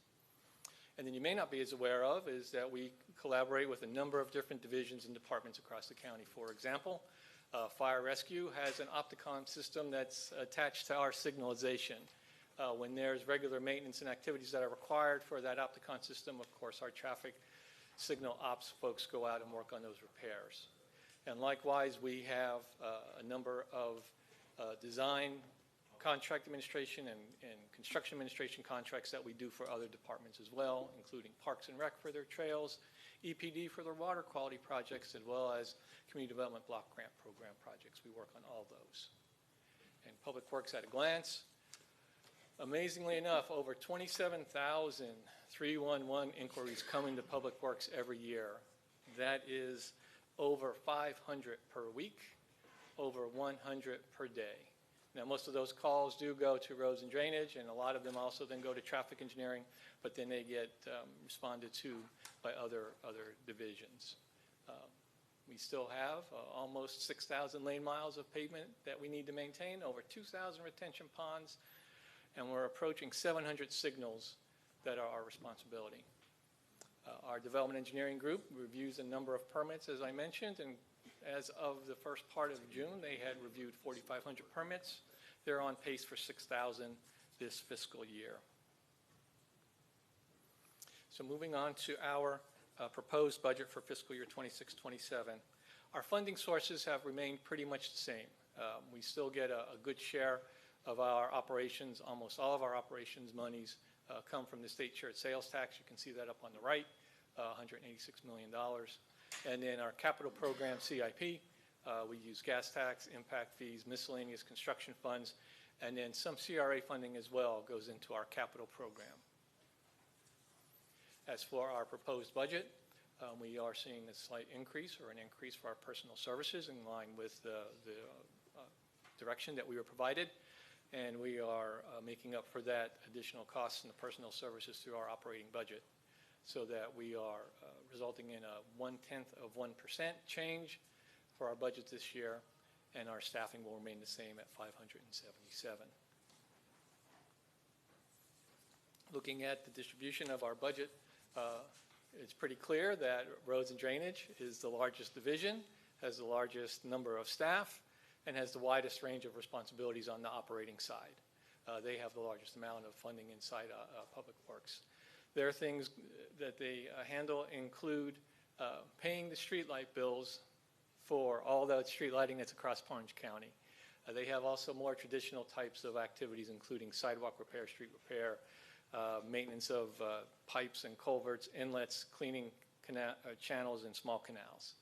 And then you may not be as aware of is that we collaborate with a number of different divisions and departments across the county. For example, Fire Rescue has an Opticon system that's attached to our signalization. When there's regular maintenance and activities that are required for that Opticon system, of course, our traffic signal ops folks go out and work on those repairs. And likewise, we have a number of design, contract administration, and construction administration contracts that we do for other departments as well, including Parks and Rec for their trails, EPD for their water quality projects, as well as Community Development Block Grant Program projects. We work on all those. And Public Works at a glance. Amazingly enough, over 27,000 311 inquiries come into Public Works every year. That is over 500 per week, over 100 per day. Now, most of those calls do go to roads and drainage, and a lot of them also then go to traffic engineering, but then they get responded to by other divisions. We still have almost 6,000 lane miles of pavement that we need to maintain, over 2,000 retention ponds, and we're approaching 700 signals that are our responsibility. Our development engineering group reviews a number of permits, as I mentioned, and as of the first part of June, they had reviewed 4,500 permits. They're on pace for 6,000 this fiscal year. So moving on to our proposed budget for fiscal year 26-27. Our funding sources have remained pretty much the same. We still get a good share of our operations. Almost all of our operations monies come from the state shared sales tax. You can see that up on the right, $186 million. And then our capital program, CIP, we use gas tax, impact fees, miscellaneous construction funds, and then some CRA funding as well goes into our capital program. As for our proposed budget, we are seeing a slight increase or an increase for our personal services in line with the direction that we were provided. And we are making up for that additional costs in the personal services through our operating budget, so that we are resulting in a 0.1% change for our budget this year, and our staffing will remain the same at 577. Looking at the distribution of our budget, it's pretty clear that roads and drainage is the largest division, has the largest number of staff, and has the widest range of responsibilities on the operating side. They have the largest amount of funding inside Public Works. There are things that they handle include paying the streetlight bills for all the street lighting that's across Orange County. They have also more traditional types of activities, including sidewalk repair, street repair, maintenance of pipes and culverts, inlets, cleaning channels and small canals.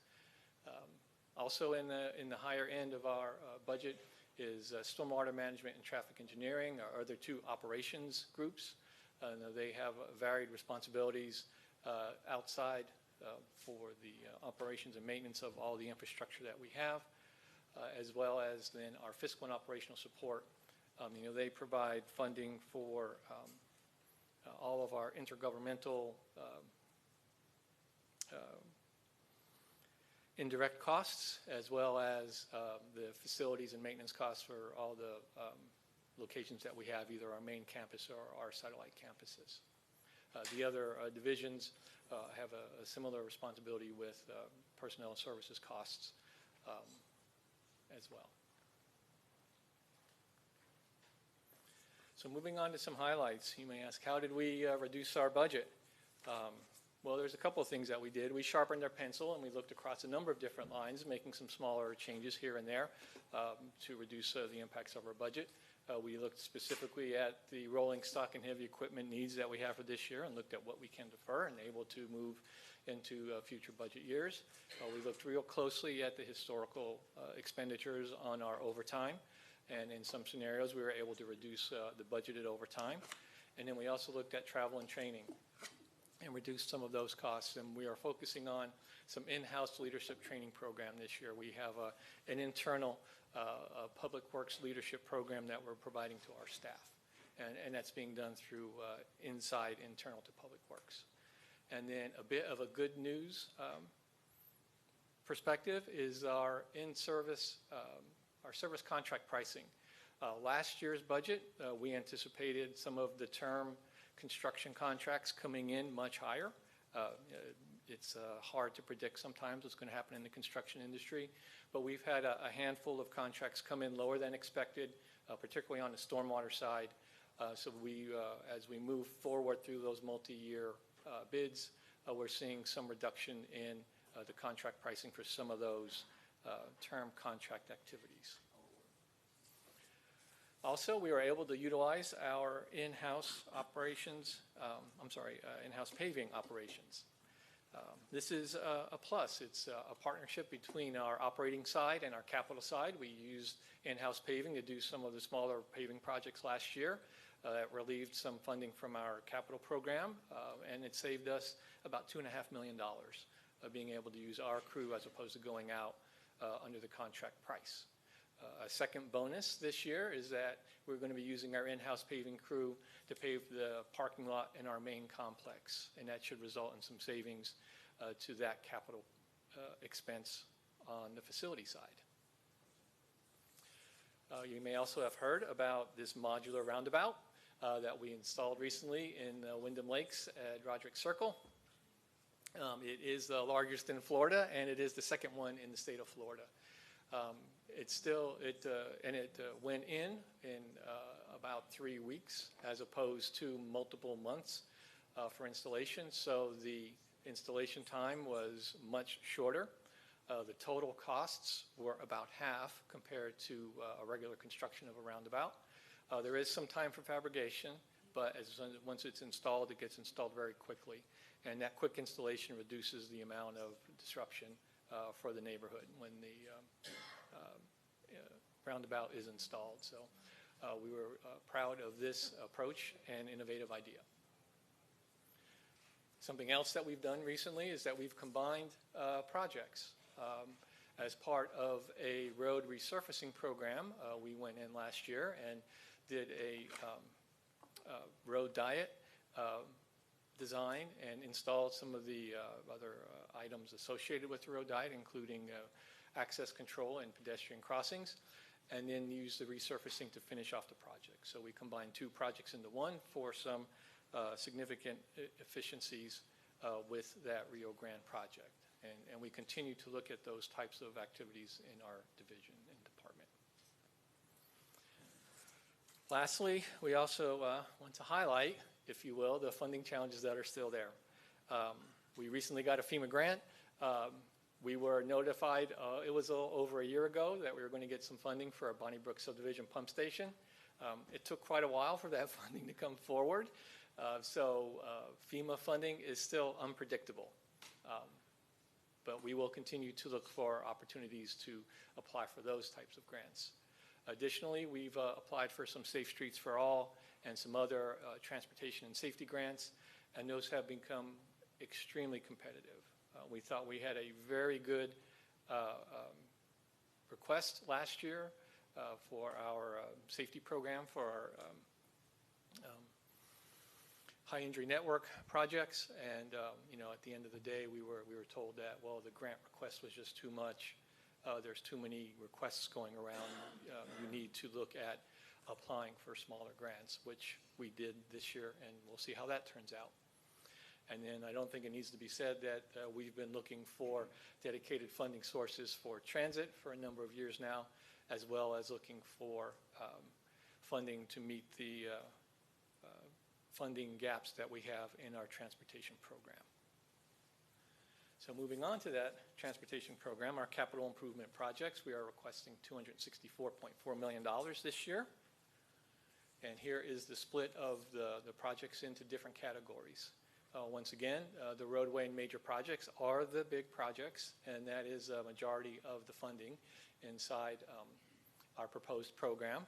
Also in the higher end of our budget is stormwater management and traffic engineering, our other two operations groups. They have varied responsibilities outside for the operations and maintenance of all the infrastructure that we have, as well as then our fiscal and operational support. They provide funding for all of our intergovernmental indirect costs, as well as the facilities and maintenance costs for all the locations that we have, either our main campus or our satellite campuses. The other divisions have a similar responsibility with personnel and services costs as well. So moving on to some highlights, you may ask, how did we reduce our budget? Well, there's a couple of things that we did. We sharpened our pencil and we looked across a number of different lines, making some smaller changes here and there to reduce the impacts of our budget. We looked specifically at the rolling stock and heavy equipment needs that we have for this year and looked at what we can defer and able to move into future budget years. We looked real closely at the historical expenditures on our overtime, and in some scenarios we were able to reduce the budgeted overtime. And then we also looked at travel and training and reduced some of those costs, and we are focusing on some in-house leadership training program this year. We have an internal Public Works leadership program that we're providing to our staff, and that's being done through inside internal to Public Works. And then a bit of a good news perspective is our in-service, our service contract pricing. Last year's budget, we anticipated some of the term construction contracts coming in much higher. It's hard to predict sometimes what's going to happen in the construction industry, but we've had a handful of contracts come in lower than expected, particularly on the stormwater side. So as we move forward through those multi-year bids, we're seeing some reduction in the contract pricing for some of those term contract activities. Also, we were able to utilize our in-house operations, in-house paving operations. This is a plus. It's a partnership between our operating side and our capital side. We used in-house paving to do some of the smaller paving projects last year. It relieved some funding from our capital program, and it saved us about $2.5 million of being able to use our crew as opposed to going out under the contract price. A second bonus this year is that we're going to be using our in-house paving crew to pave the parking lot in our main complex, and that should result in some savings to that capital expense on the facility side. You may also have heard about this modular roundabout that we installed recently in Wyndham Lakes at Roderick Circle. It is the largest in Florida, and it is the second one in the state of Florida. It went in about 3 weeks as opposed to multiple months for installation. So the installation time was much shorter. The total costs were about half compared to a regular construction of a roundabout. There is some time for fabrication, but once it's installed, it gets installed very quickly. And that quick installation reduces the amount of disruption for the neighborhood when the roundabout is installed. So we were proud of this approach and innovative idea. Something else that we've done recently is that we've combined projects. As part of a road resurfacing program, we went in last year and did a road diet design and installed some of the other items associated with the road diet, including access control and pedestrian crossings, and then used the resurfacing to finish off the project. So we combined two projects into one for some significant efficiencies with that Rio Grande project. And we continue to look at those types of activities in our division and department. Lastly, we also want to highlight, if you will, the funding challenges that are still there. We recently got a FEMA grant. We were notified, it was over a year ago, that we were going to get some funding for our Bonnybrook subdivision pump station. It took quite a while for that funding to come forward. So FEMA funding is still unpredictable. But we will continue to look for opportunities to apply for those types of grants. Additionally, we've applied for some Safe Streets for All and some other transportation and safety grants, and those have become extremely competitive. We thought we had a very good request last year for our safety program for our high injury network projects, and at the end of the day, we were told that, well, the grant request was just too much. There's too many requests going around. You need to look at applying for smaller grants, which we did this year, and we'll see how that turns out. And then I don't think it needs to be said that we've been looking for dedicated funding sources for transit for a number of years now, as well as looking for funding to meet the funding gaps that we have in our transportation program. So moving on to that transportation program, our capital improvement projects, we are requesting $264.4 million this year. And here is the split of the projects into different categories. Once again, the roadway and major projects are the big projects, and that is a majority of the funding inside our proposed program.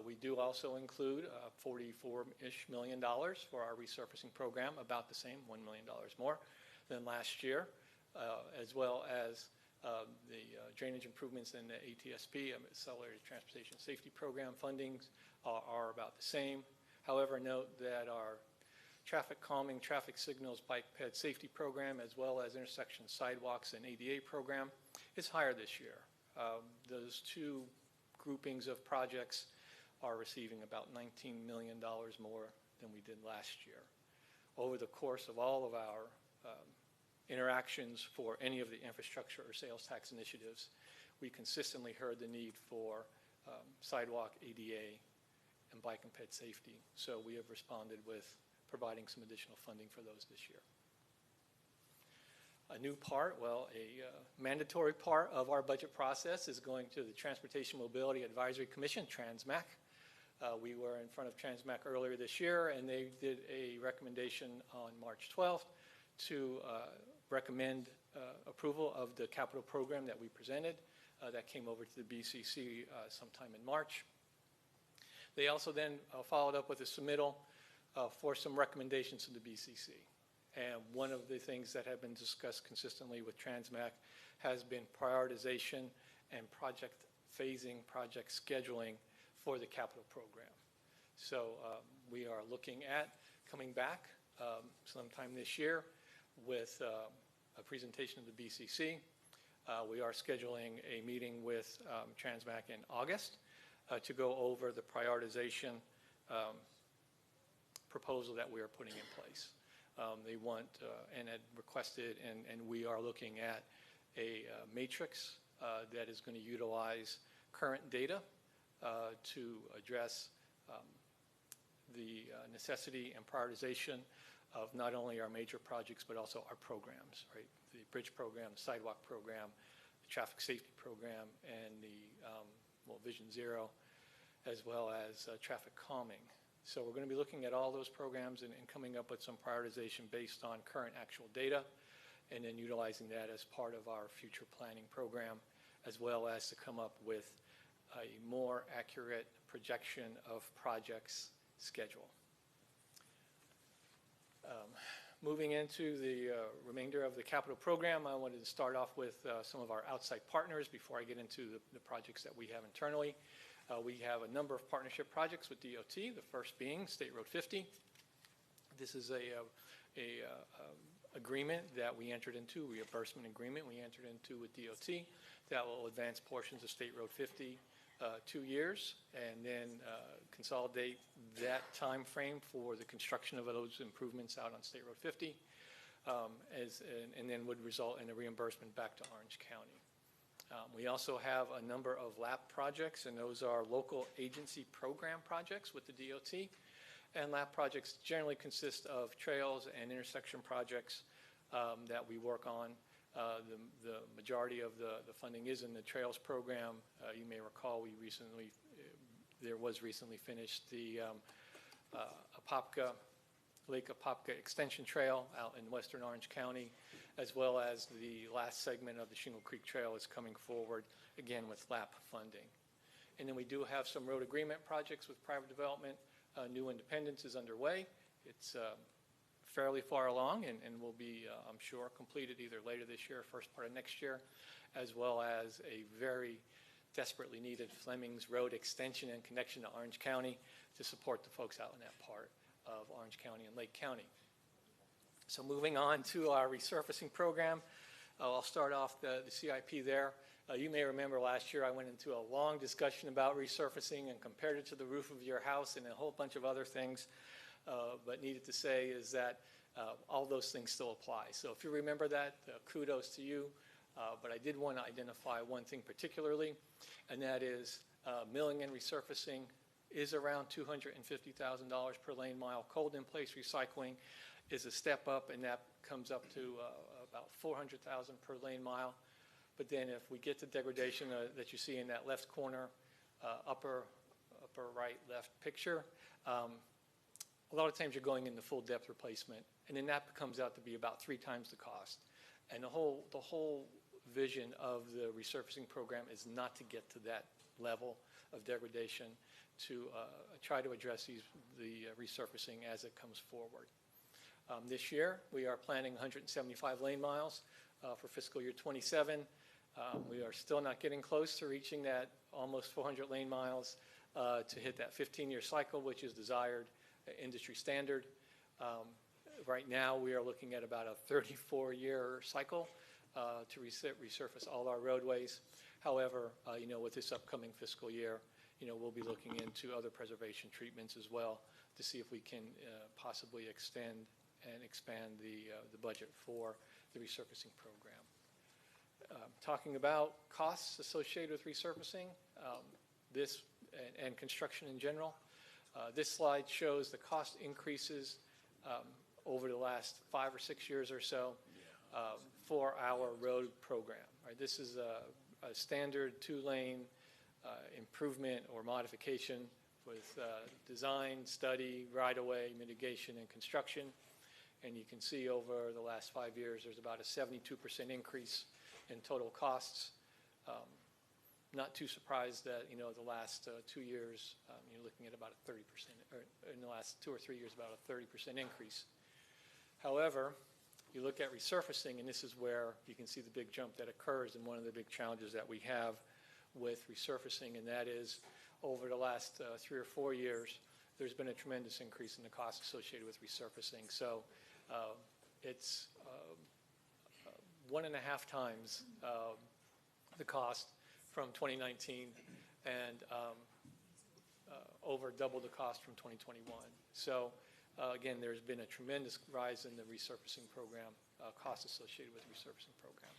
We do also include $44-ish million for our resurfacing program, about the same, $1 million more than last year, as well as the drainage improvements in the ATSP, Accelerated Transportation Safety Program fundings are about the same. However, note that our traffic calming, traffic signals, bike ped safety program, as well as intersection sidewalks and ADA program is higher this year. Those two groupings of projects are receiving about $19 million more than we did last year. Over the course of all of our interactions for any of the infrastructure or sales tax initiatives, we consistently heard the need for sidewalk, ADA, and bike and ped safety. So we have responded with providing some additional funding for those this year. A new part, well, a mandatory part of our budget process is going to the Transportation Mobility Advisory Commission, TransMAC. We were in front of TransMAC earlier this year, and they did a recommendation on March 12th to recommend approval of the capital program that we presented. That came over to the BCC sometime in March. They also then followed up with a submittal for some recommendations to the BCC. And one of the things that have been discussed consistently with TransMAC has been prioritization and project phasing project scheduling for the capital program. So we are looking at coming back sometime this year with a presentation of the BCC. We are scheduling a meeting with Transmac in August to go over the prioritization proposal that we are putting in place. They want and had requested, and we are looking at a matrix that is going to utilize current data to address the necessity and prioritization of not only our major projects, but also our programs, right? The bridge program, the sidewalk program, the traffic safety program, and the Vision Zero, as well as traffic calming. So we're going to be looking at all those programs and coming up with some prioritization based on current actual data, and then utilizing that as part of our future planning program, as well as to come up with a more accurate projection of projects schedule. Moving into the remainder of the capital program, I wanted to start off with some of our outside partners before I get into the projects that we have internally. We have a number of partnership projects with DOT, the first being State Road 50. This is a agreement that we entered into, reimbursement agreement we entered into with DOT that will advance portions of State Road 50 2 years, and then consolidate that time frame for the construction of those improvements out on State Road 50, and then would result in a reimbursement back to Orange County. We also have a number of LAP projects, and those are local agency program projects with the DOT. And LAP projects generally consist of trails and intersection projects that we work on. The majority of the funding is in the trails program. You may recall there was recently finished the Lake Apopka Extension Trail out in western Orange County, as well as the last segment of the Shingle Creek Trail is coming forward, again with LAP funding. And then we do have some road agreement projects with private development. New Independence is underway. It's fairly far along and will be, I'm sure, completed either later this year or first part of next year, as well as a very desperately needed Fleming's Road extension and connection to Orange County to support the folks out in that part of Orange County and Lake County. So moving on to our resurfacing program, I'll start off the CIP there. You may remember last year I went into a long discussion about resurfacing and compared it to the roof of your house and a whole bunch of other things. But needed to say is that all those things still apply. So if you remember that, kudos to you. But I did want to identify one thing particularly, and that is milling and resurfacing is around $250,000 per lane mile. Cold in place recycling is a step up, and that comes up to about $400,000 per lane mile. But then if we get to degradation that you see in that left corner, upper right left picture, a lot of times you're going into full depth replacement, and then that comes out to be about 3 times the cost. And the whole vision of the resurfacing program is not to get to that level of degradation, to try to address the resurfacing as it comes forward. This year, we are planning 175 lane miles for fiscal year 27. We are still not getting close to reaching that almost 400 lane miles to hit that 15-year cycle, which is desired industry standard. Right now, we are looking at about a 34-year cycle to resurface all our roadways. However, with this upcoming fiscal year, we'll be looking into other preservation treatments as well to see if we can possibly extend and expand the budget for the resurfacing program. Talking about costs associated with resurfacing, and construction in general, this slide shows the cost increases over the last 5 or 6 years or so for our road program. Right? This is a standard 2-lane improvement or modification with design, study, right-of-way, mitigation, and construction. And you can see over the last 5 years, there's about a 72% increase in total costs. Not too surprised that, the last 2 years, you're looking at about a 30%, or in the last 2 or 3 years, about a 30% increase. However, you look at resurfacing, and this is where you can see the big jump that occurs, and one of the big challenges that we have with resurfacing, and that is over the last 3 or 4 years, there's been a tremendous increase in the cost associated with resurfacing. So it's 1.5 times the cost from 2019 and over double the cost from 2021. So again, there's been a tremendous rise in the resurfacing program, costs associated with the resurfacing program.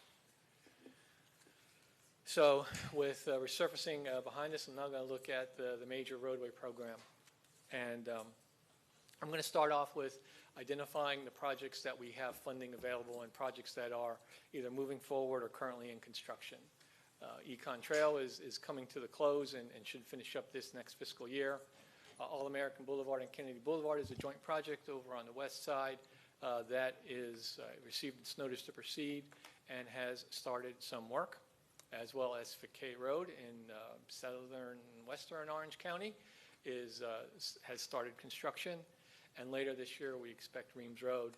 So with resurfacing behind us, I'm now going to look at the major roadway program. And I'm going to start off with identifying the projects that we have funding available and projects that are either moving forward or currently in construction. Econ Trail is coming to the close and should finish up this next fiscal year. All-American Boulevard and Kennedy Boulevard is a joint project over on the west side that is received its notice to proceed and has started some work, as well as Fouquet Road in southern western Orange County has started construction. And later this year, we expect Reams Road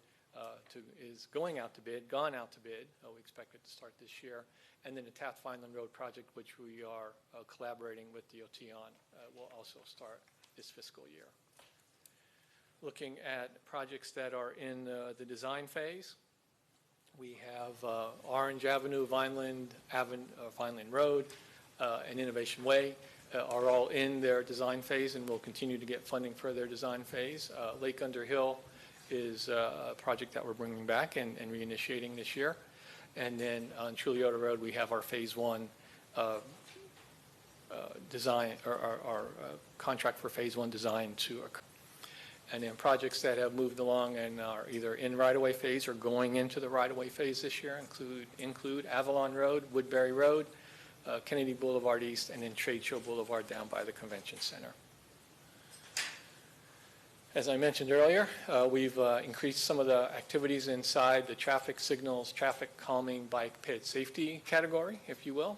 is gone out to bid. We expect it to start this year. And then the Taft-Vineland Road project, which we are collaborating with DOT on, will also start this fiscal year. Looking at projects that are in the design phase, we have Orange Avenue, Vineland Road, and Innovation Way are all in their design phase and will continue to get funding for their design phase. Lake Underhill is a project that we're bringing back and reinitiating this year. And then on Chuliota Road, we have our phase 1 design, or our contract for phase 1 design to occur. And then projects that have moved along and are either in right-of-way phase or going into the right-of-way phase this year include Avalon Road, Woodbury Road, Kennedy Boulevard East, and then Trade Show Boulevard down by the Convention Center. As I mentioned earlier, we've increased some of the activities inside the traffic signals, traffic calming, bike ped safety category, if you will.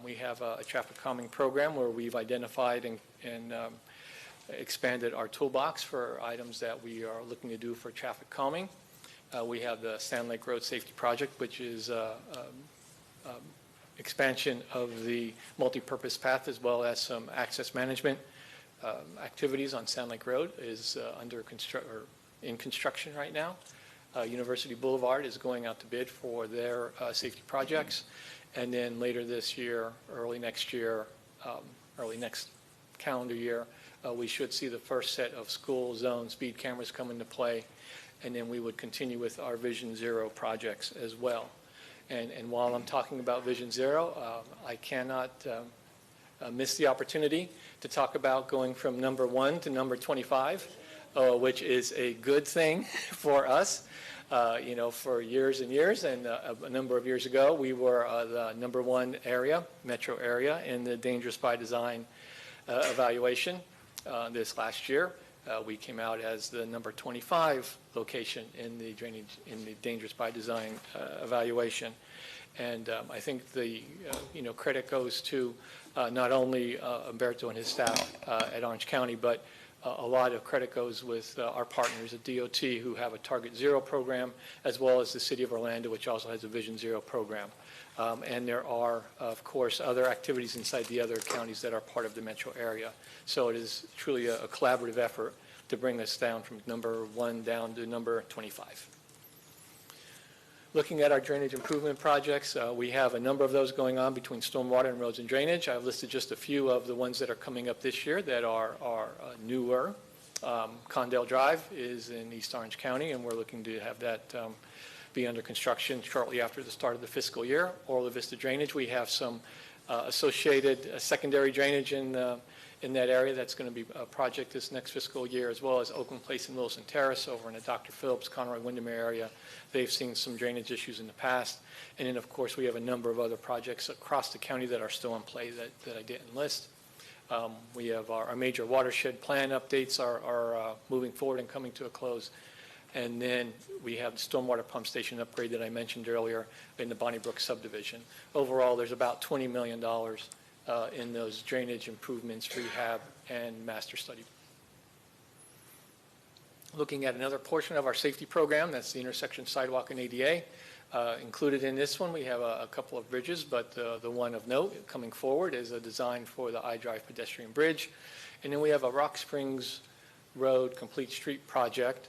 We have a traffic calming program where we've identified and expanded our toolbox for items that we are looking to do for traffic calming. We have the Sand Lake Road Safety Project, which is expansion of the multi-purpose path as well as some access management activities on Sand Lake Road is in construction right now. University Boulevard is going out to bid for their safety projects. And then later this year, early next calendar year, we should see the first set of school zone speed cameras come into play. And then we would continue with our Vision Zero projects as well. And while I'm talking about Vision Zero, I cannot miss the opportunity to talk about going from number 1 to number 25, which is a good thing for us. For years and years, and a number of years ago, we were the number 1 metro area in the Dangerous by Design evaluation. This last year, we came out as the number 25 location in the Dangerous by Design evaluation. And I think the credit goes to not only Umberto and his staff at Orange County, but a lot of credit goes with our partners at DOT, who have a Target Zero program, as well as the City of Orlando, which also has a Vision Zero program. And there are, of course, other activities inside the other counties that are part of the metro area. So it is truly a collaborative effort to bring us down from number 1 down to number 25. Looking at our drainage improvement projects, we have a number of those going on between stormwater and roads and drainage. I've listed just a few of the ones that are coming up this year that are newer. Condell Drive is in East Orange County, and we're looking to have that be under construction shortly after the start of the fiscal year. Orla Vista Drainage, we have some associated secondary drainage in that area. That's going to be a project this next fiscal year, as well as Oakland Place and Wilson Terrace over in the Dr. Phillips, Conroy Windermere area. They've seen some drainage issues in the past. And then, of course, we have a number of other projects across the county that are still in play that I didn't list. We have our major watershed plan updates are moving forward and coming to a close. And then we have the stormwater pump station upgrade that I mentioned earlier in the Bonnybrook subdivision. Overall, there's about $20 million in those drainage improvements, rehab, and master study. Looking at another portion of our safety program, that's the intersection sidewalk and ADA. Included in this one, we have a couple of bridges, but the one of note coming forward is a design for the I-Drive pedestrian bridge. And then we have a Rock Springs Road Complete Street project,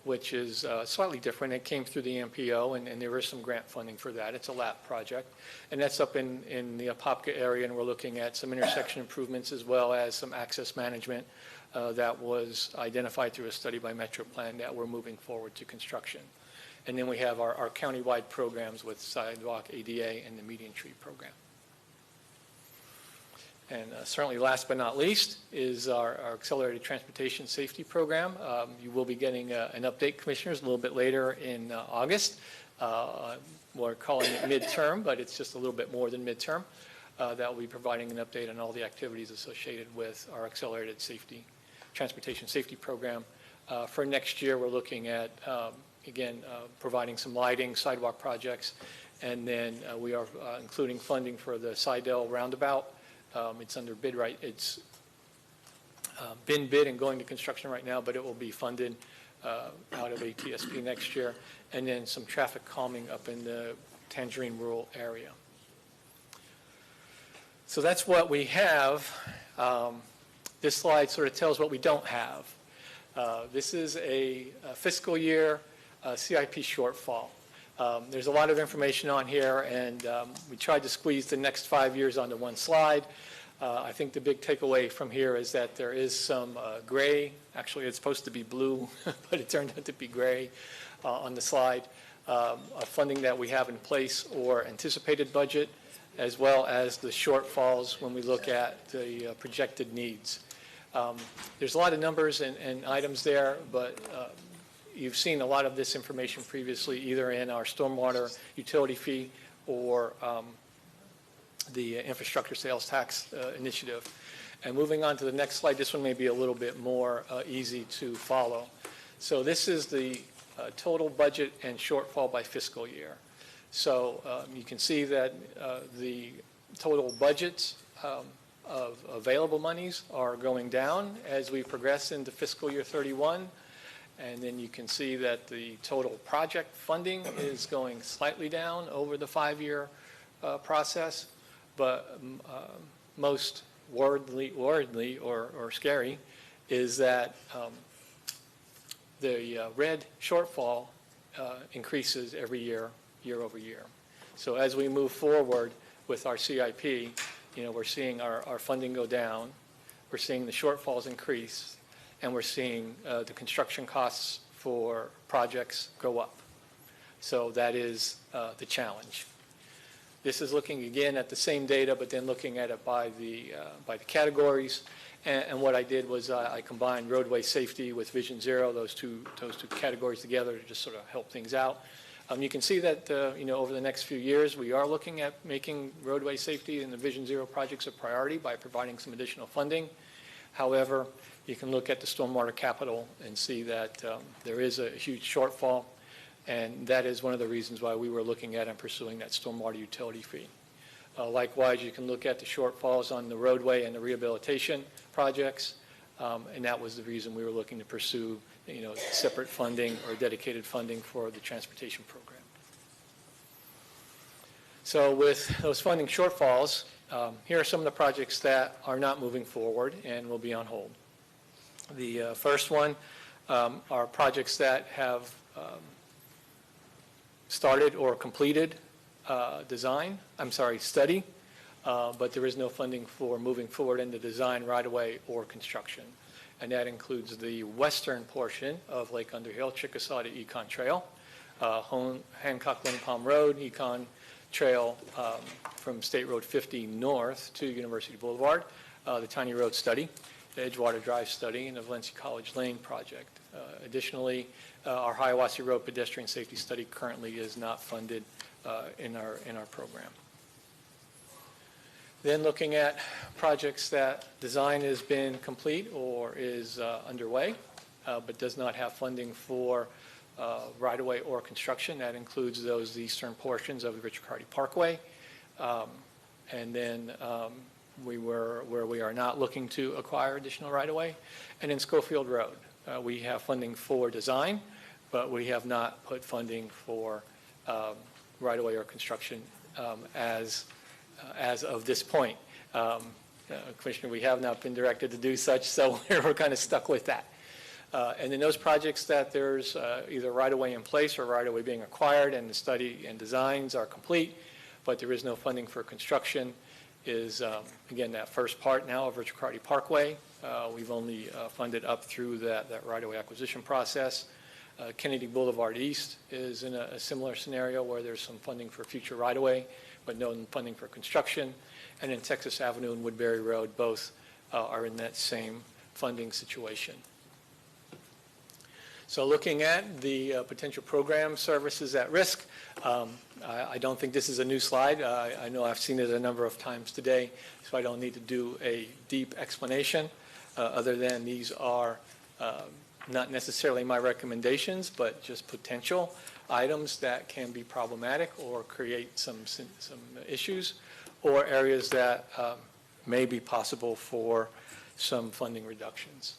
which is slightly different. It came through the MPO, and there is some grant funding for that. It's a LAP project. And that's up in the Apopka area, and we're looking at some intersection improvements as well as some access management that was identified through a study by MetroPlan that we're moving forward to construction. And then we have our county-wide programs with sidewalk, ADA, and the median tree program. And certainly last but not least is our accelerated transportation safety program. You will be getting an update, commissioners, a little bit later in August. We're calling it midterm, but it's just a little bit more than midterm. That will be providing an update on all the activities associated with our accelerated transportation safety program. For next year, we're looking at, again, providing some lighting, sidewalk projects, and then we are including funding for the Seidel roundabout. It's under bid right. It's been bid and going to construction right now, but it will be funded out of ATSP next year, and then some traffic calming up in the Tangerine rural area. So that's what we have. This slide sort of tells what we don't have. This is a fiscal year CIP shortfall. There's a lot of information on here, and we tried to squeeze the next 5 years onto one slide. I think the big takeaway from here is that there is some gray. Actually, it's supposed to be blue, but it turned out to be gray on the slide. Funding that we have in place or anticipated budget, as well as the shortfalls when we look at the projected needs. There's a lot of numbers and items there, but you've seen a lot of this information previously, either in our stormwater utility fee or the infrastructure sales tax initiative. And moving on to the next slide, this one may be a little bit more easy to follow. So this is the total budget and shortfall by fiscal year. So you can see that the total budgets of available monies are going down as we progress into fiscal year 31. And then you can see that the total project funding is going slightly down over the 5-year process. But most worldly or scary is that the red shortfall increases every year, year over year. So as we move forward with our CIP, we're seeing our funding go down, we're seeing the shortfalls increase, and we're seeing the construction costs for projects go up. So that is the challenge. This is looking again at the same data, but then looking at it by the categories. And what I did was I combined roadway safety with Vision Zero, those two categories together to just sort of help things out. You can see that over the next few years, we are looking at making roadway safety and the Vision Zero projects a priority by providing some additional funding. However, you can look at the stormwater capital and see that there is a huge shortfall. And that is one of the reasons why we were looking at and pursuing that stormwater utility fee. Likewise, you can look at the shortfalls on the roadway and the rehabilitation projects, and that was the reason we were looking to pursue, separate funding or dedicated funding for the transportation program. So with those funding shortfalls, here are some of the projects that are not moving forward and will be on hold. The first one are projects that have started or completed study, but there is no funding for moving forward into design right away or construction. And that includes the western portion of Lake Underhill, Chickasaw to Econ Trail, Hancock-Lone Palm Road, Econ Trail from State Road 50 north to University Boulevard, the Tiny Road study, the Edgewater Drive study, and the Valencia College Lane project. Additionally, our Hiawassee Road pedestrian safety study currently is not funded in our program. Then looking at projects that design has been complete or is underway, but does not have funding for right-of-way or construction. That includes those eastern portions of the Richard Carty Parkway. And then where we are not looking to acquire additional right-of-way. And in Schofield Road, we have funding for design, but we have not put funding for right-of-way or construction as of this point. Commissioner, we have not been directed to do such, so we're kind of stuck with that. And in those projects that there's either right-of-way in place or right-of-way being acquired and the study and designs are complete, but there is no funding for construction, is, again, that first part now of Richard Carty Parkway. We've only funded up through that right-of-way acquisition process. Kennedy Boulevard East is in a similar scenario where there's some funding for future right-of-way, but no funding for construction. And then Texas Avenue and Woodbury Road both are in that same funding situation. So looking at the potential program services at risk, I don't think this is a new slide. I know I've seen it a number of times today, so I don't need to do a deep explanation other than these are not necessarily my recommendations, but just potential items that can be problematic or create some issues, or areas that may be possible for some funding reductions.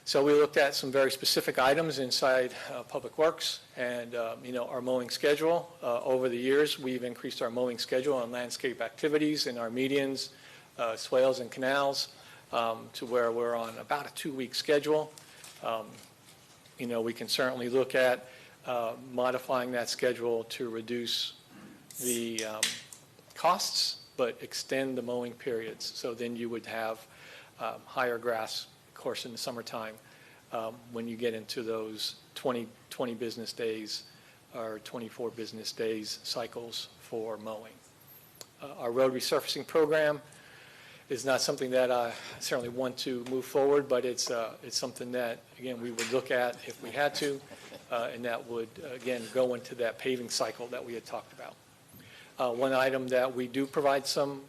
So we looked at some very specific items inside Public Works and, our mowing schedule. Over the years, we've increased our mowing schedule on landscape activities in our medians, swales, and canals to where we're on about a 2-week schedule. We can certainly look at modifying that schedule to reduce the costs, but extend the mowing periods. So then you would have higher grass, of course, in the summertime when you get into those 20 business days or 24 business days cycles for mowing. Our road resurfacing program is not something that I certainly want to move forward, but it's something that, again, we would look at if we had to, and that would, again, go into that paving cycle that we had talked about. One item that we do provide some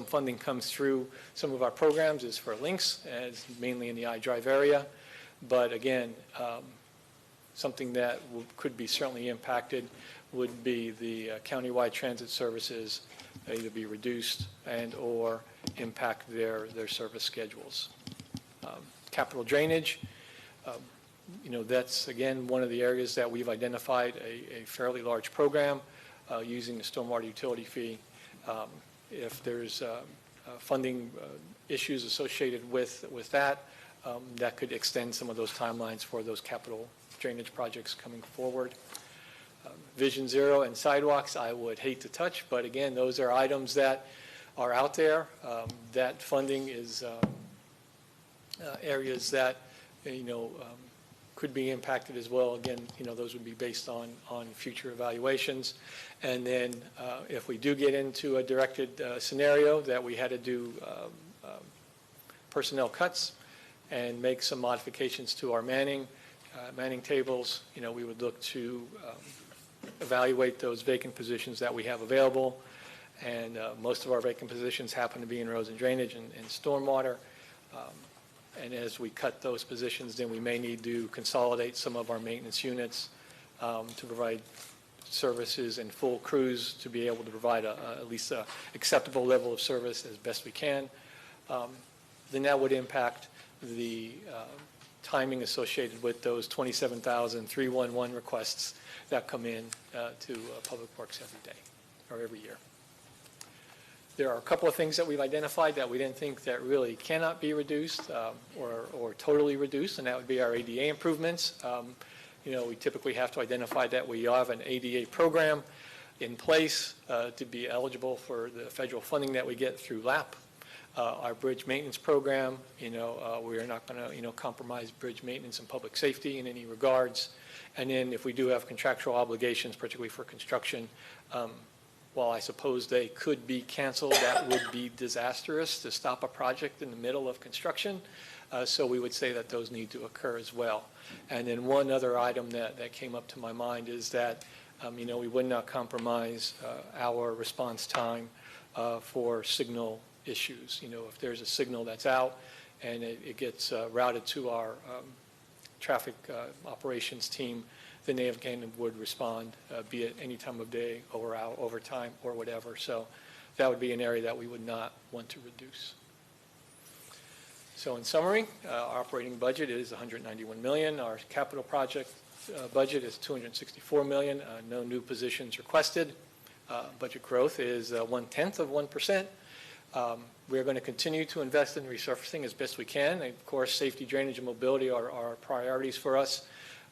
funding comes through some of our programs is for links, as mainly in the iDrive area. But again, something that could be certainly impacted would be the countywide transit services either be reduced and or impact their service schedules. Capital drainage, that's again one of the areas that we've identified a fairly large program using the stormwater utility fee. If there's funding issues associated with that, that could extend some of those timelines for those capital drainage projects coming forward. Vision Zero and sidewalks, I would hate to touch, but again, those are items that are out there. That funding is areas that, could be impacted as well. Again, those would be based on future evaluations. And then if we do get into a directed scenario that we had to do personnel cuts and make some modifications to our manning tables, we would look to evaluate those vacant positions that we have available. And most of our vacant positions happen to be in roads and drainage and stormwater. And as we cut those positions, then we may need to consolidate some of our maintenance units to provide services and full crews to be able to provide at least an acceptable level of service as best we can. Then that would impact the timing associated with those 27,311 requests that come in to Public Works every day or every year. There are a couple of things that we've identified that we didn't think that really cannot be reduced or totally reduced, and that would be our ADA improvements. We typically have to identify that we have an ADA program in place to be eligible for the federal funding that we get through LAP. Our bridge maintenance program, we are not going to, compromise bridge maintenance and public safety in any regards. And then if we do have contractual obligations, particularly for construction, while I suppose they could be canceled, that would be disastrous to stop a project in the middle of construction. So we would say that those need to occur as well. And then one other item that came up to my mind is that, we would not compromise our response time for signal issues. If there's a signal that's out and it gets routed to our traffic operations team, then they again would respond, be it any time of day, overtime, or whatever. So that would be an area that we would not want to reduce. So in summary, our operating budget is $191 million. Our capital project budget is $264 million. No new positions requested. Budget growth is 1/10 of 1%. We're going to continue to invest in resurfacing as best we can. And of course, safety, drainage, and mobility are priorities for us.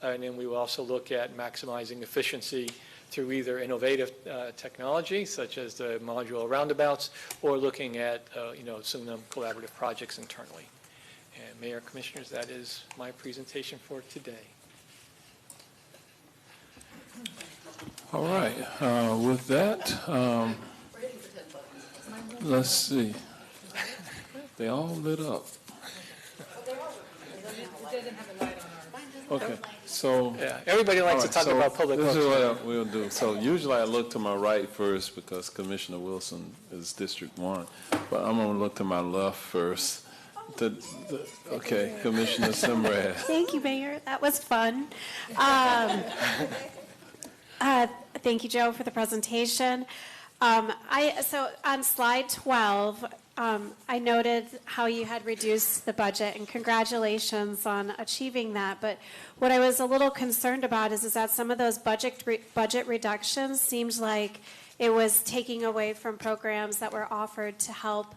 And then we will also look at maximizing efficiency through either innovative technology, such as the modular roundabouts, or looking at some of them collaborative projects internally. And Mayor, Commissioners, that is my presentation for today. All right. With that, let's see. They all lit up. Okay, so. Yeah, everybody likes to talk about public works. This is what we'll do. So usually I look to my right first because Commissioner Wilson is District 1, but I'm going to look to my left first. Okay, Commissioner Simrad. Thank you, Mayor. That was fun. Thank you, Joe, for the presentation. So on slide 12, I noted how you had reduced the budget, and congratulations on achieving that. But what I was a little concerned about is that some of those budget reductions seems like it was taking away from programs that were offered to help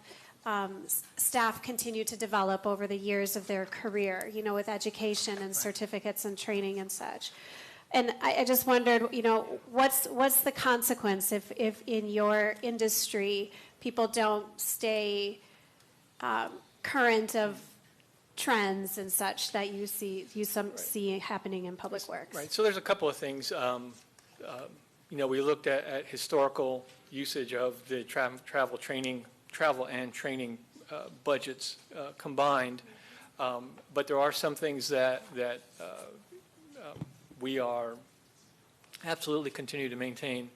staff continue to develop over the years of their career, with education and certificates and training and such. And I just wondered, what's the consequence if in your industry people don't stay current of trends and such that you see happening in public works? Right. So there's a couple of things. We looked at historical usage of the travel and training budgets combined, but there are some things that we are absolutely continue to maintain.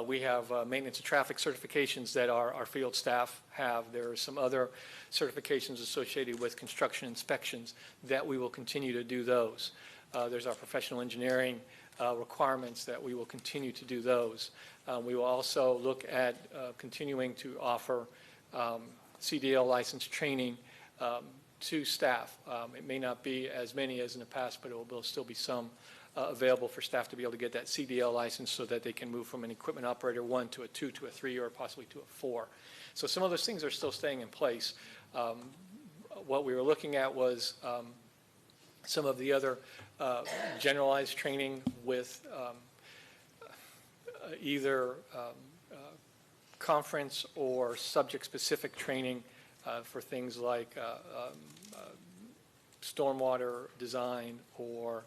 We have maintenance of traffic certifications that our field staff have. There are some other certifications associated with construction inspections that we will continue to do those. There's our professional engineering requirements that we will continue to do those. We will also look at continuing to offer CDL license training to staff. It may not be as many as in the past, but it will still be some available for staff to be able to get that CDL license so that they can move from an equipment operator 1 to a 2 to a 3 or possibly to a 4. So some of those things are still staying in place. What we were looking at was some of the other generalized training with either conference or subject-specific training for things like stormwater design or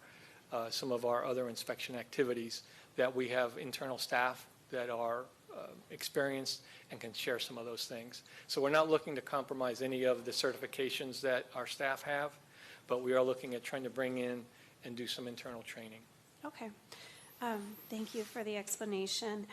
some of our other inspection activities that we have internal staff that are experienced and can share some of those things. So we're not looking to compromise any of the certifications that our staff have, but we are looking at trying to bring in and do some internal training. Okay. Thank you for the explanation.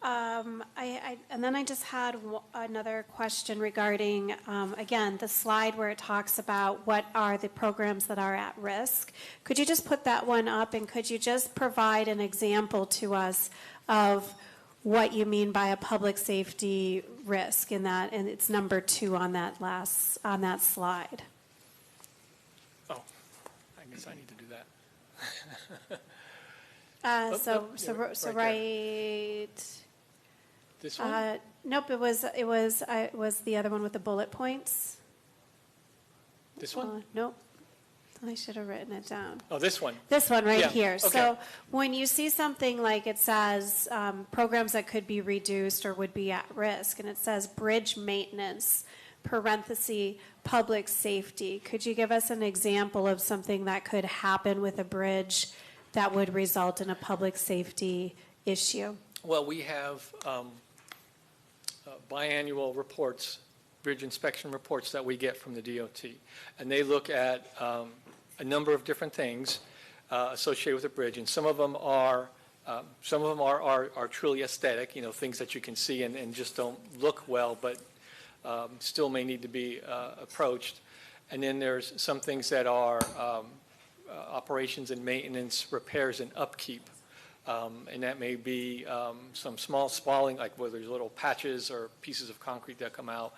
And then I just had another question regarding, again, the slide where it talks about what are the programs that are at risk. Could you just put that one up, and could you just provide an example to us of what you mean by a public safety risk in that, and it's number 2 on that slide. Oh, I guess I need to do that. So right. This one? Nope, it was the other one with the bullet points. This one? Nope. I should have written it down. Oh, this one? This one right here. Okay. So when you see something like it says programs that could be reduced or would be at risk, and it says bridge maintenance, parenthesis, public safety, could you give us an example of something that could happen with a bridge that would result in a public safety issue? Well, we have biannual reports, bridge inspection reports that we get from the DOT, and they look at a number of different things associated with a bridge, and some of them are truly aesthetic, things that you can see and just don't look well, but still may need to be approached. And then there's some things that are operations and maintenance, repairs and upkeep. And that may be some small spalling, like where there's little patches or pieces of concrete that come out,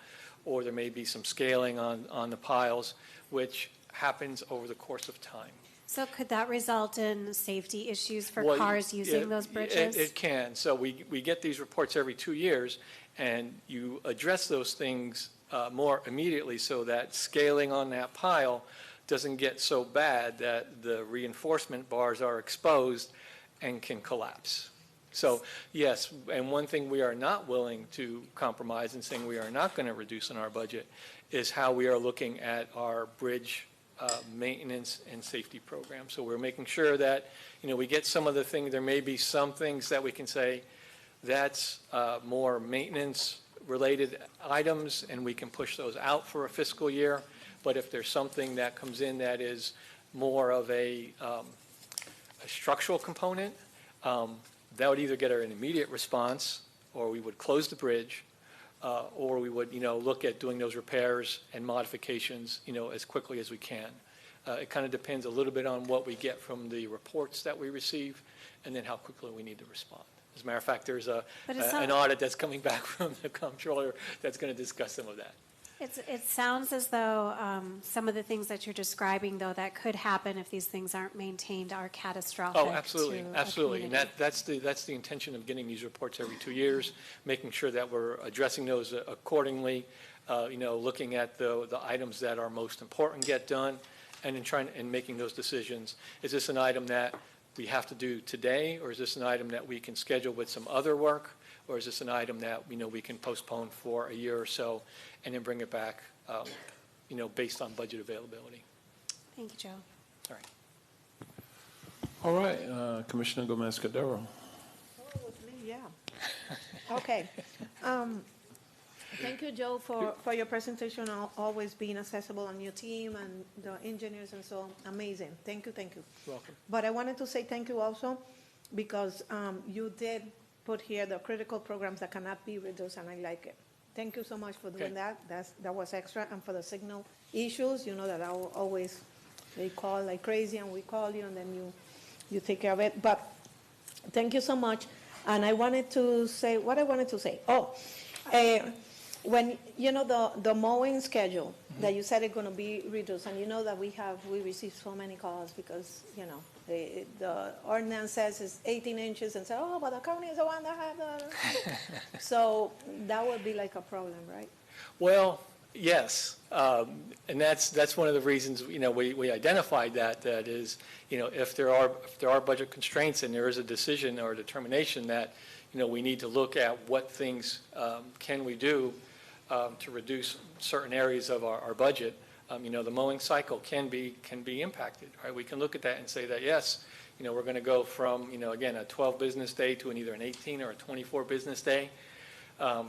or there may be some scaling on the piles, which happens over the course of time. So could that result in safety issues for Well, cars using those bridges? It can. So we get these reports every 2 years, and you address those things more immediately so that scaling on that pile doesn't get so bad that the reinforcement bars are exposed and can collapse. So yes, and one thing we are not willing to compromise and saying we are not going to reduce in our budget is how we are looking at our bridge maintenance and safety program. So we're making sure that, we get some of the things, there may be some things that we can say that's more maintenance related items and we can push those out for a fiscal year. But if there's something that comes in that is more of a structural component, that would either get an immediate response, or we would close the bridge, or we would, look at doing those repairs and modifications, as quickly as we can. It kind of depends a little bit on what we get from the reports that we receive, and then how quickly we need to respond. As a matter of fact, there's an audit that's coming back from the comptroller that's going to discuss some of that. It sounds as though some of the things that you're describing, though, that could happen if these things aren't maintained are catastrophic. Oh, absolutely, to absolutely. And community. that's the intention of getting these reports every 2 years, making sure that we're addressing those accordingly, looking at the items that are most important get done, and then making those decisions. Is this an item that we have to do today, or is this an item that we can schedule with some other work? Or is this an item that, we can postpone for a year or so and then bring it back, based on budget availability? Thank you, Joe. All right. All right, Commissioner Gomez-Cordero. Oh, with me, yeah. Okay. Thank you, Joe, for your presentation, always being accessible on your team and the engineers and so amazing. Thank you, thank you. You're welcome. But I wanted to say thank you also because you did put here the critical programs that cannot be reduced, and I like it. Thank you so much for doing that. That was extra. And for the signal issues, that I will always, they call like crazy and we call you and then you take care of it. But thank you so much. And I wanted to say, what I wanted to say. When, the mowing schedule that you said it's going to be reduced, and that we receive so many calls because, the ordinance says it's 18 inches and say, oh, but the county is the one that had the. So that would be like a problem, right? Well, yes. And that's one of the reasons, we identified that is, if there are budget constraints and there is a decision or a determination that, we need to look at what things can we do to reduce certain areas of our budget. The mowing cycle can be impacted, right? We can look at that and say that, yes, we're going to go from, again, a 12 business day to either an 18 or a 24 business day. And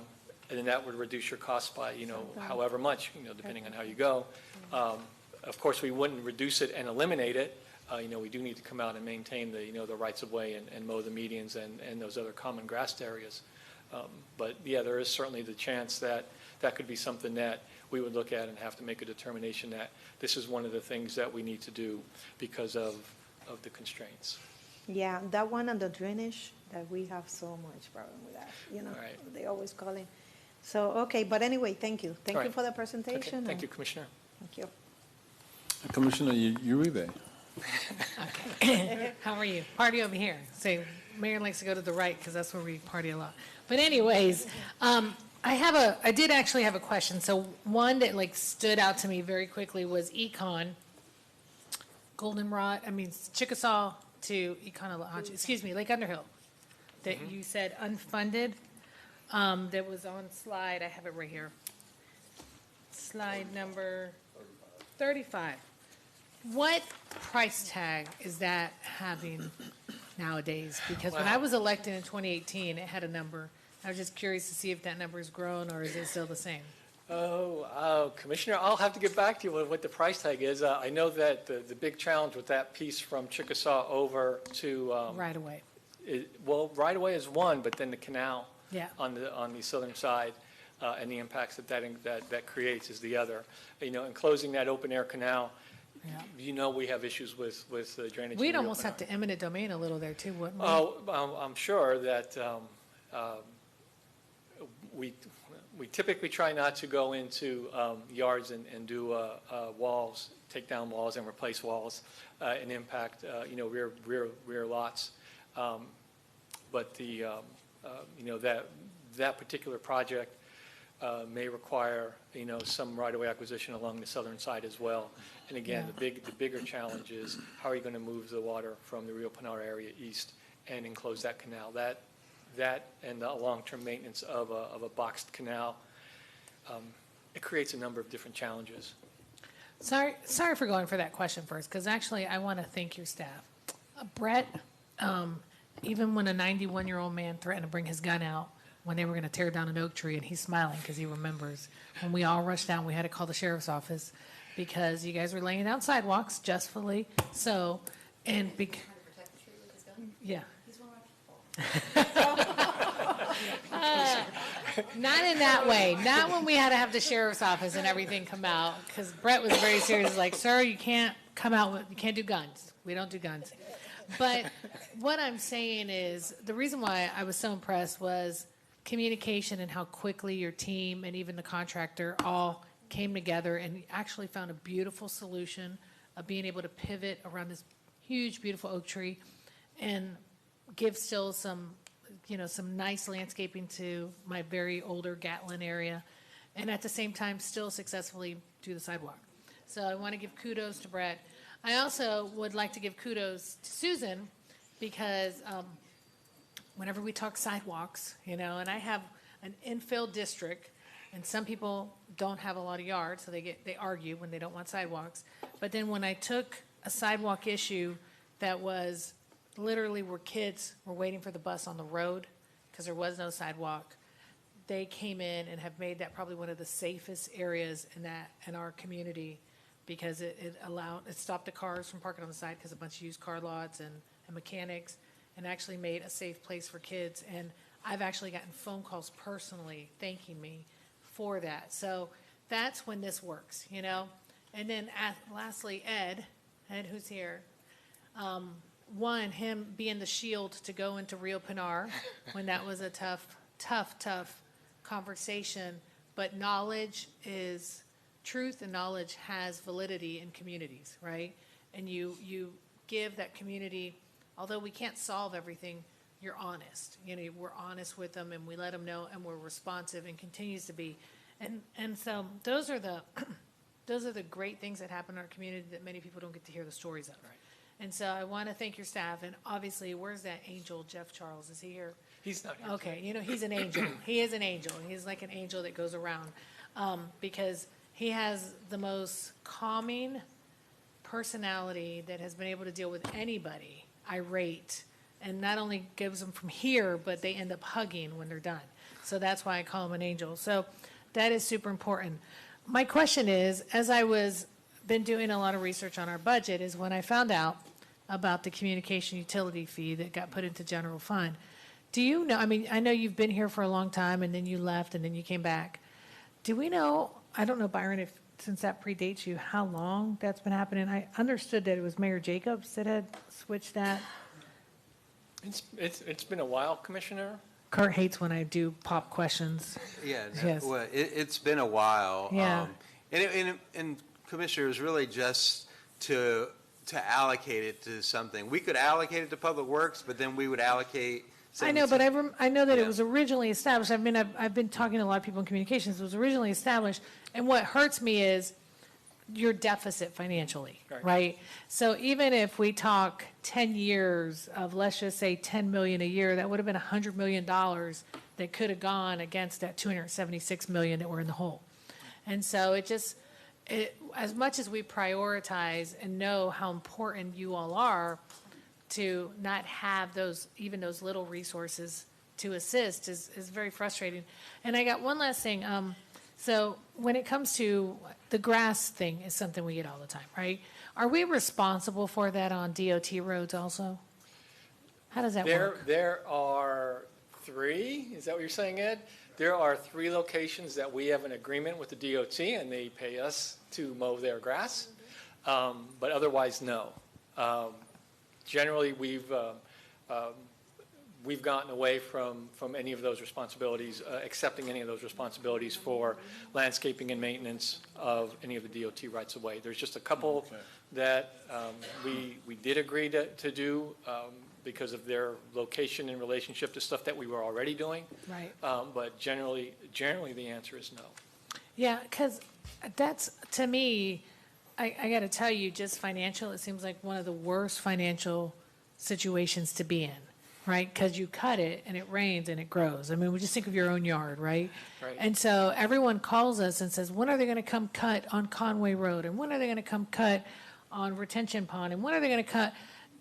then that would reduce your costs by, however much, depending on how you go. Of course, we wouldn't reduce it and eliminate it. We do need to come out and maintain the rights of way and mow the medians and those other common grassed areas. But yeah, there is certainly the chance that could be something that we would look at and have to make a determination that this is one of the things that we need to do because of the constraints. Yeah, that one and the drainage, that we have so much problem with that, Right. They always calling. So, okay, but anyway, thank you. Thank All you right. for the presentation. Okay. Thank and- you, Commissioner. Thank you. Commissioner Uribe. How are you? Party over here. Say, Mayor likes to go to the right because that's where we party a lot. But anyways, I did actually have a question. So one that stood out to me very quickly was Econ, Chickasaw to Econ, Lake Underhill, that you said unfunded. That was on slide, I have it right here. Slide number 35. What price tag is that having nowadays? Because when I was elected in 2018, it had a number. I was just curious to see if that number's grown or is it still the same? Commissioner, I'll have to get back to you with what the price tag is. I know that the big challenge with that piece from Chickasaw over to Right away. right away is one, but then the canal Yeah. on the southern side and the impacts that creates is the other. And closing that open air canal, we have issues with the drainage. in We'd the almost open have to eminent domain a little there too, wouldn't we? Oh, I'm sure that we typically try not to go into yards and do walls, take down walls and replace walls and impact, rear lots. But that particular project may require, some right-of-way acquisition along the southern side as well. And again, the bigger challenge is how are you going to move the water from the Rio Pinar area east and enclose that canal? That and the long-term maintenance of a boxed canal, it creates a number of different challenges. Sorry for going for that question first, because actually I want to thank your staff. Brett, even when a 91-year-old man threatened to bring his gun out when they were going to tear down an oak tree, and he's smiling because he remembers, when we all rushed down, we had to call the sheriff's office because you guys were laying out sidewalks justly. So, and yeah. Not in that way. Not when we had to have the sheriff's office and everything come out, because Brett was very serious. Like, sir, you can't come out with, you can't do guns. We don't do guns. But what I'm saying is, the reason why I was so impressed was communication and how quickly your team and even the contractor all came together and actually found a beautiful solution of being able to pivot around this huge, beautiful oak tree and give still some nice landscaping to my very older Gatlin area, and at the same time still successfully do the sidewalk. So I want to give kudos to Brett. I also would like to give kudos to Susan, because whenever we talk sidewalks, and I have an infill district, and some people don't have a lot of yards, so they argue when they don't want sidewalks. But then when I took a sidewalk issue that was literally where kids were waiting for the bus on the road because there was no sidewalk, they came in and have made that probably one of the safest areas in our community, because it stopped the cars from parking on the side, because a bunch of used car lots and mechanics, and actually made a safe place for kids. And I've actually gotten phone calls personally thanking me for that. So that's when this works, And then lastly, Ed, who's here, him being the shield to go into Rio Pinar when that was a tough conversation. But knowledge is truth, and knowledge has validity in communities, right? And you give that community, although we can't solve everything, you're honest. We're honest with them, and we let them know, and we're responsive, and continues to be. And so those are the great things that happen in our community that many people don't get to hear the stories of. Right. And so I want to thank your staff, and obviously, where's that angel, Jeff Charles? Is he here? He's not here. Okay, he's an angel. He is an angel. He's like an angel that goes around, because he has the most calming personality that has been able to deal with anybody irate, and not only gives them from here, but they end up hugging when they're done. So that's why I call him an angel. So that is super important. My question is, as I been doing a lot of research on our budget, is when I found out about the communication utility fee that got put into general fund. Do you know, I know you've been here for a long time, and then you left, and then you came back. Do we know, I don't know, Byron, since that predates you, how long that's been happening? I understood that it was Mayor Jacobs that had switched that. It's been a while, Commissioner. Kurt hates when I do pop questions. Yeah, Yes. well, it's been a while. Yeah. And Commissioner, it was really just to allocate it to something. We could allocate it to Public Works, but then we would allocate. I know, but I know that Yeah. it was originally established. I've been talking to a lot of people in communications. It was originally established, and what hurts me is your deficit financially, right? So even if we talk 10 years of, let's just say, 10 million a year, that would have been $100 million that could have gone against that 276 million that were in the hole. And so as much as we prioritize and know how important you all are, to not have those little resources to assist is very frustrating. And I got one last thing. So when it comes to the grass thing, is something we get all the time, right? Are we responsible for that on DOT roads also? How does that work? There are 3, is that what you're saying, Ed? There are 3 locations that we have an agreement with the DOT, and they pay us to mow their grass, but otherwise, no. Generally, we've we've gotten away from any of those responsibilities, accepting any of those responsibilities for landscaping and maintenance of any of the DOT rights of way. There's just a couple that we did agree to do because of their location in relationship to stuff that we were already doing. Right. But generally the answer is no. Yeah, because that's, to me, I got to tell you, just financial, it seems like one of the worst financial situations to be in, right? Because you cut it and it rains and it grows. I mean, we just think of your own yard, right? Right. And so everyone calls us and says, when are they going to come cut on Conway Road? And when are they going to come cut on Retention Pond? And when are they going to cut?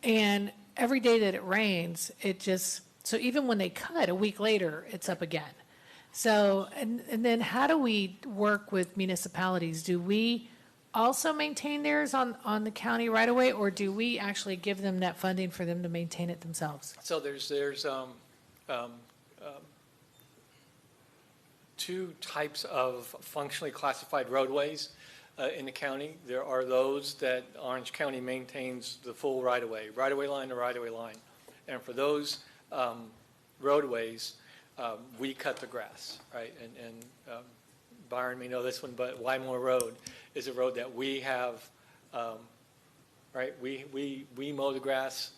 And every day that it rains, it just, so even when they cut, a week later, it's up again. So, and then how do we work with municipalities? Do we also maintain theirs on the county right away, or do we actually give them that funding for them to maintain it themselves? So there's two types of functionally classified roadways in the county. There are those that Orange County maintains the full right-of-way line to right-of-way line. And for those roadways, we cut the grass, right? And Byron may know this one, but Wymore Road is a road that we have, right? We mow the grass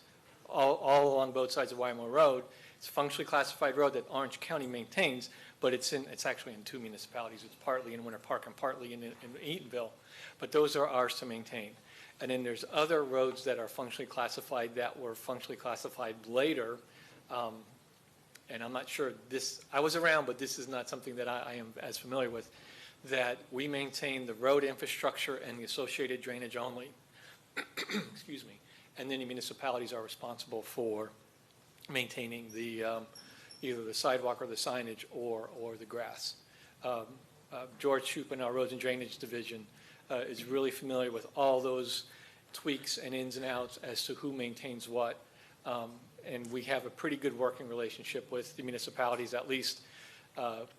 all along both sides of Wymore Road. It's a functionally classified road that Orange County maintains, but it's actually in two municipalities. It's partly in Winter Park and partly in Eatonville, but those are ours to maintain. And then there's other roads that are functionally classified that were functionally classified later. And I'm not sure I was around, but this is not something that I am as familiar with, that we maintain the road infrastructure and the associated drainage only. Excuse me. And then the municipalities are responsible for maintaining the either the sidewalk or the signage or the grass. George Shoup in our Roads and Drainage Division is really familiar with all those tweaks and ins and outs as to who maintains what. And we have a pretty good working relationship with the municipalities, at least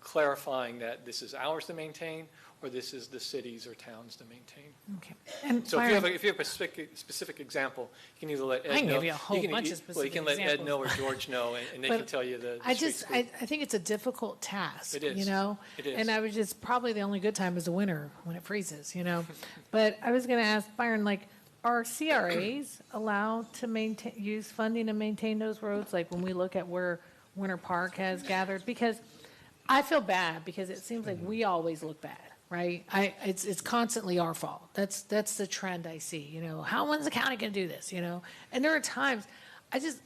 clarifying that this is ours to maintain or this is the cities or towns to maintain. Okay. And so if you have a specific example, you can either let Ed know. I can give you a whole bunch of specific Well, you can let examples. Ed know or George know, and they But can tell you the I street think it's a difficult task, It is. you know? It is. And I was just, probably the only good time is the winter when it freezes, you know? But I was going to ask Byron, like, are CRAs allowed to use funding to maintain those roads? Like when we look at where Winter Park has gathered, because I feel bad because it seems like we always look bad, right? It's constantly our fault. That's the trend I see, you know, when's the county going to do this, you know? And there are times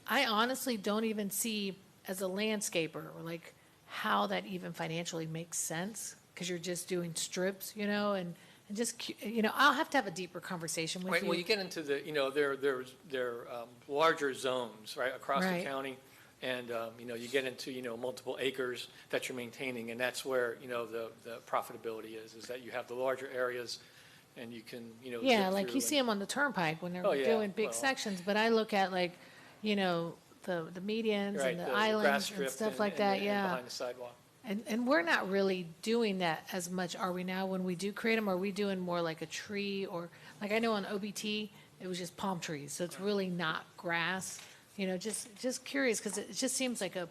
I honestly don't even see as a landscaper like how that even financially makes sense because you're just doing strips, you know, and just, you know, I'll have to have a deeper conversation with Right, you. well, you get into the, you know, they're larger zones, right, across the Right. county. And, you know, you get into, you know, multiple acres that you're maintaining, and that's where, you know, the profitability is that you have the larger areas and you can, you know. Yeah, zip like through you see them on the turnpike when they're Oh, yeah, doing big well. sections, but I look at like, you know, the medians Right, and the grass islands strip and stuff and- like and that, and yeah. behind the sidewalk. And we're not really doing that as much, are we now, when we do create them? Are we doing more like a tree or, like I know on OBT, it was just palm trees, so it's really not grass. You know, just curious, because it just seems like a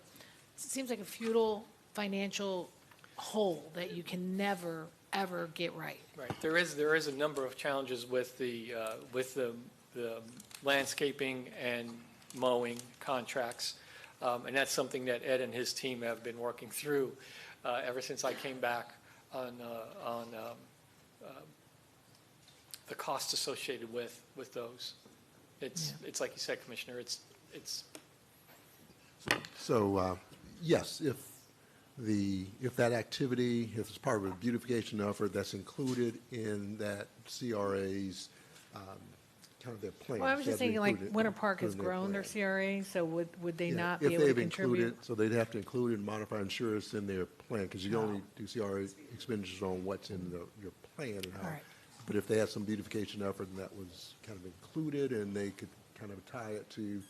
futile financial hole that you can never, ever get right. Right, there is a number of challenges with the landscaping and mowing contracts. And that's something that Ed and his team have been working through ever since I came back on the costs associated with those. It's like you said, Commissioner, it's. So, yes, if that activity, if it's part of a beautification effort that's included in that CRA's kind of their plan. Well, I was just thinking like Winter Park has included in their grown their plan. CRA, so would they Yeah, not if be able to they've contribute? included, so they'd have to include and modify insurance in their plan, because you can only do CRA expenditures on what's in your plan and how. All right. But if they had some beautification effort and that was kind of included and they could kind of tie it to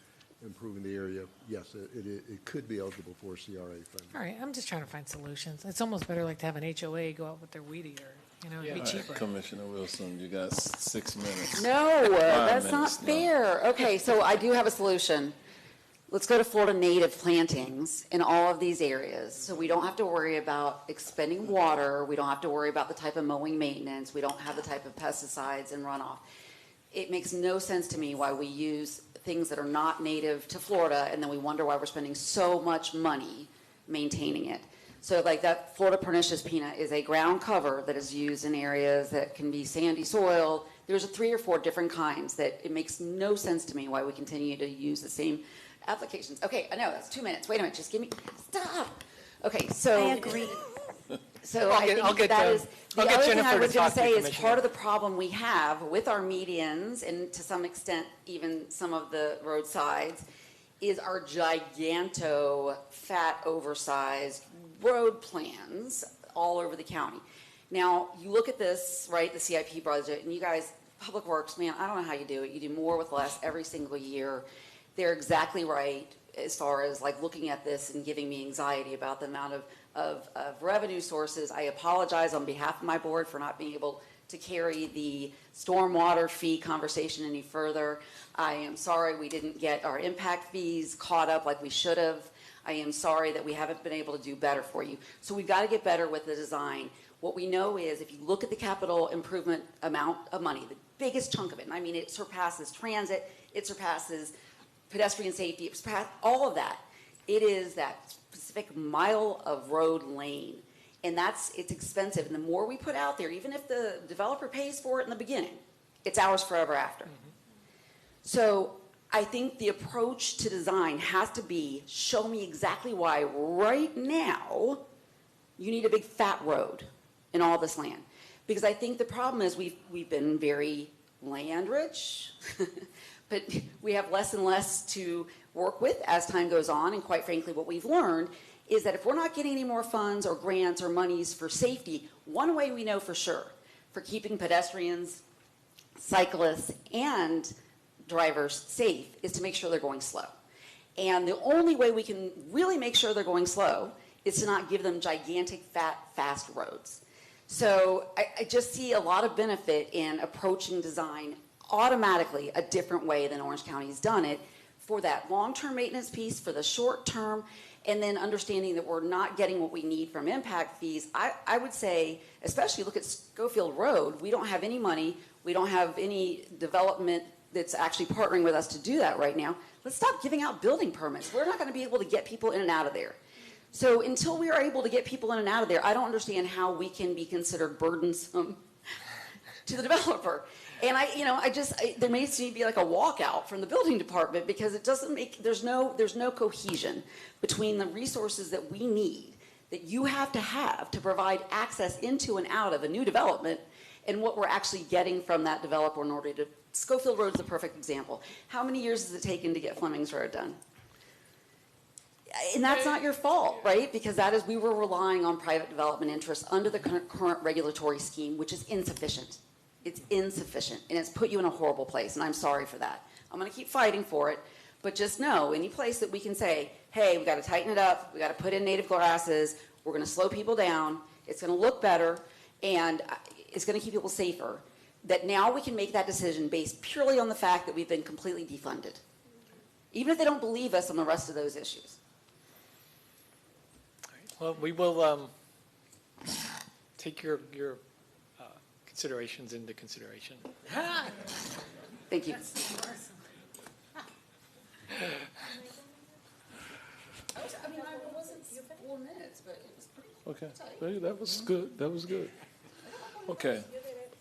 improving the area, yes, it could be eligible for CRA funding. All right, I'm just trying to find solutions. It's almost better like to have an HOA go out with their weed eater, you know, it'd be All right, cheaper. Commissioner Wilson, you got 6 minutes. No, 5 that's not minutes now. fair. Okay, so I do have a solution. let's go to Florida native plantings in all of these areas. So we don't have to worry about expending water. We don't have to worry about the type of mowing maintenance. We don't have the type of pesticides and runoff. It makes no sense to me why we use things that are not native to Florida and then we wonder why we're spending so much money maintaining it. So like that Florida pernicious peanut is a ground cover that is used in areas that can be sandy soil. There's 3 or 4 different kinds that it makes no sense to me why we continue to use the same applications. Okay, I know, that's 2 minutes. Wait a minute, just give me, stop. Okay, so. I agree. So I'll I get- think I'll get, that um, is, the I'll get other thing I Jennifer to was going talk to to you, say is Commissioner. part of the problem we have with our medians and to some extent even some of the roadsides is our giganto, fat, oversized road plans all over the county. Now, you look at this, right, the CIP budget, and you guys, Public Works, man, I don't know how you do it. You do more with less every single year. They're exactly right as far as like looking at this and giving me anxiety about the amount of revenue sources. I apologize on behalf of my board for not being able to carry the stormwater fee conversation any further. I am sorry we didn't get our impact fees caught up like we should have. I am sorry that we haven't been able to do better for you. So we've got to get better with the design. What we know is if you look at the capital improvement amount of money, the biggest chunk of it, and I mean it surpasses transit, it surpasses pedestrian safety, it surpasses all of that. It is that specific mile of road lane. And it's expensive. And the more we put out there, even if the developer pays for it in the beginning, it's ours forever after. So I think the approach to design has to be, show me exactly why right now you need a big fat road in all this land. Because I think the problem is we've been very land rich, but we have less and less to work with as time goes on. And quite frankly, what we've learned is that if we're not getting any more funds or grants or monies for safety, one way we know for sure for keeping pedestrians, cyclists, and drivers safe is to make sure they're going slow. And the only way we can really make sure they're going slow is to not give them gigantic, fat, fast roads. So I just see a lot of benefit in approaching design automatically a different way than Orange County's done it for that long-term maintenance piece, for the short term, and then understanding that we're not getting what we need from impact fees. I would say, especially look at Schofield Road, we don't have any money, we don't have any development that's actually partnering with us to do that right now. Let's stop giving out building permits. We're not going to be able to get people in and out of there. So until we are able to get people in and out of there, I don't understand how we can be considered burdensome to the developer. And there may need to be like a walkout from the building department because it doesn't make, there's no cohesion between the resources that we need, that you have to provide access into and out of a new development and what we're actually getting from that developer in order to, Schofield Road's the perfect example. How many years has it taken to get Fleming's Road done? And that's not your fault, right? Because we were relying on private development interests under the current regulatory scheme, which is insufficient. It's insufficient, and it's put you in a horrible place, and I'm sorry for that. I'm going to keep fighting for it, but just know, any place that we can say, hey, we got to tighten it up, we got to put in native grasses, we're going to slow people down, it's going to look better, and it's going to keep people safer, that now we can make that decision based purely on the fact that we've been completely defunded, even if they don't believe us on the rest of those issues. Well, we will take your considerations into consideration. Thank you. I wasn't 4 minutes, but it was pretty. Okay, well, that was good, that was good. Okay,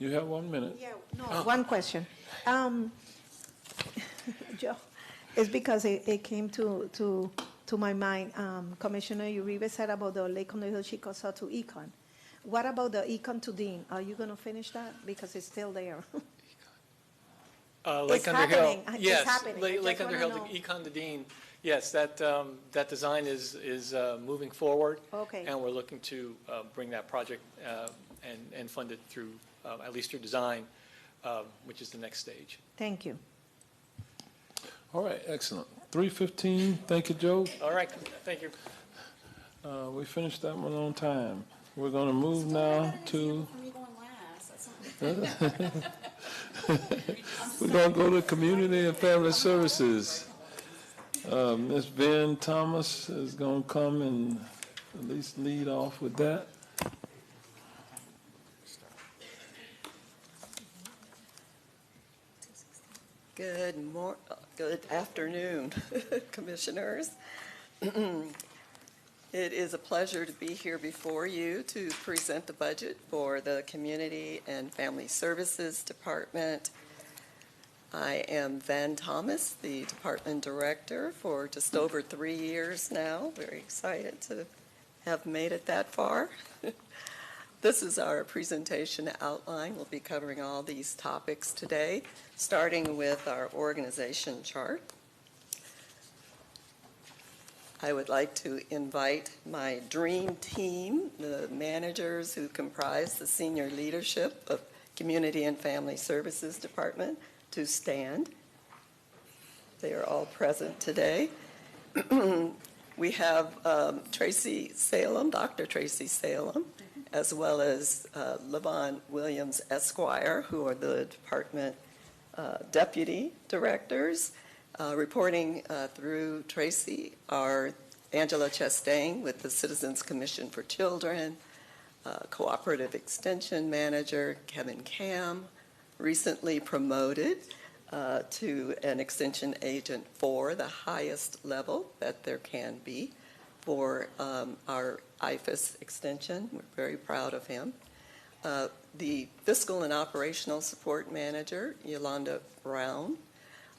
you have 1 minute. Yeah, no, one question. Joe, it's because it came to my mind. Commissioner Uribe said about the Lake Conejo Chicosa to Econ. What about the Econ to Dean? Are you going to finish that? Because it's still there. Lake Underhill. Happening. Yes, It's happening. Lake Underhill, the Econ to Dean. Yes, that design is moving forward. Okay. And we're looking to bring that project and fund it through, at least through design, which is the next stage. Thank you. All right, excellent. 3:15, thank you, Joe. All right, thank you. We finished that one on time. We're going to move now to... We're going to go to Community and Family Services. Ms. Ben Thomas is going to come and at least lead off with that. Good afternoon, Commissioners. It is a pleasure to be here before you to present the budget for the Community and Family Services Department. I am Van Thomas, the Department Director for just over 3 years now. Very excited to have made it that far. This is our presentation outline. We'll be covering all these topics today, starting with our organization chart. I would like to invite my dream team, the managers who comprise the senior leadership of Community and Family Services Department, to stand. They are all present today. We have Tracy Salem, Dr. Tracy Salem, as well as Levon Williams Esquire, who are the department deputy directors. Reporting through Tracy are Angela Chastain with the Citizens Commission for Children, Cooperative Extension Manager Kevin Cam, recently promoted to an extension agent for the highest level that there can be for our IFAS extension. We're very proud of him. The Fiscal and Operational Support Manager, Yolanda Brown.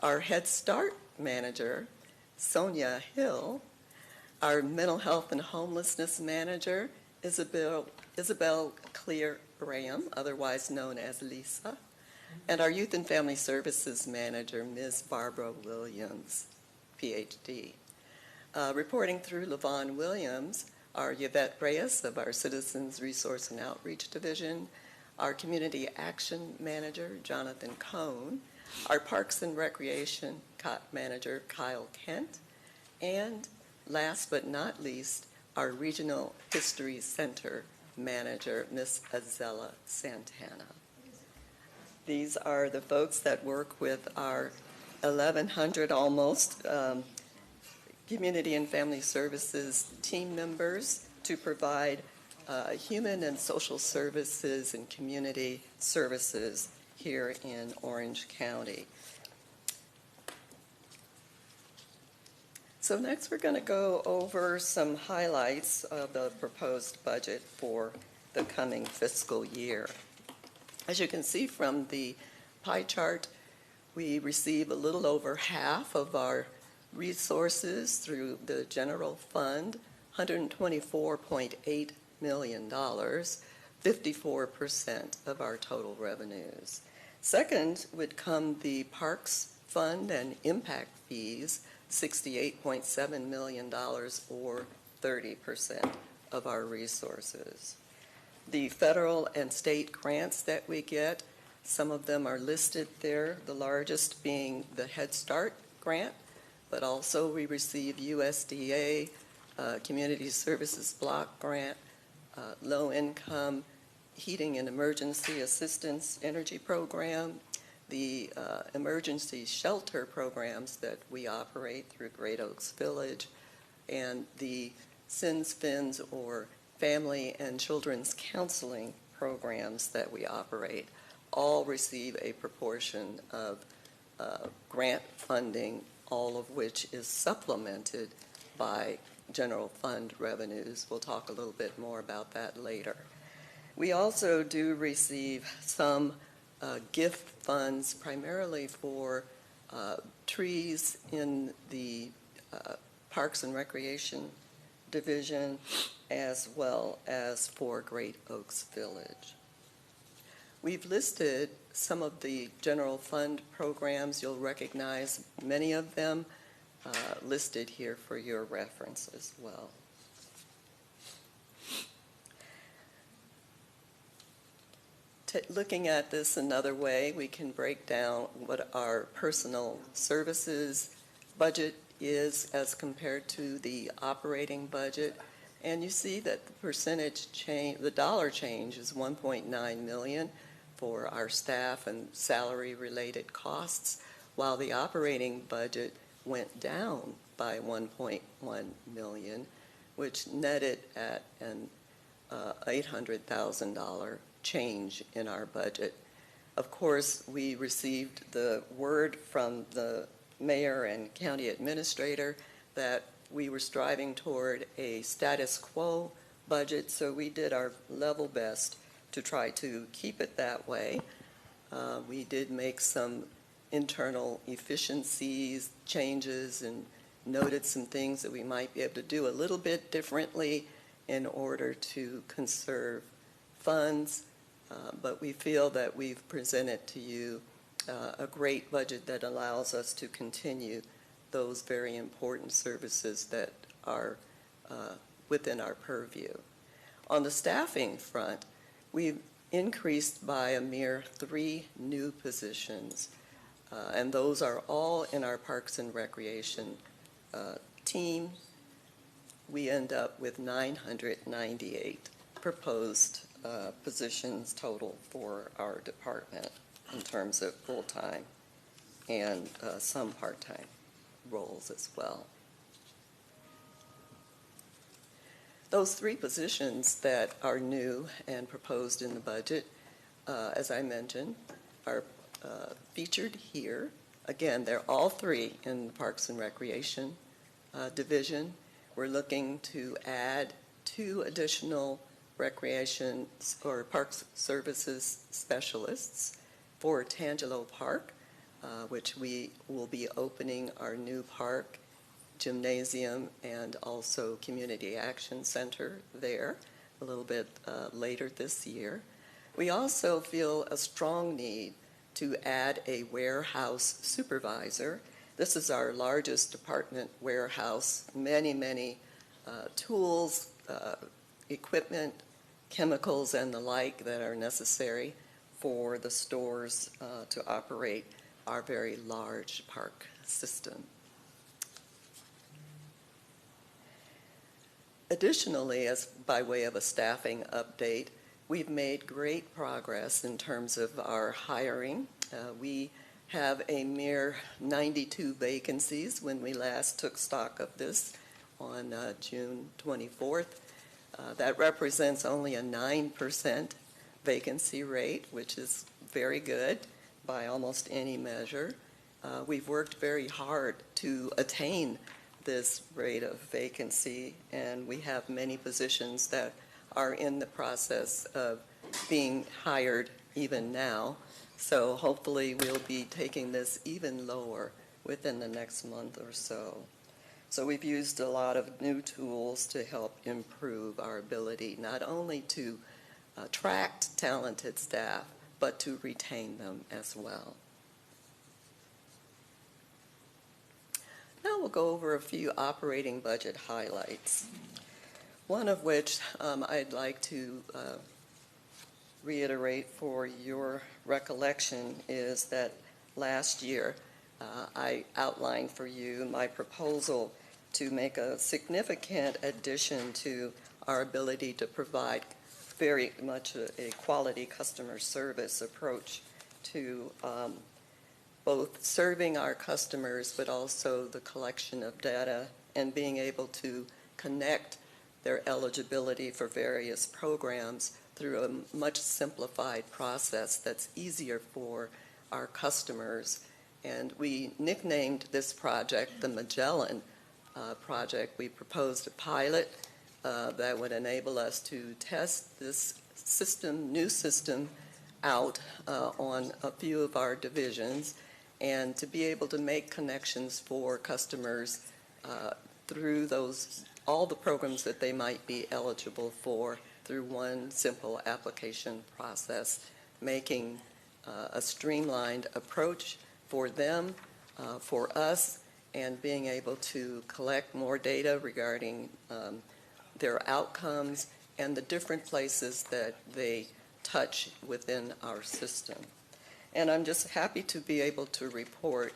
Our Head Start Manager, Sonia Hill. Our Mental Health and Homelessness Manager, Isabel Clear Graham, otherwise known as Lisa. And our Youth and Family Services Manager, Ms. Barbara Williams, PhD. Reporting through Levon Williams, our Yvette Reyes of our Citizens Resource and Outreach Division, our Community Action Manager, Jonathan Cohn, our Parks and Recreation Manager, Kyle Kent, and last but not least, our Regional History Center Manager, Ms. Azella Santana. These are the folks that work with our 1,100 almost Community and Family Services team members to provide human and social services and community services here in Orange County. So next we're going to go over some highlights of the proposed budget for the coming fiscal year. As you can see from the pie chart, we receive a little over half of our resources through the general fund, $124.8 million, 54% of our total revenues. Second would come the Parks Fund and Impact Fees, $68.7 million, or 30% of our resources. The federal and state grants that we get, some of them are listed there, the largest being the Head Start grant, but also we receive USDA Community Services Block Grant, Low Income Heating and Emergency Assistance Energy Program, the emergency shelter programs that we operate through Great Oaks Village, and the SINS, FINS, or Family and Children's Counseling programs that we operate, all receive a proportion of grant funding, all of which is supplemented by general fund revenues. We'll talk a little bit more about that later. We also do receive some gift funds, primarily for trees in the Parks and Recreation Division, as well as for Great Oaks Village. We've listed some of the general fund programs. You'll recognize many of them listed here for your reference as well. Looking at this another way, we can break down what our personal services budget is as compared to the operating budget. And you see that the percentage change, the dollar change is $1.9 million for our staff and salary related costs, while the operating budget went down by 1.1 million, which netted at an $800,000 change in our budget. Of course, we received the word from the mayor and county administrator that we were striving toward a status quo budget, so we did our level best to try to keep it that way. We did make some internal efficiencies, changes, and noted some things that we might be able to do a little bit differently in order to conserve funds, but we feel that we've presented to you a great budget that allows us to continue those very important services that are within our purview. On the staffing front, we've increased by a mere 3 new positions, and those are all in our Parks and Recreation team. We end up with 998 proposed positions total for our department in terms of full-time and some part-time roles as well. Those 3 positions that are new and proposed in the budget, as I mentioned, are featured here. Again, they're all 3 in the Parks and Recreation division. We're looking to add 2 additional recreation or parks services specialists for Tangelo Park, which we will be opening our new park, gymnasium, and also community action center there a little bit later this year. We also feel a strong need to add a warehouse supervisor. This is our largest department warehouse, many tools, equipment, chemicals, and the like that are necessary for the stores to operate our very large park system. Additionally, as by way of a staffing update, we've made great progress in terms of our hiring. We have a mere 92 vacancies when we last took stock of this on June 24th. That represents only a 9% vacancy rate, which is very good by almost any measure. We've worked very hard to attain this rate of vacancy, and we have many positions that are in the process of being hired even now. So hopefully we'll be taking this even lower within the next month or so. So we've used a lot of new tools to help improve our ability not only to attract talented staff, but to retain them as well. Now we'll go over a few operating budget highlights. One of which I'd like to reiterate for your recollection is that last year I outlined for you my proposal to make a significant addition to our ability to provide very much a quality customer service approach to both serving our customers, but also the collection of data and being able to connect their eligibility for various programs through a much simplified process that's easier for our customers. And we nicknamed this project the Magellan Project. We proposed a pilot that would enable us to test this new system out on a few of our divisions and to be able to make connections for customers through all the programs that they might be eligible for through one simple application process, making a streamlined approach for them, for us, and being able to collect more data regarding their outcomes and the different places that they touch within our system. And I'm just happy to be able to report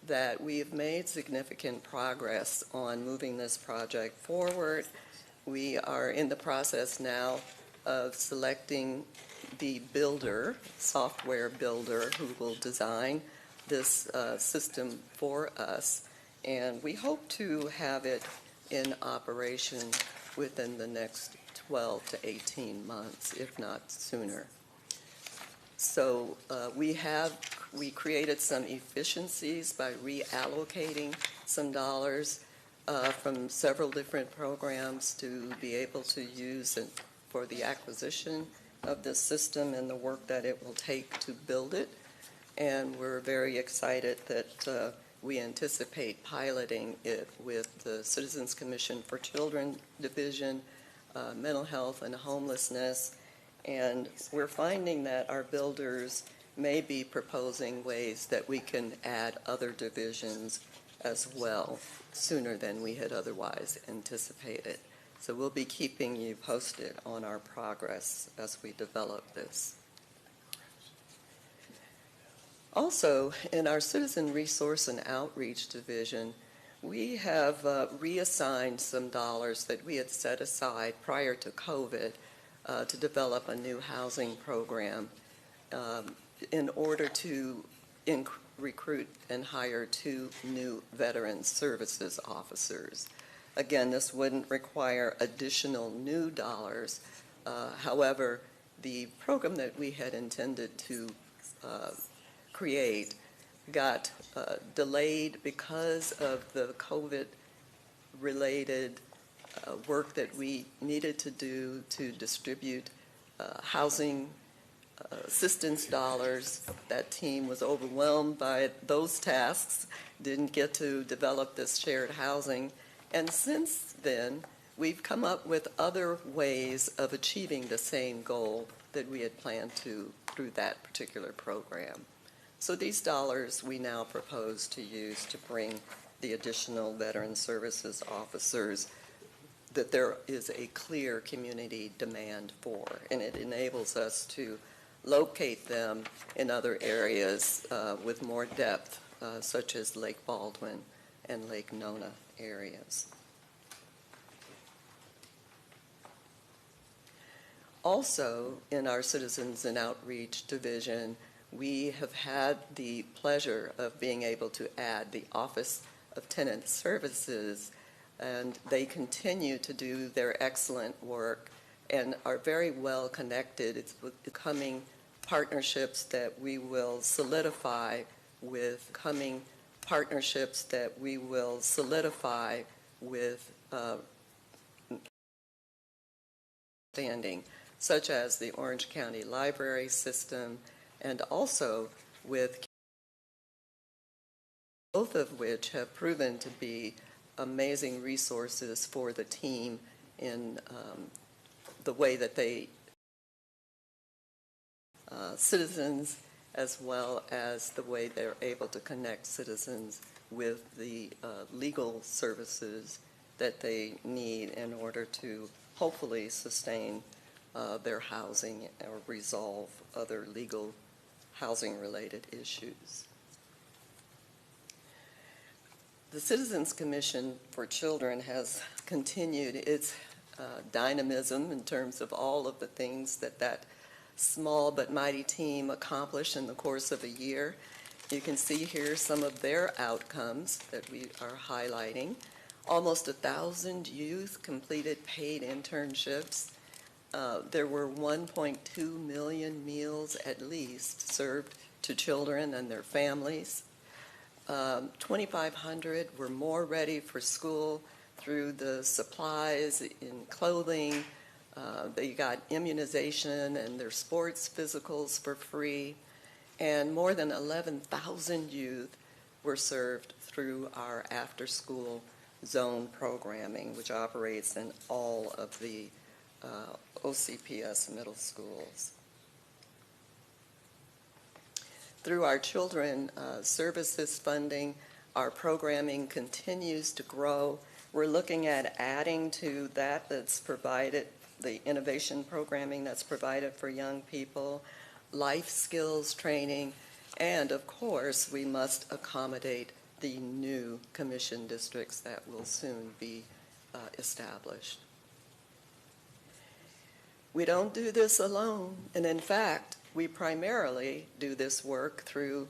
that we have made significant progress on moving this project forward. We are in the process now of selecting the builder, software builder, who will design this system for us. and we hope to have it in operation within the next 12 to 18 months, if not sooner. So we created some efficiencies by reallocating some dollars from several different programs to be able to use it for the acquisition of this system and the work that it will take to build it. And we're very excited that we anticipate piloting it with the Citizens Commission for Children Division, Mental Health and Homelessness. And we're finding that our builders may be proposing ways that we can add other divisions as well sooner than we had otherwise anticipated. So we'll be keeping you posted on our progress as we develop this. Also, in our Citizen Resource and Outreach Division, we have reassigned some dollars that we had set aside prior to COVID to develop a new housing program in order to recruit and hire 2 new Veteran Services officers. Again, this wouldn't require additional new dollars. However, the program that we had intended to create got delayed because of the COVID-related work that we needed to do to distribute housing assistance dollars. That team was overwhelmed by those tasks, didn't get to develop this shared housing. And since then, we've come up with other ways of achieving the same goal that we had planned to through that particular program. So these dollars we now propose to use to bring the additional Veteran Services officers that there is a clear community demand for, and it enables us to locate them in other areas with more depth, such as Lake Baldwin and Lake Nona areas. Also, in our Citizens and Outreach Division, we have had the pleasure of being able to add the Office of Tenant Services, and they continue to do their excellent work and are very well connected. It's becoming partnerships that we will solidify with standing, such as the Orange County Library System, and also with both of which have proven to be amazing resources for the team in the way that they citizens, as well as the way they're able to connect citizens with the legal services that they need in order to hopefully sustain their housing or resolve other legal housing-related issues. The Citizens Commission for Children has continued its dynamism in terms of all of the things that small but mighty team accomplished in the course of a year. You can see here some of their outcomes that we are highlighting. Almost 1,000 youth completed paid internships. There were 1.2 million meals at least served to children and their families. 2,500 were more ready for school through the supplies in clothing. They got immunization and their sports physicals for free. And more than 11,000 youth were served through our after-school zone programming, which operates in all of the OCPS middle schools. Through our children services funding, our programming continues to grow. We're looking at adding to that's provided, the innovation programming that's provided for young people, life skills training, and of course, we must accommodate the new commission districts that will soon be established. We don't do this alone, and in fact, we primarily do this work through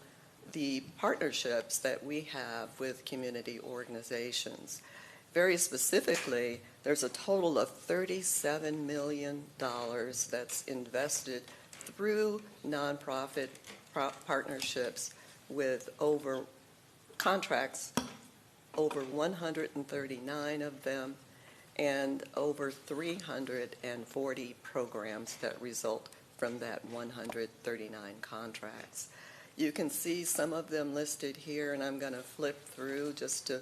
the partnerships that we have with community organizations. Very specifically, there's a total of $37 million that's invested through nonprofit partnerships with over contracts, over 139 of them, and over 340 programs that result from that 139 contracts. You can see some of them listed here, and I'm going to flip through just to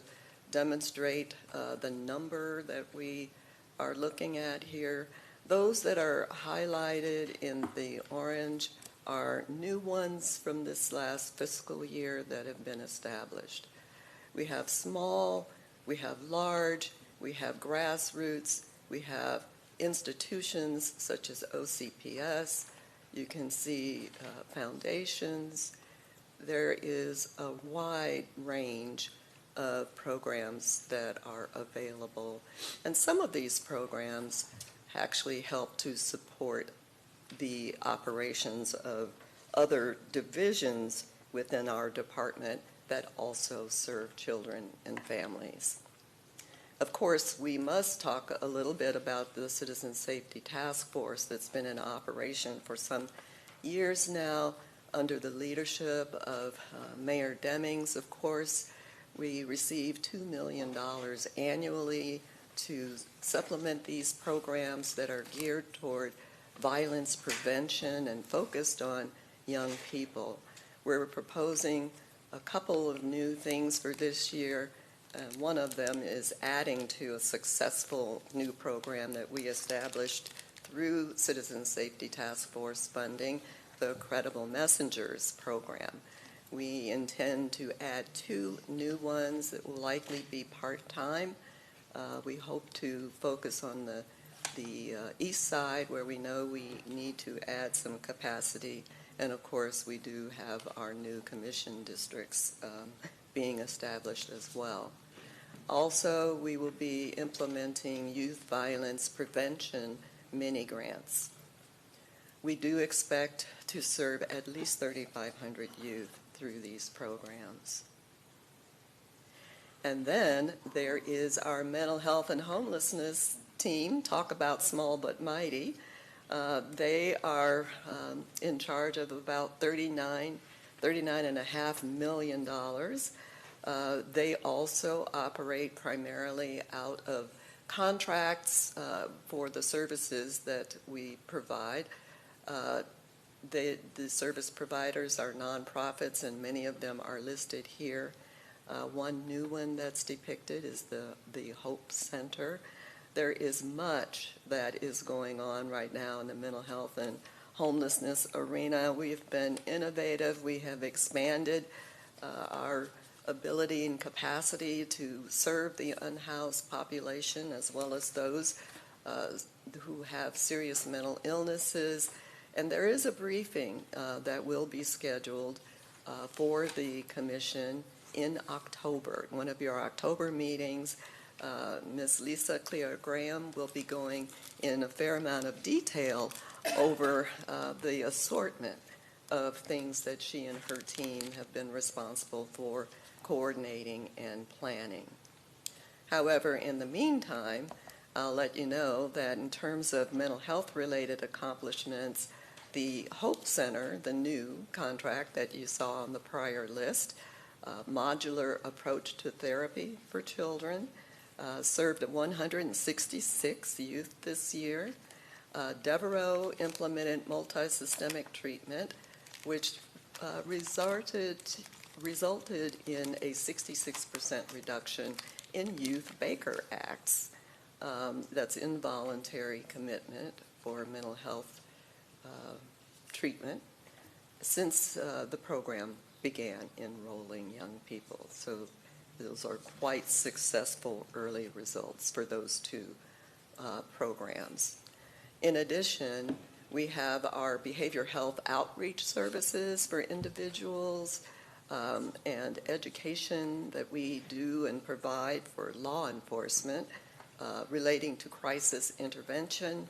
demonstrate the number that we are looking at here. Those that are highlighted in the orange are new ones from this last fiscal year that have been established. We have small, we have large, we have grassroots, we have institutions such as OCPS, you can see foundations. There is a wide range of programs that are available, and some of these programs actually help to support the operations of other divisions within our department that also serve children and families. Of course, we must talk a little bit about the Citizen Safety Task Force that's been in operation for some years now under the leadership of Mayor Demings. Of course, we receive $2 million annually to supplement these programs that are geared toward violence prevention and focused on young people. We're proposing a couple of new things for this year. One of them is adding to a successful new program that we established through Citizen Safety Task Force funding, the Credible Messengers program. We intend to add 2 new ones that will likely be part-time. We hope to focus on the east side where we know we need to add some capacity. And of course, we do have our new commission districts being established as well. Also, we will be implementing youth violence prevention mini grants. We do expect to serve at least 3,500 youth through these programs. And then there is our mental health and homelessness team. Talk about small but mighty. They are in charge of about $39.5 million. They also operate primarily out of contracts for the services that we provide. The service providers are nonprofits, and many of them are listed here. One new one that's depicted is the Hope Center. There is much that is going on right now in the mental health and homelessness arena. We've been innovative. We have expanded our ability and capacity to serve the unhoused population as well as those who have serious mental illnesses. And there is a briefing that will be scheduled for the commission in October. One of your October meetings, Ms. Lisa Clear Graham will be going in a fair amount of detail over the assortment of things that she and her team have been responsible for coordinating and planning. However, in the meantime, I'll let you know that in terms of mental health related accomplishments, the Hope Center, the new contract that you saw on the prior list, modular approach to therapy for children, served 166 youth this year. Devereaux implemented multi-systemic treatment, which resulted in a 66% reduction in youth Baker Acts. That's involuntary commitment for mental health treatment since the program began enrolling young people. So those are quite successful early results for those 2 programs. In addition, we have our behavioral health outreach services for individuals and education that we do and provide for law enforcement relating to crisis intervention.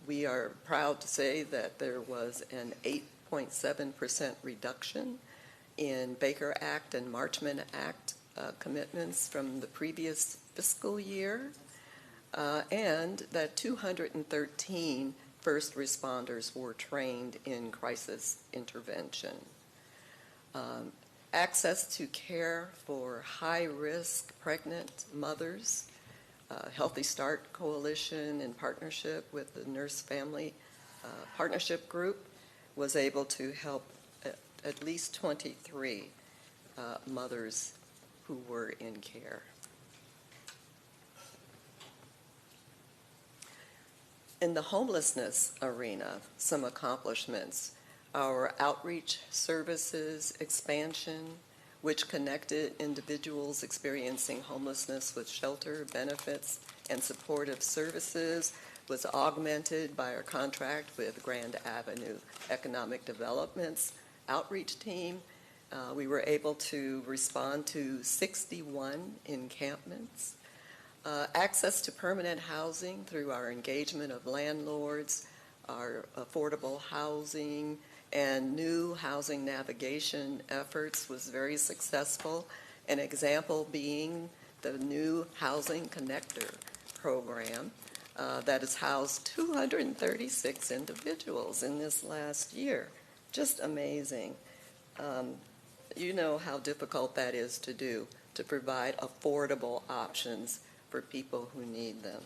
We are proud to say that there was an 8.7% reduction in Baker Act and Marchman Act commitments from the previous fiscal year, and that 213 first responders were trained in crisis intervention. Access to care for high-risk pregnant mothers. Healthy Start Coalition, in partnership with the Nurse Family Partnership Group, was able to help at least 23 mothers who were in care. In the homelessness arena, some accomplishments. Our outreach services expansion, which connected individuals experiencing homelessness with shelter, benefits, and supportive services, was augmented by our contract with Grand Avenue Economic Development's outreach team. We were able to respond to 61 encampments. Access to permanent housing through our engagement of landlords, our affordable housing, and new housing navigation efforts was very successful. An example being the new Housing Connector program that has housed 236 individuals in this last year. Just amazing. You know how difficult that is to do, to provide affordable options for people who need them.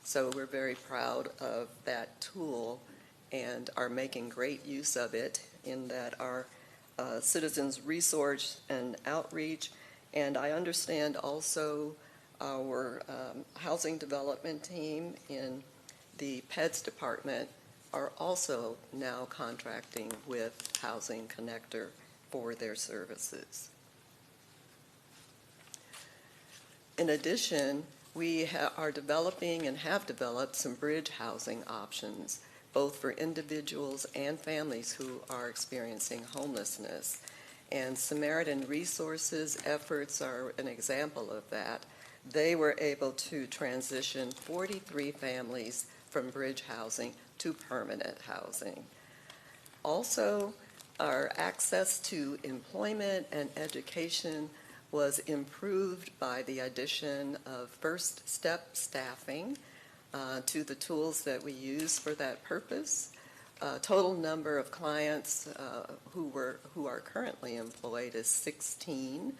So we're very proud of that tool and are making great use of it in that our citizens resource and outreach, and I understand also our housing development team in the PEDS department are also now contracting with Housing Connector for their services. In addition, we are developing and have developed some bridge housing options, both for individuals and families who are experiencing homelessness. And Samaritan Resources efforts are an example of that. They were able to transition 43 families from bridge housing to permanent housing. Also, our access to employment and education was improved by the addition of first step staffing to the tools that we use for that purpose. Total number of clients who are currently employed is 16.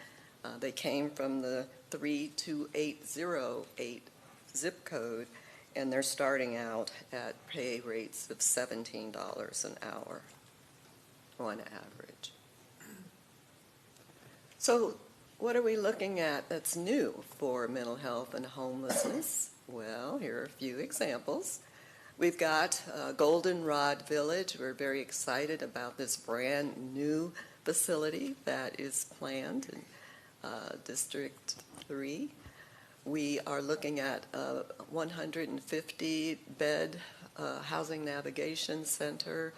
They came from the 32808 zip code, and they're starting out at pay rates of $17 an hour on average. So what are we looking at that's new for mental health and homelessness? Well, here are a few examples. We've got Goldenrod Village. We're very excited about this brand new facility that is planned in District 3. We are looking at a 150-bed housing navigation center,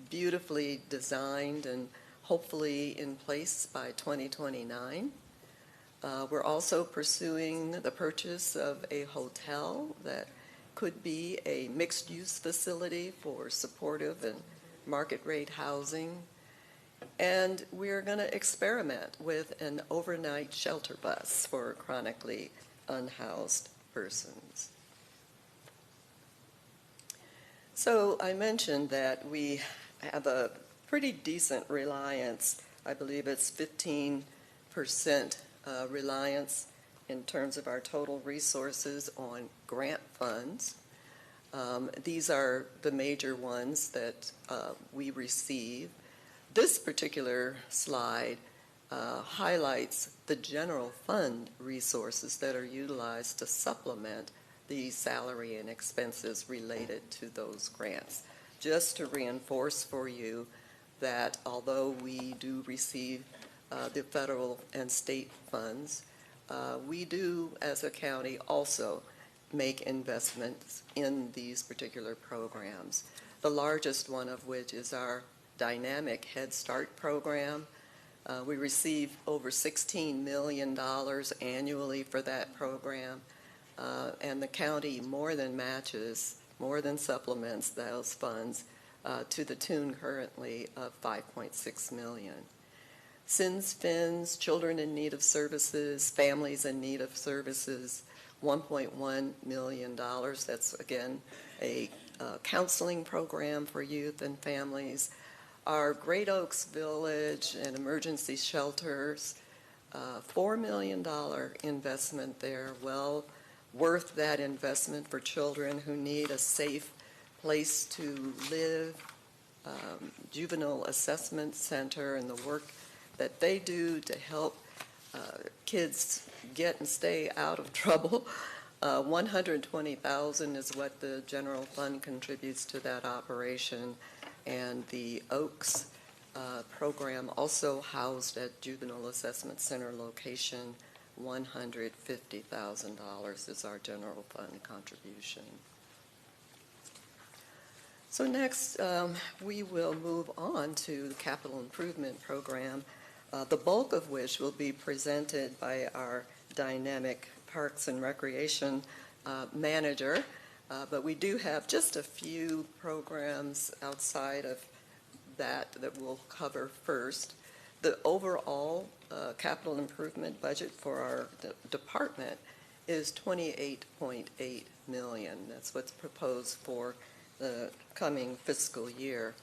beautifully designed and hopefully in place by 2029. We're also pursuing the purchase of a hotel that could be a mixed-use facility for supportive and market-rate housing. And we're going to experiment with an overnight shelter bus for chronically unhoused persons. So I mentioned that we have a pretty decent reliance. I believe it's 15% reliance in terms of our total resources on grant funds. These are the major ones that we receive. This particular slide highlights the general fund resources that are utilized to supplement the salary and expenses related to those grants. Just to reinforce for you that although we do receive the federal and state funds, we do, as a county, also make investments in these particular programs. The largest one of which is our dynamic Head Start program. We receive over $16 million annually for that program, and the county more than matches, more than supplements those funds to the tune currently of $5.6 million. SINS, FINS, Children in Need of Services, Families in Need of Services, $1.1 million. That's, again, a counseling program for youth and families. Our Great Oaks Village and emergency shelters, $4 million investment there, well worth that investment for children who need a safe place to live. Juvenile Assessment Center and the work that they do to help kids get and stay out of trouble. $120,000 is what the general fund contributes to that operation, and the Oaks program also housed at Juvenile Assessment Center location. $150,000 is our general fund contribution. So next, we will move on to the capital improvement program, the bulk of which will be presented by our dynamic Parks and Recreation manager. But we do have just a few programs outside of that we'll cover first. The overall capital improvement budget for our department is $28.8 million. That's what's proposed for the coming fiscal year.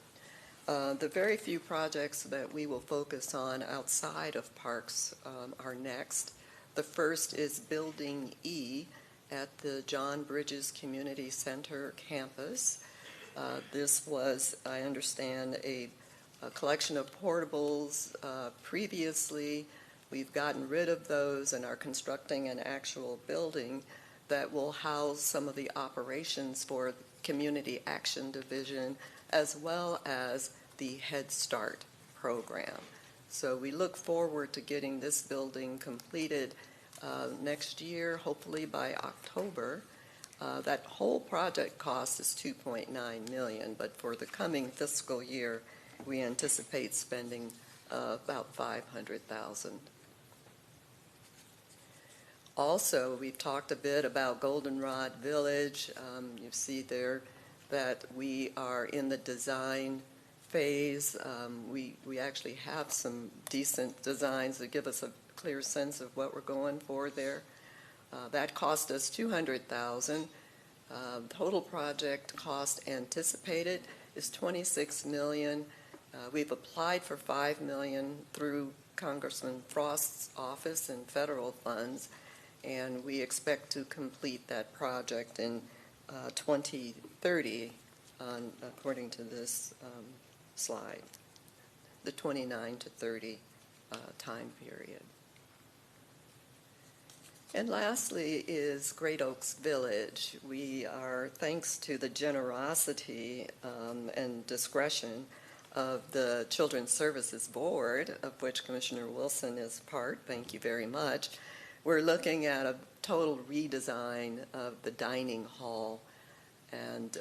The very few projects that we will focus on outside of parks are next. The first is Building E at the John Bridges Community Center campus. This was, I understand, a collection of portables previously. We've gotten rid of those and are constructing an actual building that will house some of the operations for the Community Action Division as well as the Head Start program. So we look forward to getting this building completed next year, hopefully by October. That whole project cost is $2.9 million, but for the coming fiscal year, we anticipate spending about $500,000. Also, we've talked a bit about Goldenrod Village. You see there that we are in the design phase. We actually have some decent designs that give us a clear sense of what we're going for there. That cost us $200,000. Total project cost anticipated is $26 million. We've applied for $5 million through Congressman Frost's office and federal funds, and we expect to complete that project in 2030, according to this slide, the 29 to 30 time period. And lastly is Great Oaks Village. We are, thanks to the generosity and discretion of the Children's Services Board, of which Commissioner Wilson is part, thank you very much, we're looking at a total redesign of the dining hall and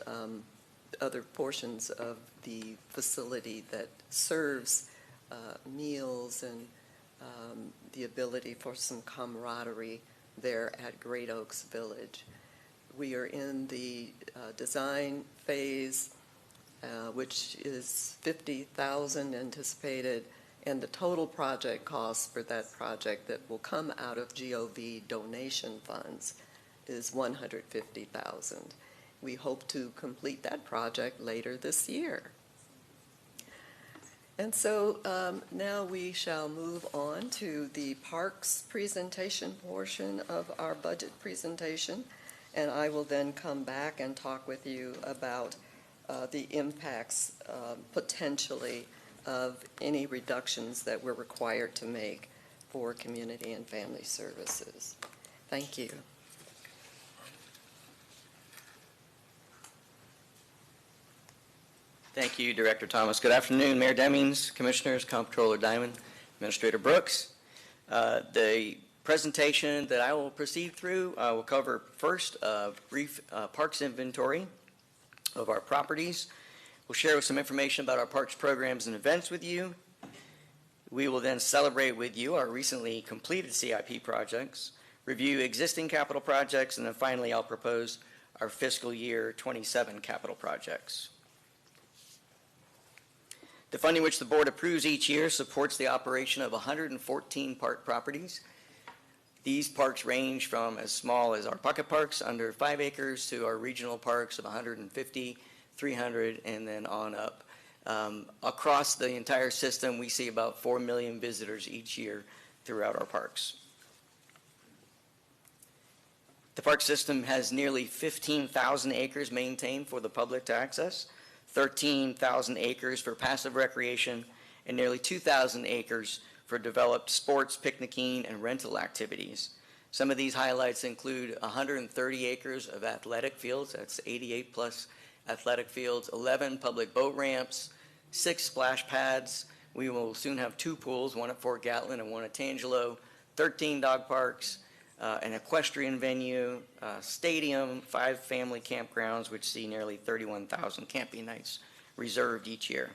other portions of the facility that serves meals and the ability for some camaraderie there at Great Oaks Village. We are in the design phase, which is $50,000 anticipated, and the total project cost for that project that will come out of GOV donation funds is $150,000. We hope to complete that project later this year. And so now we shall move on to the parks presentation portion of our budget presentation, and I will then come back and talk with you about the impacts potentially of any reductions that we're required to make for community and family services. Thank you. Thank you, Director Thomas. Good afternoon, Mayor Demings, Commissioners, Comptroller Diamond, Administrator Brooks. The presentation that I will proceed through will cover first a brief parks inventory of our properties. We'll share some information about our parks programs and events with you. We will then celebrate with you our recently completed CIP projects, review existing capital projects, and then finally I'll propose our fiscal year 27 capital projects. The funding which the board approves each year supports the operation of 114 park properties. These parks range from as small as our pocket parks under 5 acres to our regional parks of 150, 300, and then on up. Across the entire system, we see about 4 million visitors each year throughout our parks. The park system has nearly 15,000 acres maintained for the public to access, 13,000 acres for passive recreation, and nearly 2,000 acres for developed sports, picnicking, and rental activities. Some of these highlights include 130 acres of athletic fields, that's 88 plus athletic fields, 11 public boat ramps, 6 splash pads. We will soon have 2 pools, one at Fort Gatlin and one at Tangelo, 13 dog parks, an equestrian venue, stadium, 5 family campgrounds, which see nearly 31,000 camping nights reserved each year.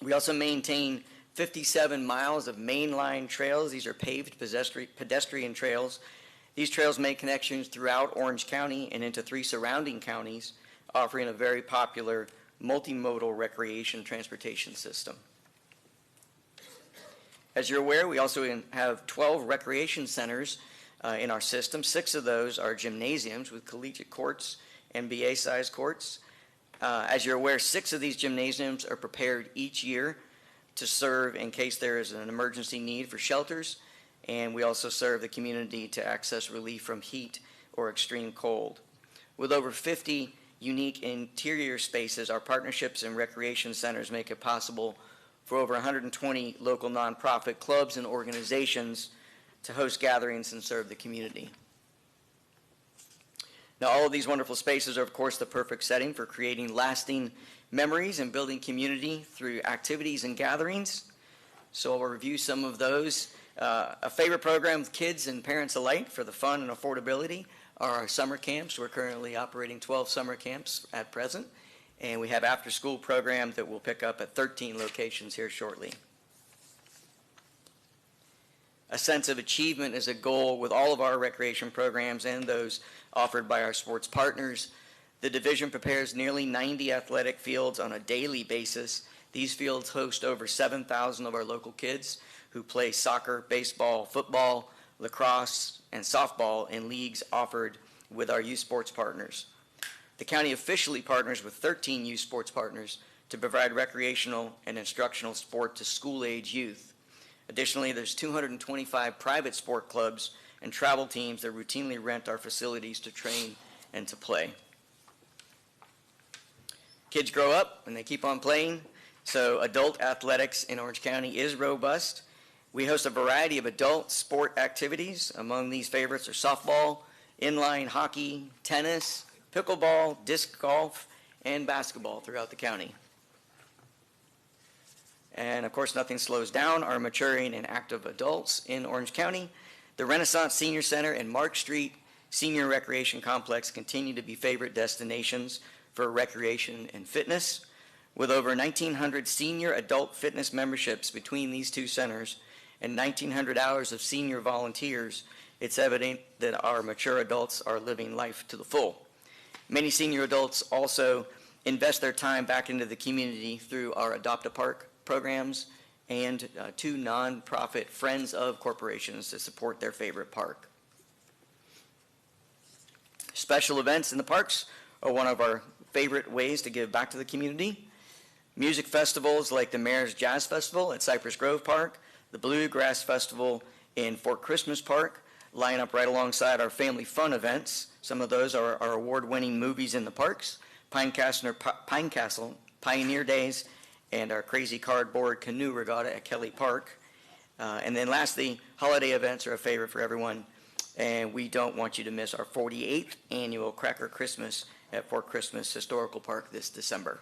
We also maintain 57 miles of mainline trails. These are paved pedestrian trails. These trails make connections throughout Orange County and into 3 surrounding counties, offering a very popular multimodal recreation transportation system. As you're aware, we also have 12 recreation centers in our system. 6 of those are gymnasiums with collegiate courts, NBA-sized courts. As you're aware, 6 of these gymnasiums are prepared each year to serve in case there is an emergency need for shelters, and we also serve the community to access relief from heat or extreme cold. With over 50 unique interior spaces, our partnerships and recreation centers make it possible for over 120 local nonprofit clubs and organizations to host gatherings and serve the community. Now, all of these wonderful spaces are, of course, the perfect setting for creating lasting memories and building community through activities and gatherings. So I'll review some of those. A favorite program with kids and parents alike for the fun and affordability are our summer camps. We're currently operating 12 summer camps at present, and we have after-school program that will pick up at 13 locations here shortly. A sense of achievement is a goal with all of our recreation programs and those offered by our sports partners. The division prepares nearly 90 athletic fields on a daily basis. These fields host over 7,000 of our local kids who play soccer, baseball, football, lacrosse, and softball in leagues offered with our youth sports partners. The county officially partners with 13 youth sports partners to provide recreational and instructional sport to school-age youth. Additionally, there's 225 private sport clubs and travel teams that routinely rent our facilities to train and to play. Kids grow up and they keep on playing, so adult athletics in Orange County is robust. We host a variety of adult sport activities. Among these favorites are softball, inline hockey, tennis, pickleball, disc golf, and basketball throughout the county. And of course, nothing slows down our maturing and active adults in Orange County. The Renaissance Senior Center and Mark Street Senior Recreation Complex continue to be favorite destinations for recreation and fitness. With over 1,900 senior adult fitness memberships between these 2 centers and 1,900 hours of senior volunteers, it's evident that our mature adults are living life to the full. Many senior adults also invest their time back into the community through our Adopt a Park programs and 2 nonprofit Friends of corporations to support their favorite park. Special events in the parks are one of our favorite ways to give back to the community. Music festivals like the Mayor's Jazz Festival at Cypress Grove Park, the Bluegrass Festival in Fort Christmas Park line up right alongside our family fun events. Some of those are our award-winning movies in the parks, Pine Castle, Pioneer Days, and our Crazy Cardboard Canoe Regatta at Kelly Park. And then lastly, holiday events are a favorite for everyone, and we don't want you to miss our 48th annual Cracker Christmas at Fort Christmas Historical Park this December.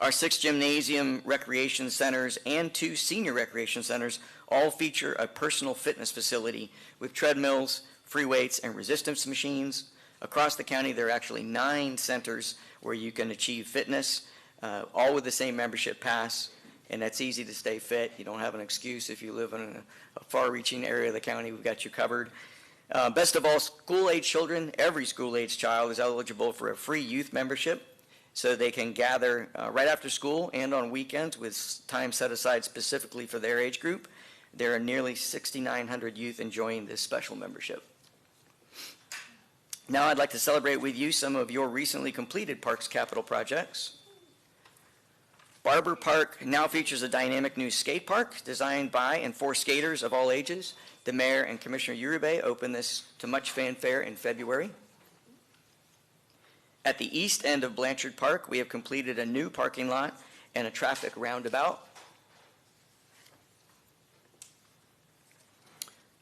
Our 6 gymnasium recreation centers and 2 senior recreation centers all feature a personal fitness facility with treadmills, free weights, and resistance machines. Across the county, there are actually 9 centers where you can achieve fitness, all with the same membership pass, and that's easy to stay fit. You don't have an excuse if you live in a far-reaching area of the county. We've got you covered. Best of all, school-age children, every school-age child is eligible for a free youth membership. so they can gather right after school and on weekends with time set aside specifically for their age group. There are nearly 6,900 youth enjoying this special membership. Now I'd like to celebrate with you some of your recently completed Parks Capital projects. Barber Park now features a dynamic new skate park designed by and for skaters of all ages. The Mayor and Commissioner Uribe opened this to much fanfare in February. At the east end of Blanchard Park, we have completed a new parking lot and a traffic roundabout.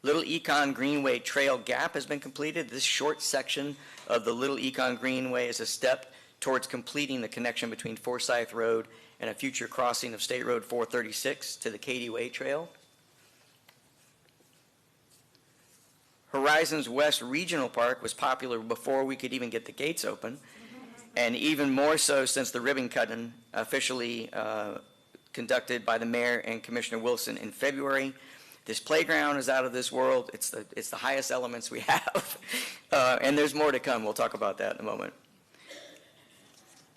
Little Econ Greenway Trail Gap has been completed. This short section of the Little Econ Greenway is a step towards completing the connection between Forsyth Road and a future crossing of State Road 436 to the Katy Way Trail. Horizons West Regional Park was popular before we could even get the gates open, and even more so since the ribbon cutting officially conducted by the Mayor and Commissioner Wilson in February. This playground is out of this world. It's the highest elements we have, and there's more to come. We'll talk about that in a moment.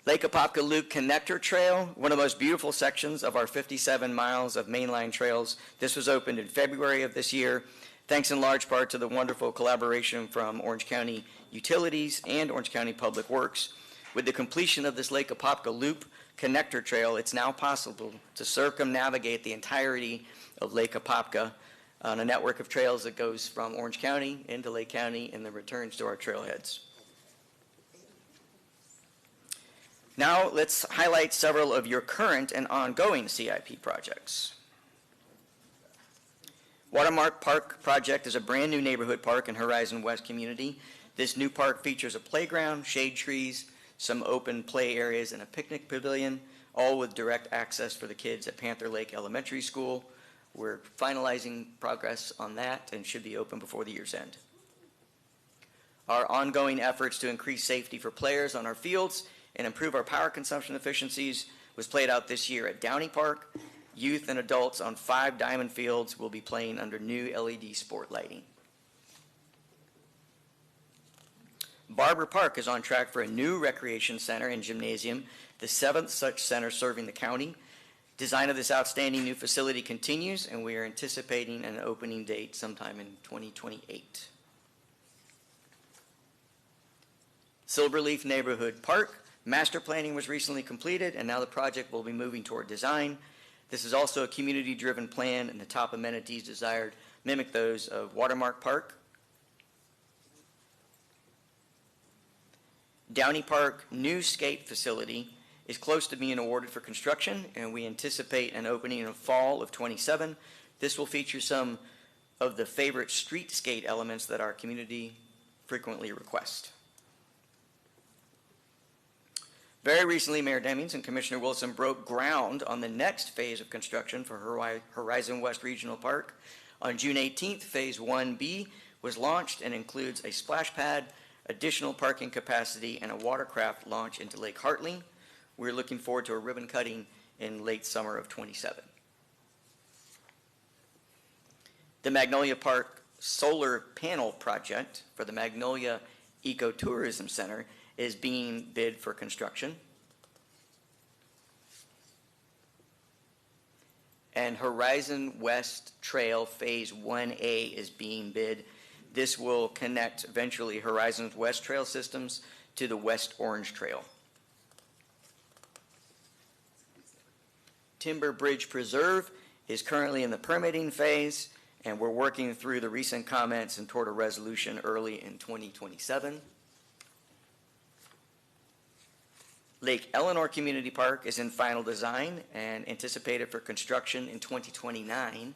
Lake Apopka Loop Connector Trail, one of the most beautiful sections of our 57 miles of mainline trails. This was opened in February of this year, thanks in large part to the wonderful collaboration from Orange County Utilities and Orange County Public Works. With the completion of this Lake Apopka Loop Connector Trail, it's now possible to circumnavigate the entirety of Lake Apopka on a network of trails that goes from Orange County into Lake County and then returns to our trailheads. Now let's highlight several of your current and ongoing CIP projects. Watermark Park project is a brand new neighborhood park in Horizon West community. This new park features a playground, shade trees, some open play areas, and a picnic pavilion, all with direct access for the kids at Panther Lake Elementary School. We're finalizing progress on that and should be open before the year's end. Our ongoing efforts to increase safety for players on our fields and improve our power consumption efficiencies was played out this year at Downey Park. Youth and adults on 5 diamond fields will be playing under new LED sport lighting. Barber Park is on track for a new recreation center and gymnasium, the 7th such center serving the county. Design of this outstanding new facility continues, and we are anticipating an opening date sometime in 2028. Silverleaf Neighborhood Park master planning was recently completed, and now the project will be moving toward design. This is also a community-driven plan, and the top amenities desired mimic those of Watermark Park. Downey Park new skate facility is close to being awarded for construction, and we anticipate an opening in fall of 27. This will feature some of the favorite street skate elements that our community frequently request. Very recently, Mayor Demings and Commissioner Wilson broke ground on the next phase of construction for Horizon West Regional Park. On June 18th, Phase 1B was launched and includes a splash pad, additional parking capacity, and a watercraft launch into Lake Hartley. We're looking forward to a ribbon cutting in late summer of 27. The Magnolia Park solar panel project for the Magnolia Ecotourism Center is being bid for construction. And Horizon West Trail Phase 1A is being bid. This will connect eventually Horizon West Trail systems to the West Orange Trail. Timber Bridge Preserve is currently in the permitting phase, and we're working through the recent comments and toward a resolution early in 2027. Lake Eleanor Community Park is in final design and anticipated for construction in 2029.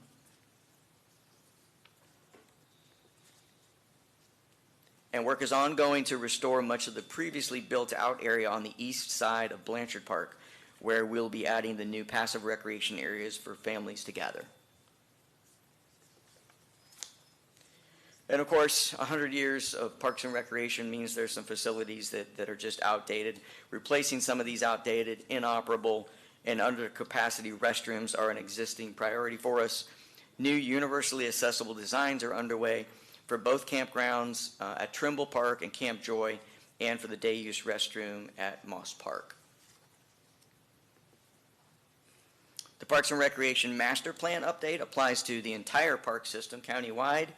And work is ongoing to restore much of the previously built-out area on the east side of Blanchard Park, where we'll be adding the new passive recreation areas for families to gather. And of course, 100 years of parks and recreation means there's some facilities that are just outdated. Replacing some of these outdated, inoperable, and under capacity restrooms are an existing priority for us. New universally accessible designs are underway for both campgrounds at Trimble Park and Camp Joy, and for the day use restroom at Moss Park. The Parks and Recreation Master Plan update applies to the entire park system countywide.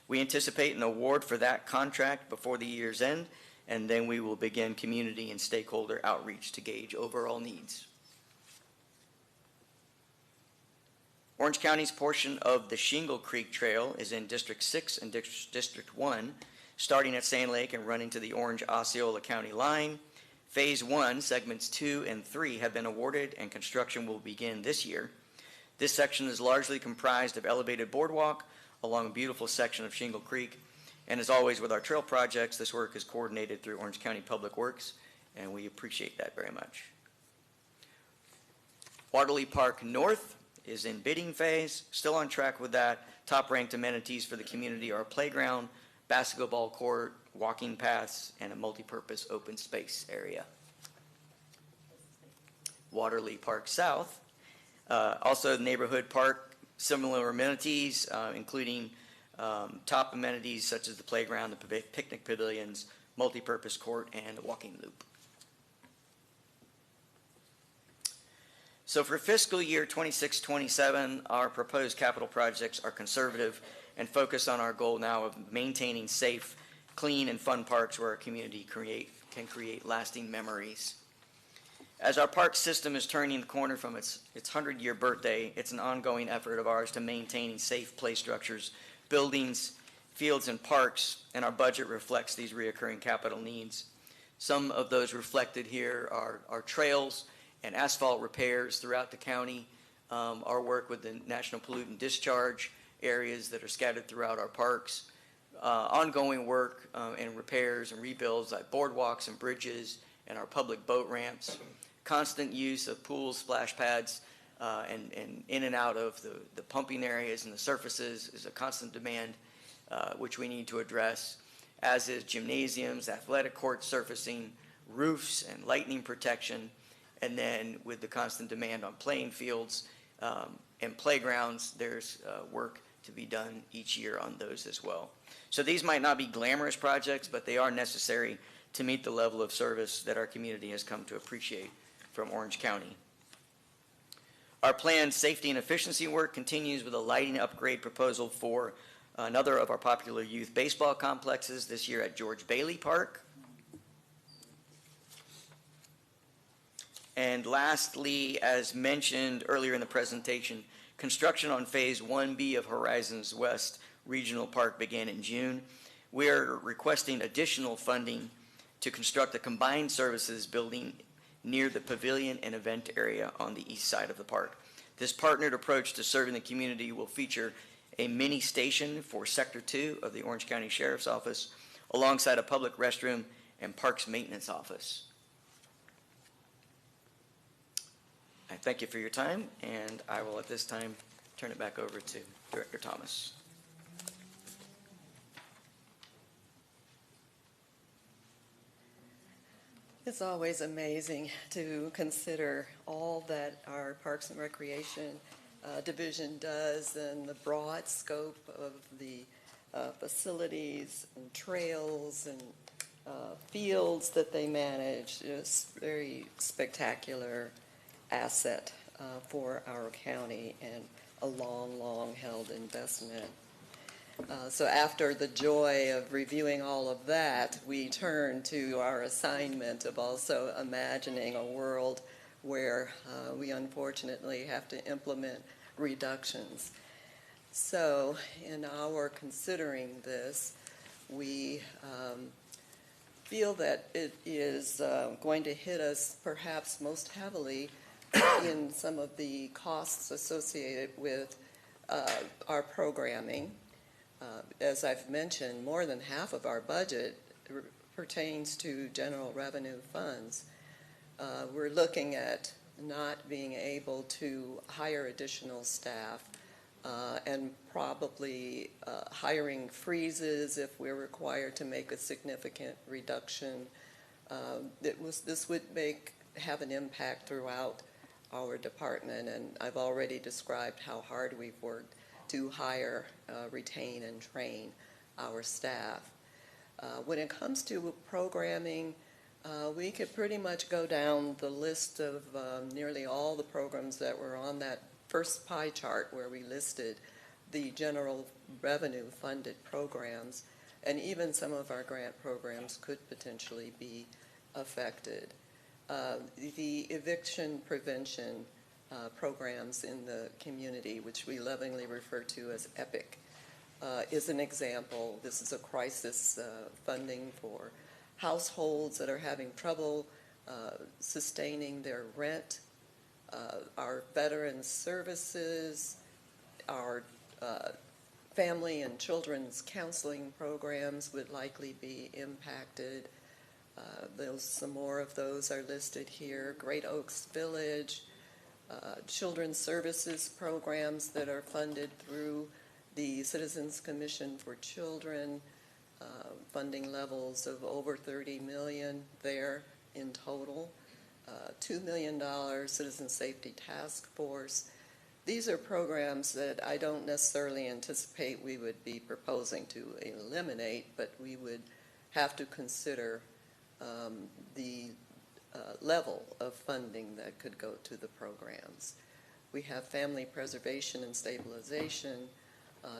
We anticipate an award for that contract before the year's end, and then we will begin community and stakeholder outreach to gauge overall needs. Orange County's portion of the Shingle Creek Trail is in District 6 and District 1, starting at Sand Lake and running to the Orange-Osceola County line. Phase 1, segments 2 and 3 have been awarded and construction will begin this year. This section is largely comprised of elevated boardwalk along a beautiful section of Shingle Creek. And as always with our trail projects, this work is coordinated through Orange County Public Works, and we appreciate that very much. Waterley Park North is in bidding phase, still on track with that. Top-ranked amenities for the community are a playground, basketball court, walking paths, and a multi-purpose open space area. Waterley Park South, also the neighborhood park, similar amenities, including top amenities such as the playground, the picnic pavilions, multi-purpose court, and a walking loop. So for fiscal year 26-27, our proposed capital projects are conservative and focus on our goal now of maintaining safe, clean, and fun parks where our community can create lasting memories. As our park system is turning the corner from its 100-year birthday, it's an ongoing effort of ours to maintain safe play structures, buildings, fields, and parks, and our budget reflects these reoccurring capital needs. Some of those reflected here are trails and asphalt repairs throughout the county, our work with the National Pollutant Discharge areas that are scattered throughout our parks, ongoing work and repairs and rebuilds like boardwalks and bridges and our public boat ramps, constant use of pools, splash pads, and in and out of the pumping areas and the surfaces is a constant demand which we need to address, as is gymnasiums, athletic court surfacing, roofs, and lightning protection. And then with the constant demand on playing fields and playgrounds, there's work to be done each year on those as well. So these might not be glamorous projects, but they are necessary to meet the level of service that our community has come to appreciate from Orange County. Our planned safety and efficiency work continues with a lighting upgrade proposal for another of our popular youth baseball complexes this year at George Bailey Park. And lastly, as mentioned earlier in the presentation, construction on Phase 1B of Horizons West Regional Park began in June. We are requesting additional funding to construct a combined services building near the pavilion and event area on the east side of the park. This partnered approach to serving the community will feature a mini station for Sector 2 of the Orange County Sheriff's Office, alongside a public restroom and parks maintenance office. I thank you for your time, and I will at this time turn it back over to Director Thomas. It's always amazing to consider all that our Parks and Recreation Division does and the broad scope of the facilities and trails and fields that they manage. Just very spectacular asset for our county and a long held investment. So after the joy of reviewing all of that, we turn to our assignment of also imagining a world where we unfortunately have to implement reductions. So in our considering this, we feel that it is going to hit us perhaps most heavily in some of the costs associated with our programming. As I've mentioned, more than half of our budget pertains to general revenue funds. We're looking at not being able to hire additional staff and probably hiring freezes if we're required to make a significant reduction. This would have an impact throughout our department, and I've already described how hard we've worked to hire, retain, and train our staff. When it comes to programming, We could pretty much go down the list of nearly all the programs that were on that first pie chart where we listed the general revenue funded programs, and even some of our grant programs could potentially be affected. The eviction prevention programs in the community, which we lovingly refer to as EPIC, is an example. This is a crisis funding for households that are having trouble sustaining their rent. Our veterans services, our family and children's counseling programs would likely be impacted. Some more of those are listed here. Great Oaks Village, children's services programs that are funded through the Citizens Commission for Children, funding levels of over $30 million there in total. $2 million Citizen Safety Task Force. These are programs that I don't necessarily anticipate we would be proposing to eliminate, but we would have to consider the level of funding that could go to the programs. We have family preservation and stabilization,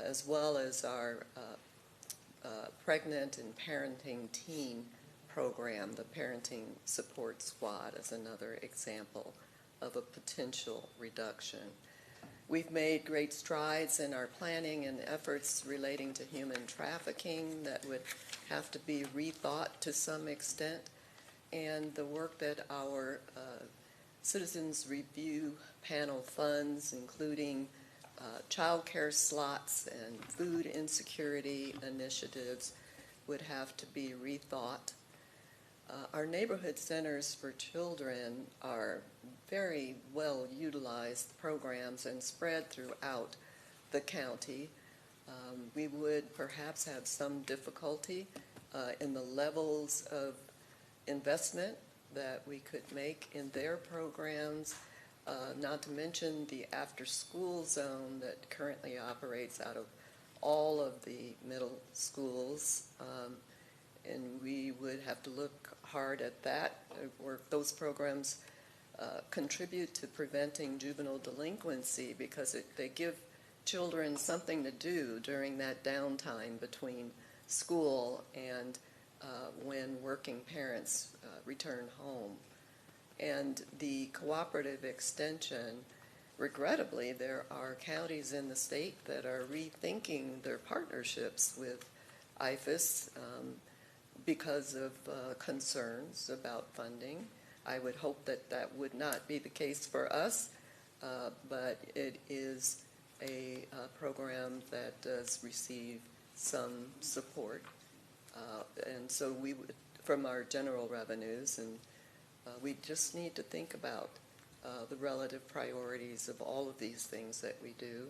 as well as our pregnant and parenting team program. The Parenting Support Squad is another example of a potential reduction. We've made great strides in our planning and efforts relating to human trafficking that would have to be rethought to some extent. And the work that our Citizens Review Panel funds, including child care slots and food insecurity initiatives, would have to be rethought. Our neighborhood centers for children are very well utilized programs and spread throughout the county. We would perhaps have some difficulty in the levels of investment that we could make in their programs, not to mention the after-school zone that currently operates out of all of the middle schools. And we would have to look hard at that, where those programs contribute to preventing juvenile delinquency because they give children something to do during that downtime between school and when working parents return home. And the cooperative extension, regrettably, there are counties in the state that are rethinking their partnerships with IFAS because of concerns about funding. I would hope that that would not be the case for us, but it is a program that does receive some support. And so we would, from our general revenues, and we just need to think about the relative priorities of all of these things that we do.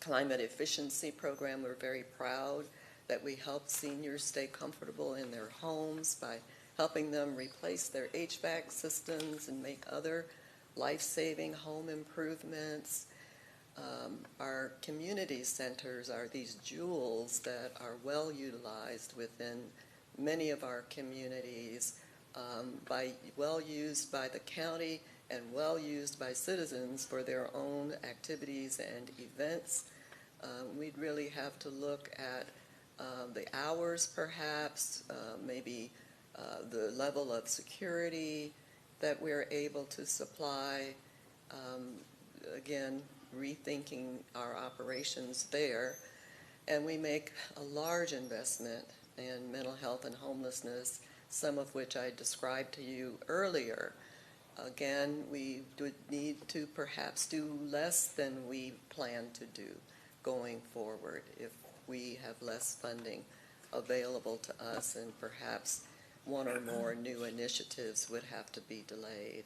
Climate efficiency program, we're very proud that we help seniors stay comfortable in their homes by helping them replace their HVAC systems and make other life-saving home improvements. Our community centers are these jewels that are well utilized within many of our communities, well used by the county and well used by citizens for their own activities and events. We'd really have to look at the hours perhaps, maybe the level of security that we're able to supply. Again, rethinking our operations there. And we make a large investment in mental health and homelessness, some of which I described to you earlier. Again, we would need to perhaps do less than we plan to do going forward if we have less funding available to us, and perhaps one or more new initiatives would have to be delayed.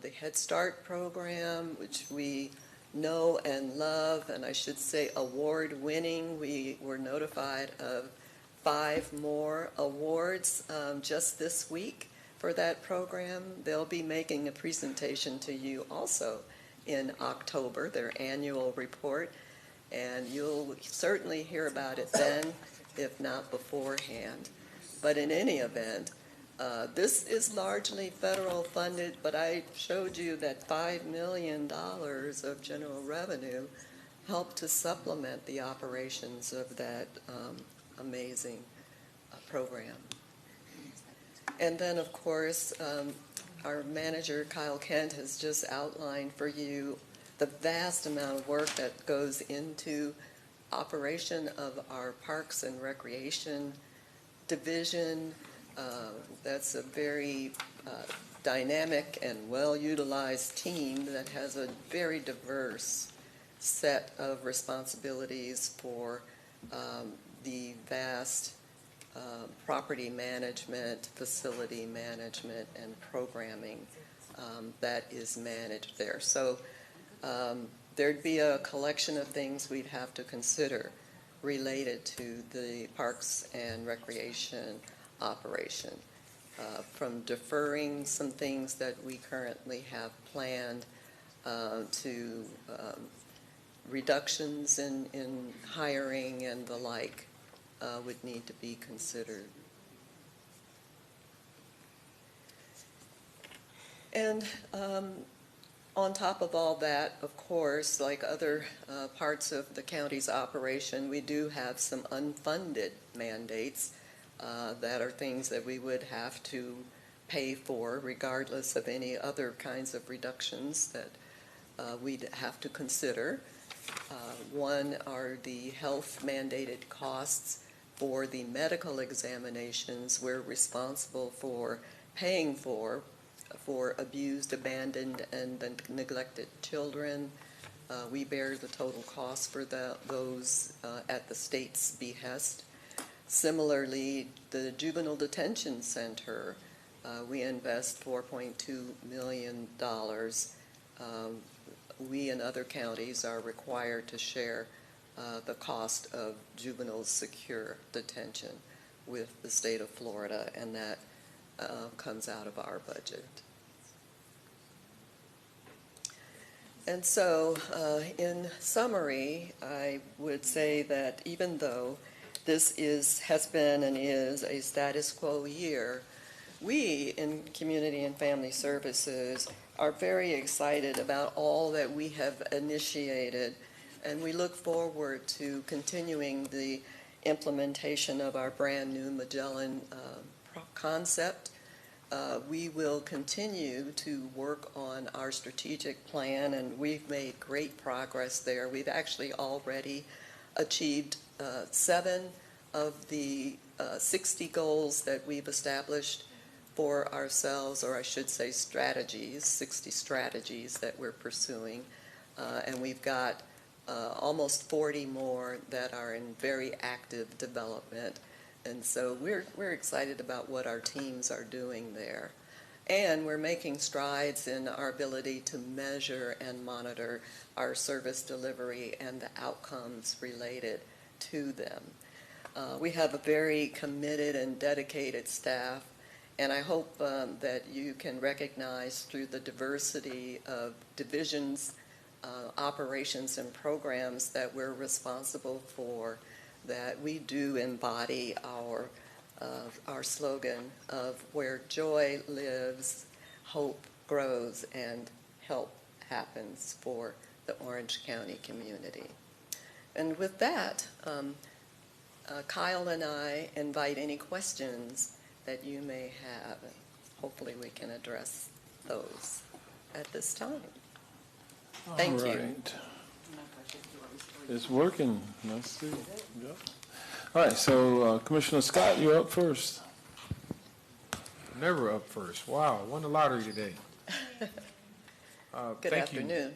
The Head Start program, which we know and love, and I should say award-winning. We were notified of 5 more awards just this week for that program. They'll be making a presentation to you also in October, their annual report, and you'll certainly hear about it then, if not beforehand. But in any event, this is largely federal funded, but I showed you that $5 million of general revenue helped to supplement the operations of that amazing program. And then, of course, our manager, Kyle Kent, has just outlined for you the vast amount of work that goes into operation of our Parks and Recreation division. That's a very dynamic and well-utilized team that has a very diverse set of responsibilities for the vast property management, facility management, and programming that is managed there. So there'd be a collection of things we'd have to consider related to the Parks and Recreation operation, from deferring some things that we currently have planned to reductions in hiring and the like would need to be considered. And on top of all that, of course, like other parts of the county's operation, we do have some unfunded mandates that are things that we would have to pay for regardless of any other kinds of reductions that we'd have to consider. One are the health mandated costs for the medical examinations we're responsible for paying for abused, abandoned, and neglected children. We bear the total cost for those at the state's behest. Similarly, the Juvenile Detention Center, we invest $4.2 million. We and other counties are required to share the cost of juvenile secure detention with the state of Florida, and that comes out of our budget. And so, in summary, I would say that even though this has been and is a status quo year, we in Community and Family Services are very excited about all that we have initiated, and we look forward to continuing the implementation of our brand new Magellan concept. We will continue to work on our strategic plan, and we've made great progress there. We've actually already achieved 7 of the 60 goals that we've established for ourselves, or I should say strategies, 60 strategies that we're pursuing. And we've got almost 40 more that are in very active development. And so we're excited about what our teams are doing there. And we're making strides in our ability to measure and monitor our service delivery and the outcomes related to them. We have a very committed and dedicated staff, and I hope that you can recognize through the diversity of divisions, operations, and programs that we're responsible for that we do embody our slogan of where joy lives, hope grows, and help happens for the Orange County community. And with that, Kyle and I invite any questions that you may have. Hopefully we can address those at this time. Thank you. Right. It's working. Let's see. Yep. All right, so Commissioner Scott, you're up first. Never up first. Wow, won the lottery today. Good afternoon.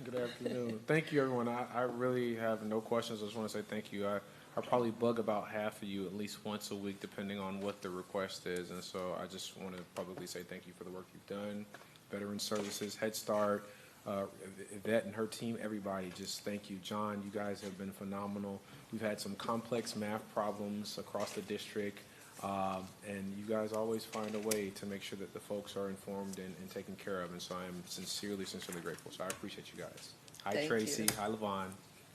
Good afternoon. Thank you, everyone. I really have no questions. I just want to say thank you. I probably bug about half of you at least once a week, depending on what the request is. And so I just want to publicly say thank you for the work you've done. Veteran Services, Head Start, Yvette and her team, everybody, just thank you. John, you guys have been phenomenal. We've had some complex math problems across the district, and you guys always find a way to make sure that the folks are informed and taken care of, and so I am sincerely grateful. So I appreciate you guys. Hi, Thank Tracy. you. Hi, Levon.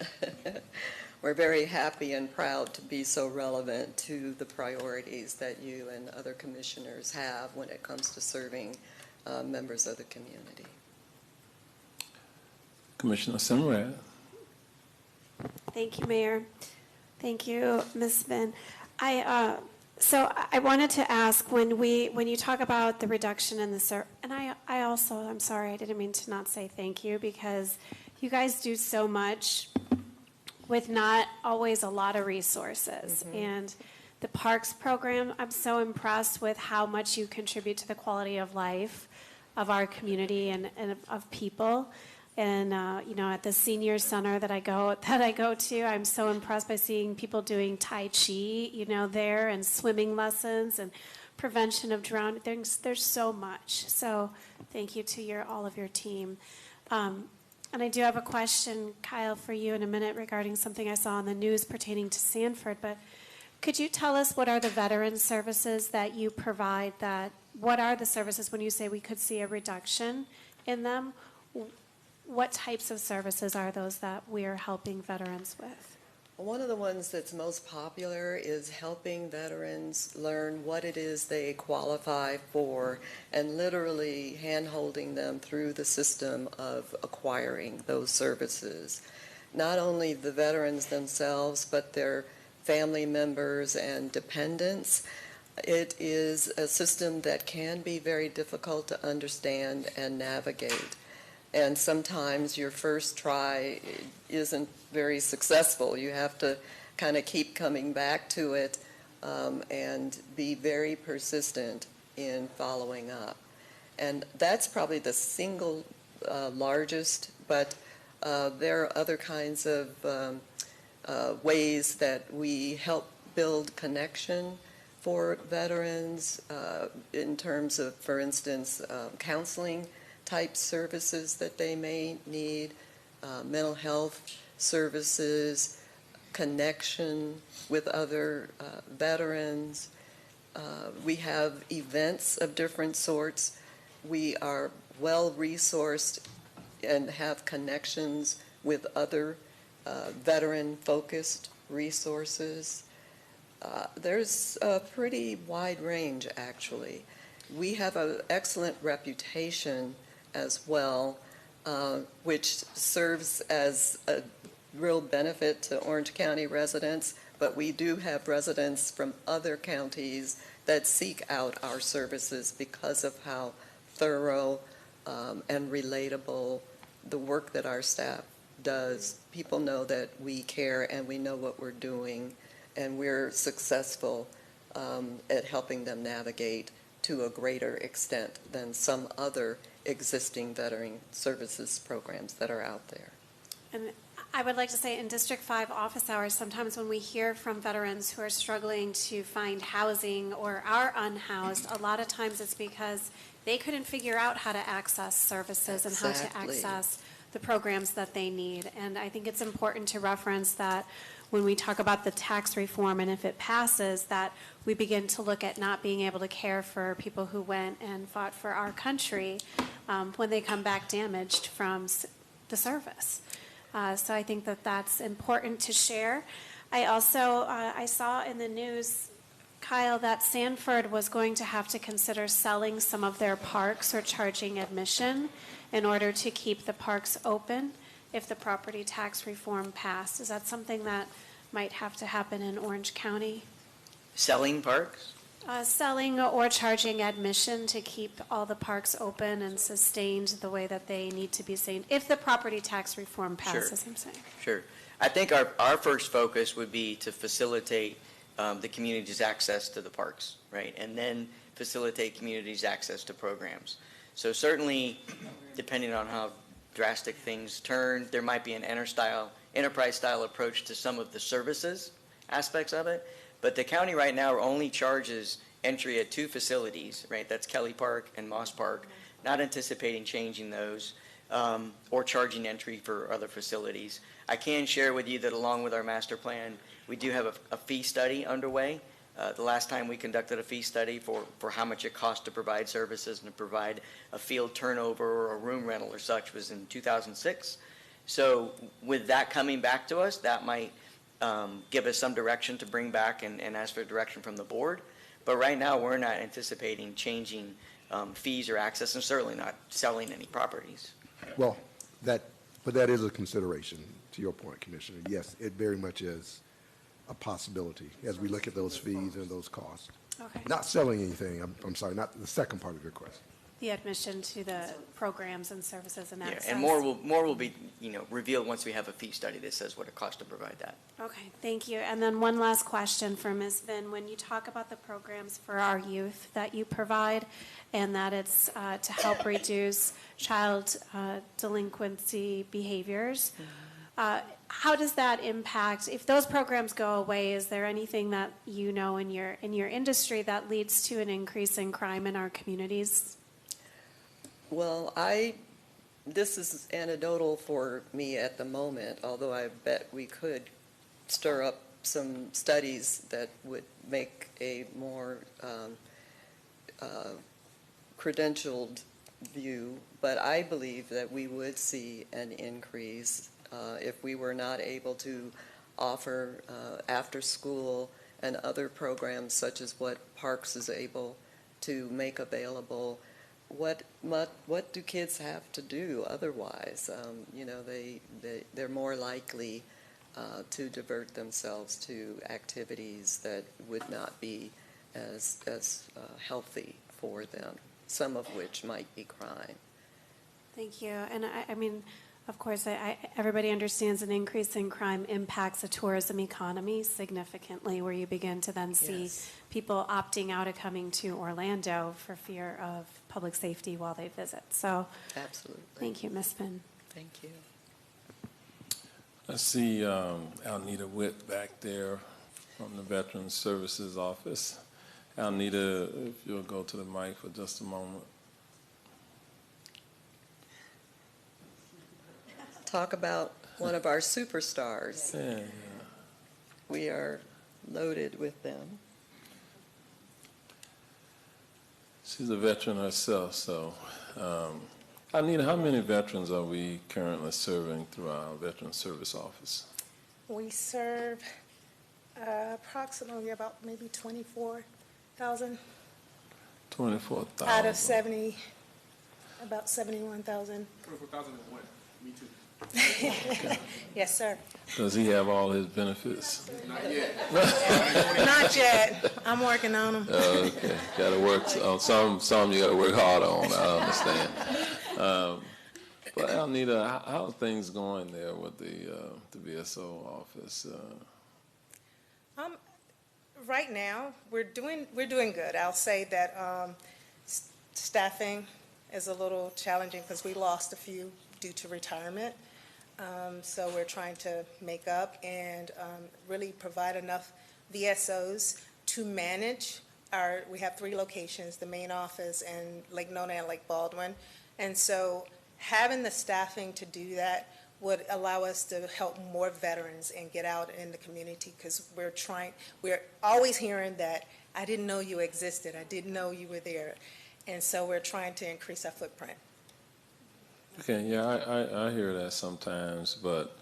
We're very happy and proud to be so relevant to the priorities that you and other commissioners have when it comes to serving members of the community. Commissioner Simrad. Thank you, Mayor. Thank you, Ms. Vin. So I wanted to ask, when you talk about the reduction in the and I also, I'm sorry, I didn't mean to not say thank you, because you guys do so much with not always a lot of resources. And the Parks program, I'm so impressed with how much you contribute to the quality of life of our community and of people. And you know, at the senior center that I go to, I'm so impressed by seeing people doing Tai Chi, you know, there, and swimming lessons and prevention of drowning. There's so much. So thank you to all of your team. And I do have a question, Kyle, for you in a minute regarding something I saw on the news pertaining to Sanford. But could you tell us what are the veteran services that you provide? What are the services when you say we could see a reduction in them? What types of services are those that we are helping veterans with? One of the ones that's most popular is helping veterans learn what it is they qualify for, and literally hand-holding them through the system of acquiring those services. Not only the veterans themselves, but their family members and dependents. It is a system that can be very difficult to understand and navigate. And sometimes your first try isn't very successful. You have to kind of keep coming back to it and be very persistent in following up. And that's probably the single largest, but there are other kinds of ways that we help build connection for veterans in terms of, for instance, counseling type services that they may need, mental health services, connection with other veterans. We have events of different sorts. We are well resourced and have connections with other veteran-focused resources. There's a pretty wide range, actually. We have an excellent reputation as well, which serves as a real benefit to Orange County residents, but we do have residents from other counties that seek out our services because of how thorough and relatable the work that our staff does. People know that we care and we know what we're doing, and we're successful at helping them navigate to a greater extent than some other existing veteran services programs that are out there. And I would like to say, in District 5 office hours, sometimes when we hear from veterans who are struggling to find housing or are unhoused, a lot of times it's because they couldn't figure out how to access services and how to access the programs that they need. And I think it's important to reference that when we talk about the tax reform, and if it passes, that we begin to look at not being able to care for people who went and fought for our country when they come back damaged from the service. So I think that that's important to share. I also, I saw in the news, Kyle, that Sanford was going to have to consider selling some of their parks or charging admission in order to keep the parks open if the property tax reform passed. Is that something that might have to happen in Orange County? Selling parks? Selling or charging admission to keep all the parks open and sustained the way that they need to be sustained, if the property tax reform passes, I'm saying. Sure. I think our first focus would be to facilitate the community's access to the parks, right? And then facilitate communities' access to programs. So certainly, depending on how drastic things turn, there might be an enterprise-style approach to some of the services aspects of it. But the county right now only charges entry at 2 facilities, right? That's Kelly Park and Moss Park, not anticipating changing those or charging entry for other facilities. I can share with you that along with our master plan, we do have a fee study underway. The last time we conducted a fee study for how much it costs to provide services and to provide a field turnover or a room rental or such was in 2006. So with that coming back to us, that might give us some direction to bring back and ask for direction from the board. But right now, we're not anticipating changing fees or access, and certainly not selling any properties. Well, but that is a consideration, to your point, Commissioner. Yes, it very much is a possibility as we look at those fees and those costs. Okay. Not selling anything, I'm sorry, not the second part of your question. The admission to the programs and services and Yeah, access. and more will be, revealed once we have a fee study that says what it costs to provide that. Okay, thank you. And then one last question for Ms. Vin. When you talk about the programs for our youth that you provide, and that it's to help reduce child delinquency behaviors, how does that impact, if those programs go away, is there anything that you know in your industry that leads to an increase in crime in our communities? Well, this is anecdotal for me at the moment, although I bet we could stir up some studies that would make a more credentialed view. But I believe that we would see an increase if we were not able to offer after school and other programs such as what Parks is able to make available. What do kids have to do otherwise? They're more likely to divert themselves to activities that would not be as healthy for them, some of which might be crime. Thank you. And I mean, of course, everybody understands an increase in crime impacts the tourism economy significantly, where you begin to then see people opting out of coming to Orlando for fear of public safety while they visit. So, absolutely. Thank you, Ms. Finn. Thank you. I see Alnita Witt back there from the Veterans Services Office. Alnita, if you'll go to the mic for just a moment. Talk about one of our superstars. Yeah. We are loaded with them. She's a veteran herself, so Alnita, how many veterans are we currently serving through our Veteran Service Office? We serve approximately about maybe 24,000 24,000. out of 70, about 71,000. 24,000 is what? Me too. Yes, sir. Does he have all his benefits? Not yet. Not yet. I'm working on them. Okay, got to work on some. You got to work harder on. I understand. But Alnita, how are things going there with the VSO office? Right now, we're doing good. I'll say that staffing is a little challenging because we lost a few due to retirement. So we're trying to make up and really provide enough VSOs to manage we have 3 locations, the main office and Lake Nona and Lake Baldwin. And so having the staffing to do that would allow us to help more veterans and get out in the community, because we're always hearing that, I didn't know you existed, I didn't know you were there. And so we're trying to increase our footprint. Okay, yeah, I hear that sometimes, but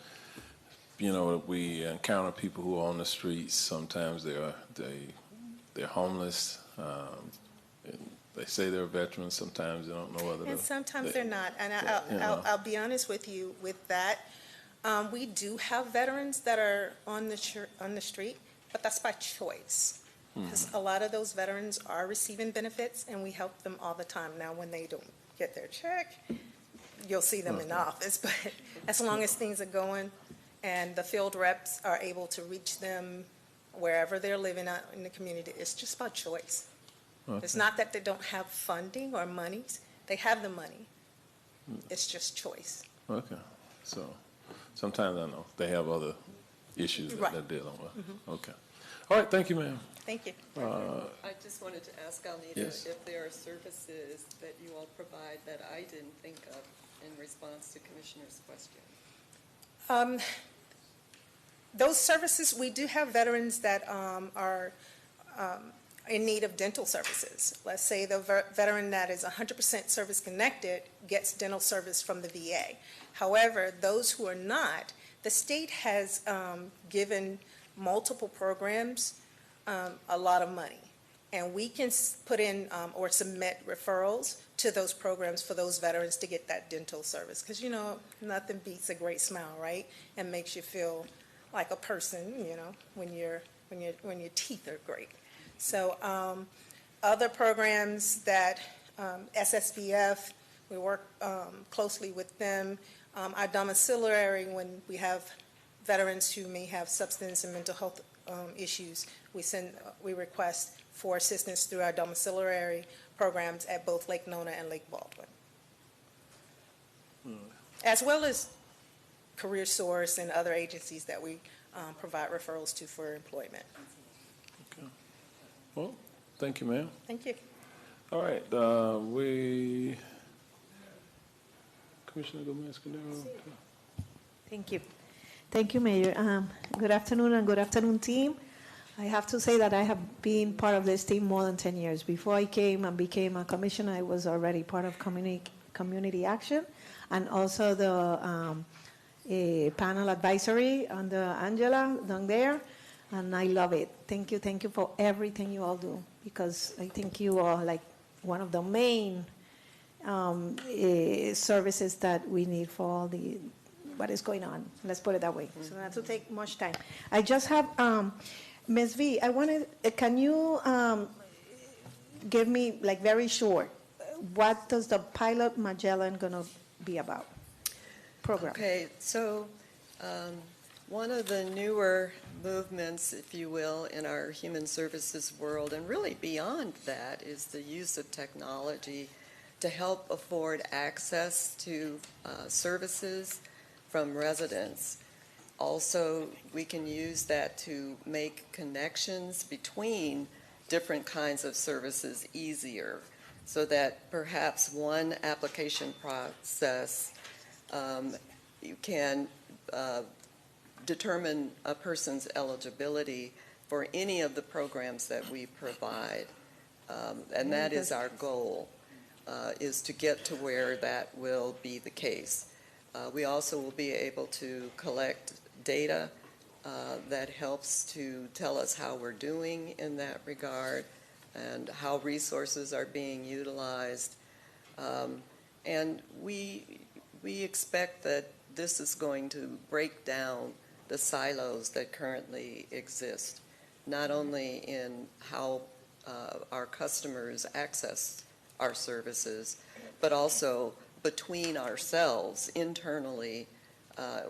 we encounter people who are on the streets. Sometimes they're homeless. And they say they're veterans. Sometimes they don't know whether. And sometimes they're not. And I'll be honest with you with that. We do have veterans that are on the street, but that's by choice. Because a lot of those veterans are receiving benefits, and we help them all the time. Now, when they don't get their check, you'll see them in the office, but as long as things are going and the field reps are able to reach them wherever they're living out in the community, it's just by choice. Okay. It's not that they don't have funding or money. They have the money. It's just choice. Okay. So sometimes I know they have other issues that they're dealing with. Mm-hmm. Okay. All right. Thank you, ma'am. Thank you. I just wanted to ask Alnita if there are services that you all provide that I didn't think of in response to Commissioner's question. Those services, we do have veterans that are in need of dental services. Let's say the veteran that is 100% service connected gets dental service from the VA. However, those who are not, the state has given multiple programs a lot of money. And we can put in or submit referrals to those programs for those veterans to get that dental service. Because, you know, nothing beats a great smile, right? And makes you feel like a person, you know, when your teeth are great. So other programs that SSBF, we work closely with them. Our domiciliary, when we have veterans who may have substance and mental health issues, we request for assistance through our domiciliary programs at both Lake Nona and Lake Baldwin. As well as Career Source and other agencies that we provide referrals to for employment. Okay. Well, thank you, ma'am. Thank you. All right, Commissioner Gomez-Cordero. Thank you. Thank you, Mayor. Good afternoon and good afternoon, team. I have to say that I have been part of this team more than 10 years. Before I came and became a commissioner, I was already part of community action and also the panel advisory under Angela down there, and I love it. Thank you for everything you all do, because I think you are like one of the main services that we need for all the what is going on. Let's put it that way. So not to take much time. I just have, Ms. V, can you give me, like, very short, what does the pilot Magellan gonna be about? Program. Okay, so one of the newer movements, if you will, in our human services world, and really beyond that, is the use of technology to help afford access to services from residents. Also, we can use that to make connections between different kinds of services easier, so that perhaps one application process you can determine a person's eligibility for any of the programs that we provide. And that is our goal, is to get to where that will be the case. We also will be able to collect data that helps to tell us how we're doing in that regard and how resources are being utilized. And we expect that this is going to break down the silos that currently exist, not only in how our customers access our services, but also between ourselves internally.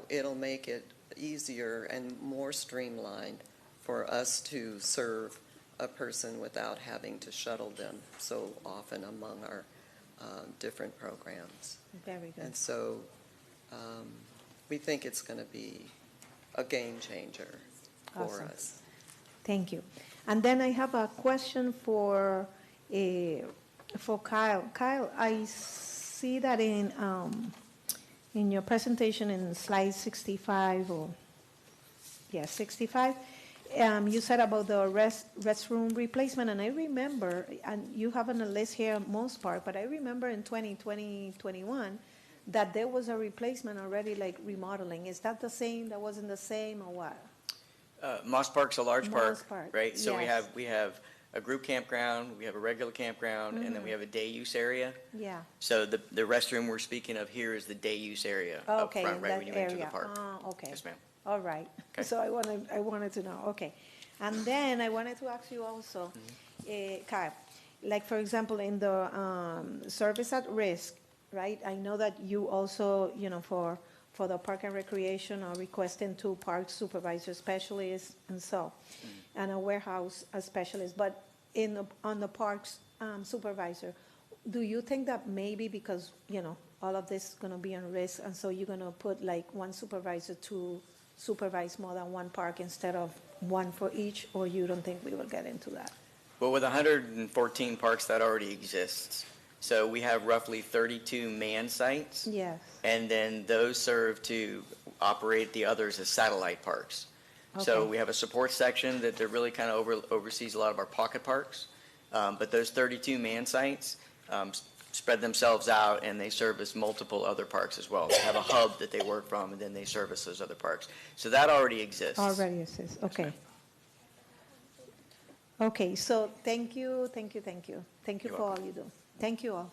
It'll make it easier and more streamlined for us to serve a person without having to shuttle them so often among our different programs. Very good. And so we think it's going to be a game changer for Awesome. us. Thank you. And then I have a question for Kyle. Kyle, I see that in your presentation in slide 65, 65, you said about the restroom replacement, and I remember, and you have on the list here most part, but I remember in 2021 that there was a replacement already, like remodeling. Is that the same? That wasn't the same, or what? Moss Park's a large Moss park, Park, right? So yes. we have a group campground, we have a regular campground, and then we have a day use area. Yeah. So the restroom we're speaking of here is the day use area up Okay, front, in right that when you enter the area. park. Okay. Yes, ma'am. All right. Okay. So I wanted to know. Okay. And then I wanted to ask you also, Kyle, like for example, in the service at risk, right? I know that you also, for the park and recreation are requesting 2 park supervisor specialists and so, and a warehouse specialist. But on the parks supervisor, do you think that maybe because, all of this is going to be on risk, and so you're going to put like 1 supervisor to supervise more than 1 park instead of 1 for each, or you don't think we will get into that? Well, with 114 parks, that already exists. So we have roughly 32 man sites. Yes. And then those serve to operate the others as satellite parks. So Okay. we have a support section that really kind of oversees a lot of our pocket parks. But those 32 man sites spread themselves out, and they service multiple other parks as well. They have a hub that they work from, and then they service those other parks. So that already exists. Already exists, okay. Okay, so thank you, thank you, thank you. Thank you You're for all you do. Thank you all.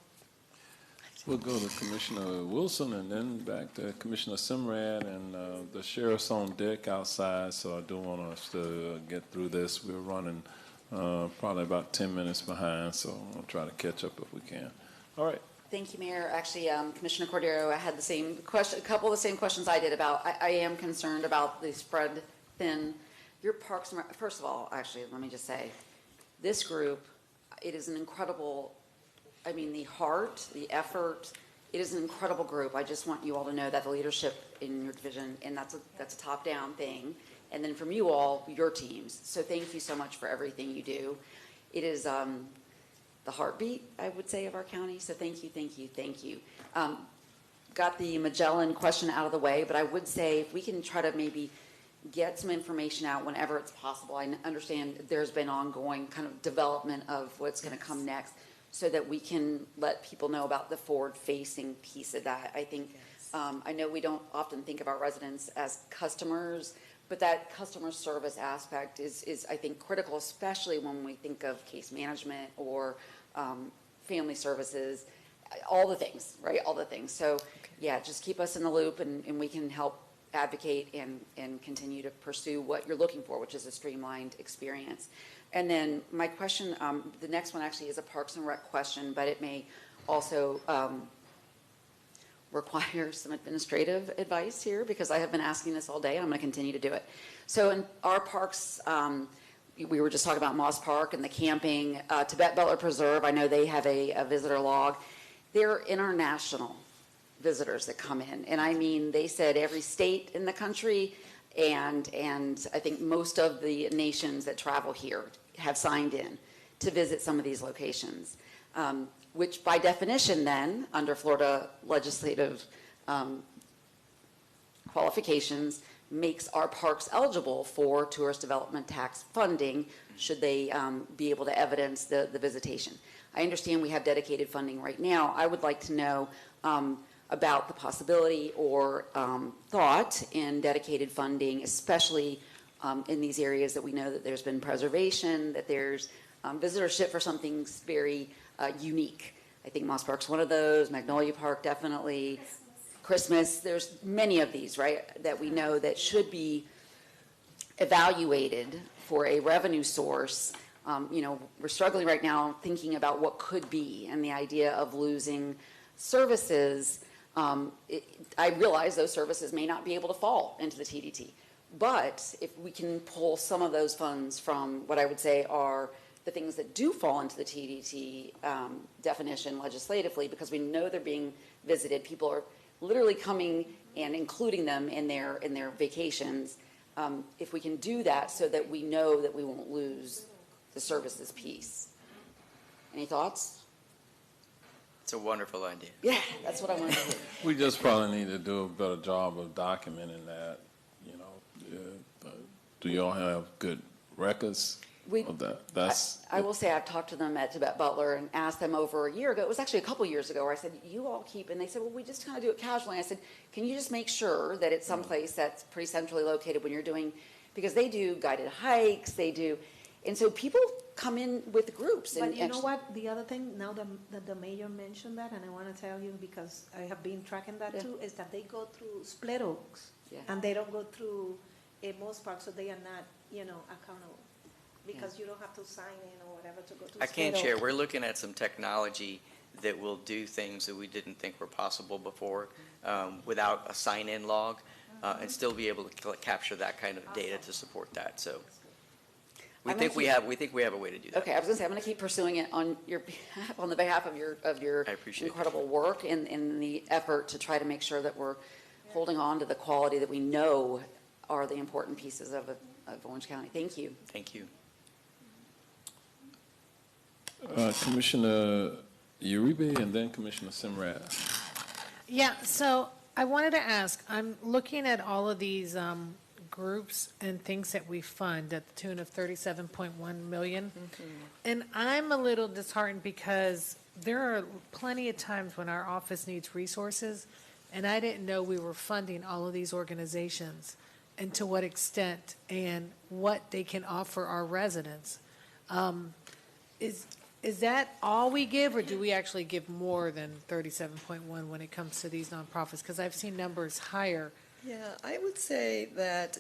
We'll go to Commissioner Wilson and then back to Commissioner Simrad, and the sheriff's on deck outside, so I do want us to get through this. We're running probably about 10 minutes behind, so I'll try to catch up if we can. All right. Thank you, Mayor. Actually, Commissioner Cordero, I had the same question, a couple of the same questions I did about, I am concerned about the spread thin. Your parks, and first of all, actually, let me just say, this group, it is an incredible, I mean, the heart, the effort, it is an incredible group. I just want you all to know that the leadership in your division, and that's a top-down thing, and then from you all, your teams. So thank you so much for everything you do. It is the heartbeat, I would say, of our county, so thank you, thank you, thank you. Got the Magellan question out of the way, but I would say if we can try to maybe get some information out whenever it's possible. I understand there's been ongoing kind of development of what's going to come next, so that we can let people know about the forward-facing piece of that. I think, I know we don't often think of our residents as customers, but that customer service aspect is I think, critical, especially when we think of case management or family services, all the things, right? All the things. So, yeah, just keep us in the loop, and we can help advocate and continue to pursue what you're looking for, which is a streamlined experience. And then my question, the next one actually is a Parks and Rec question, but it may also require some administrative advice here, because I have been asking this all day, and I'm going to continue to do it. So in our parks, we were just talking about Moss Park and the camping. Tibet Butler Preserve, I know they have a visitor log. They're international visitors that come in, and I mean, they said every state in the country, and I think most of the nations that travel here have signed in to visit some of these locations, which by definition then, under Florida legislative qualifications, makes our parks eligible for tourist development tax funding, should they be able to evidence the visitation. I understand we have dedicated funding right now. I would like to know about the possibility or thought in dedicated funding, especially in these areas that we know that there's been preservation, that there's visitorship for something very unique. I think Moss Park's one of those, Magnolia Park definitely, Christmas. There's many of these, right, that we know that should be evaluated for a revenue source. You know, we're struggling right now thinking about what could be, and the idea of losing services. I realize those services may not be able to fall into the TDT, but if we can pull some of those funds from what I would say are the things that do fall into the TDT definition legislatively, because we know they're being visited, people are literally coming and including them in their vacations. If we can do that so that we know that we won't lose the services piece. Any thoughts? It's a wonderful idea. Yeah, that's what I wanted to do. We just probably need to do a better job of documenting that, you know. Do y'all have good records of that? I will say I've talked to them at Tibet Butler and asked them over a year ago. It was actually a couple years ago where I said, you all keep, and they said, well, we just kind of do it casually. And I said, can you just make sure that it's someplace that's pretty centrally located when you're doing, because they do guided hikes, they do, and so people come in with groups. But you know what, the other thing, now that the mayor mentioned that, and I want to tell you, because I have been tracking that too, is that they go through Split Oaks, and they don't go through Moss Park, so they are not, you know, accountable. Because you don't have to sign in or whatever to go to I can Split share, Oaks. we're looking at some technology that will do things that we didn't think were possible before, without a sign-in log, and still be able to capture that kind of data to support that, so. We think we have a way to do that. Okay, I was going to say, I'm going to keep pursuing it on your behalf, on the behalf of your incredible work and in the effort to try to make sure that we're holding on to the quality that we know are the important pieces of Orange County. Thank you. Thank you. Commissioner Uribe and then Commissioner Simrad. Yeah, so I wanted to ask, I'm looking at all of these groups and things that we fund at the tune of 37.1 million. And I'm a little disheartened because there are plenty of times when our office needs resources, and I didn't know we were funding all of these organizations and to what extent and what they can offer our residents. Is that all we give, or do we actually give more than 37.1 when it comes to these nonprofits? Because I've seen numbers higher. Yeah, I would say that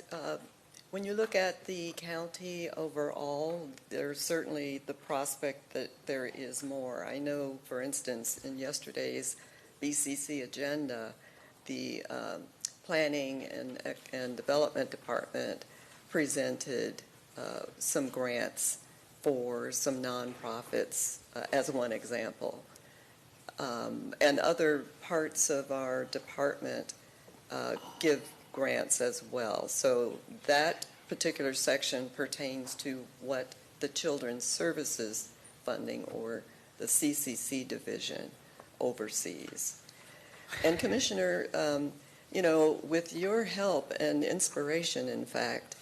when you look at the county overall, there's certainly the prospect that there is more. I know, for instance, in yesterday's BCC agenda, the Planning and Development Department presented some grants for some nonprofits, as one example. And other parts of our department give grants as well. So that particular section pertains to what the Children's Services Funding, or the CCC division, oversees. And Commissioner, with your help and inspiration, in fact,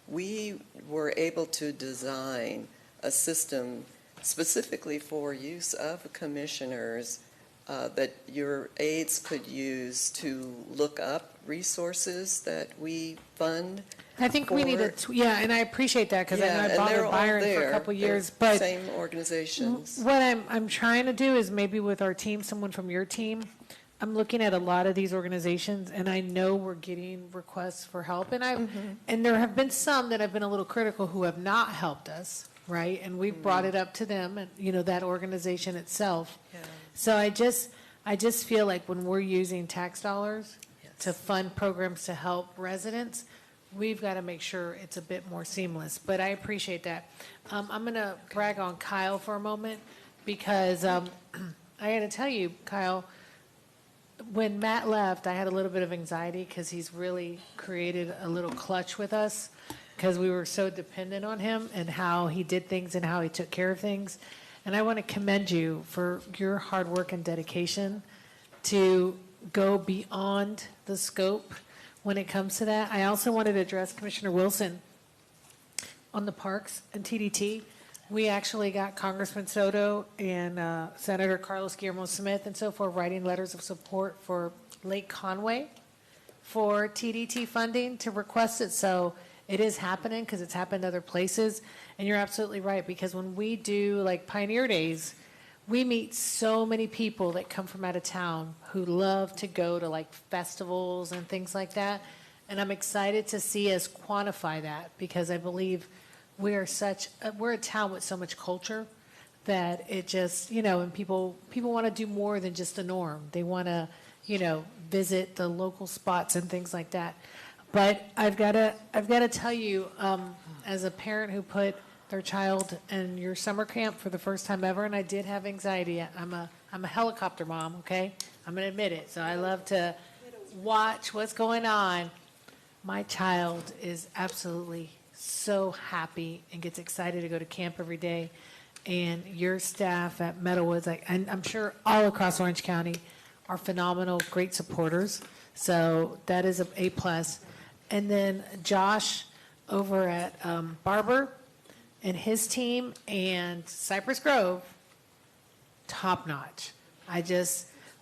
we were able to design a system specifically for use of commissioners that your aides could use to look up resources that we fund. I think we need to, and I appreciate that, because I know I bothered Byron for a couple years. But same organizations. What I'm trying to do is maybe with our team, someone from your team, I'm looking at a lot of these organizations, and I know we're getting requests for help, and and there have been some that have been a little critical who have not helped us, right? And we've brought it up to them, and that organization itself. Yeah. So I just feel like when we're using tax dollars to fund programs to help residents, we've got to make sure it's a bit more seamless. But I appreciate that. I'm going to brag on Kyle for a moment, because I got to tell you, Kyle, when Matt left, I had a little bit of anxiety because he's really created a little clutch with us, because we were so dependent on him and how he did things and how he took care of things. And I want to commend you for your hard work and dedication to go beyond the scope when it comes to that. I also wanted to address Commissioner Wilson on the parks and TDT. We actually got Congressman Soto and Senator Carlos Guillermo Smith and so forth writing letters of support for Lake Conway for TDT funding to request it. So it is happening, because it's happened other places. And you're absolutely right, because when we do like Pioneer Days, we meet so many people that come from out of town who love to go to like festivals and things like that. And I'm excited to see us quantify that, because I believe we're a town with so much culture that it just, and people want to do more than just the norm. They want to, visit the local spots and things like that. But I've got to tell you, as a parent who put their child in your summer camp for the first time ever, and I did have anxiety. I'm a helicopter mom, okay? I'm going to admit it. So I love to watch what's going on. My child is absolutely so happy and gets excited to go to camp every day. And your staff at Meadowwoods, and I'm sure all across Orange County, are phenomenal, great supporters. So that is a plus. And then Josh over at Barber and his team and Cypress Grove, top notch.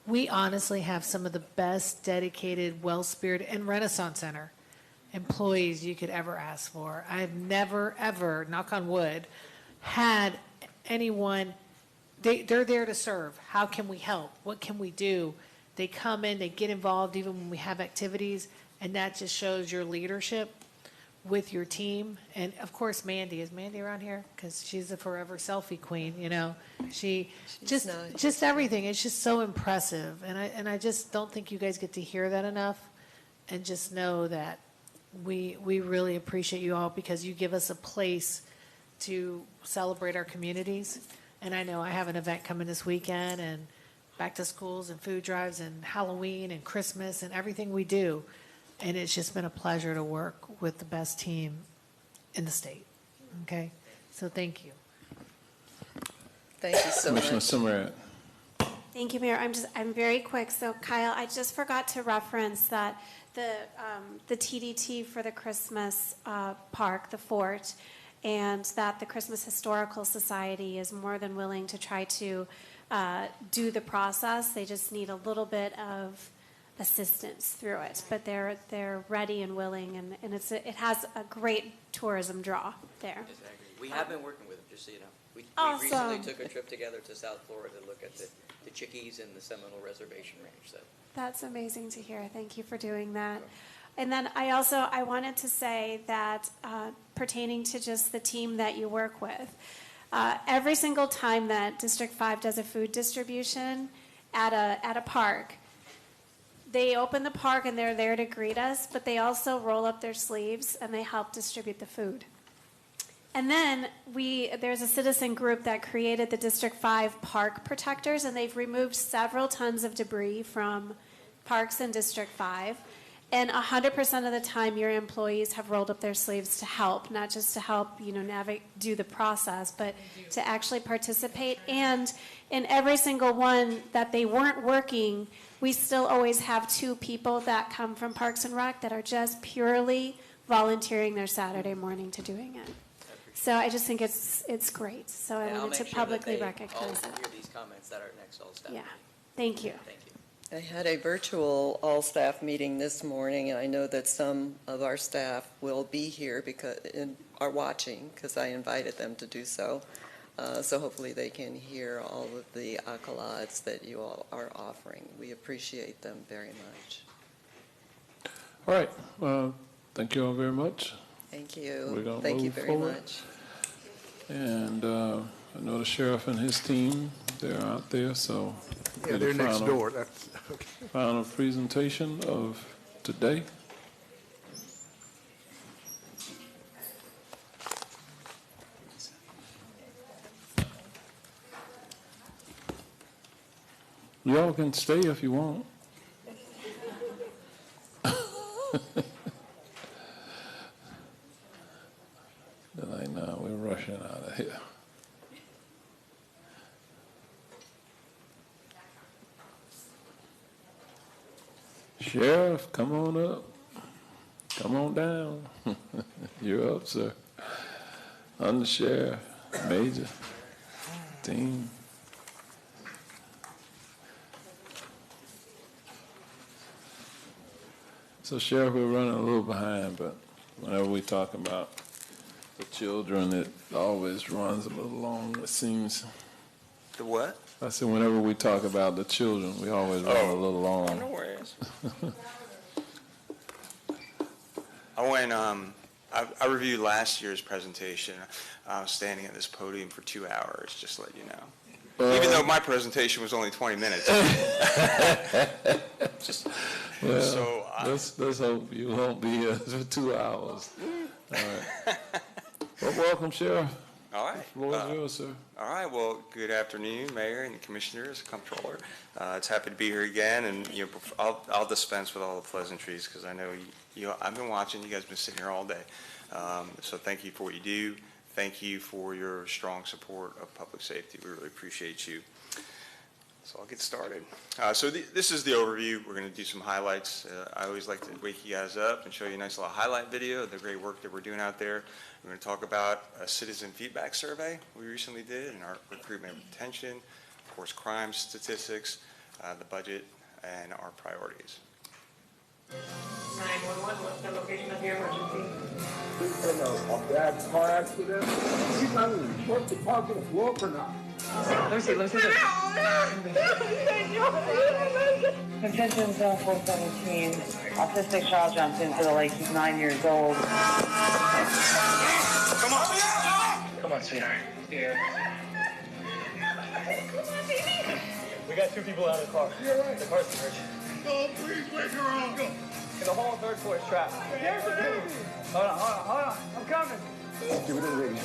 We honestly have some of the best dedicated, well-spirited, and Renaissance Center employees you could ever ask for. I've never, ever, knock on wood, had anyone, they're there to serve. How can we help? What can we do? They come in, they get involved even when we have activities, and that just shows your leadership with your team. And of course, Mandy. Is Mandy around here? Because she's a forever selfie queen, She's just everything. It's just so impressive. And I just don't think you guys get to hear that enough. And just know that we really appreciate you all, because you give us a place to celebrate our communities. And I know I have an event coming this weekend, and back to schools and food drives and Halloween and Christmas and everything we do. And it's just been a pleasure to work with the best team in the state. Okay? So thank you. Thank you so much. Commissioner Simmerat. Thank you, Mayor. I'm very quick. So Kyle, I just forgot to reference that the TDT for the Christmas park, the fort, and that the Christmas Historical Society is more than willing to try to do the process. They just need a little bit of assistance through it, but they're ready and willing, and it has a great tourism draw there. We have been working with them, just so you know. We Awesome. recently took a trip together to South Florida to look at the Chickees and the Seminole Reservation Range. So That's amazing to hear. Thank you for doing that. And then I wanted to say that pertaining to just the team that you work with, every single time that District 5 does a food distribution at a park, they open the park and they're there to greet us, but they also roll up their sleeves and they help distribute the food. And then there's a citizen group that created the District 5 Park Protectors, and they've removed several tons of debris from parks in District 5. And 100% of the time, your employees have rolled up their sleeves to help, not just to help, do the process, but to actually participate. And in every single one that they weren't working, we still always have 2 people that come from Parks and Rec that are just purely volunteering their Saturday morning to doing it. So I just think it's great. So I wanted to publicly recognize it. Hear these comments at our next all-staff meeting. Thank you. Thank you. I had a virtual all-staff meeting this morning, and I know that some of our staff will be here are watching, because I invited them to do so. So hopefully they can hear all of the accolades that you all are offering. We appreciate them very much. All right. Thank you all very much. Thank you. We're gonna Thank you move very forward. much. And I know the sheriff and his team, they're out there, so. Yeah, they're next door. That's okay. Final presentation of today. Y'all can stay if you want. They're like, no, we're rushing out of here. Sheriff, come on up. Come on down. You're up, sir. Under Sheriff, Major, team. So, Sheriff, we're running a little behind, but whenever we talk about the children, it always runs a little long, it seems. The what? I said, whenever we talk about the children, we always run a little long. No worries. I reviewed last year's presentation. I was standing at this podium for 2 hours, just to let you know. Even though my presentation was only 20 minutes. Let's hope you won't be here for 2 hours. All right. Well, welcome, Sheriff. All right. The floor is yours, sir. All right. Well, good afternoon, Mayor and Commissioners, Comptroller. It's happy to be here again, and I'll dispense with all the pleasantries because I know I've been watching. You guys have been sitting here all day. So thank you for what you do. Thank you for your strong support of public safety. We really appreciate you. So I'll get started. This is the overview. We're going to do some highlights. I always like to wake you guys up and show you a nice little highlight video of the great work that we're doing out there. We're going to talk about a citizen feedback survey we recently did and our recruitment and retention, of course, crime statistics, the budget, and our priorities. 911, what's the location of your emergency? A bad car accident. He's not even supposed to park in a block or not. Lucy. Attention zone 417. Autistic child jumped into the lake. He's 9 years old. Come on, sweetheart. Yeah. We got 2 people out of the car. You're right. The car's search. Go, please wake her up. Go. And the whole 3rd floor is trapped. There's the baby. Hold on. I'm coming. Give it a ring. Is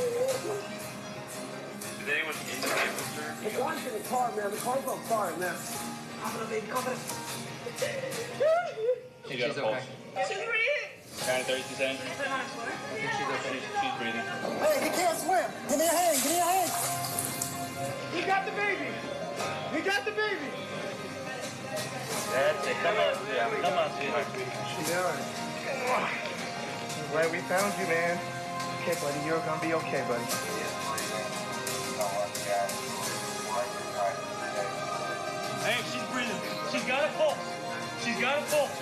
anyone in the vehicle, sir? The one's in the car, man. The car's on fire, man. Come on, baby. Come on. She's okay. She's breathing. Trying to 32 seconds. I think she's okay. She's breathing. Hey, he can't swim. Give me a hand. He got the baby. He got the baby. That's it. Come on, sweetheart. Come on, sweetheart. She done. I'm glad we found you, man. Okay, buddy, you're gonna be okay, buddy. Hey, she's breathing. She's got a pulse. She's got a pulse.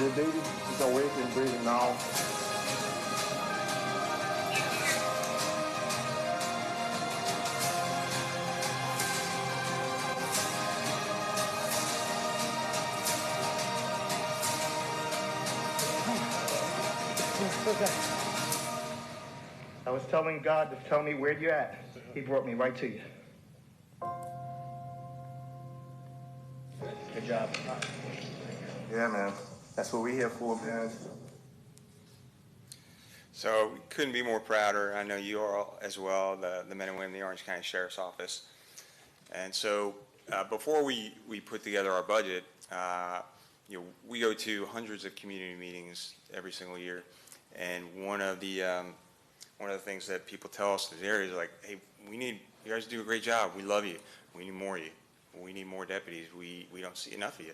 The baby is awake and breathing now. I was telling God to tell me where you're at. He brought me right to you. Good job. Yeah, man. That's what we're here for, man. So we couldn't be more prouder. I know you are all as well, the men and women in the Orange County Sheriff's Office. And so before we put together our budget, we go to hundreds of community meetings every single year. And one of the things that people tell us in the area is like, hey, you guys do a great job. We love you. We need more of you. We need more deputies. We don't see enough of you.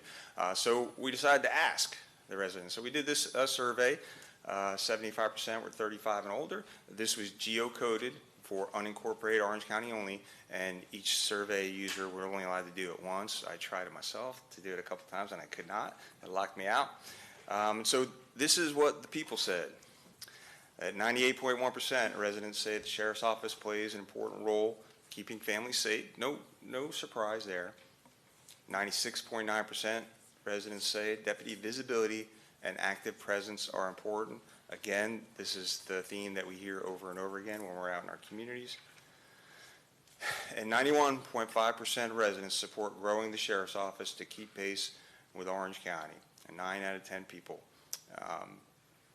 So we decided to ask the residents. So we did this survey. 75% were 35 and older. This was geocoded for unincorporated Orange County only, and each survey user were only allowed to do it once. I tried it myself to do it a couple times, and I could not. It locked me out. So this is what the people said. At 98.1%, residents say the Sheriff's Office plays an important role keeping families safe. No surprise there. 96.9% residents say deputy visibility and active presence are important. Again, this is the theme that we hear over and over again when we're out in our communities. And 91.5% of residents support growing the Sheriff's Office to keep pace with Orange County. And 9 out of 10 people.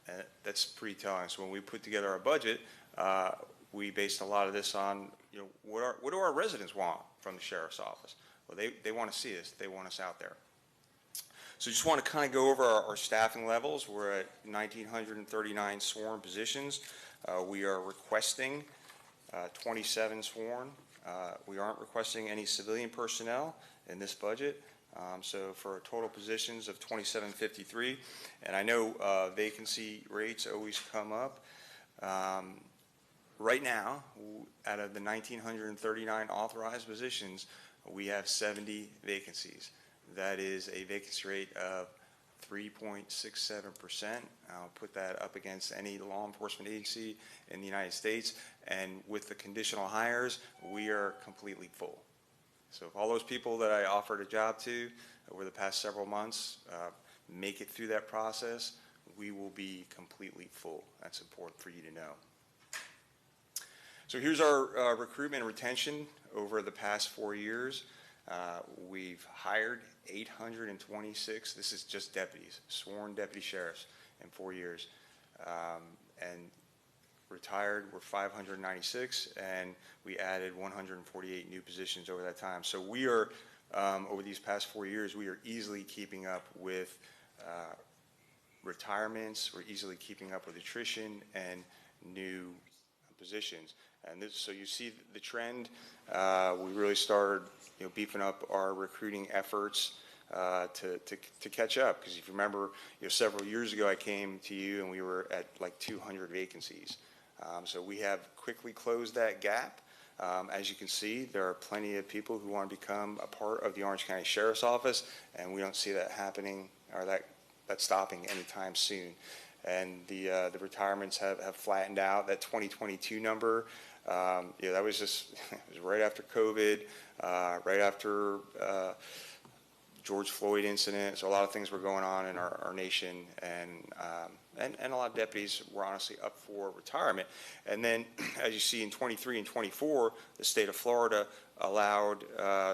And that's pretty telling. So when we put together our budget, we based a lot of this on, what do our residents want from the Sheriff's Office? Well, they want to see us. They want us out there. So just want to kind of go over our staffing levels. We're at 1,939 sworn positions. We are requesting 27 sworn. We aren't requesting any civilian personnel in this budget. So for total positions of 2,753, and I know vacancy rates always come up. Right now, out of the 1,939 authorized positions, we have 70 vacancies. That is a vacancy rate of 3.67%. I'll put that up against any law enforcement agency in the United States. And with the conditional hires, we are completely full. So if all those people that I offered a job to over the past several months make it through that process, we will be completely full. That's important for you to know. So here's our recruitment and retention over the past 4 years. We've hired 826, this is just deputies, sworn deputy sheriffs in 4 years. And retired were 596, and we added 148 new positions over that time. So we are, over these past 4 years, we are easily keeping up with retirements, we're easily keeping up with attrition and new positions. And this, so you see the trend. We really started, beefing up our recruiting efforts to catch up. Because if you remember, several years ago I came to you and we were at like 200 vacancies. So we have quickly closed that gap. As you can see, there are plenty of people who want to become a part of the Orange County Sheriff's Office, and we don't see that happening or that stopping anytime soon. And the retirements have flattened out. That 2022 number, that was just it was right after COVID, right after George Floyd incident. So a lot of things were going on in our nation, and a lot of deputies were honestly up for retirement. And then, as you see in 23 and 24, the state of Florida allowed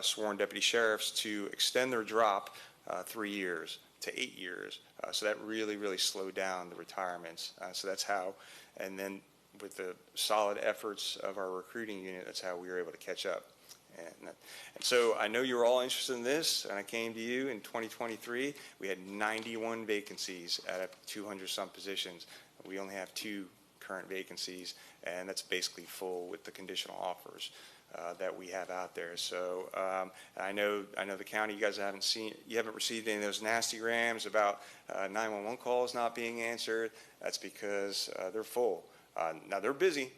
sworn deputy sheriffs to extend their drop 3 years to 8 years. So that really slowed down the retirements. So that's how, and then with the solid efforts of our recruiting unit, that's how we were able to catch up. And so I know you were all interested in this, and I came to you in 2023. We had 91 vacancies out of 200-some positions. We only have 2 current vacancies, and that's basically full with the conditional offers. that we have out there. So I know the county, you haven't received any of those nasty grams about 911 calls not being answered. That's because they're full. Now they're busy.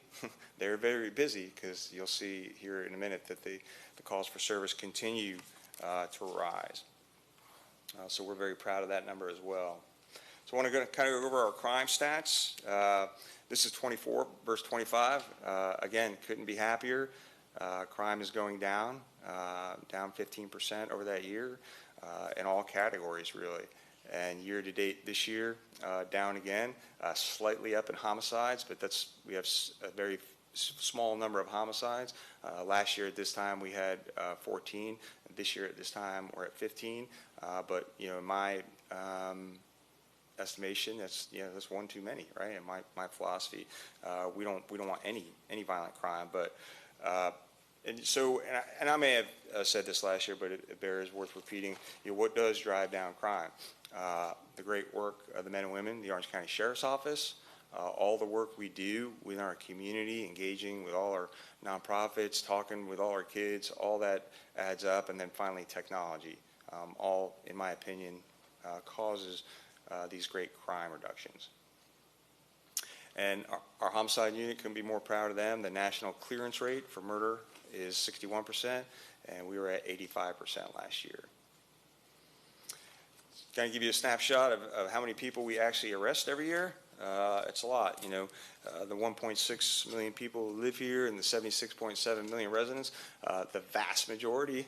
They're very busy, because you'll see here in a minute that the calls for service continue to rise. So we're very proud of that number as well. So I want to kind of go over our crime stats. This is 24 versus 25. Again, couldn't be happier. Crime is going down 15% over that year in all categories, really. And year to date this year, down again, slightly up in homicides, but we have a very small number of homicides. Last year at this time we had 14. This year at this time we're at 15. But in my estimation, that's one too many, right? And my philosophy, we don't want any violent crime, but. And I may have said this last year, but it bears worth repeating. What does drive down crime? The great work of the men and women, the Orange County Sheriff's Office, all the work we do within our community, engaging with all our nonprofits, talking with all our kids, all that adds up, and then finally technology. All, in my opinion, causes these great crime reductions. And our homicide unit couldn't be more proud of them. The national clearance rate for murder is 61%, and we were at 85% last year. Kind of give you a snapshot of how many people we actually arrest every year. It's a lot, the 1.6 million people who live here and the 76.7 million residents, the vast majority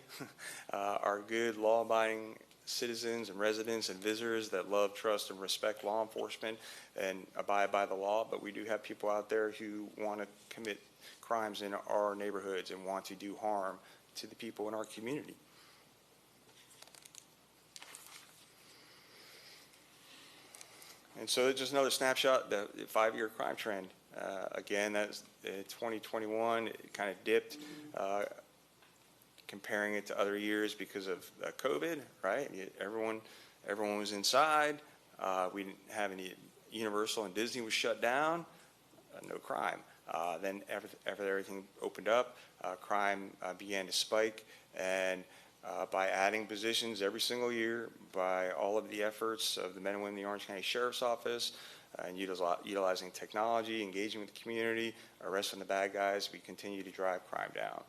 are good, law-abiding citizens and residents and visitors that love, trust, and respect law enforcement and abide by the law. But we do have people out there who want to commit crimes in our neighborhoods and want to do harm to the people in our community. And so just another snapshot, the 5-year crime trend. Again, that's 2021, it kind of dipped, comparing it to other years because of COVID, right? Everyone was inside. We didn't have any, Universal and Disney was shut down, no crime. Then after everything opened up, crime began to spike, and by adding positions every single year, by all of the efforts of the men and women in the Orange County Sheriff's Office, and utilizing technology, engaging with the community, arresting the bad guys, we continue to drive crime down.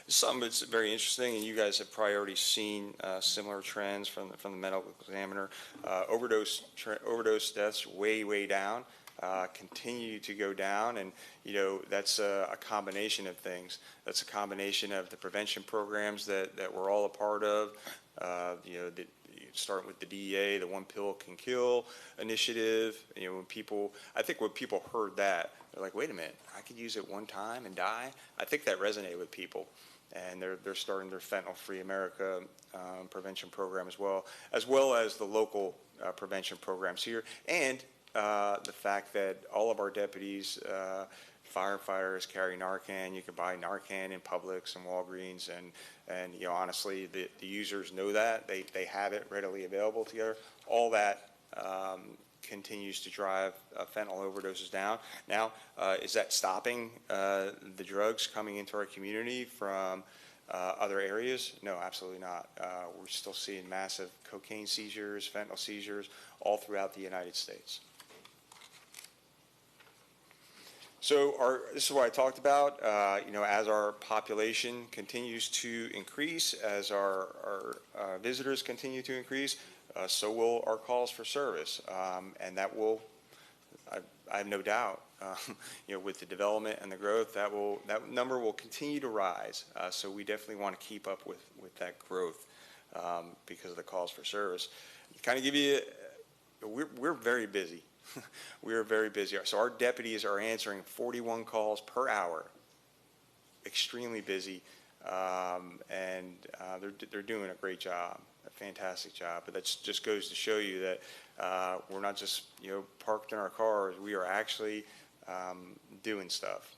Something that's very interesting, and you guys have probably already seen similar trends from the medical examiner. Overdose deaths way down. Continue to go down, and that's a combination of things. That's a combination of the prevention programs that we're all a part of. Start with the DEA, the One Pill Can Kill initiative. When people heard that, they're like, wait a minute, I could use it one time and die. I think that resonated with people, and they're starting their Fentanyl Free America prevention program as well as the local prevention programs here, and the fact that all of our deputies, firefighters carry Narcan. You can buy Narcan in Publix and Walgreens, and honestly, the users know that. They have it readily available together. All that continues to drive fentanyl overdoses down. Now, is that stopping the drugs coming into our community from other areas? No, absolutely not. We're still seeing massive cocaine seizures, fentanyl seizures, all throughout the United States. So this is what I talked about. As our population continues to increase, as our visitors continue to increase, so will our calls for service, and that will, I have no doubt, with the development and the growth, that number will continue to rise. So we definitely want to keep up with that growth because of the calls for service. Kind of give you, we're very busy. We are very busy. So our deputies are answering 41 calls per hour. Extremely busy, and they're doing a great job, a fantastic job. But that just goes to show you that we're not just parked in our cars. We are actually doing stuff.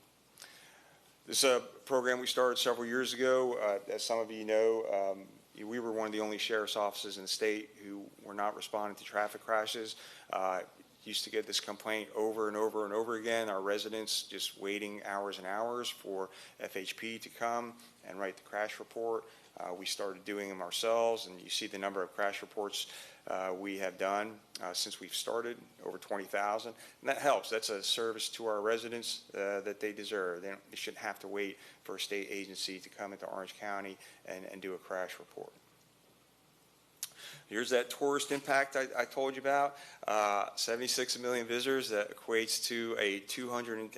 This is a program we started several years ago. As some of you know, we were one of the only sheriff's offices in the state who were not responding to traffic crashes. used to get this complaint over and over and over again, our residents just waiting hours and hours for FHP to come and write the crash report. We started doing them ourselves, and you see the number of crash reports we have done since we've started, over 20,000. And that helps. That's a service to our residents that they deserve. They shouldn't have to wait for a state agency to come into Orange County and do a crash report. Here's that tourist impact I told you about. 76 million visitors. That equates to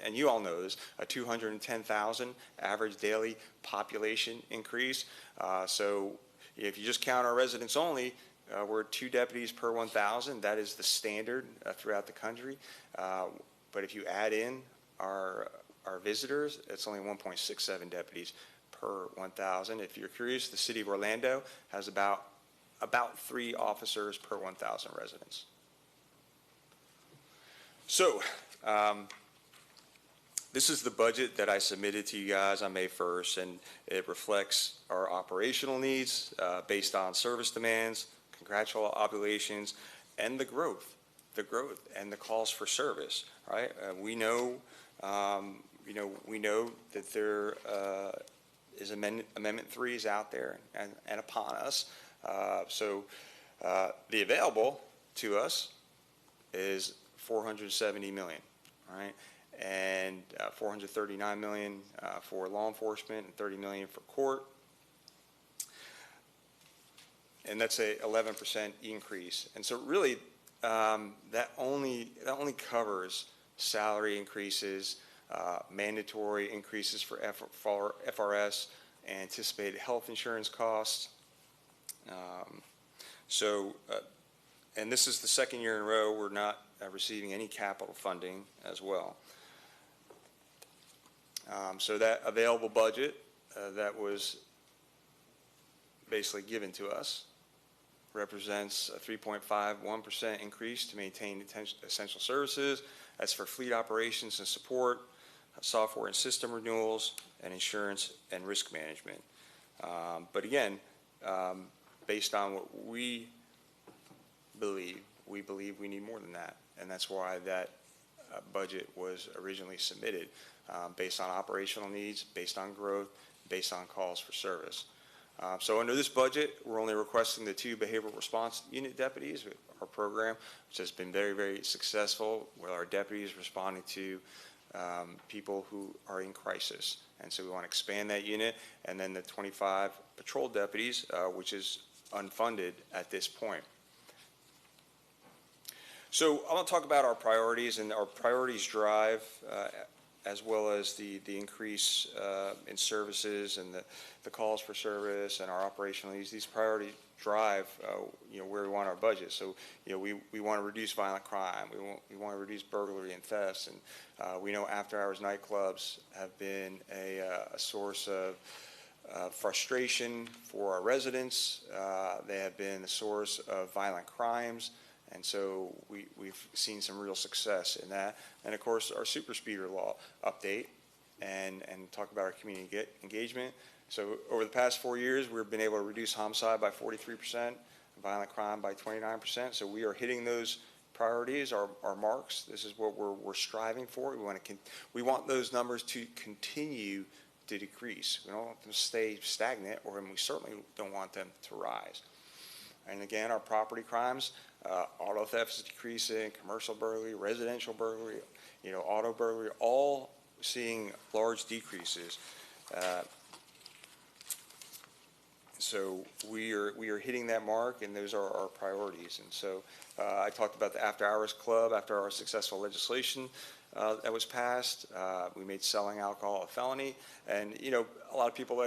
and you all know this, a 210,000 average daily population increase. So if you just count our residents only, we're 2 deputies per 1,000. That is the standard throughout the country. But if you add in our visitors, it's only 1.67 deputies per 1,000. If you're curious, the city of Orlando has about 3 officers per 1,000 residents. So this is the budget that I submitted to you guys on May 1st, and it reflects our operational needs based on service demands, contractual obligations, and the growth and the calls for service. Right? We know, we know that there is Amendment 3 is out there and upon us. So the available to us is $470 million, right? And $439 million for law enforcement and $30 million for court. And that's a 11% increase. And so really, that only covers salary increases, mandatory increases for FRS, anticipated health insurance costs. And this is the second year in a row we're not receiving any capital funding as well. So that available budget that was basically given to us represents a 3.51% increase to maintain essential services. That's for fleet operations and support, software and system renewals, and insurance and risk management. But again, based on what we believe we need more than that. And that's why that budget was originally submitted, based on operational needs, based on growth, based on calls for service. So under this budget, we're only requesting the 2 behavioral response unit deputies, our program, which has been very, very successful with our deputies responding to people who are in crisis. And so we want to expand that unit, and then the 25 patrol deputies, which is unfunded at this point. So I want to talk about our priorities, and our priorities drive, as well as the increase in services and the calls for service and our operational needs. These priorities drive, where we want our budget. So, we want to reduce violent crime. We want to reduce burglary and thefts. And we know after-hours nightclubs have been a source of frustration for our residents. They have been a source of violent crimes. And so we've seen some real success in that. And of course, our super speeder law update and talk about our community engagement. So over the past 4 years, we've been able to reduce homicide by 43%, violent crime by 29%. So we are hitting those priorities, our marks. This is what we're striving for. We want those numbers to continue to decrease. We don't want them to stay stagnant, and we certainly don't want them to rise. And again, our property crimes, auto theft is decreasing, commercial burglary, residential burglary, auto burglary, all seeing large decreases. So we are hitting that mark, and those are our priorities. And so I talked about the After Hours Club after our successful legislation that was passed. We made selling alcohol a felony, and a lot of people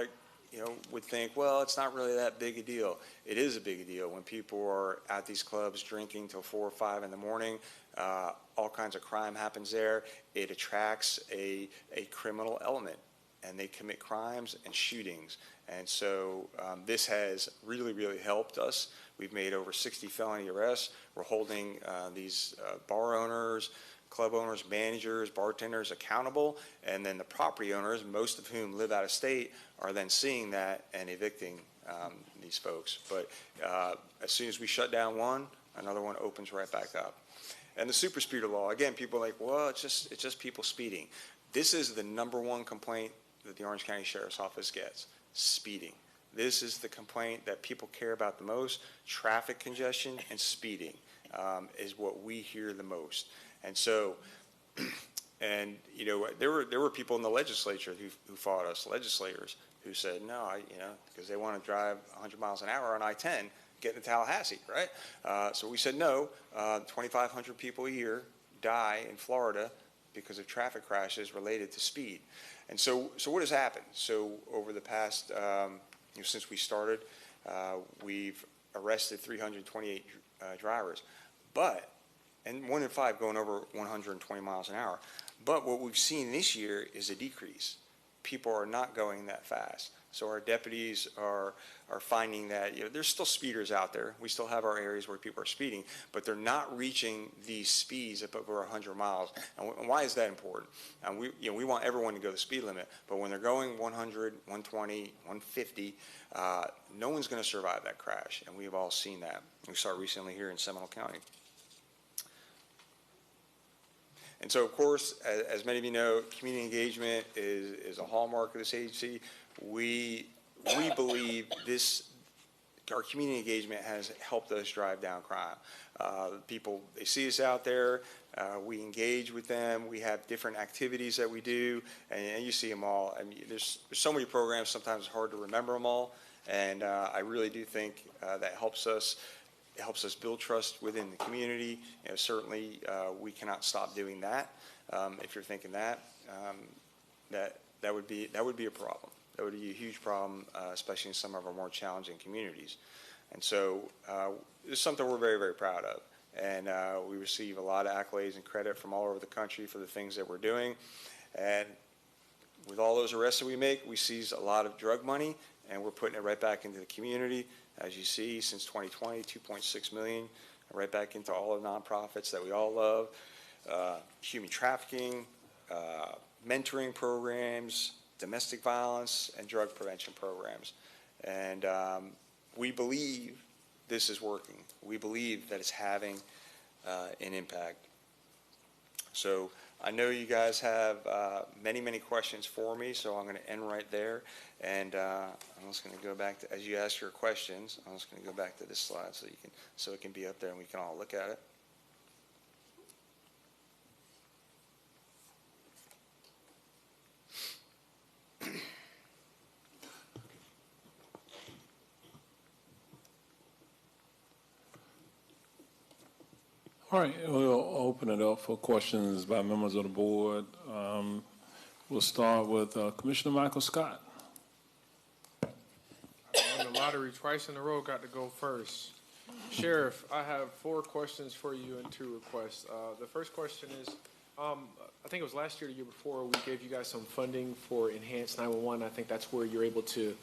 would think, well, it's not really that big a deal. It is a big deal when people are at these clubs drinking till 4 or 5 in the morning. All kinds of crime happens there. It attracts a criminal element, and they commit crimes and shootings. And so this has really, really helped us. We've made over 60 felony arrests. We're holding these bar owners, club owners, managers, bartenders accountable, and then the property owners, most of whom live out of state, are then seeing that and evicting these folks. But as soon as we shut down one, another one opens right back up. And the super speeder law, again, people are like, well, it's just people speeding. This is the #1 complaint that the Orange County Sheriff's Office gets, speeding. This is the complaint that people care about the most. Traffic congestion and speeding is what we hear the most. And so, and you know, there were people in the legislature who fought us, legislators, who said no, because they want to drive 100 miles an hour on I-10, get into Tallahassee, right? So we said no. 2,500 people a year die in Florida because of traffic crashes related to speed. And so what has happened? So over the past, since we started, we've arrested 328 drivers, and 1 in 5 going over 120 miles an hour. But what we've seen this year is a decrease. People are not going that fast. So our deputies are finding that there's still speeders out there. We still have our areas where people are speeding, but they're not reaching these speeds up over 100 miles. And why is that important? And we want everyone to go the speed limit, but when they're going 100, 120, 150, no one's going to survive that crash, and we've all seen that. We saw it recently here in Seminole County. And so, of course, as many of you know, community engagement is a hallmark of this agency. We believe our community engagement has helped us drive down crime. People, they see us out there, we engage with them, we have different activities that we do, and you see them all. I mean, there's so many programs, sometimes it's hard to remember them all, and I really do think that helps us. It helps us build trust within the community. Certainly, we cannot stop doing that. If you're thinking that would be a problem. That would be a huge problem, especially in some of our more challenging communities. And so it's something we're very, very proud of. And we receive a lot of accolades and credit from all over the country for the things that we're doing. And with all those arrests that we make, we seize a lot of drug money, and we're putting it right back into the community. As you see, since 2020, $2.6 million, right back into all the nonprofits that we all love, human trafficking, mentoring programs, domestic violence, and drug prevention programs. And we believe this is working. We believe that it's having an impact. So I know you guys have many, many questions for me, so I'm going to end right there. And I'm just going to go back to, as you ask your questions, I'm just going to go back to this slide so it can be up there and we can all look at it. All right, we'll open it up for questions by members of the board. We'll start with Commissioner Michael Scott. I won the lottery twice in a row, got to go first. Sheriff, I have 4 questions for you and 2 requests. The first question is, I think it was last year or the year before, we gave you guys some funding for Enhanced 911. I think that's where you're able to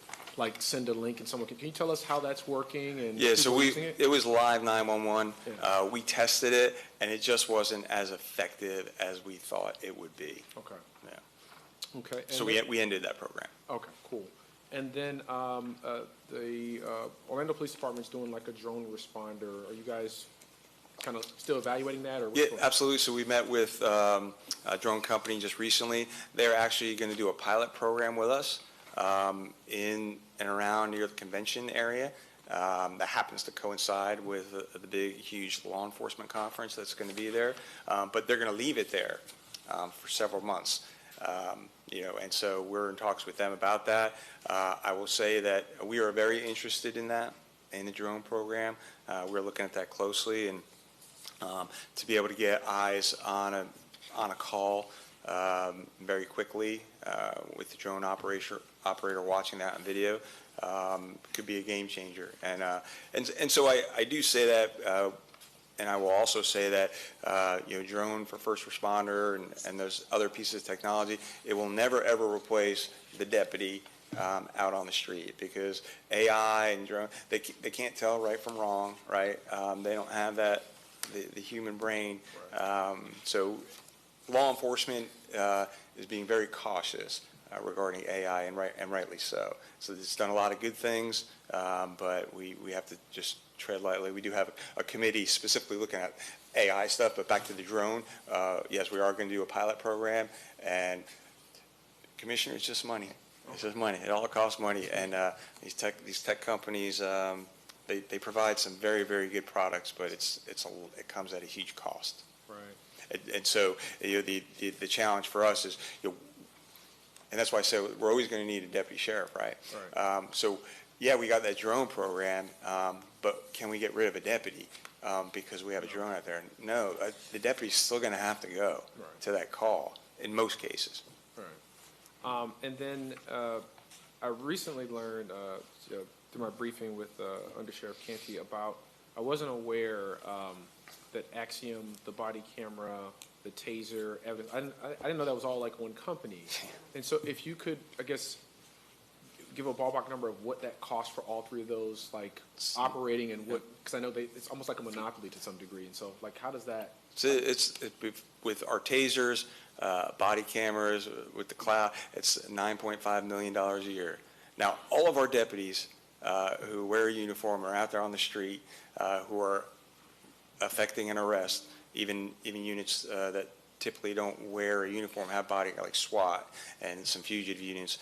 send a link and someone can you tell us how that's working? And yeah, so it was live 911. Yeah. We tested it, and it just wasn't as effective as we thought it would be. Okay. Yeah. Okay. And so we ended that program. Okay, cool. And then the Orlando Police Department's doing like a drone responder. Are you guys kind of still evaluating that? Or yeah, absolutely. So we met with a drone company just recently. They're actually going to do a pilot program with us in and around near the convention area. That happens to coincide with the big, huge law enforcement conference that's going to be there. But they're going to leave it there for several months. And so we're in talks with them about that. I will say that we are very interested in that, in the drone program. We're looking at that closely, and to be able to get eyes on a call very quickly with the drone operator watching that on video could be a game changer. And so I do say that. And I will also say that, drone for first responder and those other pieces of technology, it will never, ever replace the deputy out on the street, because AI and drone, they can't tell right from wrong, right? They don't have the human brain. So law enforcement is being very cautious regarding AI, and rightly so. So it's done a lot of good things, but we have to just tread lightly. We do have a committee specifically looking at AI stuff, but back to the drone, yes, we are going to do a pilot program, and Commissioner, it's just money. It's just money. It all costs money, and these tech companies, they provide some very, very good products, but it comes at a huge cost. Right. And so, the challenge for us is, and that's why I say we're always going to need a deputy sheriff, right? Right. So, yeah, we got that drone program, but can we get rid of a deputy because we have a drone out there? No, the deputy's still going to have to go to that call in most cases. Right. And then I recently learned through my briefing with Under Sheriff Canty about, I wasn't aware that Axiom, the body camera, the taser, evidence, I didn't know that was all like one company. And so if you could, I guess, give a ballpark number of what that costs for all three of those, like operating, and what, because I know it's almost like a monopoly to some degree. And so, like, how does that? So it's with our tasers, body cameras, with the cloud, it's $9.5 million a year. Now, all of our deputies who wear a uniform are out there on the street who are effecting an arrest, even units that typically don't wear a uniform have body, like SWAT and some fugitive units,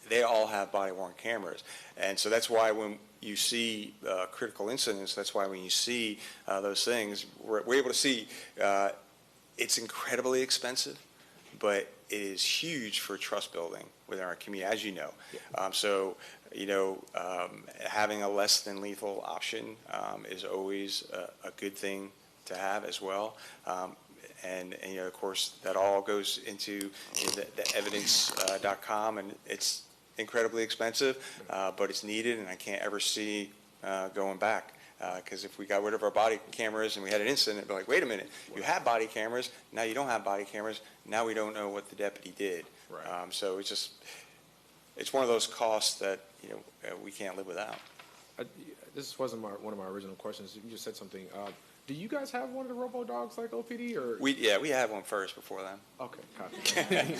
they all have body-worn cameras. And so that's why when you see critical incidents, that's why when you see those things, we're able to see it's incredibly expensive, but it is huge for trust building within our community, as you know. Having a less than lethal option is always a good thing to have as well. And of course, that all goes into the evidence.com, and it's incredibly expensive, but it's needed, and I can't ever see going back. Because if we got rid of our body cameras and we had an incident, it'd be like, wait a minute, you have body cameras, now you don't have body cameras, now we don't know what the deputy did. Right. So it's one of those costs that we can't live without. This wasn't one of my original questions. You just said something. Do you guys have one of the robo dogs like OPD, or? We had one first before them. Okay, copy.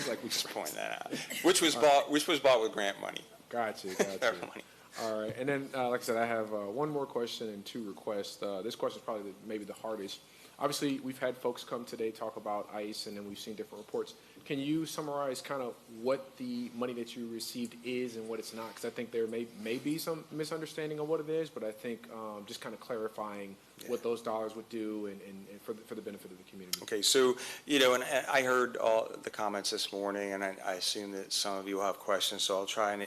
Like we just point that out. Which was bought with grant money. Gotcha. Money. All right, and then like I said, I have one more question and two requests. This question is probably maybe the hardest. Obviously, we've had folks come today talk about ICE, and then we've seen different reports. Can you summarize kind of what the money that you received is and what it's not? Because I think there may be some misunderstanding of what it is, but I think just kind of clarifying what those dollars would do and for the benefit of the community. Okay, so, and I heard all the comments this morning, and I assume that some of you will have questions, so I'll try and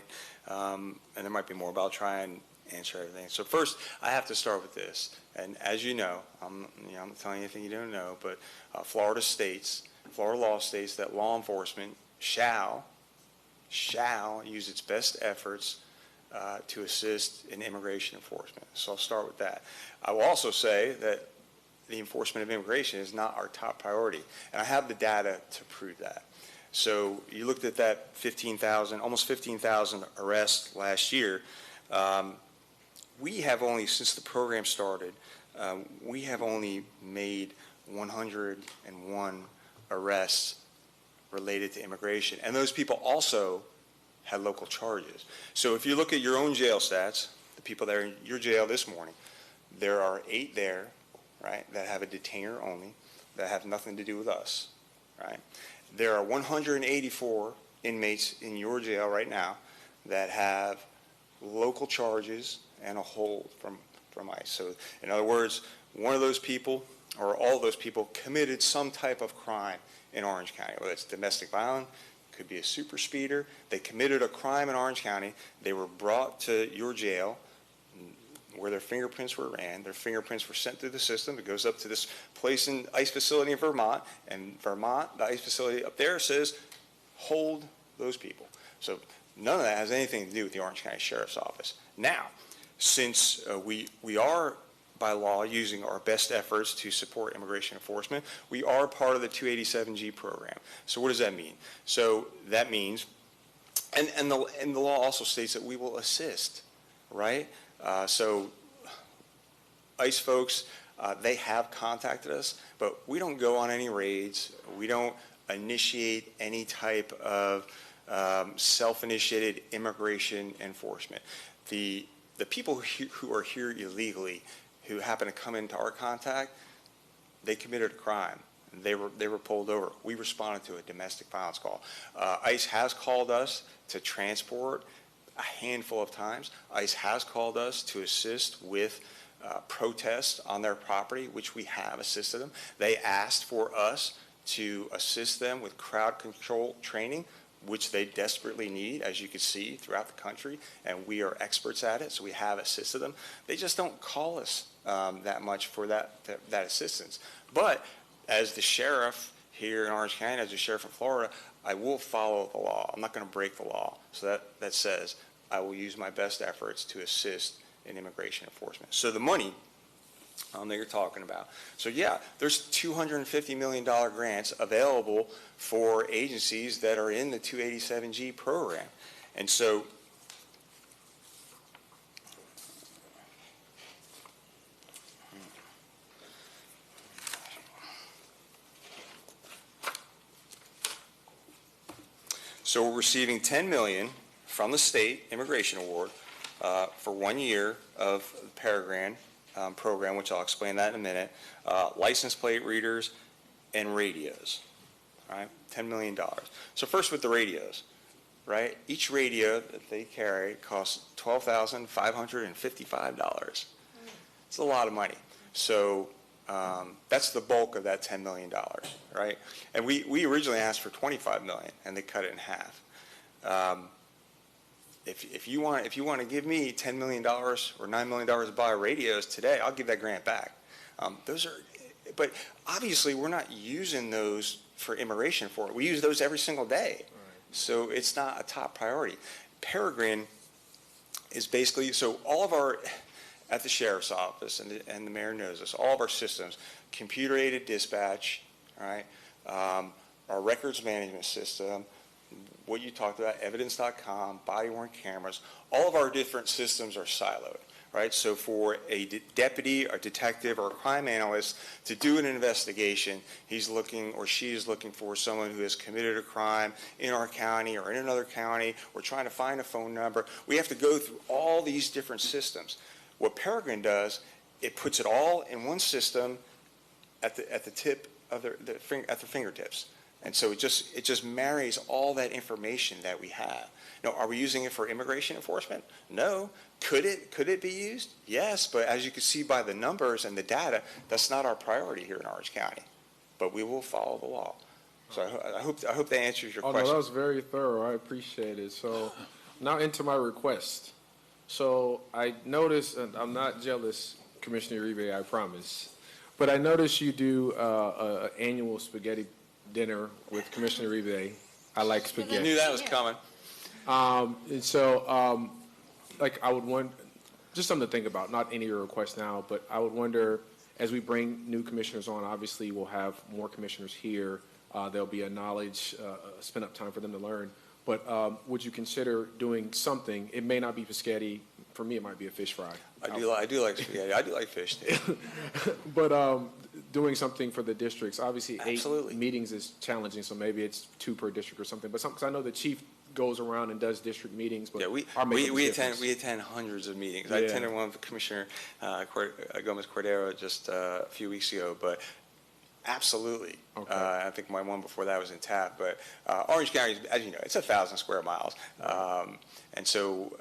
there might be more, but I'll try and answer everything. So first, I have to start with this, and as you know, I'm not telling you anything you don't know, but Florida law states that law enforcement shall use its best efforts to assist in immigration enforcement. So I'll start with that. I will also say that the enforcement of immigration is not our top priority, and I have the data to prove that. So you looked at that almost 15,000 arrests last year. We have only, since the program started, we have only made 101 arrests related to immigration, and those people also had local charges. So if you look at your own jail stats, the people that are in your jail this morning, there are 8 there, right, that have a detainer only, that have nothing to do with us, right? There are 184 inmates in your jail right now that have local charges and a hold from ICE. So in other words, one of those people or all those people committed some type of crime in Orange County, whether it's domestic violence, could be a super speeder. They committed a crime in Orange County. They were brought to your jail where their fingerprints were ran. Their fingerprints were sent through the system. It goes up to this place in ICE facility in Vermont, and Vermont, the ICE facility up there says, hold those people. So none of that has anything to do with the Orange County Sheriff's Office. Now, since we are by law using our best efforts to support immigration enforcement, we are part of the 287G program. So what does that mean? So that means, and the law also states that we will assist, right? So ICE folks, they have contacted us, but we don't go on any raids. We don't initiate any type of self-initiated immigration enforcement. The people who are here illegally, who happen to come into our contact, they committed a crime. They were pulled over. We responded to a domestic violence call. ICE has called us to transport a handful of times. ICE has called us to assist with protests on their property, which we have assisted them. They asked for us to assist them with crowd control training, which they desperately need, as you can see, throughout the country, and we are experts at it, so we have assisted them. They just don't call us that much for that assistance. But as the sheriff here in Orange County, as the sheriff of Florida, I will follow the law. I'm not going to break the law. So that says I will use my best efforts to assist in immigration enforcement. So the money that you're talking about. So yeah, there's $250 million grants available for agencies that are in the 287G program. And so we're receiving $10 million from the state immigration award for 1 year of the Peregrine program, which I'll explain that in a minute, license plate readers and radios, all right, $10 million. So first with the radios, right? Each radio that they carry costs $12,555. It's a lot of money. So that's the bulk of that $10 million, right? And we originally asked for $25 million, and they cut it in half. If you want to give me $10 million or $9 million to buy radios today, I'll give that grant back. But obviously we're not using those for immigration for it. We use those every single day. Right. So it's not a top priority. Peregrine is basically, so all of our, at the sheriff's office, and the mayor knows this, all of our systems, computer-aided dispatch, all right, our records management system, what you talked about, evidence.com, body-worn cameras, all of our different systems are siloed, right? So for a deputy, a detective, or a crime analyst to do an investigation, he's looking or she is looking for someone who has committed a crime in our county or in another county. We're trying to find a phone number. We have to go through all these different systems. What Peregrine does, it puts it all in one system at the tip of at the fingertips. And so it just marries all that information that we have. Now, are we using it for immigration enforcement? No. Could it be used? Yes, but as you can see by the numbers and the data, that's not our priority here in Orange County. But we will follow the law. So I hope that answers your question. No, that was very thorough. I appreciate it. So now into my request. So I noticed, and I'm not jealous, Commissioner Uribe, I promise, but I noticed you do an annual spaghetti dinner with Commissioner Uribe. I like spaghetti. I knew that was coming. And so, like, I would want, just something to think about, not any of your requests now, but I would wonder, as we bring new commissioners on, obviously we'll have more commissioners here. There'll be a knowledge, spin-up time for them to learn. But would you consider doing something? It may not be spaghetti. For me, it might be a fish fry. I do like spaghetti. I do like fish, too. But doing something for the districts, obviously Absolutely. 8 meetings is challenging, so maybe it's 2 per district or something. But because I know the chief goes around and does district meetings. But yeah, we attend hundreds of meetings. Yeah. I attended one with Commissioner Gomez Cordero just a few weeks ago. But absolutely, okay. I think my one before that was in Taft. But Orange County, as you know, it's 1,000 square miles, and so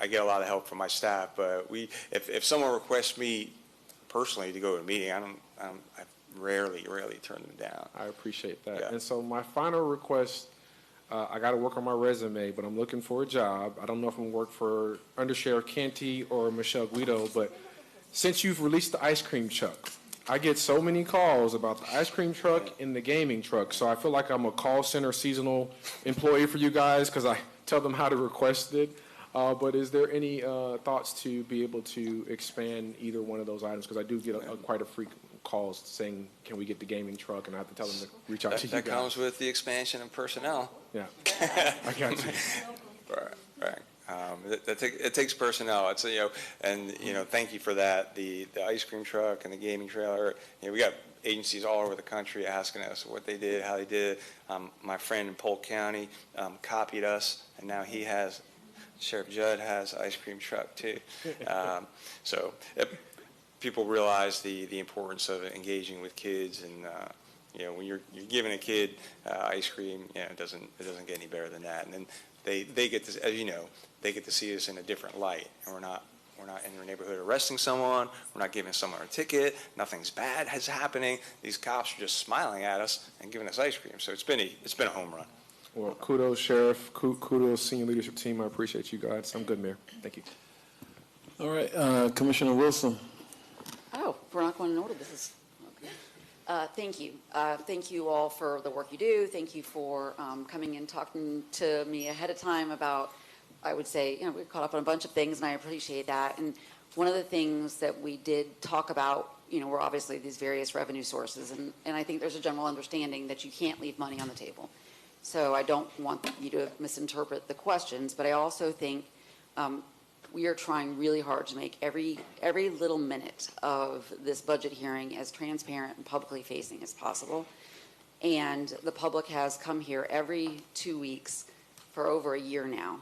I get a lot of help from my staff. But if someone requests me personally to go to a meeting, I rarely turn them down. I appreciate that. Yeah. And so my final request. I got to work on my resume, but I'm looking for a job. I don't know if I'm going to work for Under Sheriff Canty or Michelle Guido, but since you've released the ice cream truck, I get so many calls about the ice cream truck and the gaming truck. So I feel like I'm a call center seasonal employee for you guys because I tell them how to request it. But is there any thoughts to be able to expand either one of those items? Because I do get quite a frequent calls saying, can we get the gaming truck? And I have to tell them to reach out to you guys. That comes with the expansion of personnel. Yeah, I got you. Right. It takes personnel. It's, and, thank you for that. The ice cream truck and the gaming trailer, we got agencies all over the country asking us what they did, how they did it. My friend in Polk County copied us, and now Sheriff Judd has ice cream truck too. So people realize the importance of engaging with kids, and when you're giving a kid ice cream, it doesn't get any better than that. And then they get to, as you know, they get to see us in a different light, and we're not in their neighborhood arresting someone. We're not giving someone a ticket. Nothing's bad is happening. These cops are just smiling at us and giving us ice cream. So it's been a home run. Well, kudos, Sheriff. Kudos, senior leadership team. I appreciate you guys. I'm good, Mayor. Thank you. All right, Commissioner Wilson. Oh, we're not going in order. This is okay. Thank you. Thank you all for the work you do. Thank you for coming and talking to me ahead of time about, I would say, we caught up on a bunch of things, and I appreciate that. And one of the things that we did talk about, were obviously these various revenue sources. And I think there's a general understanding that you can't leave money on the table. So I don't want you to misinterpret the questions, but I also think we are trying really hard to make every little minute of this budget hearing as transparent and publicly facing as possible. And the public has come here every 2 weeks for over a year now,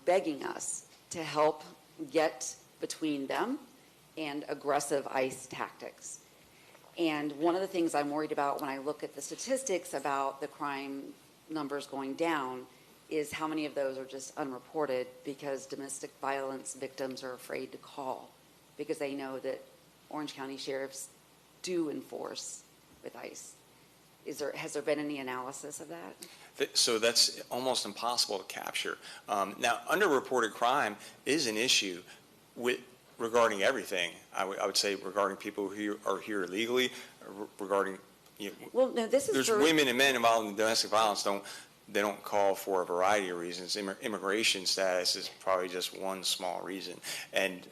begging us to help get between them and aggressive ICE tactics. And one of the things I'm worried about when I look at the statistics about the crime numbers going down is how many of those are just unreported because domestic violence victims are afraid to call because they know that Orange County sheriffs do enforce with ICE. Has there been any analysis of that? So that's almost impossible to capture. Now, underreported crime is an issue regarding everything. I would say regarding people who are here illegally, regarding well, no, this is there's women and men involved in domestic violence. They don't call for a variety of reasons. Immigration status is probably just one small reason, and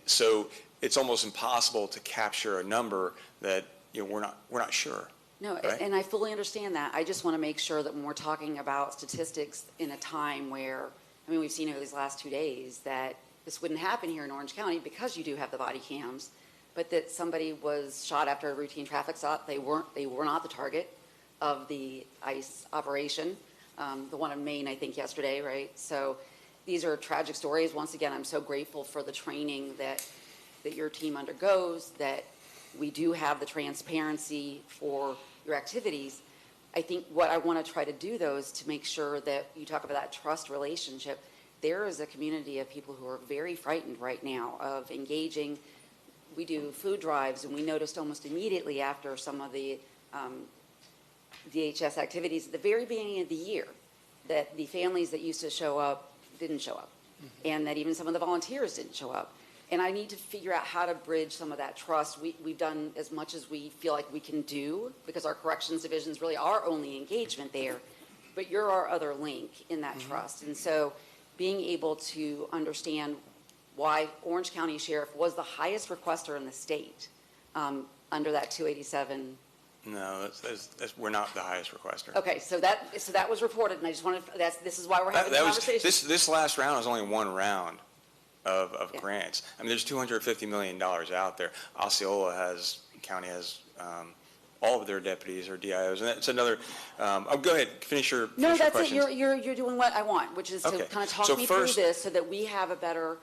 so it's almost impossible to capture a number that we're not sure. No, right? And I fully understand that. I just want to make sure that when we're talking about statistics in a time where, we've seen over these last 2 days that this wouldn't happen here in Orange County because you do have the body cams, but that somebody was shot after a routine traffic stop. They were not the target of the ICE operation, the one in Maine, I think, yesterday, right? So these are tragic stories. Once again, I'm so grateful for the training that your team undergoes, that we do have the transparency for your activities. I think what I want to try to do, though, is to make sure that you talk about that trust relationship. There is a community of people who are very frightened right now of engaging. We do food drives, and we noticed almost immediately after some of the DHS activities at the very beginning of the year that the families that used to show up didn't show up, and that even some of the volunteers didn't show up. And I need to figure out how to bridge some of that trust. We've done as much as we feel like we can do because our corrections divisions really are only engagement there, but you're our other link in that trust. And so being able to understand why Orange County Sheriff was the highest requester in the state under that 287. No, we're not the highest requester. Okay, so that was reported, and I just wanted, this is why we're having this conversation. This last round was only one round of grants. There's $250 million out there. Osceola County has all of their deputies or DIOs, and that's another. Go ahead, finish your. No, that's it. You're doing what I want, which is to kind of talk me through this so that we have a better.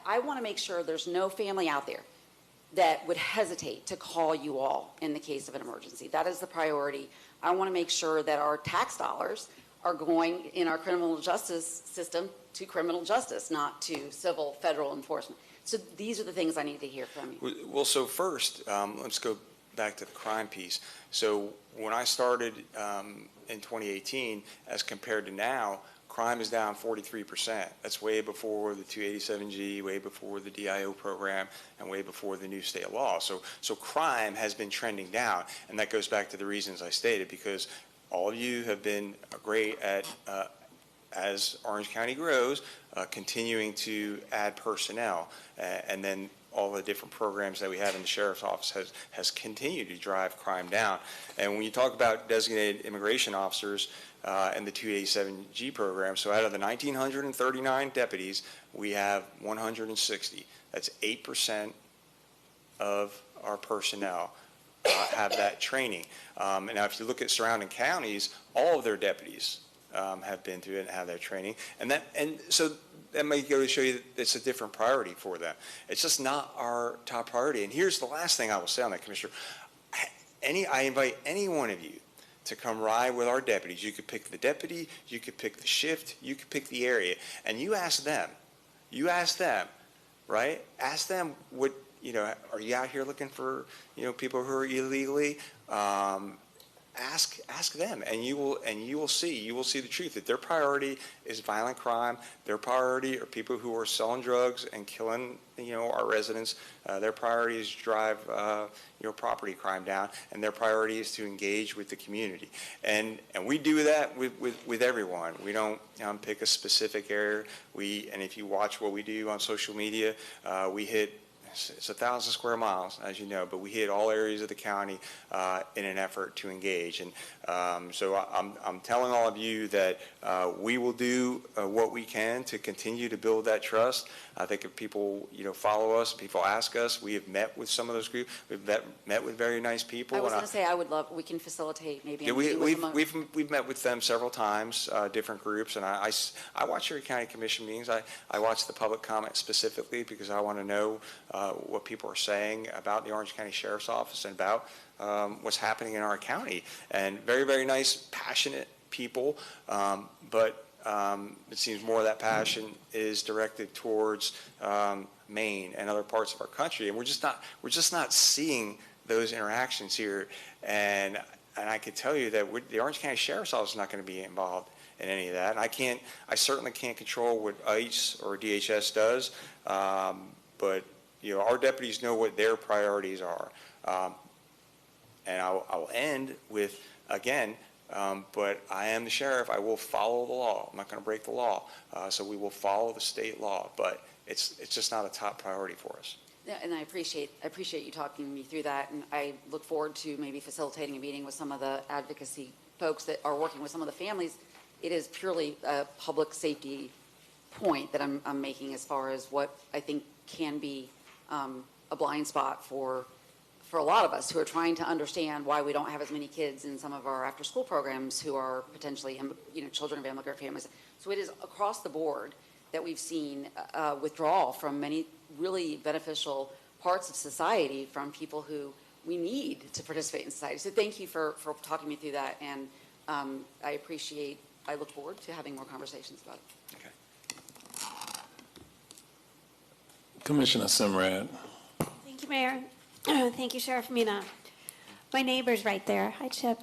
I want to make sure there's no family out there that would hesitate to call you all in the case of an emergency. That is the priority. I want to make sure that our tax dollars are going in our criminal justice system to criminal justice, not to civil federal enforcement. So these are the things I need to hear from you. Well, so first, let's go back to the crime piece. So when I started in 2018, as compared to now, crime is down 43%. That's way before the 287G, way before the DIO program, and way before the new state law. So crime has been trending down, and that goes back to the reasons I stated, because all of you have been great at, as Orange County grows, continuing to add personnel, and then all the different programs that we have in the Sheriff's Office has continued to drive crime down. And when you talk about designated immigration officers, in the 287G program. So out of the 1,939 deputies, we have 160. That's 8% of our personnel have that training. And now if you look at surrounding counties, all of their deputies have been through it and have that training. And so that may go to show you that it's a different priority for them. It's just not our top priority. And here's the last thing I will say on that, Commissioner. I invite any one of you to come ride with our deputies. You could pick the deputy, you could pick the shift, you could pick the area, and you ask them, right? Ask them what, are you out here looking for, people who are illegally? Ask them, and you will see the truth, that their priority is violent crime. Their priority are people who are selling drugs and killing, our residents. Their priority is to drive, property crime down, and their priority is to engage with the community. And we do that with everyone. We don't pick a specific area. And if you watch what we do on social media, we hit. It's 1,000 square miles, as you know, but we hit all areas of the county in an effort to engage. And so I'm telling all of you that we will do what we can to continue to build that trust. I think if people, follow us, people ask us, we have met with some of those groups. We've met with very nice people. I was going to say, I would love, we can facilitate maybe. Yeah, we've met with them several times, different groups, and I watch your county commission meetings. I watch the public comment specifically because I want to know what people are saying about the Orange County Sheriff's Office and about what's happening in our county. And very, very nice, passionate people, but it seems more of that passion is directed towards Maine and other parts of our country, and we're just not seeing those interactions here. And I can tell you that the Orange County Sheriff's Office is not going to be involved in any of that. And I certainly can't control what ICE or DHS does, but our deputies know what their priorities are. And I'll end with, again, but I am the sheriff. I will follow the law. I'm not going to break the law. So we will follow the state law, but it's just not a top priority for us. Yeah, and I appreciate you talking me through that, and I look forward to maybe facilitating a meeting with some of the advocacy folks that are working with some of the families. It is purely a public safety point that I'm making as far as what I think can be a blind spot for a lot of us who are trying to understand why we don't have as many kids in some of our after-school programs who are potentially, children of immigrant families. So it is across the board that we've seen withdrawal from many really beneficial parts of society from people who we need to participate in society. So thank you for talking me through that, and I look forward to having more conversations about it. Okay. Commissioner Simrad. Thank you, Mayor. Thank you, Sheriff Mina. My neighbor's right there. Hi, Chip.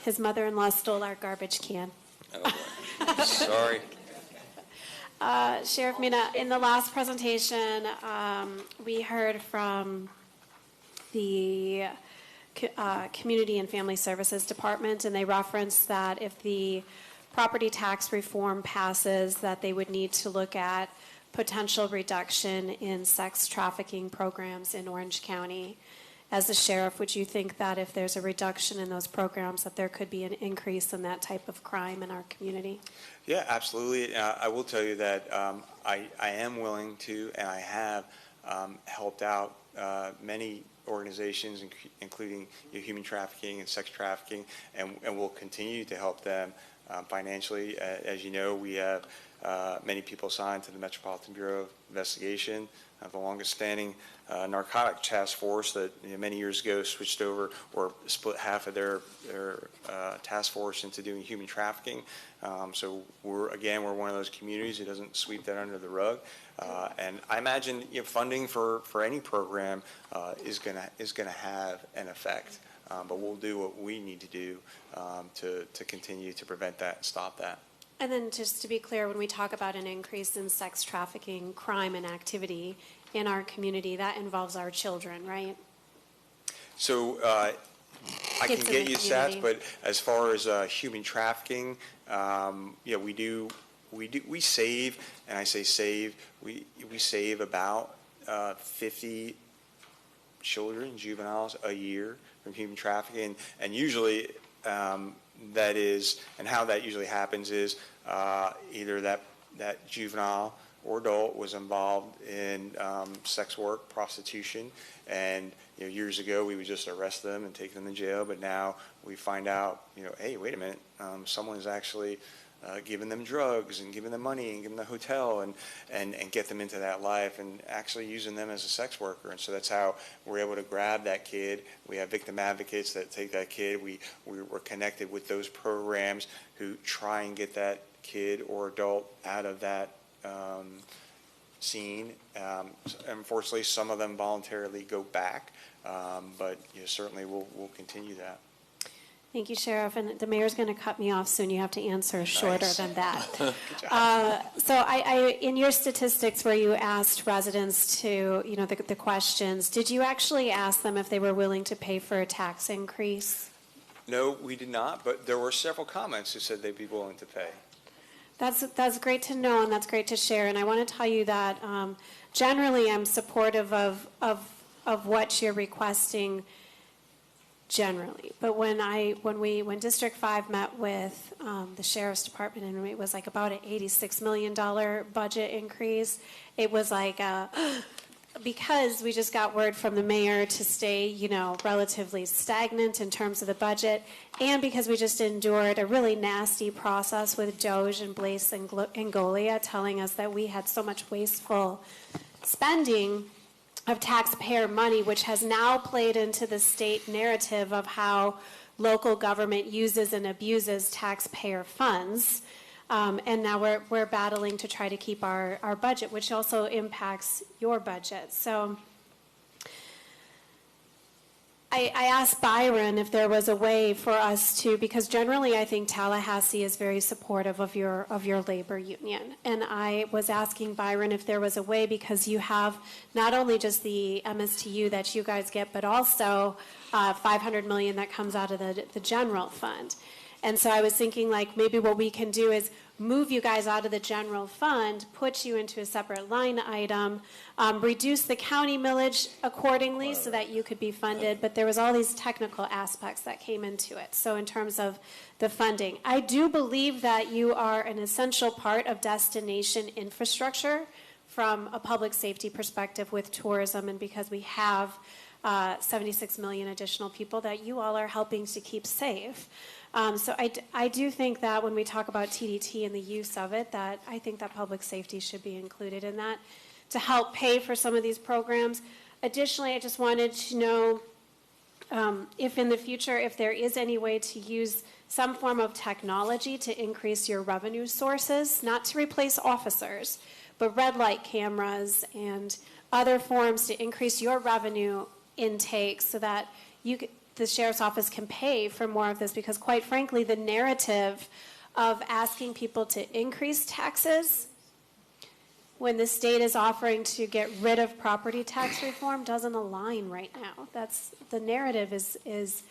His mother-in-law stole our garbage can. Oh, sorry. Sheriff Mina, in the last presentation, we heard from the Community and Family Services Department, and they referenced that if the property tax reform passes, that they would need to look at potential reduction in sex trafficking programs in Orange County. As a sheriff, would you think that if there's a reduction in those programs, that there could be an increase in that type of crime in our community? Yeah, absolutely. I will tell you that I am willing to, and I have helped out many organizations, including human trafficking and sex trafficking, and will continue to help them financially. As you know, we have many people assigned to the Metropolitan Bureau of Investigation, the longest-standing narcotic task force that many years ago switched over or split half of their task force into doing human trafficking. So we're one of those communities that doesn't sweep that under the rug. And I imagine funding for any program is gonna have an effect. But we'll do what we need to do to continue to prevent that and stop that. And then just to be clear, when we talk about an increase in sex trafficking, crime, and activity in our community, that involves our children, right? So I can get you stats, but as far as human trafficking, we save, and I say save, we save about 50 children, juveniles a year from human trafficking, and usually that is, and how that usually happens is either that juvenile or adult was involved in sex work, prostitution, and years ago we would just arrest them and take them to jail, but now we find out, hey, wait a minute, someone is actually giving them drugs and giving them money and giving them a hotel and get them into that life and actually using them as a sex worker. And so that's how we're able to grab that kid. We have victim advocates that take that kid. We're connected with those programs who try and get that kid or adult out of that scene. Unfortunately, some of them voluntarily go back, but certainly we'll continue that. Thank you, Sheriff. And the mayor's going to cut me off soon. You have to answer shorter than that. Good job. So I, in your statistics where you asked residents to, the questions, did you actually ask them if they were willing to pay for a tax increase? No, we did not, but there were several comments who said they'd be willing to pay. That's great to know, and that's great to share. And I want to tell you that generally I'm supportive of what you're requesting generally. But when District 5 met with the Sheriff's Department, and it was like about an $86 million budget increase, it was like, because we just got word from the mayor to stay, relatively stagnant in terms of the budget, and because we just endured a really nasty process with DOJ and Blaise and Golia telling us that we had so much wasteful spending of taxpayer money, which has now played into the state narrative of how local government uses and abuses taxpayer funds. And now we're battling to try to keep our budget, which also impacts your budget. So I asked Byron if there was a way for us to, because generally I think Tallahassee is very supportive of your labor union. And I was asking Byron if there was a way, because you have not only just the MSTU that you guys get, but also $500 million that comes out of the general fund. And so I was thinking, like, maybe what we can do is move you guys out of the general fund, put you into a separate line item, reduce the county millage accordingly so that you could be funded. But there was all these technical aspects that came into it. So in terms of the funding, I do believe that you are an essential part of destination infrastructure from a public safety perspective with tourism, and because we have 76 million additional people that you all are helping to keep safe. So I do think that when we talk about TDT and the use of it, that I think that public safety should be included in that to help pay for some of these programs. Additionally, I just wanted to know if in the future, if there is any way to use some form of technology to increase your revenue sources, not to replace officers, but red light cameras and other forms to increase your revenue intake so that the sheriff's office can pay for more of this, because quite frankly, the narrative of asking people to increase taxes when the state is offering to get rid of property tax reform doesn't align right now. That's the narrative is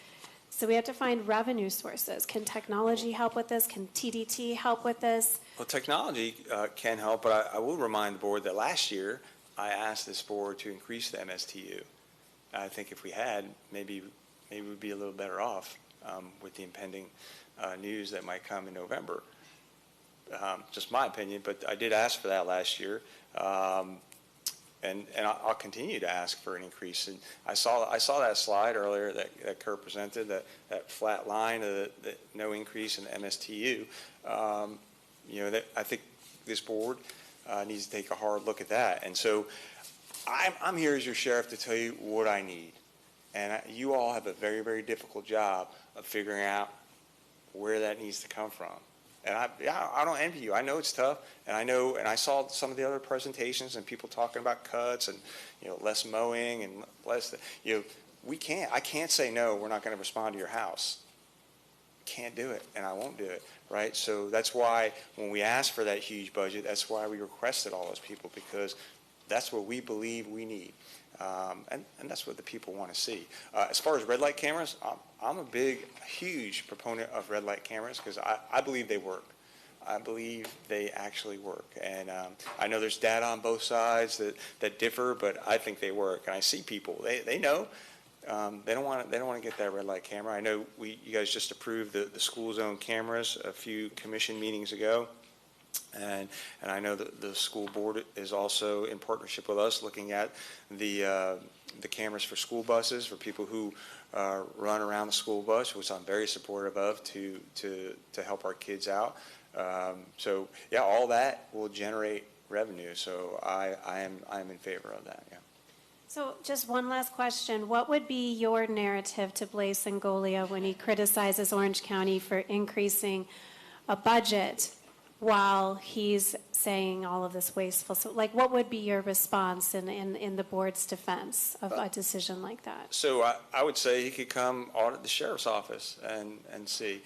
so we have to find revenue sources. Can technology help with this? Can TDT help with this? Well, technology can help, but I will remind the board that last year I asked this board to increase the MSTU. I think if we had, maybe we'd be a little better off with the impending news that might come in November. Just my opinion, but I did ask for that last year, and I'll continue to ask for an increase. And I saw that slide earlier that Kurt presented, that flat line of the no increase in MSTU. That I think this board needs to take a hard look at that. And so I'm here as your sheriff to tell you what I need. And you all have a very, very difficult job of figuring out where that needs to come from. And I don't envy you. I know it's tough, and I saw some of the other presentations and people talking about cuts and less mowing and less. I can't say no. We're not going to respond to your house. Can't do it, and I won't do it. Right. So that's why when we asked for that huge budget, that's why we requested all those people, because that's what we believe we need. And that's what the people want to see. As far as red light cameras, I'm a huge proponent of red light cameras because I believe they work. I believe they actually work. And I know there's data on both sides that differ, but I think they work. And I see people, they know. they don't want to get that red light camera. I know you guys just approved the school zone cameras a few commission meetings ago. And I know that the school board is also in partnership with us looking at the cameras for school buses for people who run around the school bus, which I'm very supportive of to help our kids out. So yeah, all that will generate revenue. So I am in favor of that. Yeah. So just one last question. What would be your narrative to Blaise Sangolia when he criticizes Orange County for increasing a budget while he's saying all of this wasteful? So, like, what would be your response in the board's defense of a decision like that? So I would say he could come audit the sheriff's office and see.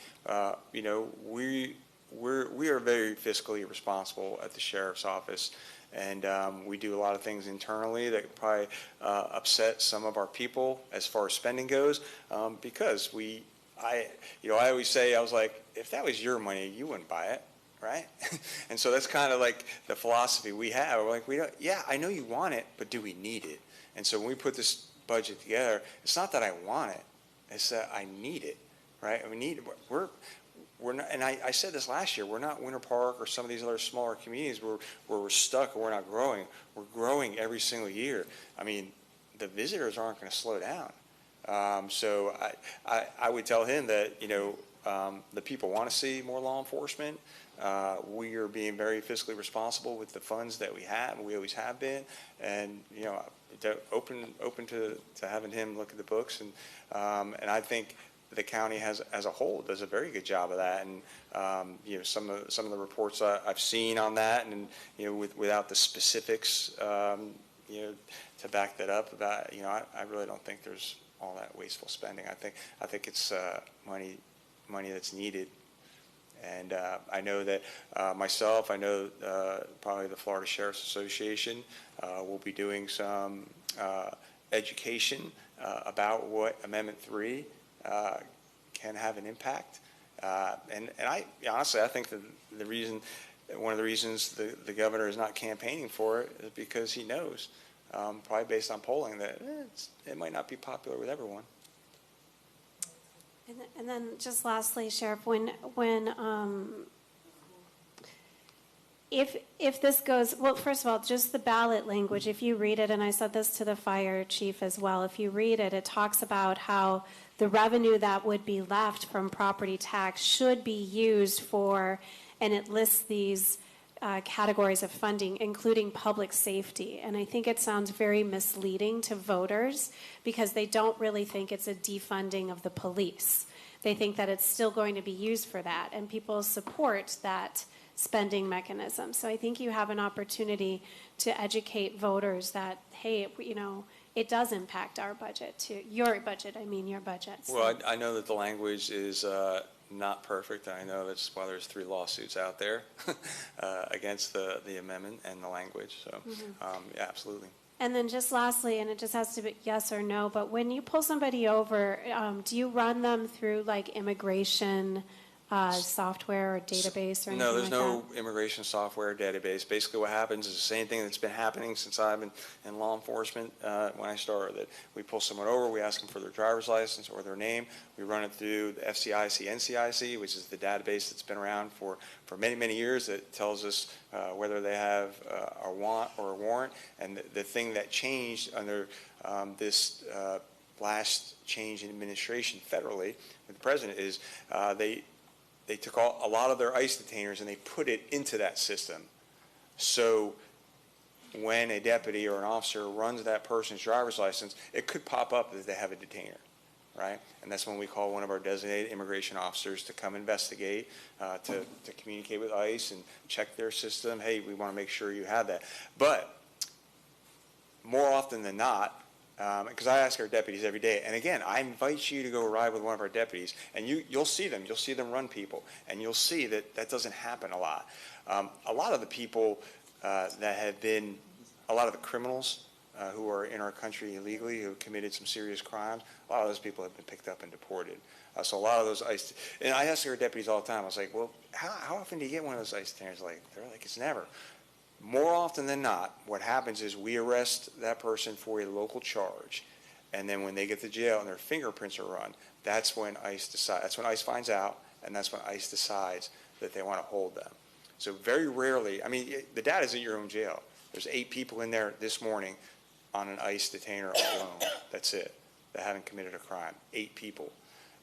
You know, we are very fiscally responsible at the sheriff's office, and we do a lot of things internally that probably upset some of our people as far as spending goes, because I always say, I was like, if that was your money, you wouldn't buy it. Right? And so that's kind of like the philosophy we have. We're like, yeah, I know you want it, but do we need it? And so when we put this budget together, it's not that I want it, it's that I need it, right? We're not, and I said this last year, we're not Winter Park or some of these other smaller communities where we're stuck or we're not growing. We're growing every single year. I mean, the visitors aren't going to slow down. So I would tell him that, the people want to see more law enforcement. We are being very fiscally responsible with the funds that we have, and we always have been, and open to having him look at the books, and I think the county as a whole does a very good job of that, and some of the reports I've seen on that, and without the specifics, to back that up, about I really don't think there's all that wasteful spending. I think it's money that's needed. And I know that myself, I know probably the Florida Sheriff's Association will be doing some education about what Amendment 3 can have an impact. And I honestly, I think one of the reasons the governor is not campaigning for it is because he knows, probably based on polling, that it might not be popular with everyone. And then just lastly, Sheriff, if this goes, well, first of all, just the ballot language, if you read it, and I said this to the fire chief as well, if you read it, it talks about how the revenue that would be left from property tax should be used for, and it lists these categories of funding, including public safety. And I think it sounds very misleading to voters because they don't really think it's a defunding of the police. They think that it's still going to be used for that, and people support that spending mechanism. So I think you have an opportunity to educate voters that, hey, it does impact our budget, your budget. Well, I know that the language is not perfect. I know that's why there's 3 lawsuits out there against the amendment and the language. So, yeah, absolutely. And then just lastly, and it just has to be yes or no, but when you pull somebody over, do you run them through like immigration software or database or anything No, there's like no immigration software database. Basically what happens is the same thing that's been happening since I've been in law enforcement when I started. That we pull someone over, we ask them for their driver's license or their name, we run it through the FCIC, NCIC, which is the database that's been around for many, many years that tells us whether they have a want or a warrant. And the thing that changed under this last change in administration federally with the president is they took a lot of their ICE detainers and they put it into that system. So when a deputy or an officer runs that person's driver's license, it could pop up that they have a detainer, right? And that's when we call one of our designated immigration officers to come investigate, to communicate with ICE and check their system. Hey, we want to make sure you have that. But more often than not, because I ask our deputies every day, and again, I invite you to go ride with one of our deputies, and you'll see them run people, and you'll see that doesn't happen a lot. A lot of the people that have been, a lot of the criminals who are in our country illegally, who have committed some serious crimes, a lot of those people have been picked up and deported. So a lot of those ICE, and I ask our deputies all the time, I was like, well, how often do you get one of those ICE detainers? They're like, it's never. More often than not, what happens is we arrest that person for a local charge. And then when they get to jail and their fingerprints are run, that's when ICE finds out, and that's when ICE decides that they want to hold them. So very rarely, I mean, the data is in your own jail. There's 8 people in there this morning on an ICE detainer alone. That's it. That haven't committed a crime. 8 people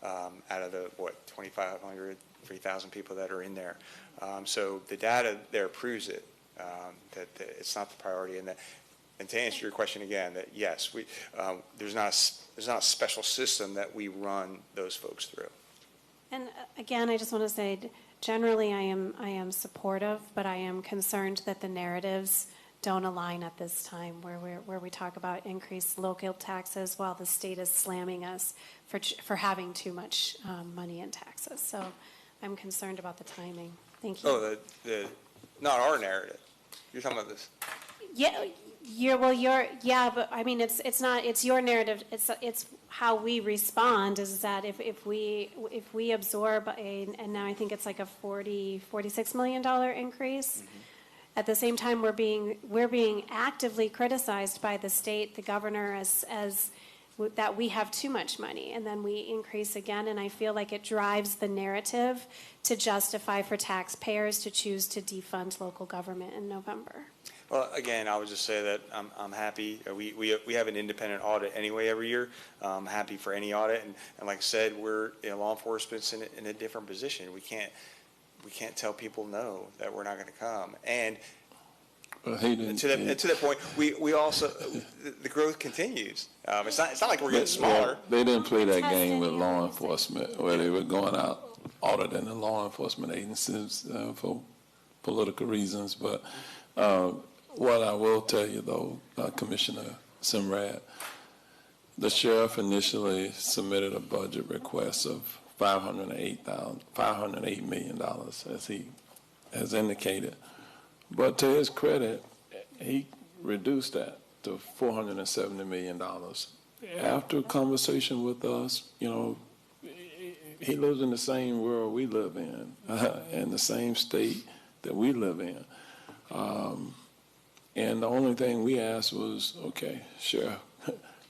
out of the, 2,500, 3,000 people that are in there. So the data there proves it, that it's not the priority. And to answer your question again, that yes, there's not a special system that we run those folks through. And again, I just want to say, generally, I am supportive, but I am concerned that the narratives don't align at this time, where we talk about increased local taxes while the state is slamming us for having too much money in taxes. So I'm concerned about the timing. Thank you. Oh, not our narrative. You're talking about this. Yeah, but I mean, it's not, it's your narrative, it's how we respond, is that if we absorb and now I think it's like a $46 million increase, at the same time we're being actively criticized by the state, the governor, as that we have too much money, and then we increase again, and I feel like it drives the narrative to justify for taxpayers to choose to defund local government in November. Well, again, I would just say that I'm happy. We have an independent audit anyway every year. I'm happy for any audit, and like I said, law enforcement's in a different position. We can't tell people no, that we're not going to come. And to that point, we also the growth continues. It's not like we're getting smaller. They didn't play that game with law enforcement where they were going out auditing the law enforcement agencies for political reasons, but. What I will tell you, though, Commissioner Simrad, the sheriff initially submitted a budget request of $508 million, as he has indicated. But to his credit, he reduced that to $470 million. After a conversation with us, he lives in the same world we live in the same state that we live in. And the only thing we asked was, okay, Sheriff,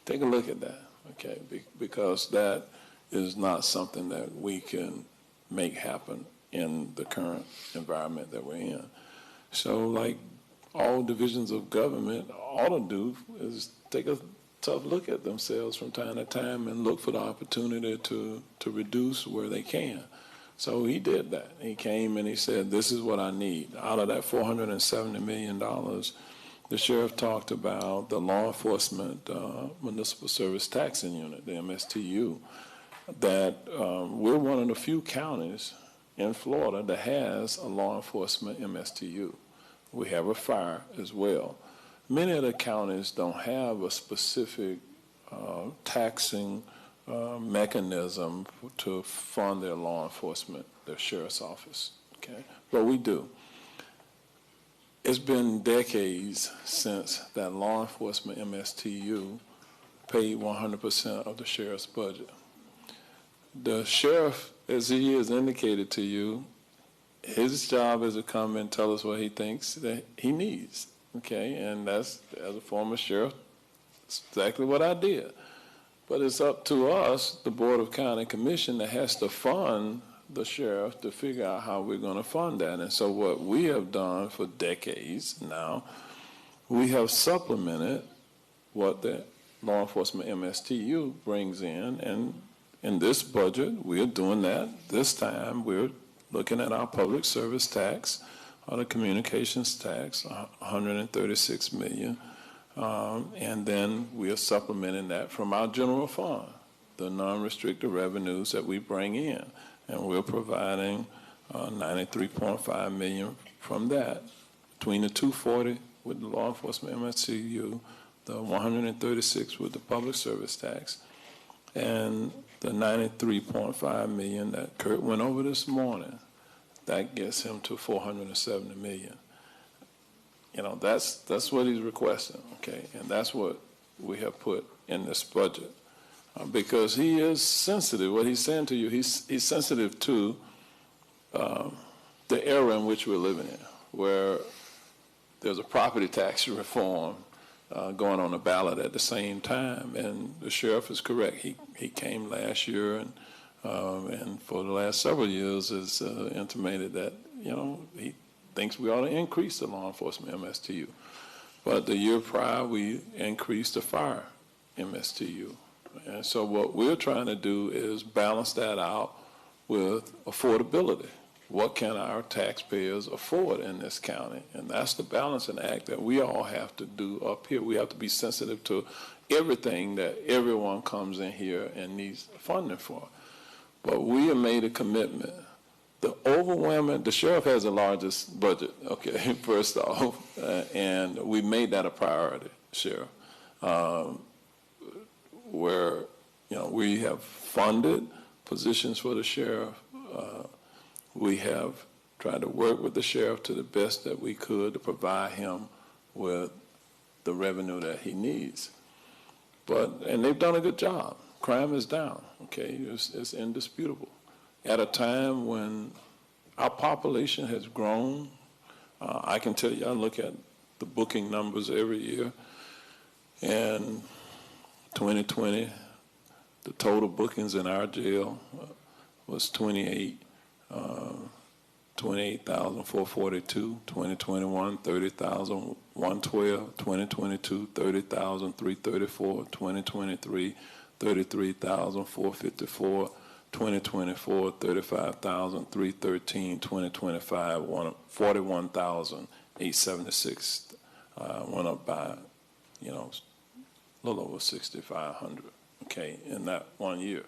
take a look at that, okay, because that is not something that we can make happen in the current environment that we're in. So like all divisions of government ought to do is take a tough look at themselves from time to time and look for the opportunity to reduce where they can. So he did that. He came and he said, this is what I need. Out of that $470 million, the sheriff talked about the law enforcement municipal service taxing unit, the MSTU, that we're one of the few counties in Florida that has a law enforcement MSTU. We have a fire as well. Many of the counties don't have a specific taxing mechanism to fund their law enforcement, their sheriff's office, okay? But we do. It's been decades since that law enforcement MSTU paid 100% of the sheriff's budget. The sheriff, as he has indicated to you, his job is to come and tell us what he thinks that he needs, okay? And that's, as a former sheriff, that's exactly what I did. But it's up to us, the Board of County Commission, that has to fund the sheriff to figure out how we're going to fund that. And so what we have done for decades now, we have supplemented what the law enforcement MSTU brings in. And in this budget, we're doing that. This time, we're looking at our public service tax, or the communications tax, $136 million. And then we are supplementing that from our general fund, the non-restricted revenues that we bring in. And we're providing $93.5 million from that. Between the 240 with the law enforcement MSTU, the 136 with the public service tax, and the $93.5 million that Kurt went over this morning, that gets him to $470 million. That's what he's requesting, okay? And that's what we have put in this budget. Because he is sensitive. What he's saying to you, he's sensitive to the era in which we're living in, where there's a property tax reform going on the ballot at the same time. And the sheriff is correct. He came last year and for the last several years has intimated that, he thinks we ought to increase the law enforcement MSTU. But the year prior, we increased the fire MSTU. And so what we're trying to do is balance that out with affordability. What can our taxpayers afford in this county? And that's the balancing act that we all have to do up here. We have to be sensitive to everything that everyone comes in here and needs funding for. But we have made a commitment. The sheriff has the largest budget, okay, first off, and we made that a priority, Sheriff, where, we have funded positions for the sheriff. We have tried to work with the sheriff to the best that we could to provide him with the revenue that he needs. And they've done a good job. Crime is down, okay? It's indisputable. At a time when our population has grown, I can tell you, I look at the booking numbers every year, and 2020, the total bookings in our jail was 28,442, 2021, 30,112, 2022, 30,334, 2023, 33,454, 2024, 35,313, 2025, 41,876, went up by, a little over 6,500, okay, in that 1 year.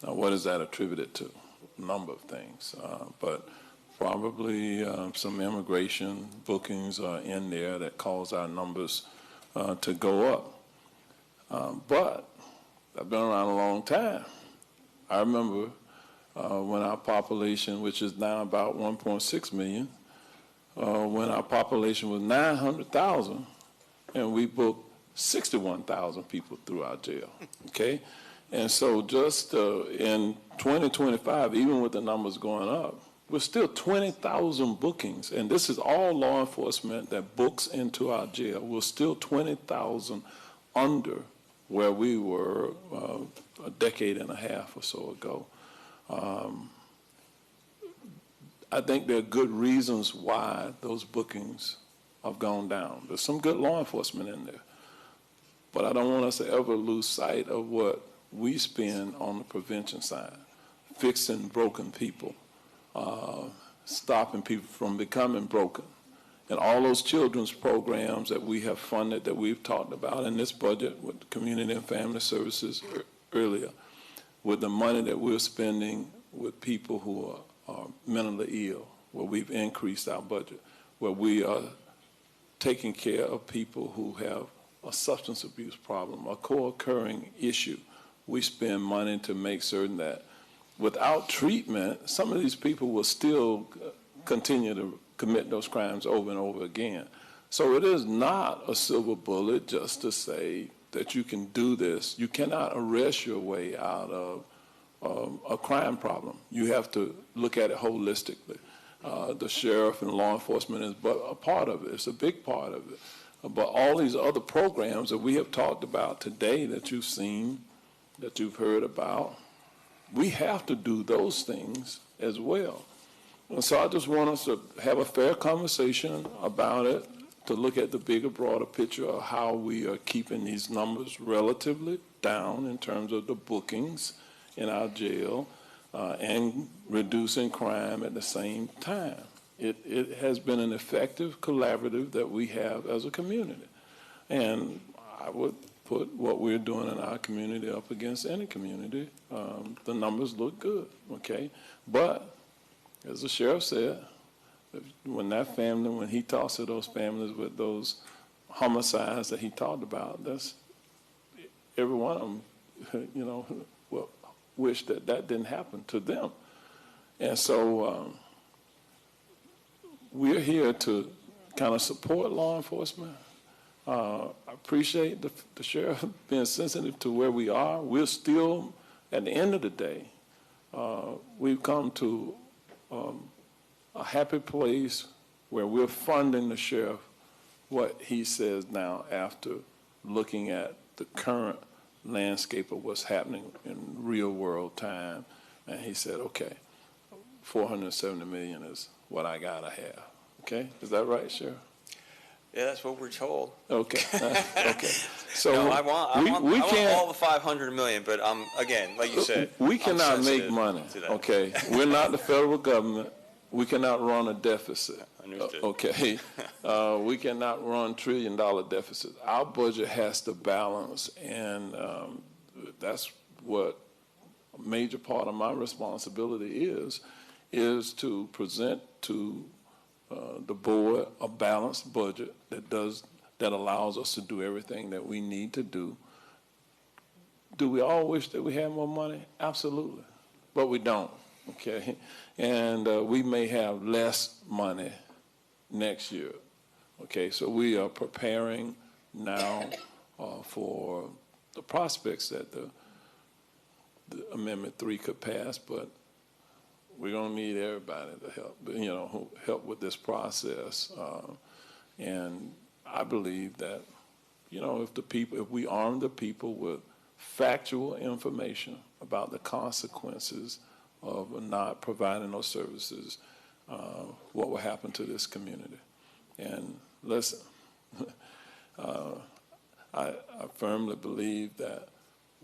Now, what is that attributed to? A number of things, but probably some immigration bookings are in there that cause our numbers to go up. But I've been around a long time. I remember when our population, which is now about 1.6 million, when our population was 900,000, and we booked 61,000 people through our jail, okay? And so just in 2025, even with the numbers going up, we're still 20,000 bookings, and this is all law enforcement that books into our jail. We're still 20,000 under where we were a decade and a half or so ago. I think there are good reasons why those bookings have gone down. There's some good law enforcement in there, but I don't want us to ever lose sight of what we spend on the prevention side, fixing broken people, stopping people from becoming broken. And all those children's programs that we have funded, that we've talked about in this budget with Community and Family Services earlier, with the money that we're spending with people who are mentally ill, where we've increased our budget, where we are taking care of people who have a substance abuse problem, a co-occurring issue. We spend money to make certain that without treatment, some of these people will still continue to commit those crimes over and over again. So it is not a silver bullet just to say that you can do this. You cannot arrest your way out of a crime problem. You have to look at it holistically. The sheriff and law enforcement is but a part of it. It's a big part of it. But all these other programs that we have talked about today that you've seen, that you've heard about, we have to do those things as well. And so I just want us to have a fair conversation about it, to look at the bigger, broader picture of how we are keeping these numbers relatively down in terms of the bookings in our jail and reducing crime at the same time. It has been an effective collaborative that we have as a community. And I would put what we're doing in our community up against any community. The numbers look good, okay? But as the sheriff said, when he talks to those families with those homicides that he talked about, that's every one of them, will wish that didn't happen to them. And so we're here to kind of support law enforcement. I appreciate the sheriff being sensitive to where we are. We're still, at the end of the day, we've come to a happy place where we're funding the sheriff what he says now after looking at the current landscape of what's happening in real world time. And he said, okay, 470 million is what I gotta have. Okay, is that right, Sheriff? Yeah, that's what we're told. Okay, okay. So No, I want can't, all the 500 million, but again, like you said, we I'm cannot make sensitive money. to that. Okay, we're not the federal government. We cannot run a deficit. Understood. Okay, we cannot run $1 trillion deficits. Our budget has to balance, and that's what a major part of my responsibility is to present to the board a balanced budget that allows us to do everything that we need to do. Do we all wish that we had more money? Absolutely, but we don't. Okay, and we may have less money next year. Okay, so we are preparing now for the prospects that the Amendment 3 could pass, but we're going to need everybody to help, help with this process. And I believe that, if we arm the people with factual information about the consequences of not providing those services, what will happen to this community. And listen, I firmly believe that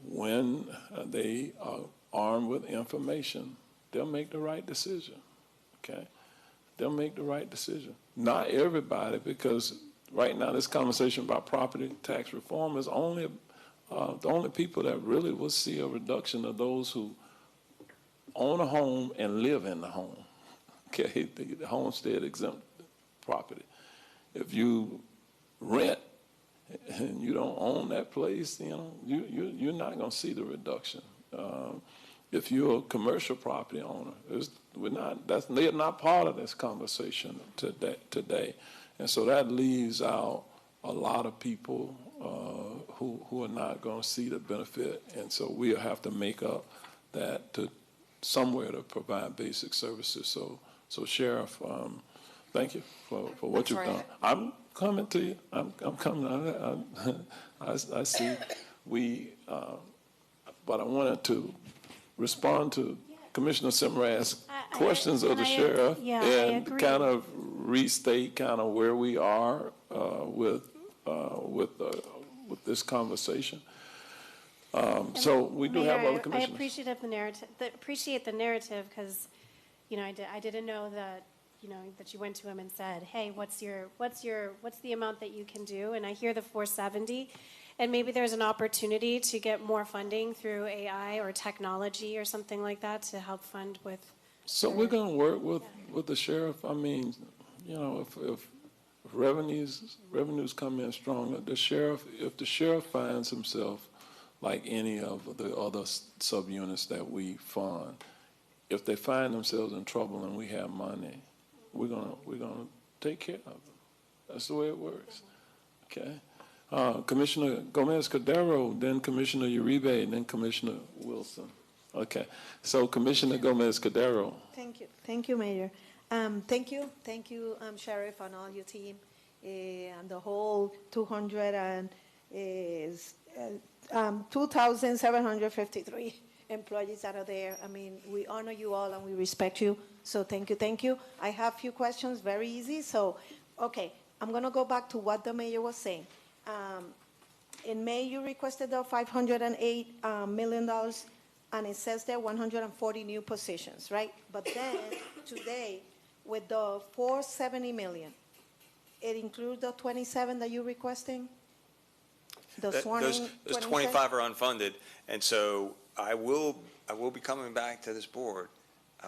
when they are armed with information, they'll make the right decision, okay? They'll make the right decision. Not everybody, because right now this conversation about property tax reform is only, the only people that really will see a reduction are those who own a home and live in the home, okay? The homestead exempt property. If you rent and you don't own that place, you're not going to see the reduction. If you're a commercial property owner, they're not part of this conversation today. And so that leaves out a lot of people who are not going to see the benefit. And so we'll have to make up that to somewhere to provide basic services. So Sheriff, thank you for what you've done. I'm coming to you. I'm coming. I see. But I wanted to respond to Commissioner Simrad's questions of the sheriff and kind of restate kind of where we are with this conversation. So we do have other commissioners. I appreciate the narrative because, I didn't know that, that you went to him and said, hey, what's the amount that you can do? And I hear the 470. And maybe there's an opportunity to get more funding through AI or technology or something like that to help fund with. So we're going to work with the sheriff. I mean, if revenues come in stronger, if the sheriff finds himself like any of the other subunits that we fund, if they find themselves in trouble and we have money, we're gonna take care of them. That's the way it works. Okay. Commissioner Gomez-Cordero, then Commissioner Uribe, and then Commissioner Wilson. Okay, so Commissioner Gomez-Cordero. Thank you, Mayor. Thank you, Sheriff, and all your team, and the whole 2,753 employees that are there. I mean, we honor you all and we respect you. So thank you. I have a few questions, very easy. So, okay, I'm going to go back to what the mayor was saying. In May, you requested the $508 million, and it says there 140 new positions, right? But then today, with the 470 million, it includes the 27 that you're requesting? Those 25 are unfunded, and so I will be coming back to this board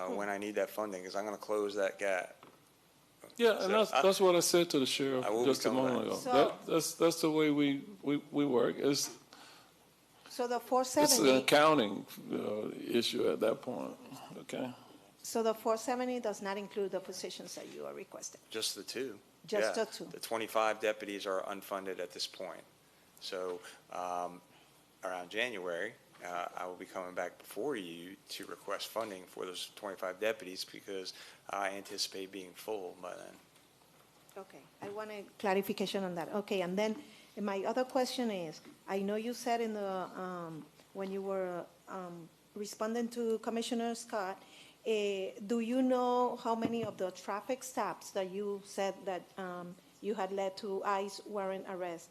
when I need that funding, because I'm going to close that gap. Yeah, and that's what I said to the sheriff just a moment ago. So, that's the way we work. So the 470. It's an accounting issue at that point. Okay. So the 470 does not include the positions that you are requesting. Just the two. Just the two. The 25 deputies are unfunded at this point. So around January, I will be coming back before you to request funding for those 25 deputies because I anticipate being full by then. Okay, I want a clarification on that. Okay, and then And my other question is, I know you said in the, when you were responding to Commissioner Scott, do you know how many of the traffic stops that you said that you had led to ICE warrant arrest?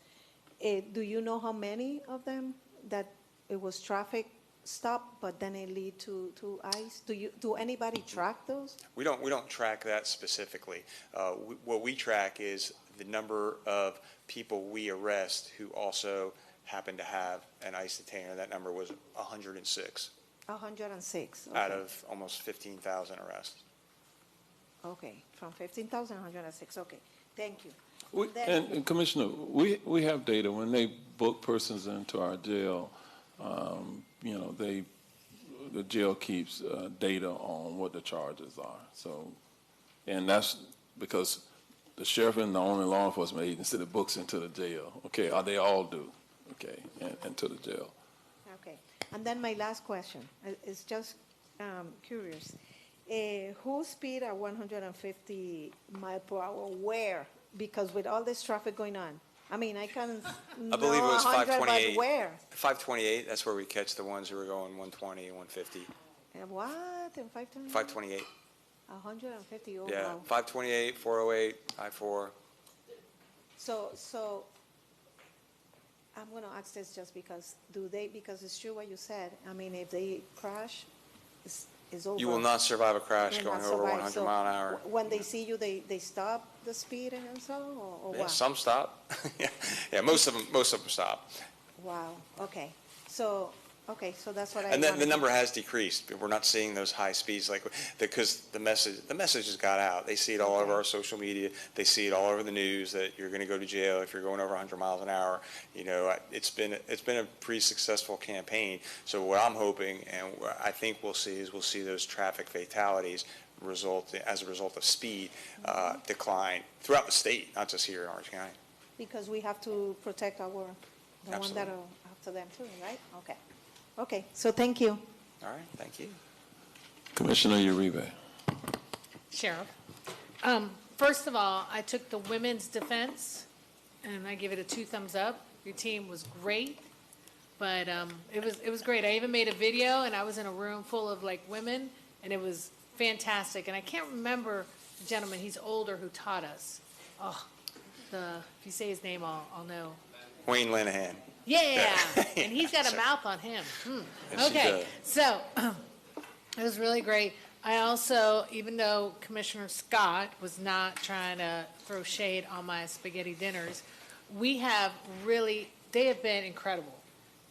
Do you know how many of them that it was traffic stop, but then it lead to ICE? Do anybody track those? We don't track that specifically. What we track is the number of people we arrest who also happen to have an ICE detainer. That number was 106. 106. Okay. Out of almost 15,000 arrests. Okay, from 15,000, 106. Okay, thank you. And Commissioner, we have data when they book persons into our jail. The jail keeps data on what the charges are. So, and that's because the sheriff isn't the only law enforcement agency that books into the jail. Okay, or they all do. Okay, and to the jail. Okay, and then my last question is just curious. Who speed at 150 mile per hour? Where? Because with all this traffic going on, I mean, I can I believe it was 528. But where? 528, that's where we catch the ones who are going 120, 150. What? In 528? 528. 150, oh, Yeah, wow. 528, 408, I-4. So I'm going to ask this just because, because it's true what you said. I mean, if they crash, it's over. You will not survive a crash You'll going not over survive. 100 So mile an hour. When they see you, they stop the speed and so, or Yeah, what? some stop. Yeah, most of them stop. Wow, okay. So that's what I And then wanted the to- number has decreased. We're not seeing those high speeds because the message has got out. They see it all over our social media. They see it all over the news that you're going to go to jail if you're going over 100 miles an hour. You know, it's been a pretty successful campaign. So what I'm hoping and what I think we'll see those traffic fatalities as a result of speed decline throughout the state, not just here in Orange County. Because we have to protect the one that Absolutely. are after them too, right? Okay, so thank you. All right, thank you. Commissioner Uribe. Sheriff. First of all, I took the women's defense, and I give it a 2 thumbs up. Your team was great, but it was great. I even made a video, and I was in a room full of like women, and it was fantastic. And I can't remember the gentleman. He's older who taught us. Oh, if you say his name, I'll know. Wayne Linehan. Yeah, and he's got a mouth on him. Yes, he Okay, does. so it was really great. I also, even though Commissioner Scott was not trying to throw shade on my spaghetti dinners, they have been incredible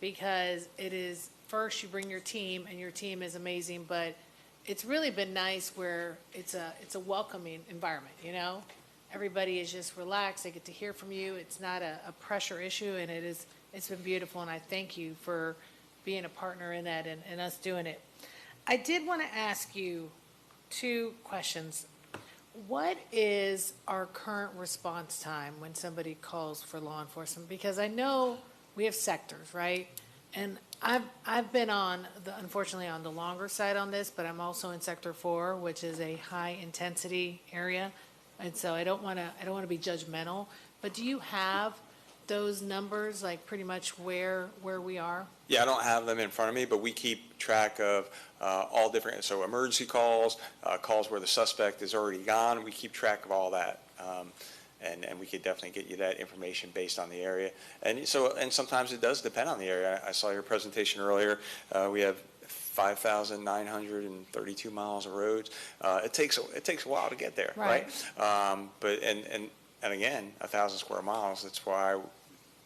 because it is, first you bring your team and your team is amazing, but it's really been nice where it's a welcoming environment, you know? Everybody is just relaxed. They get to hear from you. It's not a pressure issue, and it's been beautiful, and I thank you for being a partner in that and us doing it. I did want to ask you 2 questions. What is our current response time when somebody calls for law enforcement? Because I know we have sectors, right? And I've been unfortunately on the longer side on this, but I'm also in Sector 4, which is a high intensity area. And so I don't want to be judgmental, but do you have those numbers, like pretty much where we are? Yeah, I don't have them in front of me, but we keep track of all different, so emergency calls, calls where the suspect is already gone. We keep track of all that. And we could definitely get you that information based on the area. And sometimes it does depend on the area. I saw your presentation earlier. We have 5,932 miles of roads. It takes a while to get there, right? But again, 1,000 square miles. That's why,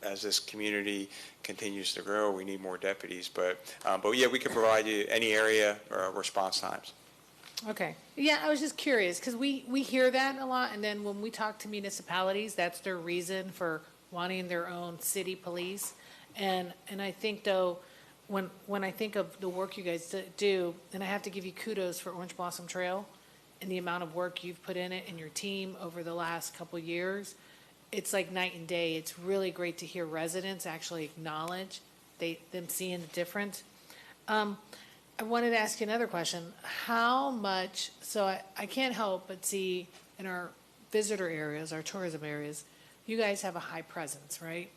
as this community continues to grow, we need more deputies. But yeah, we can provide you any area response times. Okay. Yeah, I was just curious because we hear that a lot, and then when we talk to municipalities, that's their reason for wanting their own city police. And I think though, when I think of the work you guys do, and I have to give you kudos for Orange Blossom Trail and the amount of work you've put in it and your team over the last couple of years, it's like night and day. It's really great to hear residents actually acknowledge them seeing the difference. I wanted to ask you another question. How much, so I can't help but see in our visitor areas, our tourism areas, you guys have a high presence, right?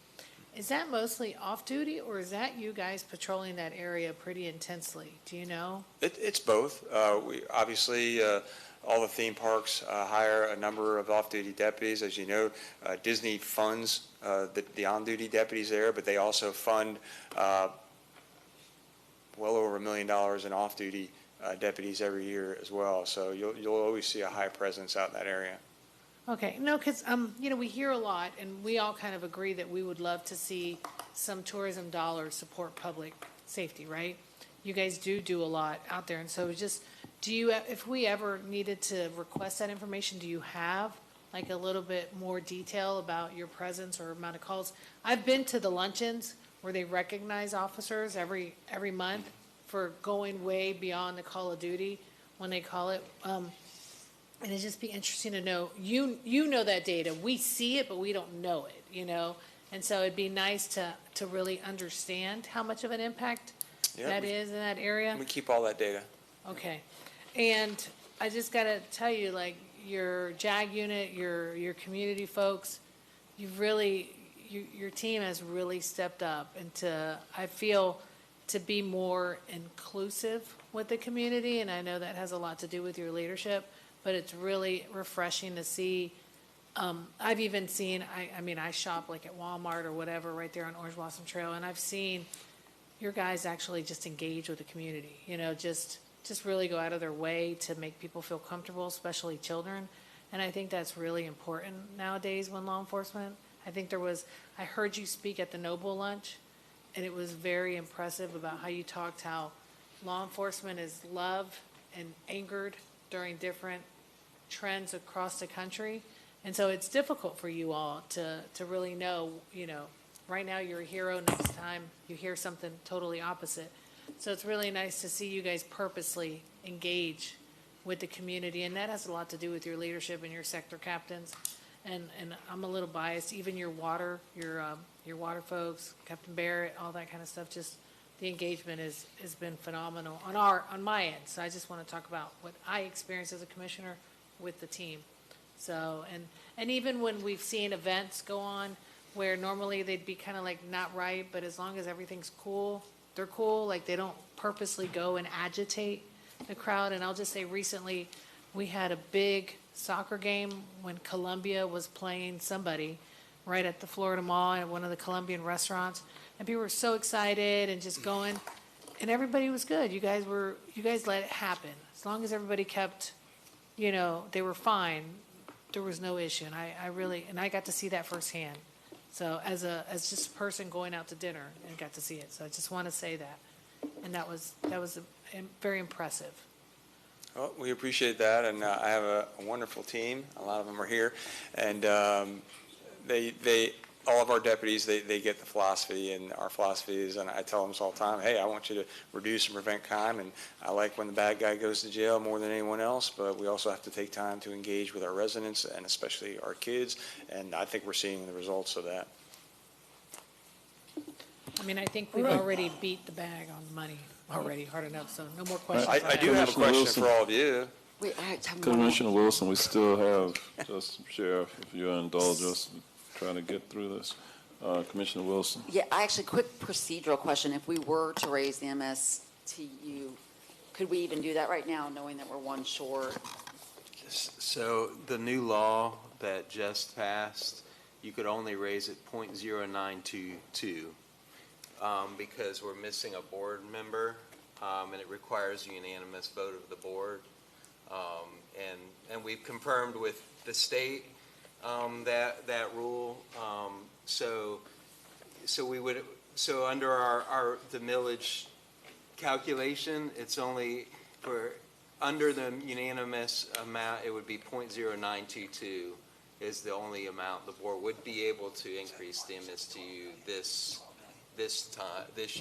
is that mostly off-duty, or is that you guys patrolling that area pretty intensely? Do you know? It's both. We obviously, all the theme parks hire a number of off-duty deputies. As you know, Disney funds the on-duty deputies there, but they also fund well over $1 million in off-duty deputies every year as well. So you'll always see a high presence out in that area. Okay, no, because, you know, we hear a lot, and we all kind of agree that we would love to see some tourism dollars support public safety, right? You guys do a lot out there, and so just, if we ever needed to request that information, do you have like a little bit more detail about your presence or amount of calls? I've been to the luncheons where they recognize officers every month for going way beyond the call of duty when they call it. And it'd just be interesting to know, you know that data. We see it, but we don't know it, you know? And so it'd be nice to really understand how much of an impact that is in that area. We keep all that data. Okay. And I just got to tell you, like, your JAG unit, your community folks, your team has really stepped up I feel, to be more inclusive with the community. And I know that has a lot to do with your leadership. But it's really refreshing to see. I've even seen, I shop like at Walmart or whatever right there on Orange Blossom Trail, and I've seen your guys actually just engage with the community, you know, just really go out of their way to make people feel comfortable, especially children. And I think that's really important nowadays when law enforcement. I heard you speak at the Noble lunch, and it was very impressive about how you talked how law enforcement is loved and angered during different trends across the country. And so it's difficult for you all to really know, you know, right now you're a hero, next time you hear something totally opposite. So it's really nice to see you guys purposely engage with the community, and that has a lot to do with your leadership and your sector captains. And I'm a little biased, even your water folks, Captain Barrett, all that kind of stuff, just the engagement has been phenomenal on my end. So I just want to talk about what I experienced as a commissioner with the team. So, and even when we've seen events go on where normally they'd be kind of like not right, but as long as everything's cool, they're cool. Like they don't purposely go and agitate the crowd. And I'll just say recently we had a big soccer game when Columbia was playing somebody right at the Florida Mall at one of the Colombian restaurants. And people were so excited and just going, and everybody was good. You guys let it happen. As long as everybody kept, you know, they were fine, there was no issue. And I got to see that firsthand. So as just a person going out to dinner and got to see it. So I just want to say that. And that was very impressive. Well, we appreciate that, and I have a wonderful team. A lot of them are here, and all of our deputies, they get the philosophy, and our philosophy is, and I tell them this all the time, hey, I want you to reduce and prevent crime, and I like when the bad guy goes to jail more than anyone else, but we also have to take time to engage with our residents, and especially our kids, and I think we're seeing the results of that. I mean, I think we've already beat the bag on money already hard enough, so no more questions. I do have a question for all of you. Commissioner Wilson, we still have, just Sheriff, if you'll indulge us, trying to get through this. Commissioner Wilson. Yeah, quick procedural question. If we were to raise the MSTU, could we even do that right now, knowing that we're one short? So the new law that just passed, you could only raise it 0.0922 because we're missing a board member, and it requires a unanimous vote of the board. And we've confirmed with the state that rule. So under the millage calculation, it's only for under the unanimous amount, it would be 0.0922 is the only amount the board would be able to increase the MSTU this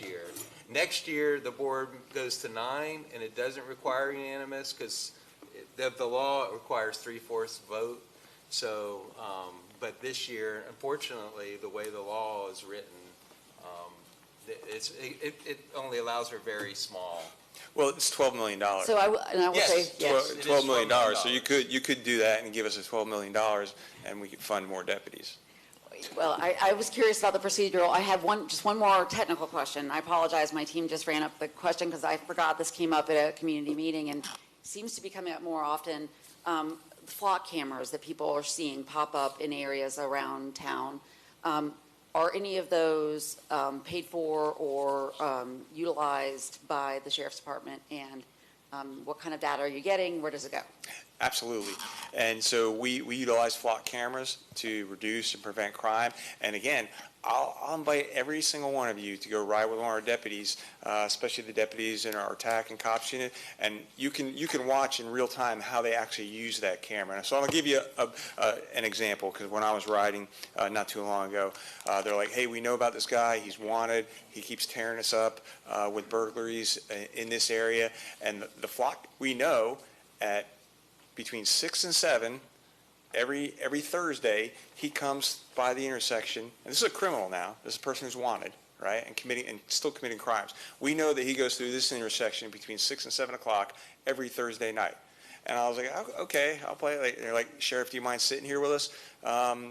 year. Next year, the board goes to 9, and it doesn't require unanimous because the law requires 3/4 vote. So, but this year, unfortunately, the way the law is written, it only allows for very small. Well, it's $12 million. So I will say yes. $12 million. So you could do that and give us a $12 million, and we could fund more deputies. Well, I was curious about the procedural. I have just one more technical question. I apologize, my team just ran up the question because I forgot this came up at a community meeting and seems to be coming up more often. Flock cameras that people are seeing pop up in areas around town. Are any of those paid for or utilized by the Sheriff's Department? And what kind of data are you getting? Where does it go? Absolutely. And so we utilize flock cameras to reduce and prevent crime. And again, I'll invite every single one of you to go ride with one of our deputies, especially the deputies in our attack and cops unit, and you can watch in real time how they actually use that camera. So I'm going to give you an example, because when I was riding not too long ago, they're like, hey, we know about this guy. He's wanted. He keeps tearing us up with burglaries in this area. And the flock, we know at between 6 and 7, every Thursday, he comes by the intersection, and this is a criminal now. This is a person who's wanted, right, and still committing crimes. We know that he goes through this intersection between 6 and 7 o'clock every Thursday night. And I was like, oh, okay, I'll play. They're like, Sheriff, do you mind sitting here with us?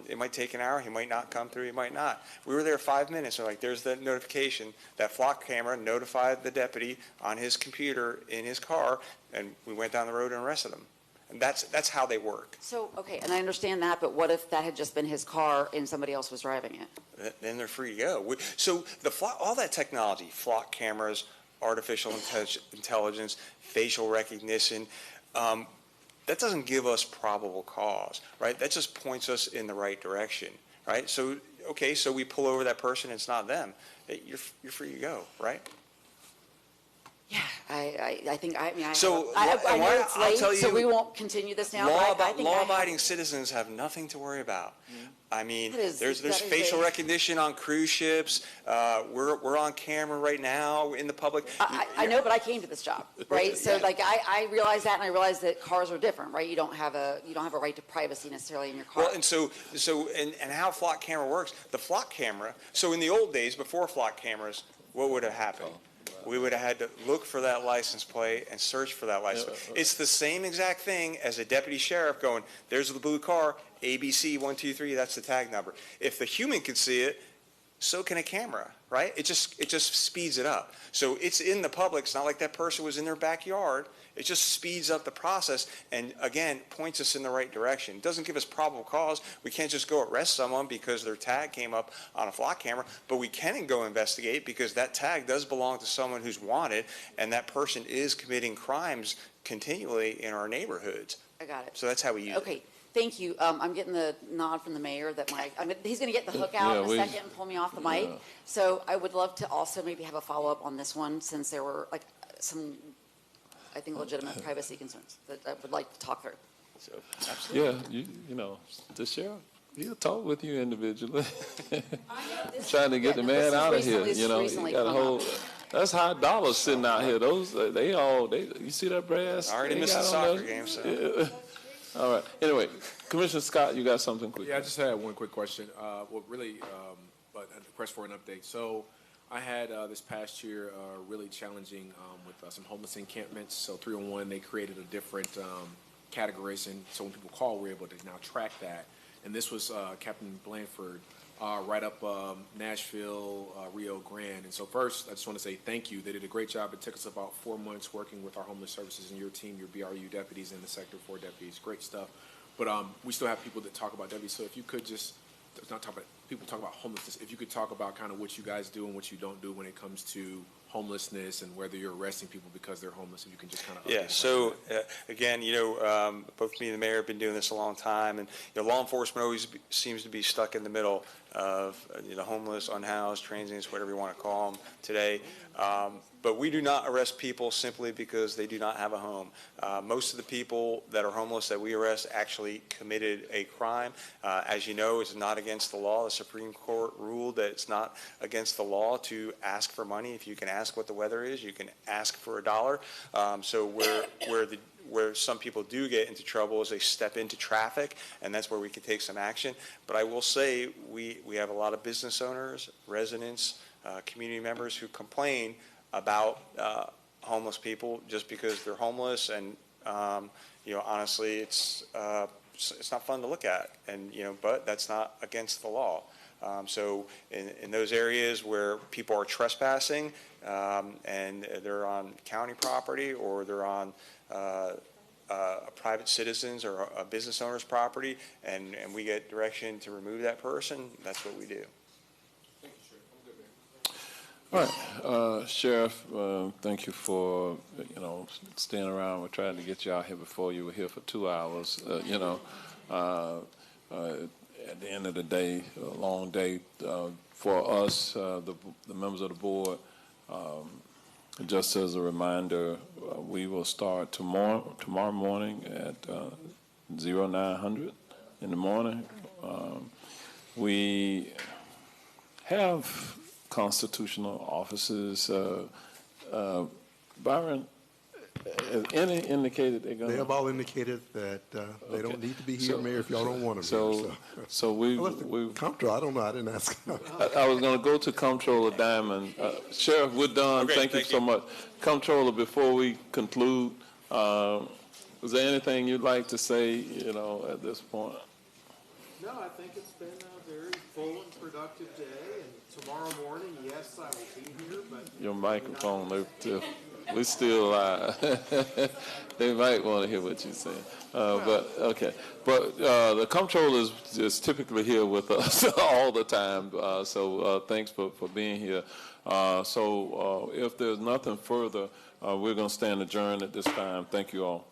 It might take an hour. He might not come through. He might not. We were there 5 minutes. They're like, there's the notification. That flock camera notified the deputy on his computer in his car, and we went down the road and arrested him. And that's how they work. So, okay, and I understand that, but what if that had just been his car and somebody else was driving it? Then they're free to go. So all that technology, flock cameras, artificial intelligence, facial recognition, that doesn't give us probable cause, right? That just points us in the right direction, right? So, okay, so we pull over that person, it's not them. You're free to go, right? Yeah, I think, I know it's I'll late, tell so you, we won't continue this now. Law-abiding citizens have nothing to worry about. I mean, there's facial recognition on cruise ships. We're on camera right now in the public. I know, but I came to this job, right? So like I realize that, and I realize that cars are different, right? You don't have a right to privacy necessarily in your car. Well, and so how flock camera works? The flock camera. So in the old days, before flock cameras, what would have happened? We would have had to look for that license plate and search for that license plate. It's the same exact thing as a deputy sheriff going, there's the blue car, ABC 123, that's the tag number. If the human can see it, so can a camera, right? It just speeds it up. So it's in the public. It's not like that person was in their backyard. It just speeds up the process and, again, points us in the right direction. It doesn't give us probable cause. We can't just go arrest someone because their tag came up on a flock camera, but we can go investigate because that tag does belong to someone who's wanted, and that person is committing crimes continually in our neighborhoods. I got it. So that's how we use it. Okay, thank you. I'm getting the nod from the mayor that he's going to get the hook out in a second and pull me off the mic. So I would love to also maybe have a follow-up on this one, since there were like some, I think, legitimate privacy concerns that I would like to talk through. So, absolutely. Yeah, you know, the sheriff, he'll talk with you individually. Trying to get the man out of here, you know. You got a whole, that's high dollars sitting out here. Those, you see that brass? I already missed the soccer game, so. Yeah. All right. Anyway, Commissioner Scott, you got something quick? Yeah, I just had one quick question. But I request for an update. So I had this past year really challenging with some homeless encampments. So 301, they created a different categorization. So when people call, we're able to now track that. And this was Captain Blanford right up Nashville, Rio Grande. And so first, I just want to say thank you. They did a great job. It took us about 4 months working with our homeless services and your team, your BRU deputies and the Sector 4 deputies. Great stuff. But we still have people that talk about deputies. So if you could just, not talk about, people talk about homelessness. If you could talk about kind of what you guys do and what you don't do when it comes to homelessness and whether you're arresting people because they're homeless, if you can just kind of Yeah, so again, both me and the mayor have been doing this a long time, and law enforcement always seems to be stuck in the middle of homeless, unhoused, transients, whatever you want to call them today. But we do not arrest people simply because they do not have a home. Most of the people that are homeless that we arrest actually committed a crime. As you know, it's not against the law. The Supreme Court ruled that it's not against the law to ask for money. If you can ask what the weather is, you can ask for $1. So where some people do get into trouble is they step into traffic, and that's where we can take some action. But I will say we have a lot of business owners, residents, community members who complain about homeless people just because they're homeless, and honestly, it's not fun to look at, and but that's not against the law. So in those areas where people are trespassing and they're on county property or they're on a private citizen's or a business owner's property, and we get direction to remove that person, that's what we do. All right, Sheriff, thank you for, staying around. We tried to get you out here before. You were here for 2 hours, at the end of the day, a long day for us, the members of the board. Just as a reminder, we will start tomorrow morning at 0900 in the morning. We have constitutional offices. Byron, has any indicated they're going to? They have all indicated that they don't need to be here, Mayor, if y'all don't want them here. So we Comptroller, I don't know, I didn't ask. I was going to go to Comptroller Diamond. Sheriff, we're done. Okay, thank you so much. Comptroller, before we conclude, is there anything you'd like to say, at this point? No, I think it's been a very full and productive day, and tomorrow morning, yes, I will be here, but... Your microphone, we still live. They might want to hear what you're saying. But, okay. But the Comptroller is typically here with us all the time, so thanks for being here. So if there's nothing further, we're going to stand adjourned at this time. Thank you all.